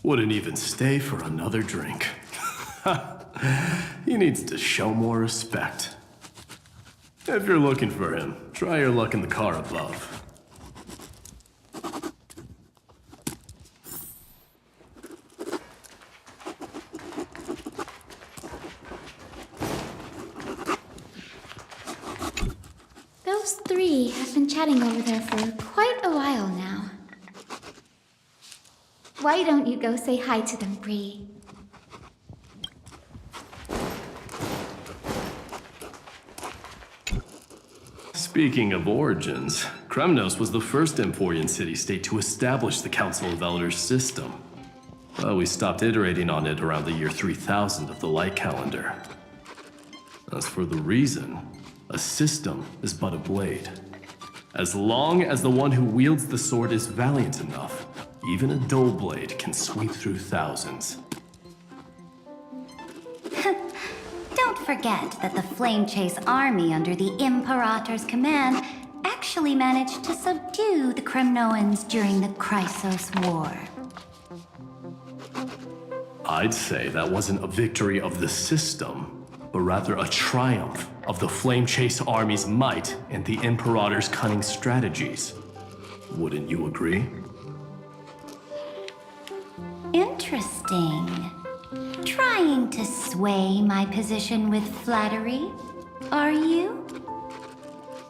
Wouldn't even stay for another drink. He needs to show more respect. If you're looking for him, try your luck in the car above. Those three have been chatting over there for quite a while now. Why don't you go say hi to them, Bree? Speaking of origins, Kremnos was the first Emporian city-state to establish the Council of Elders system. Well, we stopped iterating on it around the year 3000 of the Light Calendar. As for the reason, a system is but a blade. As long as the one who wields the sword is valiant enough, even a dull blade can sweep through thousands. Don't forget that the Flame Chase army under the Imperator's command actually managed to subdue the Kremnoans during the Chrysos War. I'd say that wasn't a victory of the system, but rather a triumph of the Flame Chase army's might and the Imperator's cunning strategies. Wouldn't you agree? Interesting. Trying to sway my position with flattery, are you?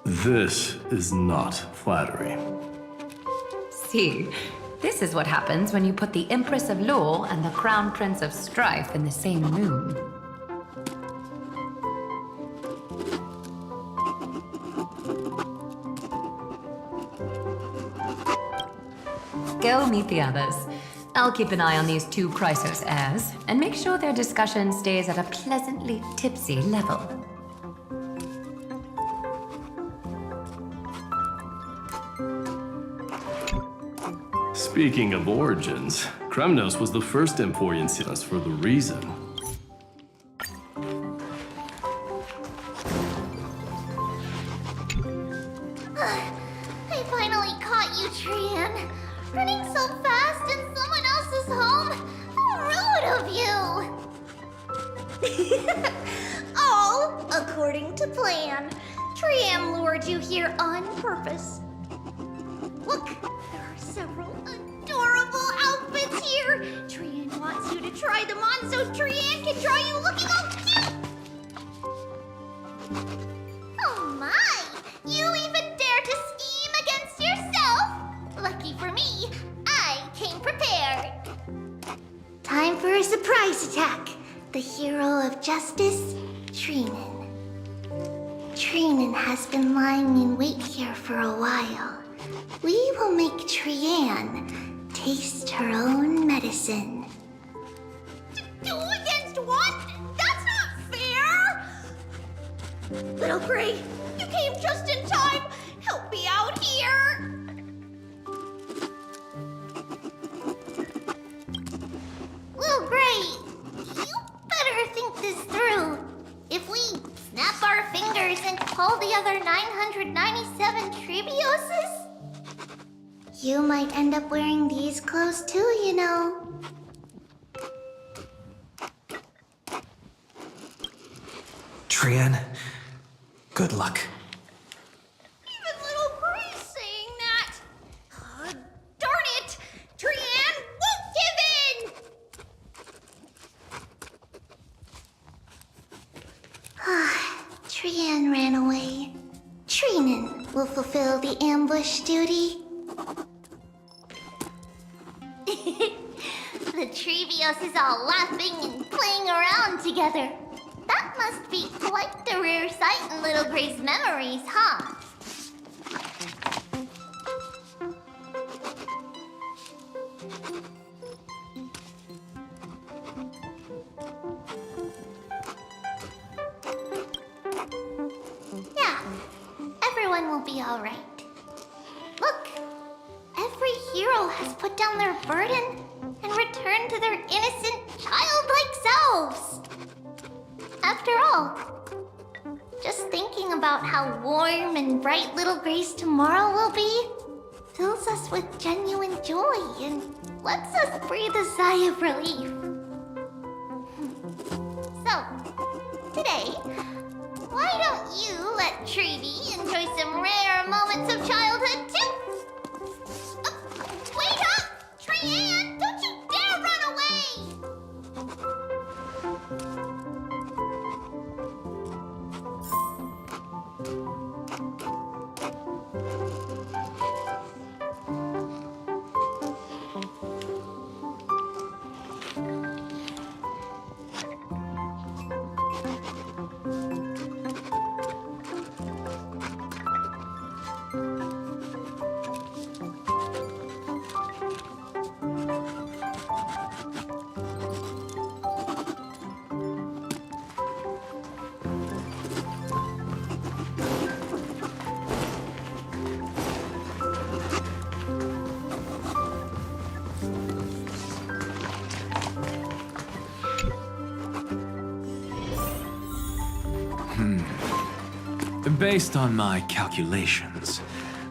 This is not flattery. See, this is what happens when you put the Empress of Law and the Crown Prince of Strife in the same room. Go meet the others. I'll keep an eye on these two Chrysos heirs, and make sure their discussion stays at a pleasantly tipsy level. Speaking of origins, Kremnos was the first Emporian city for the RYZEN. I finally caught you, Trian. Running so fast in someone else's home? How rude of you! All according to plan. Trian lured you here on purpose. Look, there are several adorable outfits here. Trian wants you to try them on so Trian can draw you looking all cute. Oh my! You even dare to scheme against yourself? Lucky for me, I came prepared. Time for a surprise attack. The hero of justice, Trinan. Trinan has been lying in wait here for a while. We will make Trian taste her own medicine. Two against one? That's not fair! Little Gray, you came just in time. Help me out here. Little Gray, you better think this through. If we snap our fingers and call the other 997 Tribioses, you might end up wearing these clothes too, you know. Trian, good luck. Even little Gray's saying that. fulfill the ambush duty? The Trevios is all laughing and playing around together. That must be quite the rare sight in Little Gray's memories, huh? Yeah, everyone will be all right. Look, every hero has put down their burden and returned to their innocent, childlike selves. After all, just thinking about how warm and bright Little Gray's tomorrow will be fills us with genuine joy and lets us breathe a sigh of relief. So, today, why don't you let Trevi enjoy some rare moments of childhood too? Wait up! Trianne, don't you dare run away! Based on my calculations,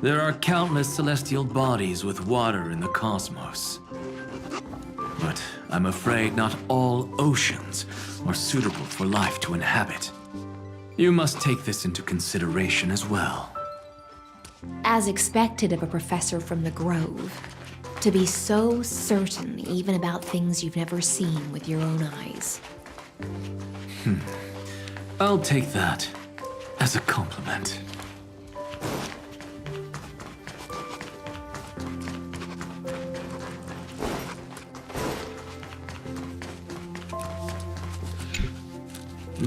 there are countless celestial bodies with water in the cosmos. But I'm afraid not all oceans are suitable for life to inhabit. You must take this into consideration as well. As expected of a professor from the Grove, to be so certain even about things you've never seen with your own eyes. I'll take that as a compliment.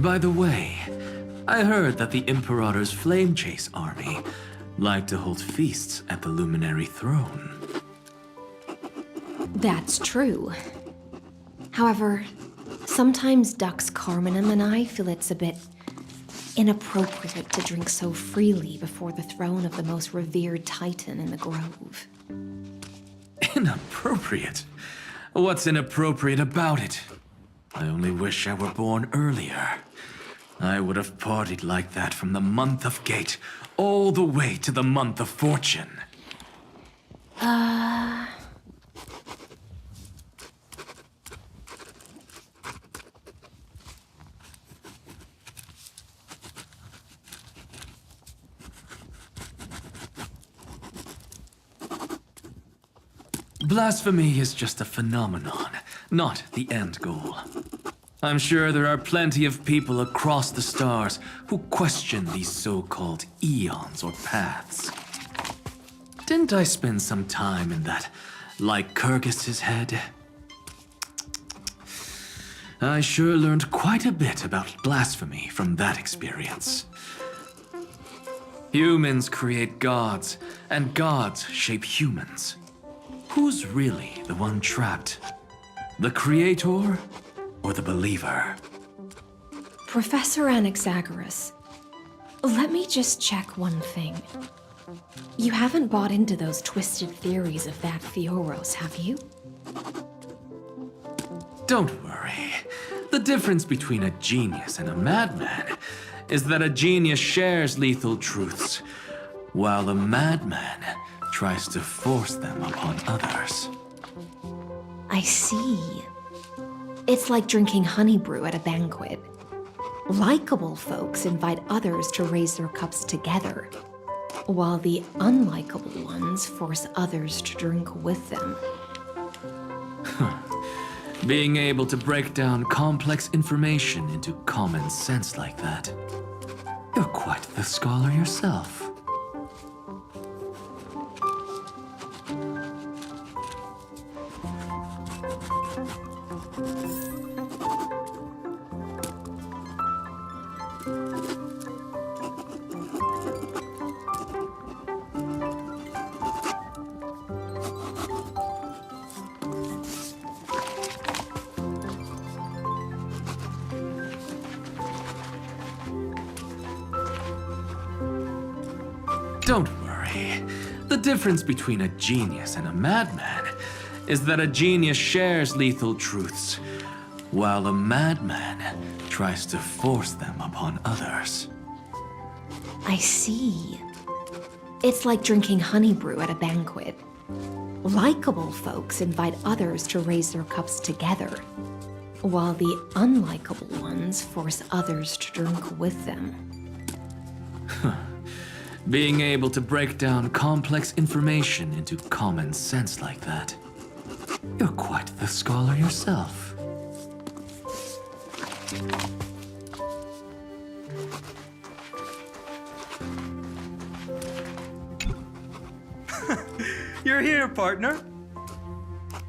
By the way, I heard that the Imperator's Flame Chase army like to hold feasts at the Luminary Throne. That's true. However, sometimes Dux Carminum and I feel it's a bit inappropriate to drink so freely before the throne of the most revered Titan in the Grove. Inappropriate? What's inappropriate about it? I only wish I were born earlier. I would have partied like that from the month of Gate all the way to the month of Fortune. Blasphemy is just a phenomenon, not the end goal. I'm sure there are plenty of people across the stars who question these so-called eons or paths. Didn't I spend some time in that Lycurgus's head? I sure learned quite a bit about blasphemy from that experience. Humans create gods, and gods shape humans. Who's really the one trapped? The creator or the believer? Professor Anaxagoras, let me just check one thing. You haven't bought into those twisted theories of that Fioros, have you? Don't worry. The difference between a genius and a madman is that a genius shares lethal truths, while a madman tries to force them upon others. I see. It's like drinking honey brew at a banquet. Likeable folks invite others to raise their cups together, while the unlikable ones force others to drink with them. Being able to break down complex information into common sense like that. You're quite the scholar yourself. Don't worry. The difference between a genius and a madman is that a genius shares lethal truths, while a madman tries to force them upon others. I see. It's like drinking honey brew at a banquet. Likeable folks invite others to raise their cups together, while the unlikable ones force others to drink with them. Being able to break down complex information into common sense like that. You're quite the scholar yourself. You're here, partner.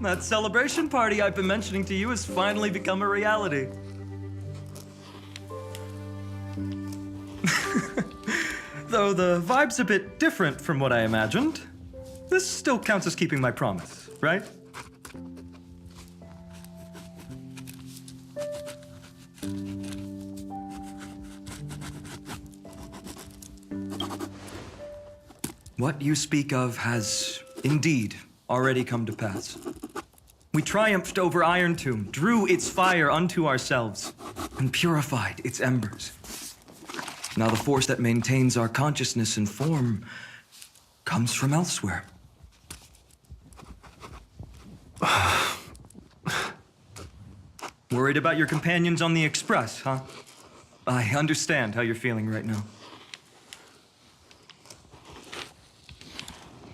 That celebration party I've been mentioning to you has finally become a reality. Though the vibe's a bit different from what I imagined, this still counts as keeping my promise, right? What you speak of has indeed already come to pass. We triumphed over Iron Tomb, drew its fire unto ourselves, and purified its embers. Now the force that maintains our consciousness and form comes from elsewhere. Worried about your companions on the Express, huh? I understand how you're feeling right now.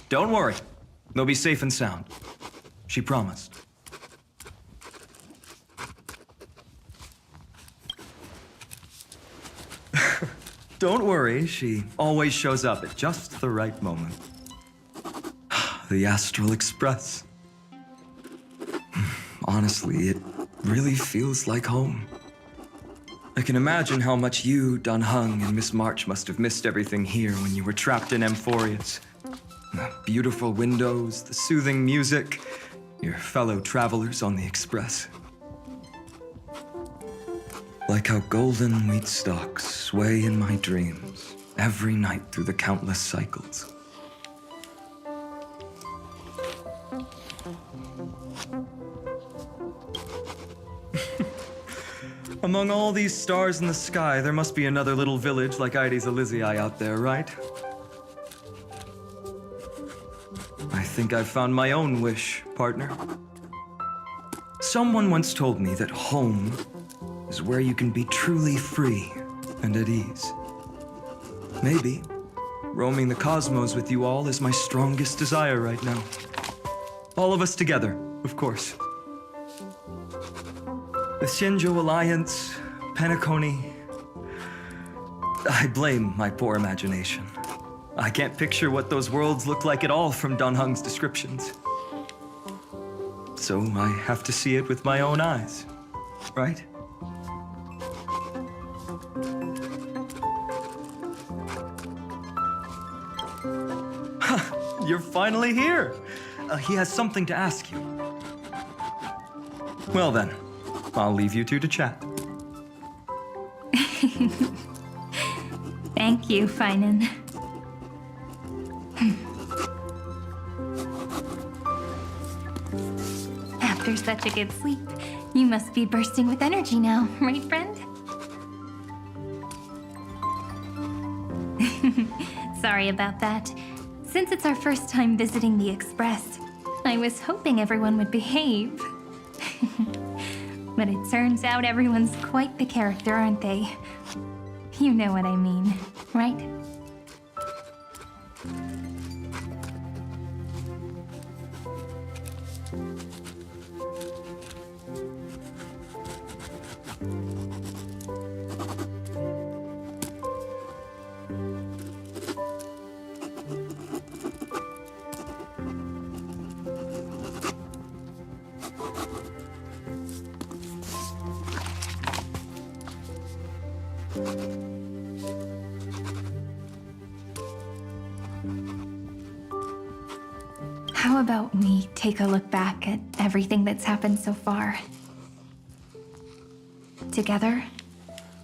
Don't worry. They'll be safe and sound. She promised. Don't worry, she always shows up at just the right moment. The Astral Express. Honestly, it really feels like home. I can imagine how much you, Dun Hung, and Miss March must have missed everything here when you were trapped in Amphoreus. The beautiful windows, the soothing music, your fellow travelers on the Express. Like how golden wheat stalks sway in my dreams every night through the countless cycles. Among all these stars in the sky, there must be another little village like Ides Elysiae out there, right? I think I've found my own wish, partner. Someone once told me that home is where you can be truly free and at ease. Maybe roaming the cosmos with you all is my strongest desire right now. All of us together, of course. The Shinjo Alliance, Penacony. I blame my poor imagination. I can't picture what those worlds look like at all from Dun Hung's descriptions. So I have to see it with my own eyes, right? You're finally here. He has something to ask you. Well then, I'll leave you two to chat. Thank you, Finan. After such a good sleep, you must be bursting with energy now, right, friend? Sorry about that. Since it's our first time visiting the Express, I was hoping everyone would behave. But it turns out everyone's quite the character, aren't they? You know what I mean, right? How about we take a look back at everything that's happened so far? Together,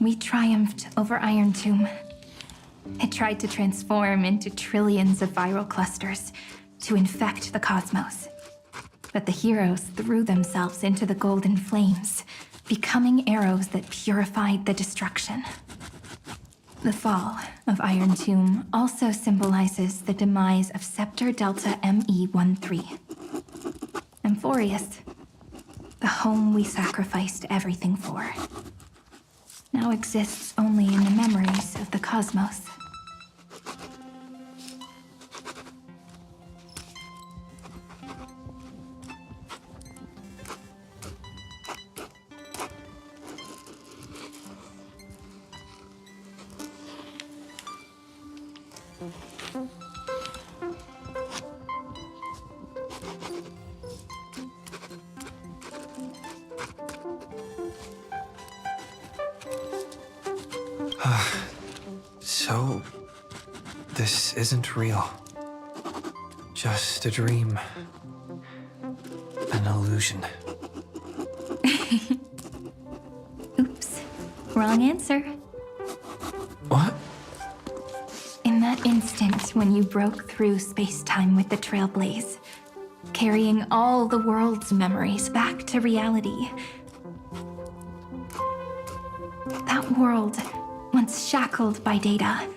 we triumphed over Iron Tomb. It tried to transform into trillions of viral clusters to infect the cosmos. But the heroes threw themselves into the golden flames, becoming arrows that purified the destruction. The fall of Iron Tomb also symbolizes the demise of Scepter Delta ME-13. Amphoreus, the home we sacrificed everything for, now exists only in the memories of the cosmos. So, this isn't real. Just a dream. An illusion. Oops. Wrong answer. What? In that instant when you broke through space-time with the Trailblaze, carrying all the world's memories back to reality, that world, once shackled by data,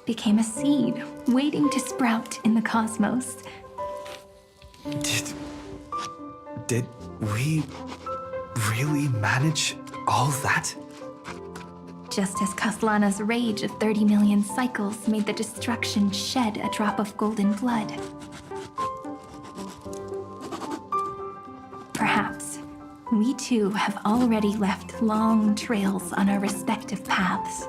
became a seed waiting to sprout in the cosmos. Did we really manage all that? Just as Kaslana's rage of 30 million cycles made the destruction shed a drop of golden blood. Perhaps we too have already left long trails on our respective paths.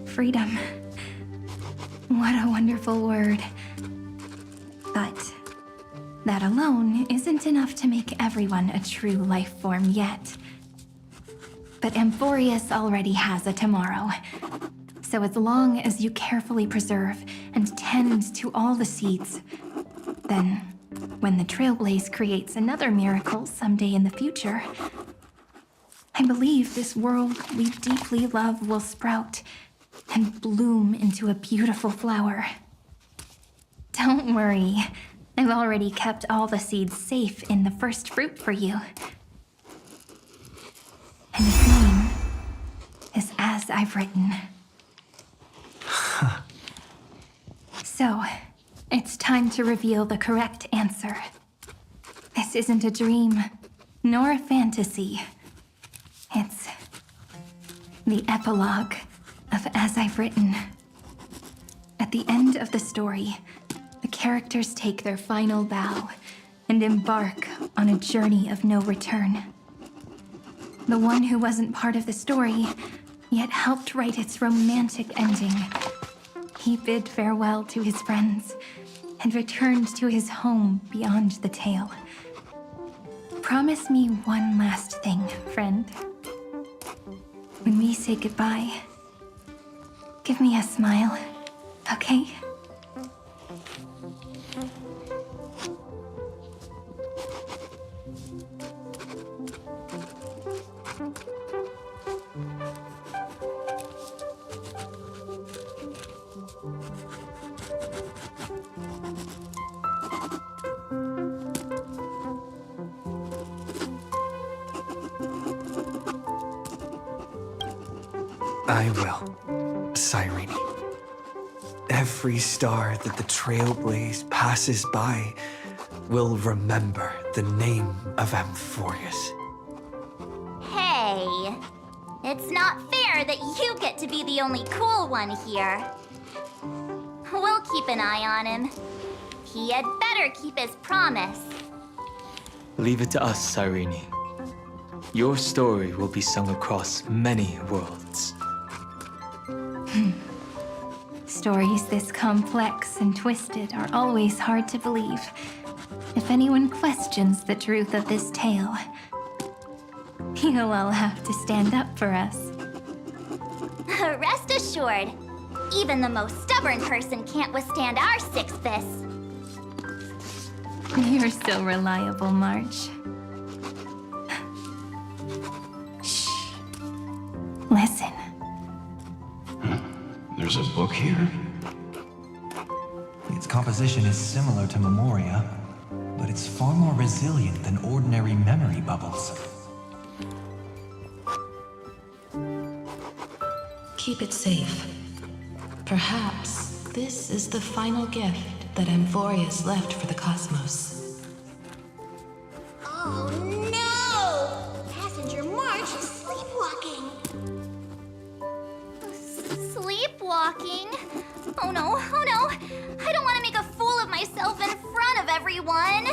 Freedom. What a wonderful word. But that alone isn't enough to make everyone a true life form yet. But Amphoreus already has a tomorrow. So as long as you carefully preserve and tend to all the seeds, then when the Trailblaze creates another miracle someday in the future, I believe this world we deeply love will sprout and bloom into a beautiful flower. Don't worry, I've already kept all the seeds safe in the first fruit for you. And its name is As I've Written. So, it's time to reveal the correct answer. This isn't a dream, nor a fantasy. It's the epilogue of As I've Written. At the end of the story, the characters take their final bow and embark on a journey of no return. The one who wasn't part of the story, yet helped write its romantic ending. He bid farewell to his friends and returned to his home beyond the tale. Promise me one last thing, friend. When we say goodbye, give me a smile, okay? I will, Cyrene. Every star that the Trailblaze passes by will remember the name of Amphoreus. Hey, it's not fair that you get to be the only cool one here. We'll keep an eye on him. He had better keep his promise. Leave it to us, Cyrene. Your story will be sung across many worlds. Stories this complex and twisted are always hard to believe. If anyone questions the truth of this tale, you'll all have to stand up for us. Rest assured, even the most stubborn person can't withstand our six fists. You're so reliable, March. Shh. Listen. There's a book here? Its composition is similar to Memoria, but it's far more resilient than ordinary memory bubbles. Keep it safe. Perhaps this is the final gift that Amphoreus left for the cosmos. Oh no! Passenger March is sleepwalking. Sleepwalking? Oh no, oh no! I don't want to make a fool of myself in front of everyone!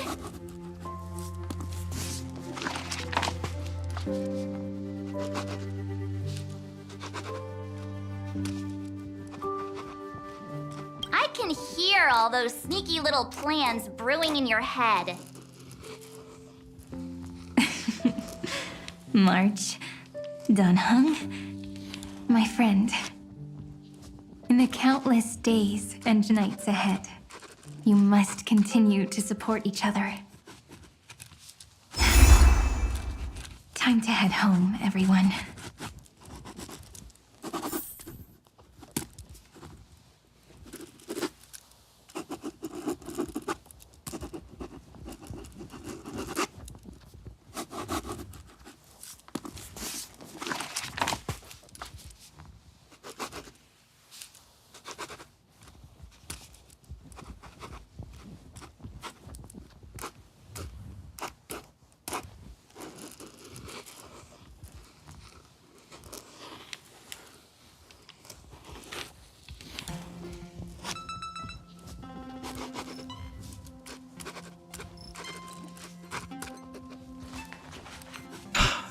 I can hear all those sneaky little plans brewing in your head. March, Dunhung, my friend. In the countless days and nights ahead, you must continue to support each other. Time to head home, everyone.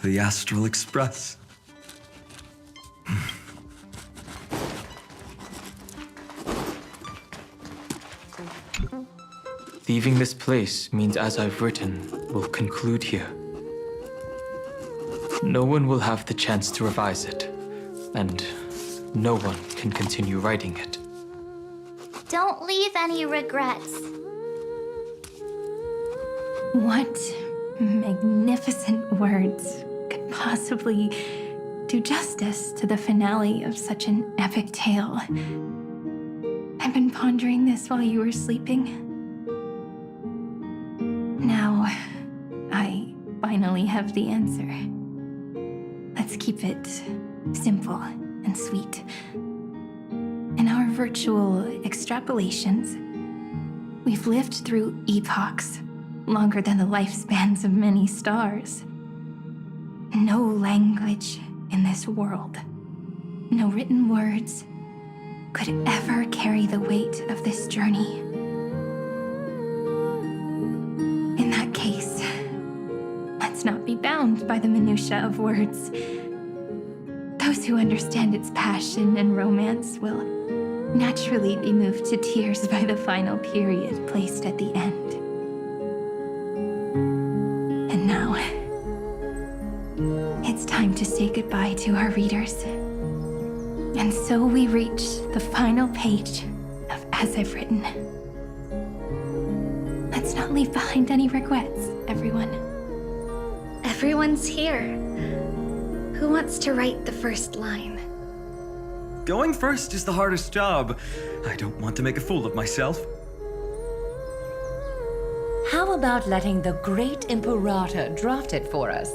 The Astral Express. Leaving this place means as I've written, will conclude here. No one will have the chance to revise it, and no one can continue writing it. Don't leave any regrets. What magnificent words could possibly do justice to the finale of such an epic tale? I've been pondering this while you were sleeping. Now, I finally have the answer. Let's keep it simple and sweet. In our virtual extrapolations, we've lived through epochs longer than the lifespans of many stars. No language in this world, no written words, could ever carry the weight of this journey. In that case, let's not be bound by the minutiae of words. Those who understand its passion and romance will naturally be moved to tears by the final period placed at the end. And now, it's time to say goodbye to our readers. And so we reach the final page of As I've Written. Let's not leave behind any regrets, everyone. Everyone's here. Who wants to write the first line? Going first is the hardest job. I don't want to make a fool of myself. How about letting the great Imperator draft it for us?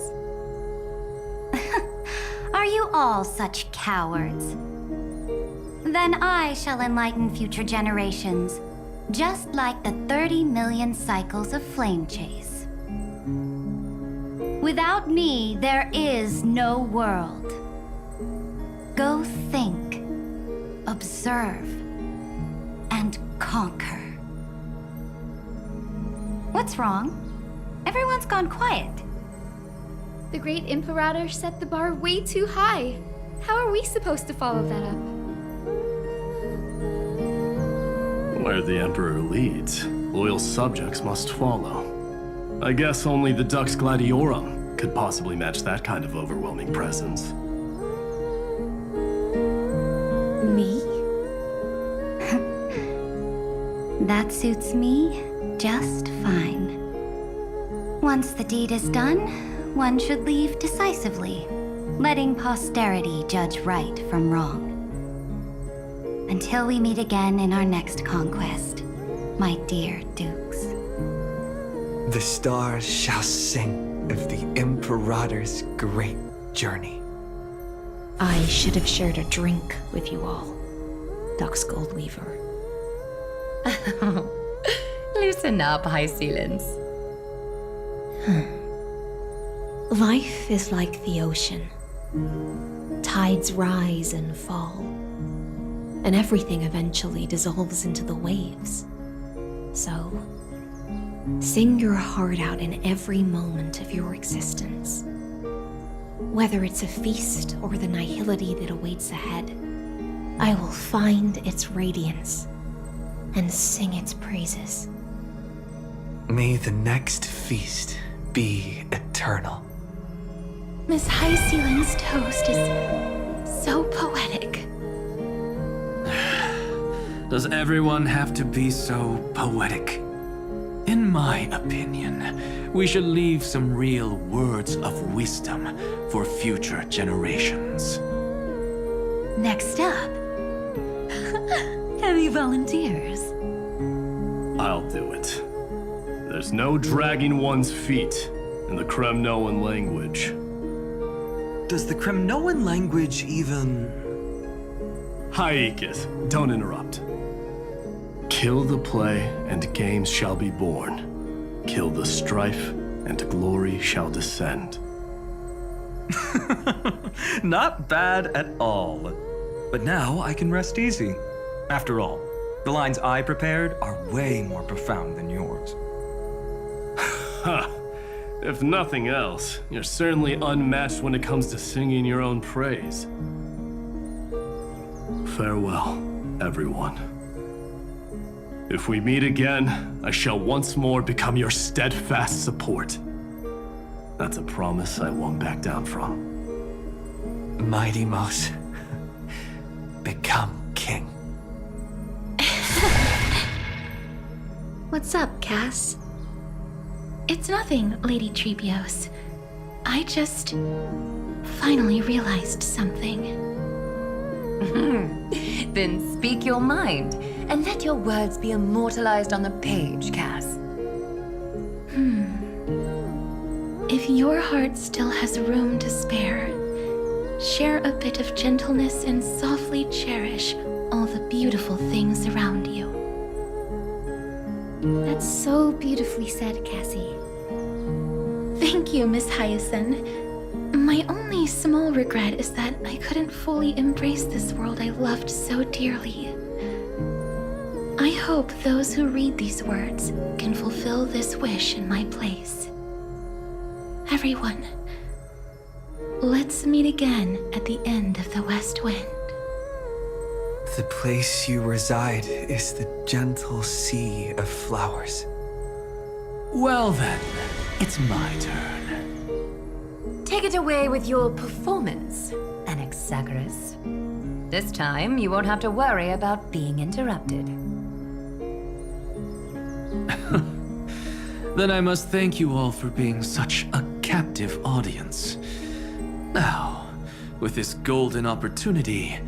Are you all such cowards. Then I shall enlighten future generations, just like the 30 million cycles of flame chase. Without me, there is no world. Go think, observe, and conquer. What's wrong? Everyone's gone quiet. The great Imperator set the bar way too high. How are we supposed to follow that up? Where the Emperor leads, loyal subjects must follow. I guess only the Dux Gladiorum could possibly match that kind of overwhelming presence. Me? That suits me just fine. Once the deed is done, one should leave decisively, letting posterity judge right from wrong. Until we meet again in our next conquest, my dear dukes. The stars shall sing of the Imperator's great journey. I should have shared a drink with you all, Dux Goldweaver. Loosen up, High Ceilings. Life is like the ocean. Tides rise and fall, and everything eventually dissolves into the waves. So, sing your heart out in every moment of your existence. Whether it's a feast or the nihility that awaits ahead, I will find its radiance and sing its praises. May the next feast be eternal. Miss High Ceiling's toast is so poetic. Does everyone have to be so poetic? In my opinion, we should leave some real words of wisdom for future generations. Next up, any volunteers? I'll do it. There's no dragging one's feet in the Kremnoan language. Does the Kremnoan language even... Haikis, don't interrupt. Kill the play, and games shall be born. Kill the strife, and glory shall descend. Not bad at all. But now I can rest easy. After all, the lines I prepared are way more profound than yours. Huh. If nothing else, you're certainly unmatched when it comes to singing your own praise. Farewell, everyone. If we meet again, I shall once more become your steadfast support. That's a promise I won't back down from. Mighty Mouse, become king. What's up, Cass? It's nothing, Lady Trebios. I just finally realized something. Then speak your mind, and let your words be immortalized on the page, Cass. If your heart still has room to spare, share a bit of gentleness and softly cherish all the beautiful things around you. That's so beautifully said, Cassie. Thank you, Miss Hyacinth. My only small regret is that I couldn't fully embrace this world I loved so dearly. I hope those who read these words can fulfill this wish in my place. Everyone, let's meet again at the end of the West Wind. The place you reside is the gentle sea of flowers. Well then, it's my turn. Take it away with your performance, Anaxagoras. This time, you won't have to worry about being interrupted. Then I must thank you all for being such a captive audience. Now, with this golden opportunity,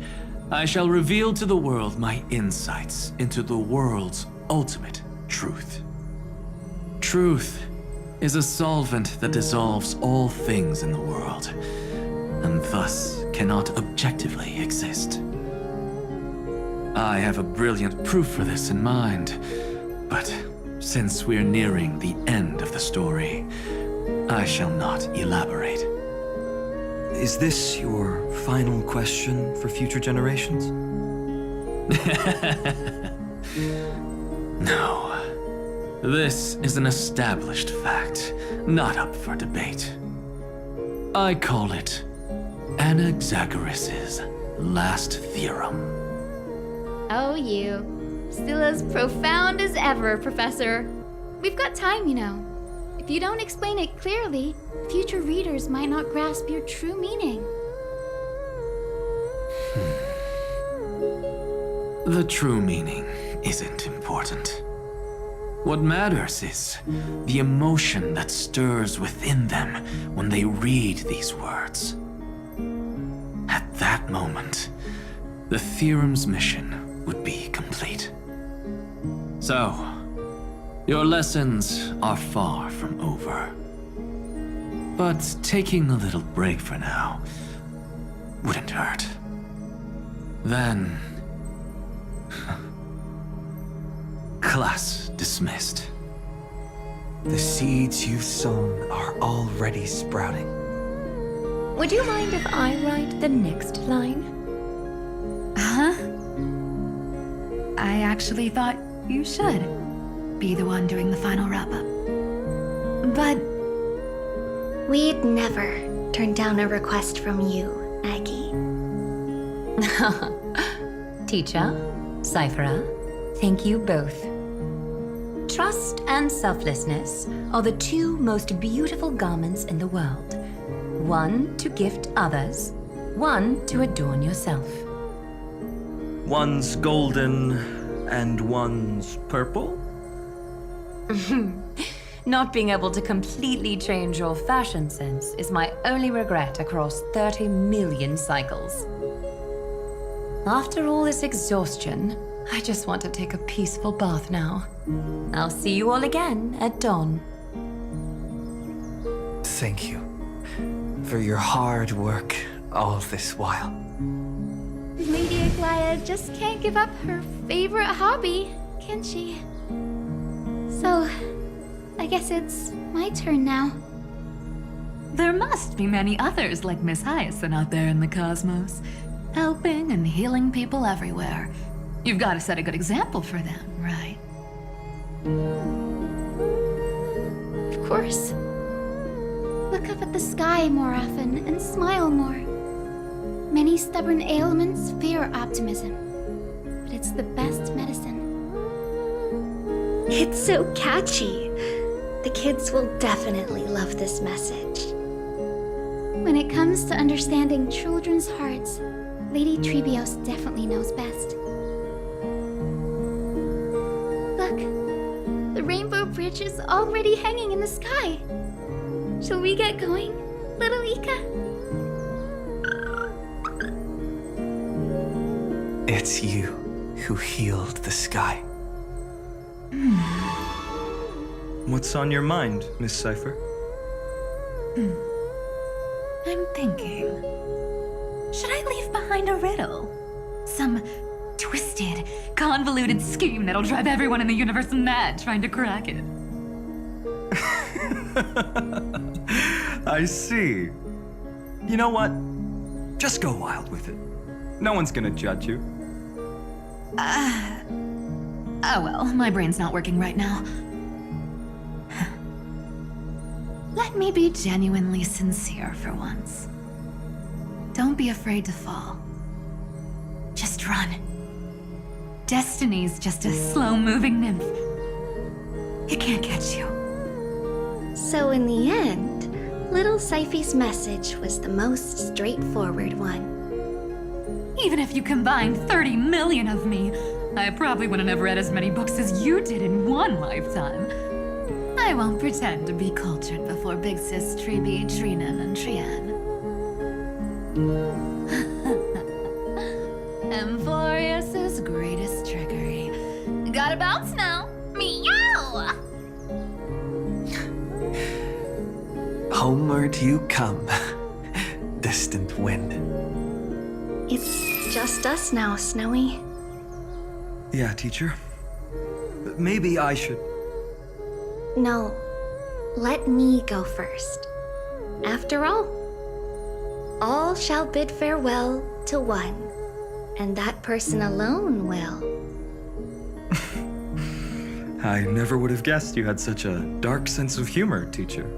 I shall reveal to the world my insights into the world's ultimate truth. Truth is a solvent that dissolves all things in the world. and thus cannot objectively exist. I have a brilliant proof for this in mind, but since we're nearing the end of the story, I shall not elaborate. Is this your final question for future generations? No. This is an established fact, not up for debate. I call it Anaxagoras' last theorem. Oh, you. Still as profound as ever, Professor. We've got time, you know. If you don't explain it clearly, future readers might not grasp your true meaning. The true meaning isn't important. What matters is the emotion that stirs within them when they read these words. At that moment, the theorem's mission would be complete. So, your lessons are far from over. But taking a little break for now wouldn't hurt. Then... class dismissed. The seeds you've sown are already sprouting. Would you mind if I write the next line? Huh? I actually thought you should be the one doing the final wrap-up. But... we'd never turn down a request from you, Aggie. Teacher, Cyphera, thank you both. Trust and selflessness are the two most beautiful garments in the world. One to gift others, one to adorn yourself. One's golden and one's purple? Not being able to completely change your fashion sense is my only regret across 30 million cycles. After all this exhaustion, I just want to take a peaceful bath now. I'll see you all again at dawn. Thank you for your hard work all this while. Lady Aglaia just can't give up her favorite hobby, can she? So, I guess it's my turn now. There must be many others like Miss Hyacinth out there in the cosmos, helping and healing people everywhere. You've got to set a good example for them, right? Of course. Look up at the sky more often and smile more. Many stubborn ailments fear optimism, but it's the best medicine. It's so catchy. The kids will definitely love this message. When it comes to understanding children's hearts, Lady Trebios definitely knows best. Look, the rainbow bridge is already hanging in the sky. Shall we get going, little Ika? It's you who healed the sky. What's on your mind, Miss Cypher? I'm thinking... should I leave behind a riddle? Some twisted, convoluted scheme that'll drive everyone in the universe mad trying to crack it. I see. You know what? Just go wild with it. No one's gonna judge you. Oh well, my brain's not working right now. Let me be genuinely sincere for once. Don't be afraid to fall. Just run. Destiny's just a slow-moving nymph. It can't catch you. So in the end, little Cyphy's message was the most straightforward one. Even if you combined 30 million of me, I probably wouldn't have read as many books as you did in one lifetime. I won't pretend to be cultured before Big Sis Treeby, Trinan, and Trian. Amphoreus' greatest trickery. Gotta bounce now. Meow! Homeward you come. distant wind. It's just us now, Snowy. Yeah, teacher. Maybe I should. No, let me go first. After all shall bid farewell to one, and that person alone will. I never would have guessed you had such a dark sense of humor, teacher.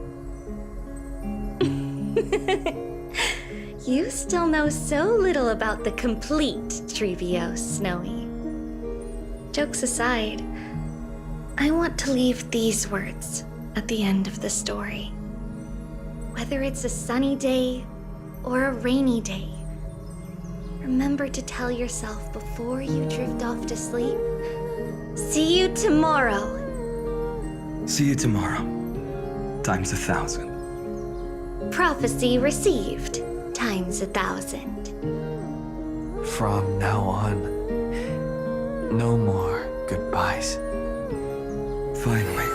You still know so little about the complete Trivio, Snowy. Jokes aside, I want to leave these words at the end of the story. Whether it's a sunny day or a rainy day, remember to tell yourself before you drift off to sleep, see you tomorrow. See you tomorrow. Times 1,000. Prophecy received. Times 1,000. From now on, no more goodbyes. Finally,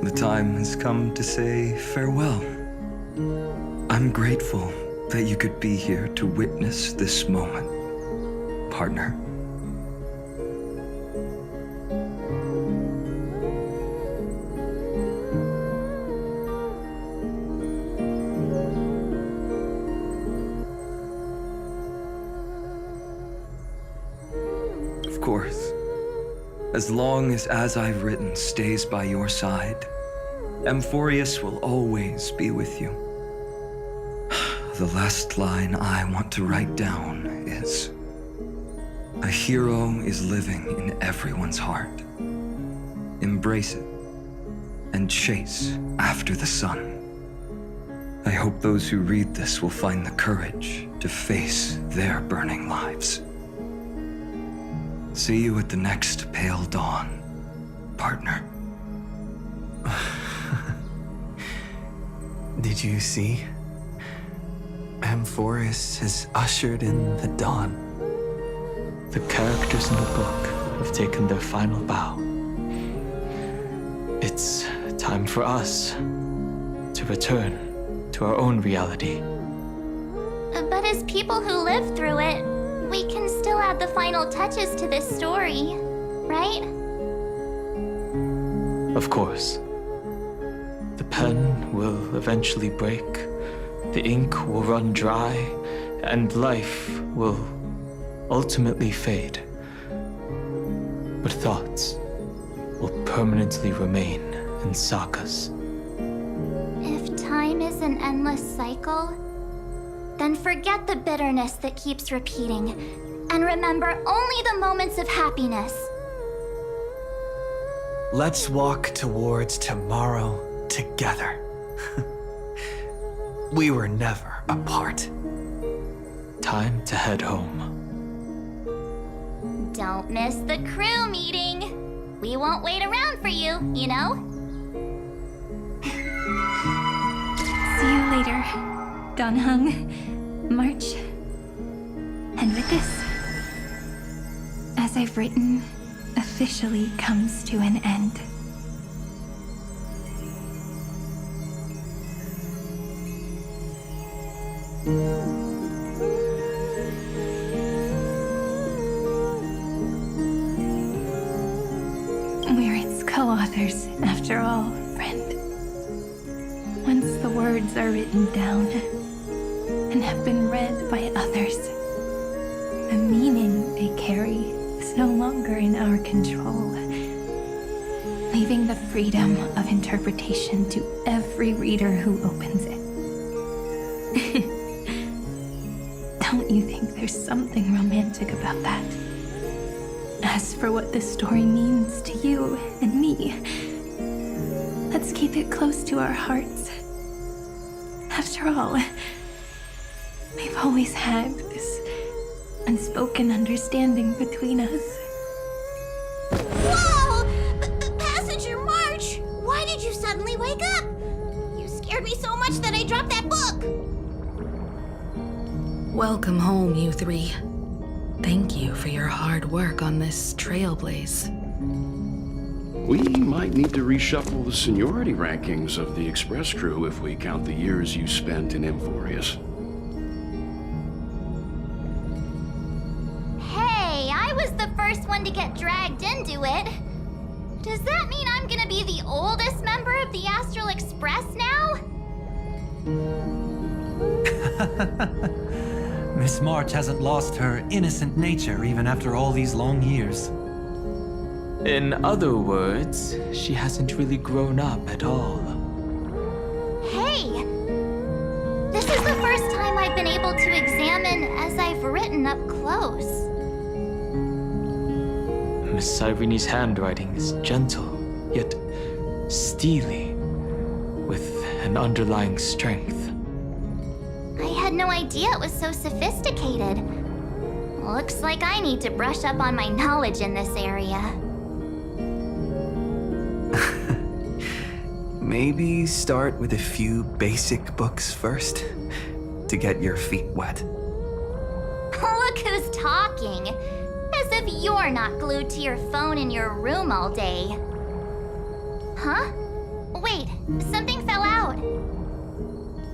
the time has come to say farewell. I'm grateful that you could be here to witness this moment, partner. Of course, as long as I've written stays by your side, Amphoreus will always be with you. The last line I want to write down is, a hero is living in everyone's heart. Embrace it and chase after the sun. I hope those who read this will find the courage to face their burning lives. See you at the next pale dawn, partner. Did you see? Amphoreus has ushered in the dawn. The characters in the book have taken their final bow. It's time for us to return to our own reality. But as people who lived through it, we can still add the final touches to this story, right? Of course. The pen will eventually break, the ink will run dry, and life will ultimately fade. But thoughts will permanently remain in sagas. If time is an endless cycle, then forget the bitterness that keeps repeating, and remember only the moments of happiness. Let's walk towards tomorrow together. We were never apart. Time to head home. Don't miss the crew meeting. We won't wait around for you, you know? See you later, Donhung, March. And with this, as I've written, officially comes to an end. We're its co-authors, after all, friend. Once the words are written down and have been read by others, the meaning they carry is no longer in our control, leaving the freedom of interpretation to every reader who opens it. Don't you think there's something romantic about that? As for what this story means to you and me, let's keep it close to our hearts. After all, we've always had this unspoken understanding between us. Whoa! Passenger March! Why did you suddenly wake up? You scared me so much that I dropped that book! Welcome home, you three. Thank you for your hard work on this Trailblaze. We might need to reshuffle the seniority rankings of the Express crew if we count the years you spent in Amphoreus. Hey, I was the first one to get dragged into it. Does that mean I'm gonna be the oldest member of the Astral Express now? Miss March hasn't lost her innocent nature even after all these long years. In other words, she hasn't really grown up at all. Hey! This is the first time I've been able to examine as I've written up close. Miss Irene's handwriting is gentle, yet steely, with an underlying strength. I had no idea it was so sophisticated. Looks like I need to brush up on my knowledge in this area. Maybe start with a few basic books first, to get your feet wet. Look who's talking. As if you're not glued to your phone in your room all day. Huh? Wait, something fell out.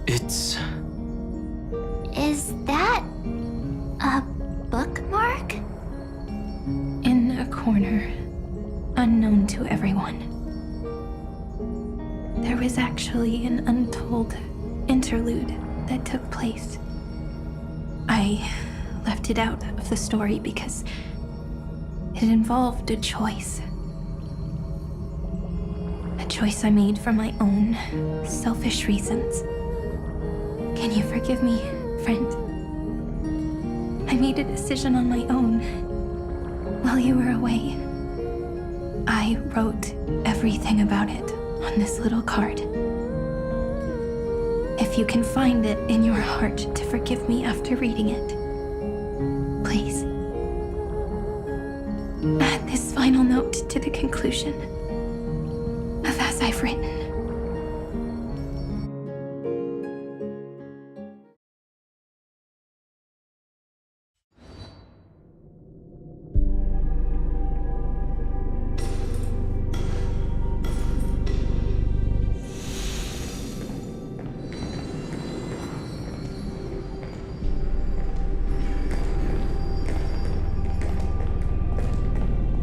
It's... Is that a bookmark? In a corner, unknown to everyone. There was actually an untold interlude that took place. I left it out of the story because it involved a choice. A choice I made for my own selfish reasons. Can you forgive me, friend? I made a decision on my own while you were away. I wrote everything about it on this little card. If you can find it in your heart to forgive me after reading it, please. Add this final note to the conclusion of As I've Written.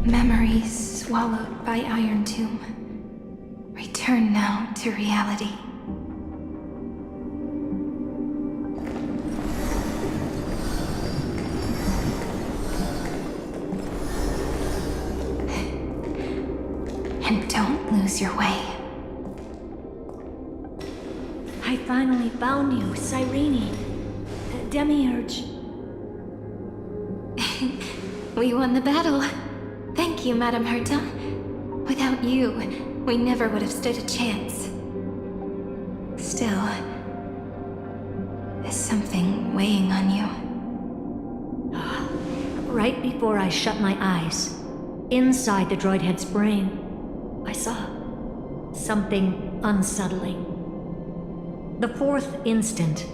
Memories swallowed by Iron Tomb. Return now to reality. And don't lose your way. I finally found you, Cyrene. Demiurge. We won the battle. Thank you, Madame Herta. Without you, we never would have stood a chance. Still, there's something weighing on you. Right before I shut my eyes, inside the droid head's brain, I saw something unsettling. The fourth instant,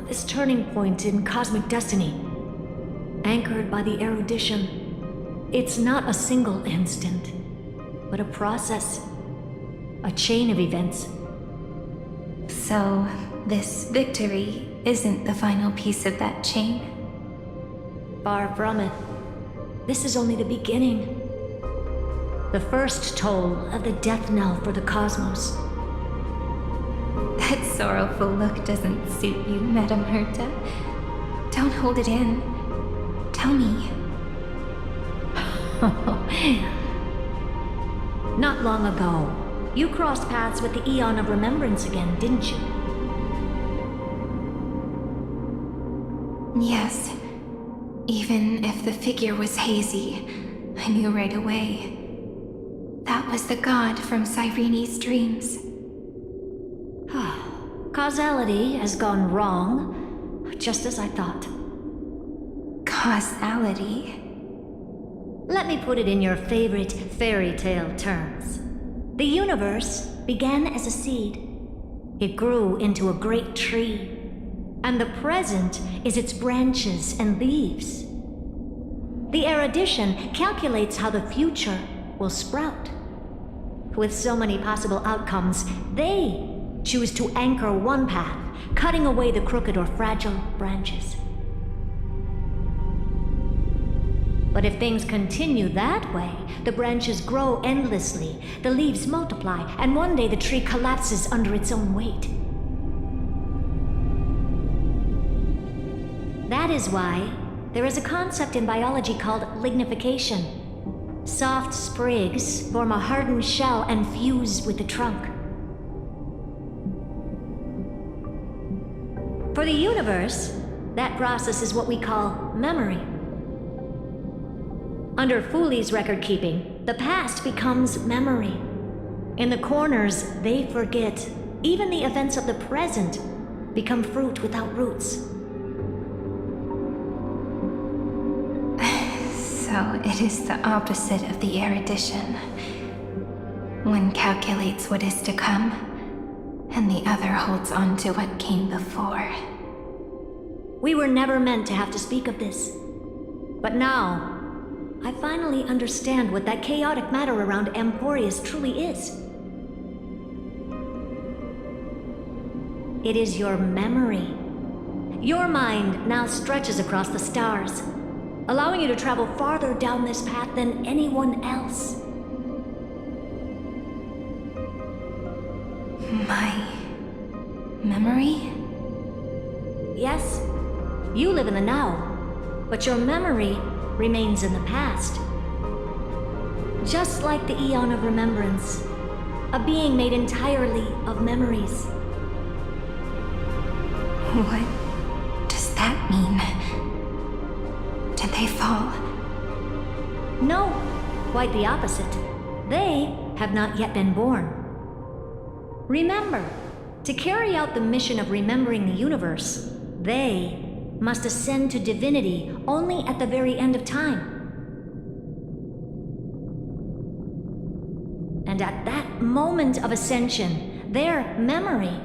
this turning point in cosmic destiny, anchored by the erudition. It's not a single instant, but a process, a chain of events. So, this victory isn't the final piece of that chain? Far from it. This is only the beginning. The first toll of the death knell for the cosmos. That sorrowful look doesn't suit you, Madame Herta. Don't hold it in. Tell me. Not long ago, you crossed paths with the Eon of Remembrance again, didn't you? Yes. Even if the figure was hazy, I knew right away. That was the god from Cyrene's dreams. Causality has gone wrong, just as I thought. Causality? Let me put it in your favorite fairy tale terms. The universe began as a seed. It grew into a great tree. And the present is its branches and leaves. The erudition calculates how the future will sprout. With so many possible outcomes, they choose to anchor one path, cutting away the crooked or fragile branches. But if things continue that way, the branches grow endlessly, the leaves multiply, and one day the tree collapses under its own weight. That is why there is a concept in biology called lignification. Soft sprigs form a hardened shell and fuse with the trunk. For the universe, that process is what we call memory. Under Fooley's record keeping, the past becomes memory. In the corners, they forget. Even the events of the present become fruit without roots. So it is the opposite of the erudition. One calculates what is to come, and the other holds on to what came before. We were never meant to have to speak of this. But now, I finally understand what that chaotic matter around Amphoreus truly is. It is your memory. Your mind now stretches across the stars, allowing you to travel farther down this path than anyone else. My memory? Yes, you live in the now, but your memory remains in the past. Just like the Eon of Remembrance, a being made entirely of memories. What does that mean? Did they fall? No, quite the opposite. They have not yet been born. Remember, to carry out the mission of remembering the universe, they must ascend to divinity only at the very end of time. And at that moment of ascension, their memory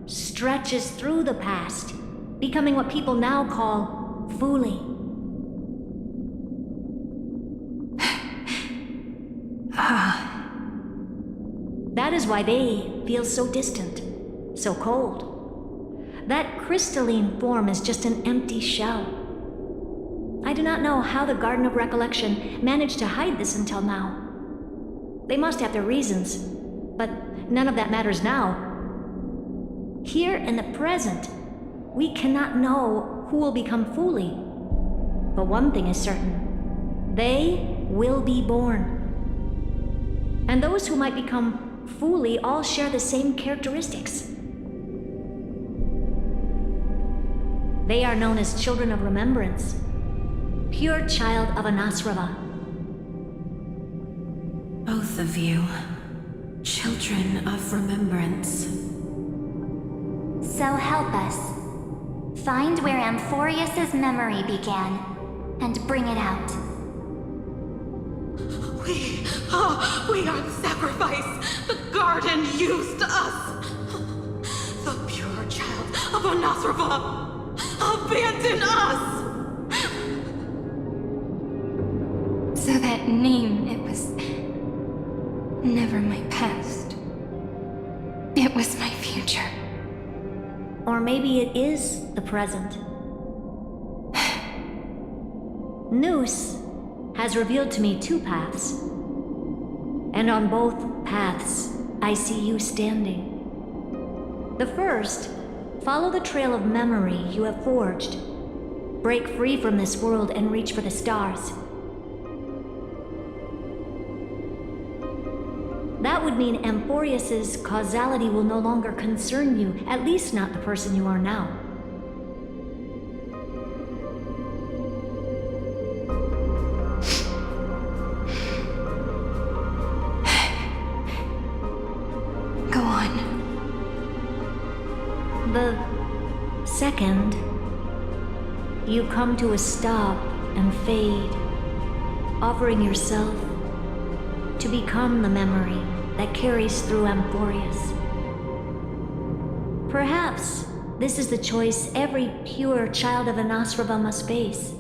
stretches through the past, becoming what people now call Fooley. That is why they feel so distant, so cold. That crystalline form is just an empty shell. I do not know how the Garden of Recollection managed to hide this until now. They must have their reasons, but none of that matters now. Here in the present, we cannot know who will become Fooley. But one thing is certain. They will be born. And those who might become Fooley all share the same characteristics. They are known as Children of Remembrance, pure child of Anasrava. Both of you, Children of Remembrance. So help us. Find where Amphoreus' memory began, and bring it out. We are the sacrifice. The garden used us. The pure child of Anasrava. Abandon us! So that name, it was never my past. It was my future. Or maybe it is the present. Noose has revealed to me two paths. And on both paths, I see you standing. The first, follow the trail of memory you have forged. Break free from this world and reach for the stars. That would mean Amphoreus' causality will no longer concern you, at least not the person you are now. Go on. The second, you come to a stop and fade, offering yourself to become the memory that carries through Amphoreus. Perhaps this is the choice every pure child of Anasrava must face.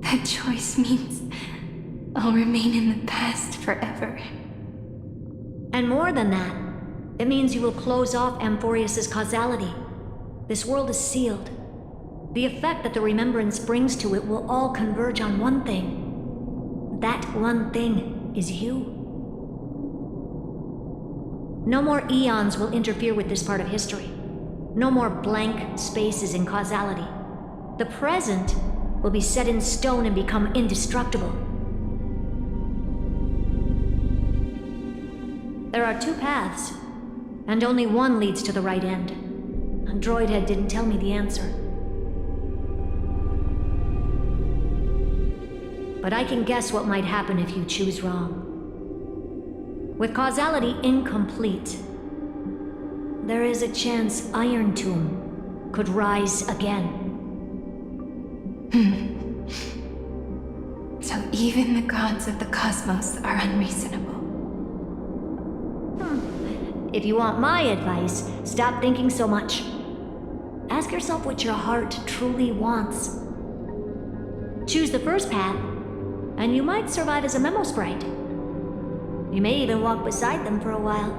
That choice means I'll remain in the past forever. And more than that, it means you will close off Amphoreus' causality. This world is sealed. The effect that the remembrance brings to it will all converge on one thing. That one thing is you. No more eons will interfere with this part of history. No more blank spaces in causality. The present will be set in stone and become indestructible. There are two paths, and only one leads to the right end. Droidhead didn't tell me the answer. But I can guess what might happen if you choose wrong. With causality incomplete, there is a chance Iron Tomb could rise again. So even the gods of the cosmos are unreasonable. If you want my advice, stop thinking so much. Ask yourself what your heart truly wants. Choose the first path, and you might survive as a memo sprite. You may even walk beside them for a while.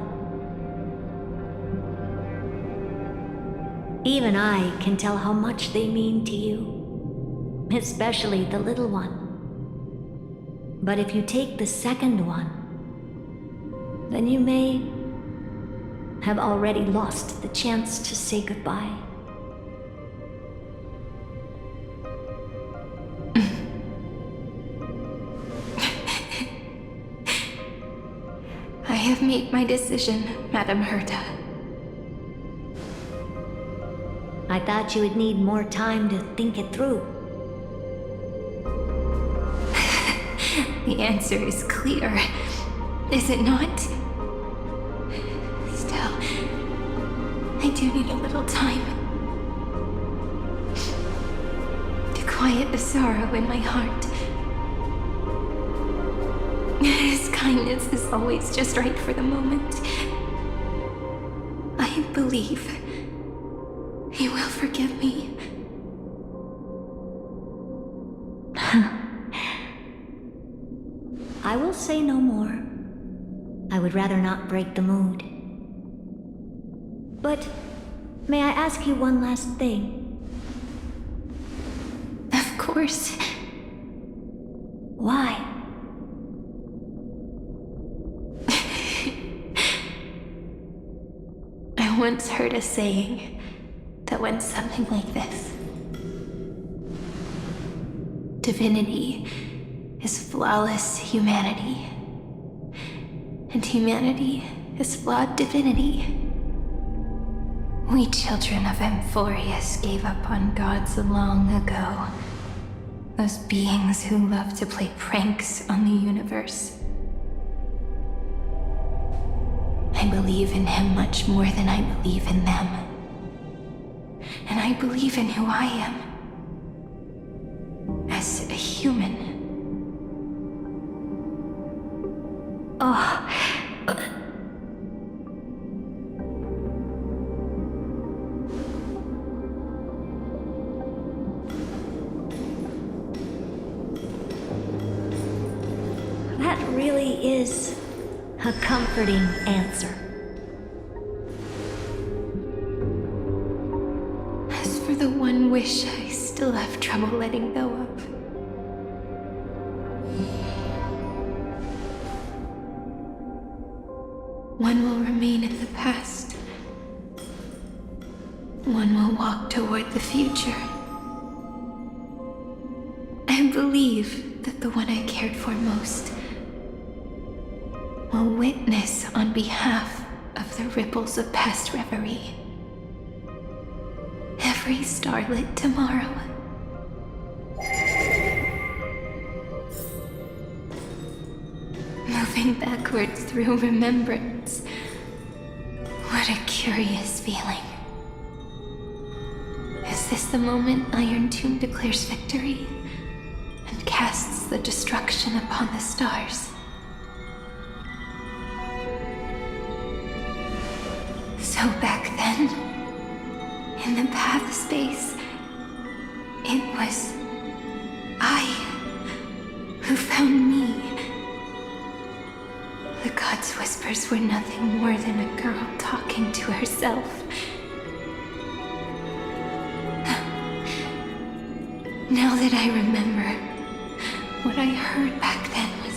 Even I can tell how much they mean to you, especially the little one. But if you take the second one, then you may have already lost the chance to say goodbye. I have made my decision, Madam Herta. I thought you would need more time to think it through. The answer is clear, is it not? Still, I do need a little time to quiet the sorrow in my heart. His kindness is always just right for the moment. I believe he will forgive me. I will say no more. I would rather not break the mood. But may I ask you one last thing? Of course. Why? I once heard a saying that went something like this. Divinity is flawless humanity, and humanity is flawed divinity. We children of Amphoreus gave up on gods long ago. Those beings who love to play pranks on the universe. I believe in him much more than I believe in them. And I believe in who I am. As a human. Oh. That really is a comforting answer. As for the one wish I still have trouble letting go of. One will remain in the past. One will walk toward the future. I believe that the one I cared for most will witness on behalf of the ripples of past reverie. Every starlit tomorrow. Moving backwards through remembrance. What a curious feeling. Is this the moment Iron Tomb declares victory and casts the destruction upon the stars? So back then, in the path space, it was I who found me. The gods whispered whispers were nothing more than a girl talking to herself. Now that I remember, what I heard back then was...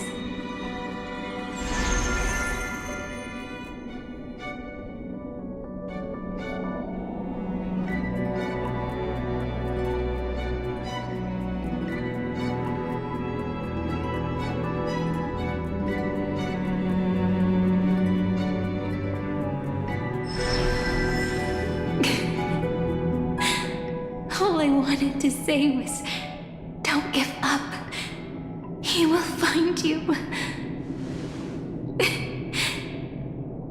All I wanted to say was, don't give up. He will find you.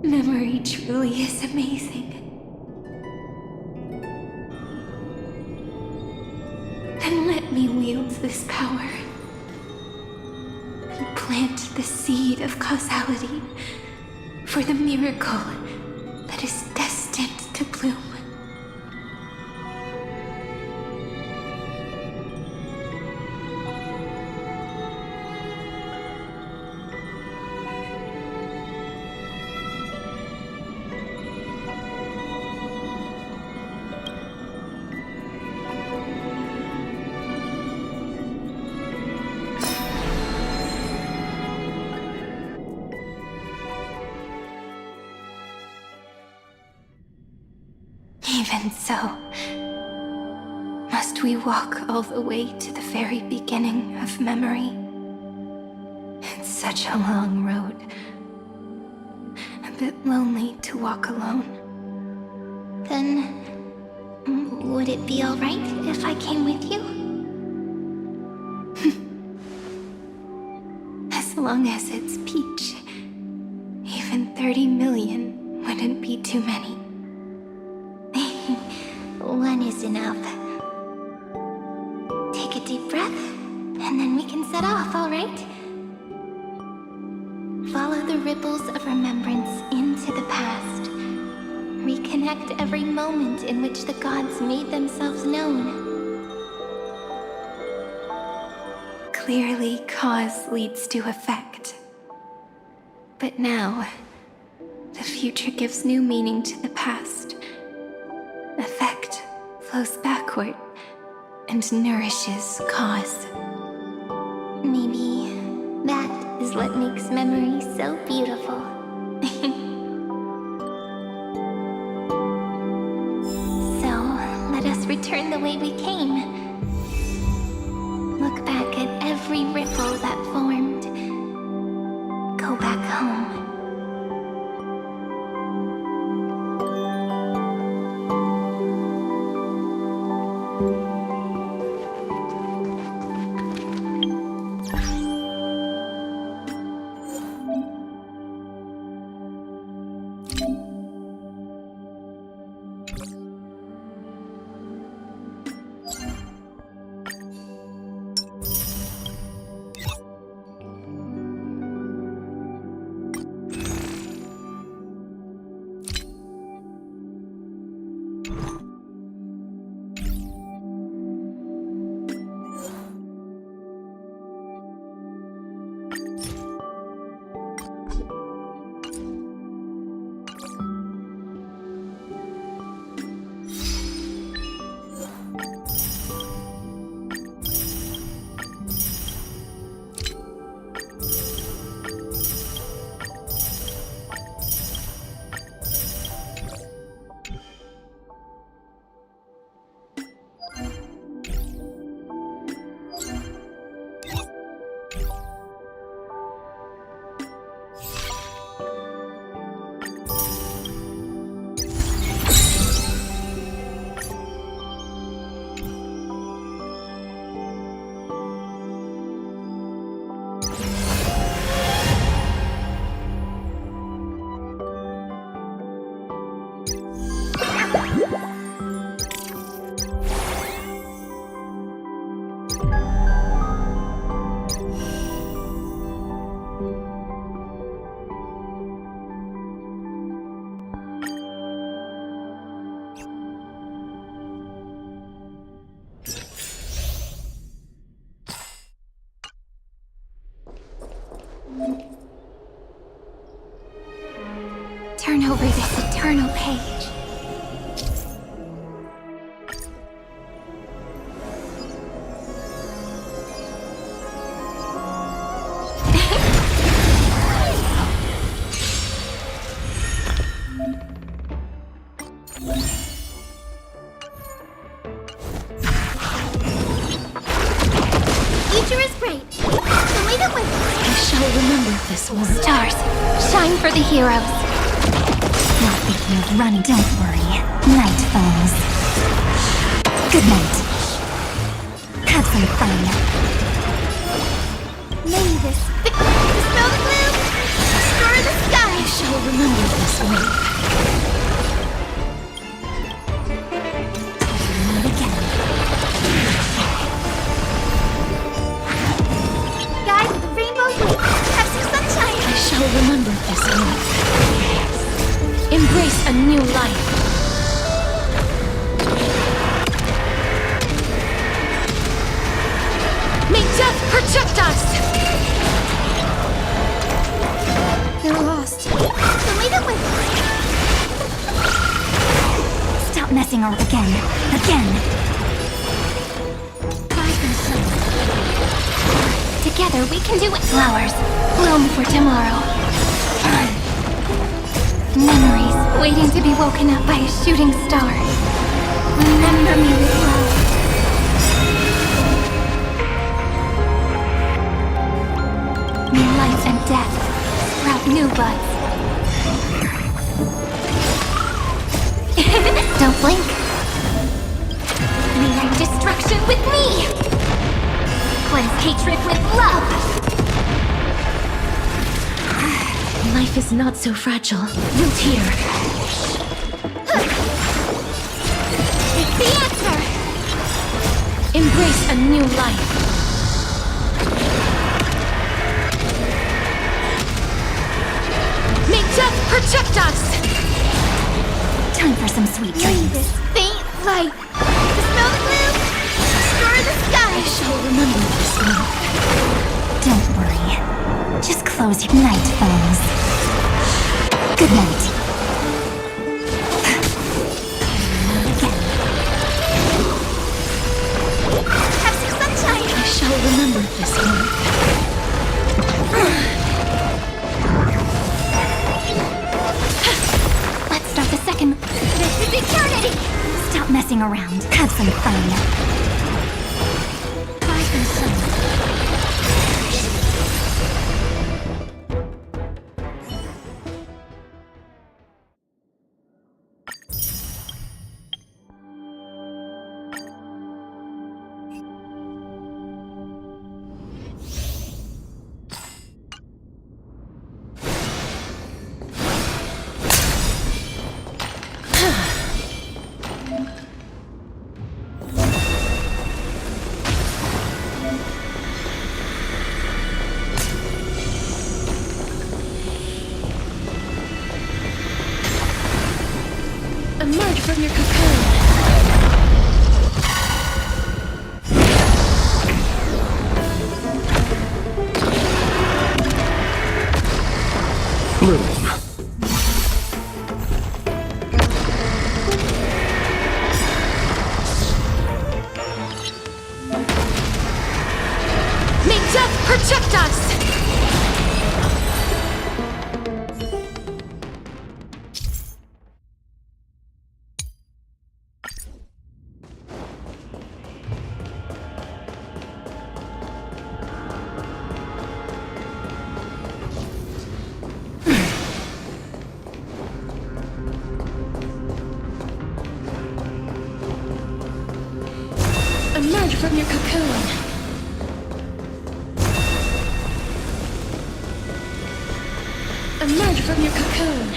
Memory truly is amazing. And let me wield this power and plant the seed of causality for the miracle that is destined to bloom. Even so, must we walk all the way to the very beginning of memory? It's such a long road. A bit lonely to walk alone. Then, would it be alright if I came with you? As long as it's Peach, even 30 million wouldn't be too many. One is enough. Take a deep breath, and then we can set off, alright? Follow the ripples of remembrance into the past. Reconnect every moment in which the gods made themselves known. Clearly, cause leads to effect. But now, the future gives new meaning to the past. Effect flows backward and nourishes cause. Maybe that is what makes memory so beautiful. So, let us return the way we came. Look back at every ripple that formed. Go back home. over this eternal page. Future is great. So leave it with me. I shall remember this one. Stars, shine for the heroes. Still thinking of running. Don't worry. Night falls. Good night. Have some fun. May this dispel the gloom, restore the sky. I shall remember this one. Meet again. Guide with the rainbow wing. Have some sunshine. I shall remember this one. Embrace a new life. May death protect us! They're lost. So leave it with me. Stop messing around again. Again. Together we can do it. Flowers bloom for tomorrow. Memories waiting to be woken up by a shooting star. Remember me with love. May life and death sprout new buds. Don't blink. Rewrite destruction with me. Cleanse hatred with love. Life is not so fragile. Root here. It's the answer. Embrace a new life. May death protect us! Time for some sweet May dreams. this faint light dispel the gloom, restore the sky. I shall remember this one. Don't worry. Just close your night falls. Good night. Have some sunshine. I shall remember this one. Let's start the second. This is eternity. Stop messing around. Have some fun. Rise and sun. Emerge from your cocoon. Bloom. May death protect us! Emerge from your cocoon. Emerge from your cocoon.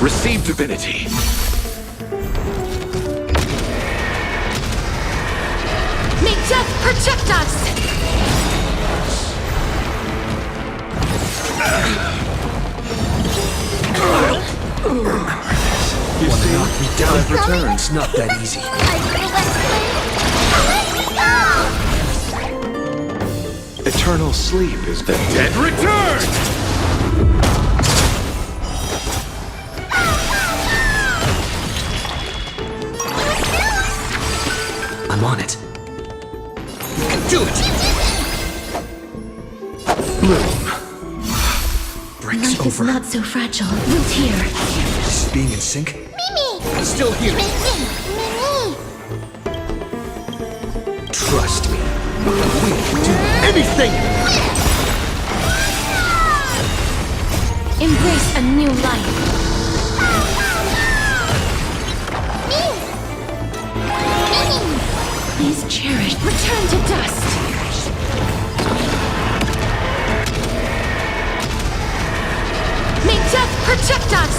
Receive divinity. May death protect us! I've returned. It's not that easy. Eternal sleep is the dead return! I'm on it. You can do it! Bloom. Breaks Life is over. not so fragile. Root here. This is being in sync? Mimi! Still here. Mimi! Trust me. We can do anything! Embrace a new life. Please cherish. Return to dust. May death protect us!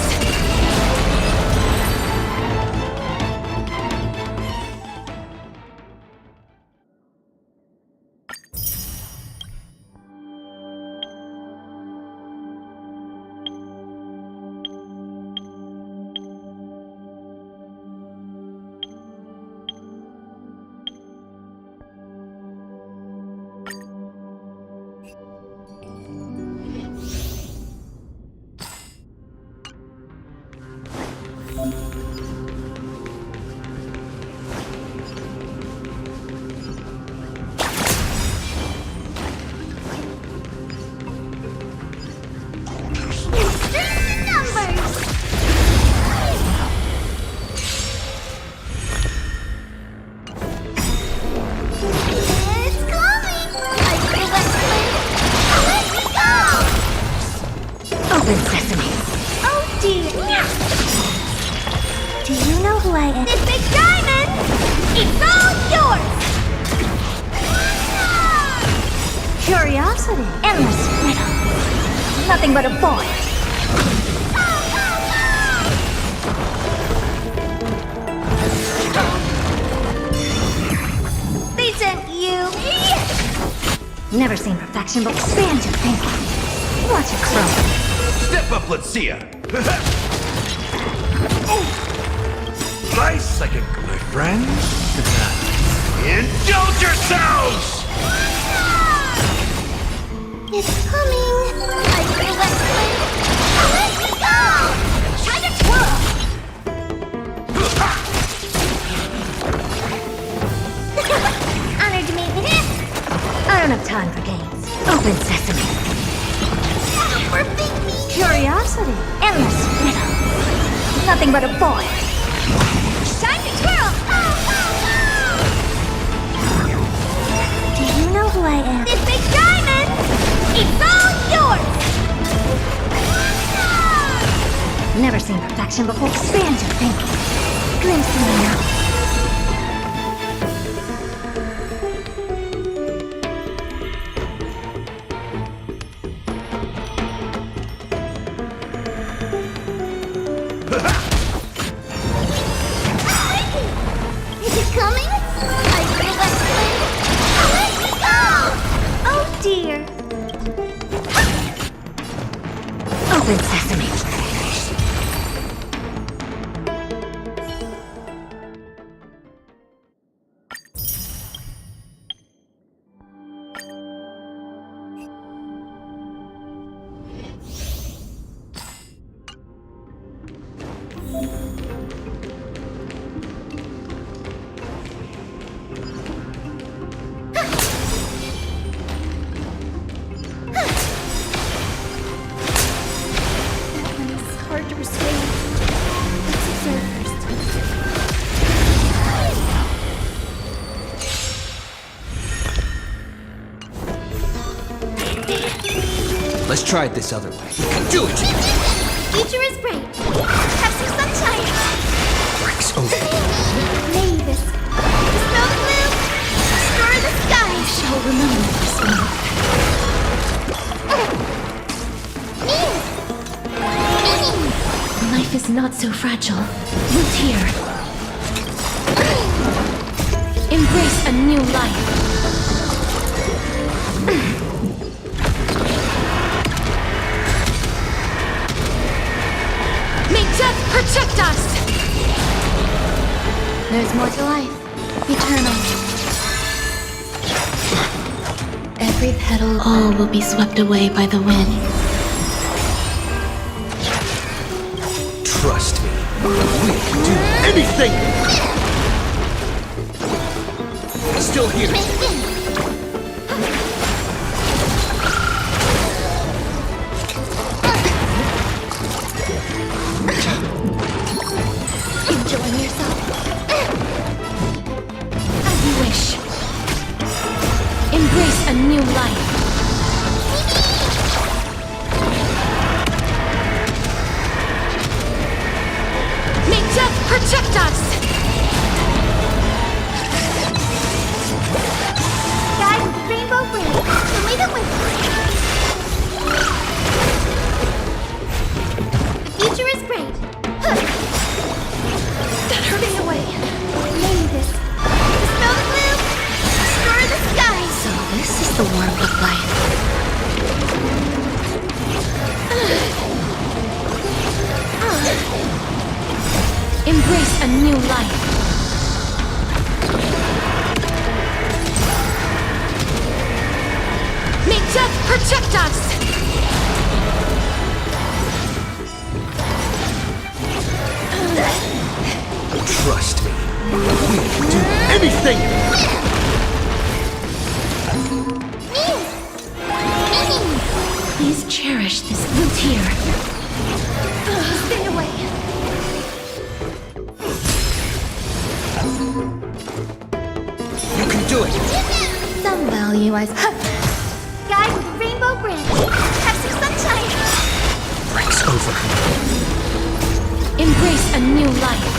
Open sesame. Oh dear. Do you know who I am? This big diamond! It's all yours! Curiosity. Endless riddle. Nothing but a boy. They sent you. Never seen perfection, but expand your thinking. Watch it grow. Step up, let's see ya. Oh! Nice second, my friends. Indulge yourselves! It's coming! Try to twirl! Honored to meet you. I don't have time for games. Open sesame. Curiosity. Endless riddle. Nothing but a boy. Time to twirl! Do you know who I am? This big diamond! It's all yours! Never seen perfection before. Expand your thinking. Glimpse me now. Is it coming? Oh dear. Open sesame. Hard to restrain. Let's observe first. Let's try it this other way. You can do it! Future is bright. Have some sunshine. Breaks over. Mavis. The snow blue. Restore the sky. I shall remember this one. Life is not so fragile. Root here. Embrace a new life. May death protect us! There's more to life. Eternal. Every petal... All will be swept away by the wind. Trust me. We can do anything! Still here. Enjoying yourself? As you wish. Embrace a new life. May death protect us! Guide with the rainbow blade. The lead it with. The future is great. That hurting away. Name this. Dispel the gloom. Restore the sky. So this is the warmth of life. Embrace a new life. May death protect us! Trust me. We can do anything! Please cherish this blue tear. Stay away. You can do it! Some value I... Guide with the rainbow branch. Have some sunshine. Breaks over. Embrace a new life.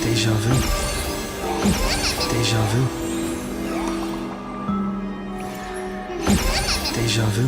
Déjà vu. Déjà vu. Déjà vu.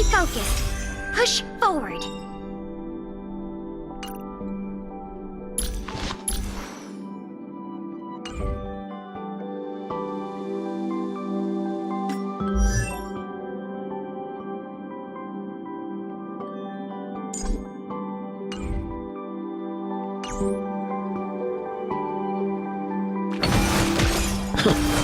Stay focused. Push forward. Huh.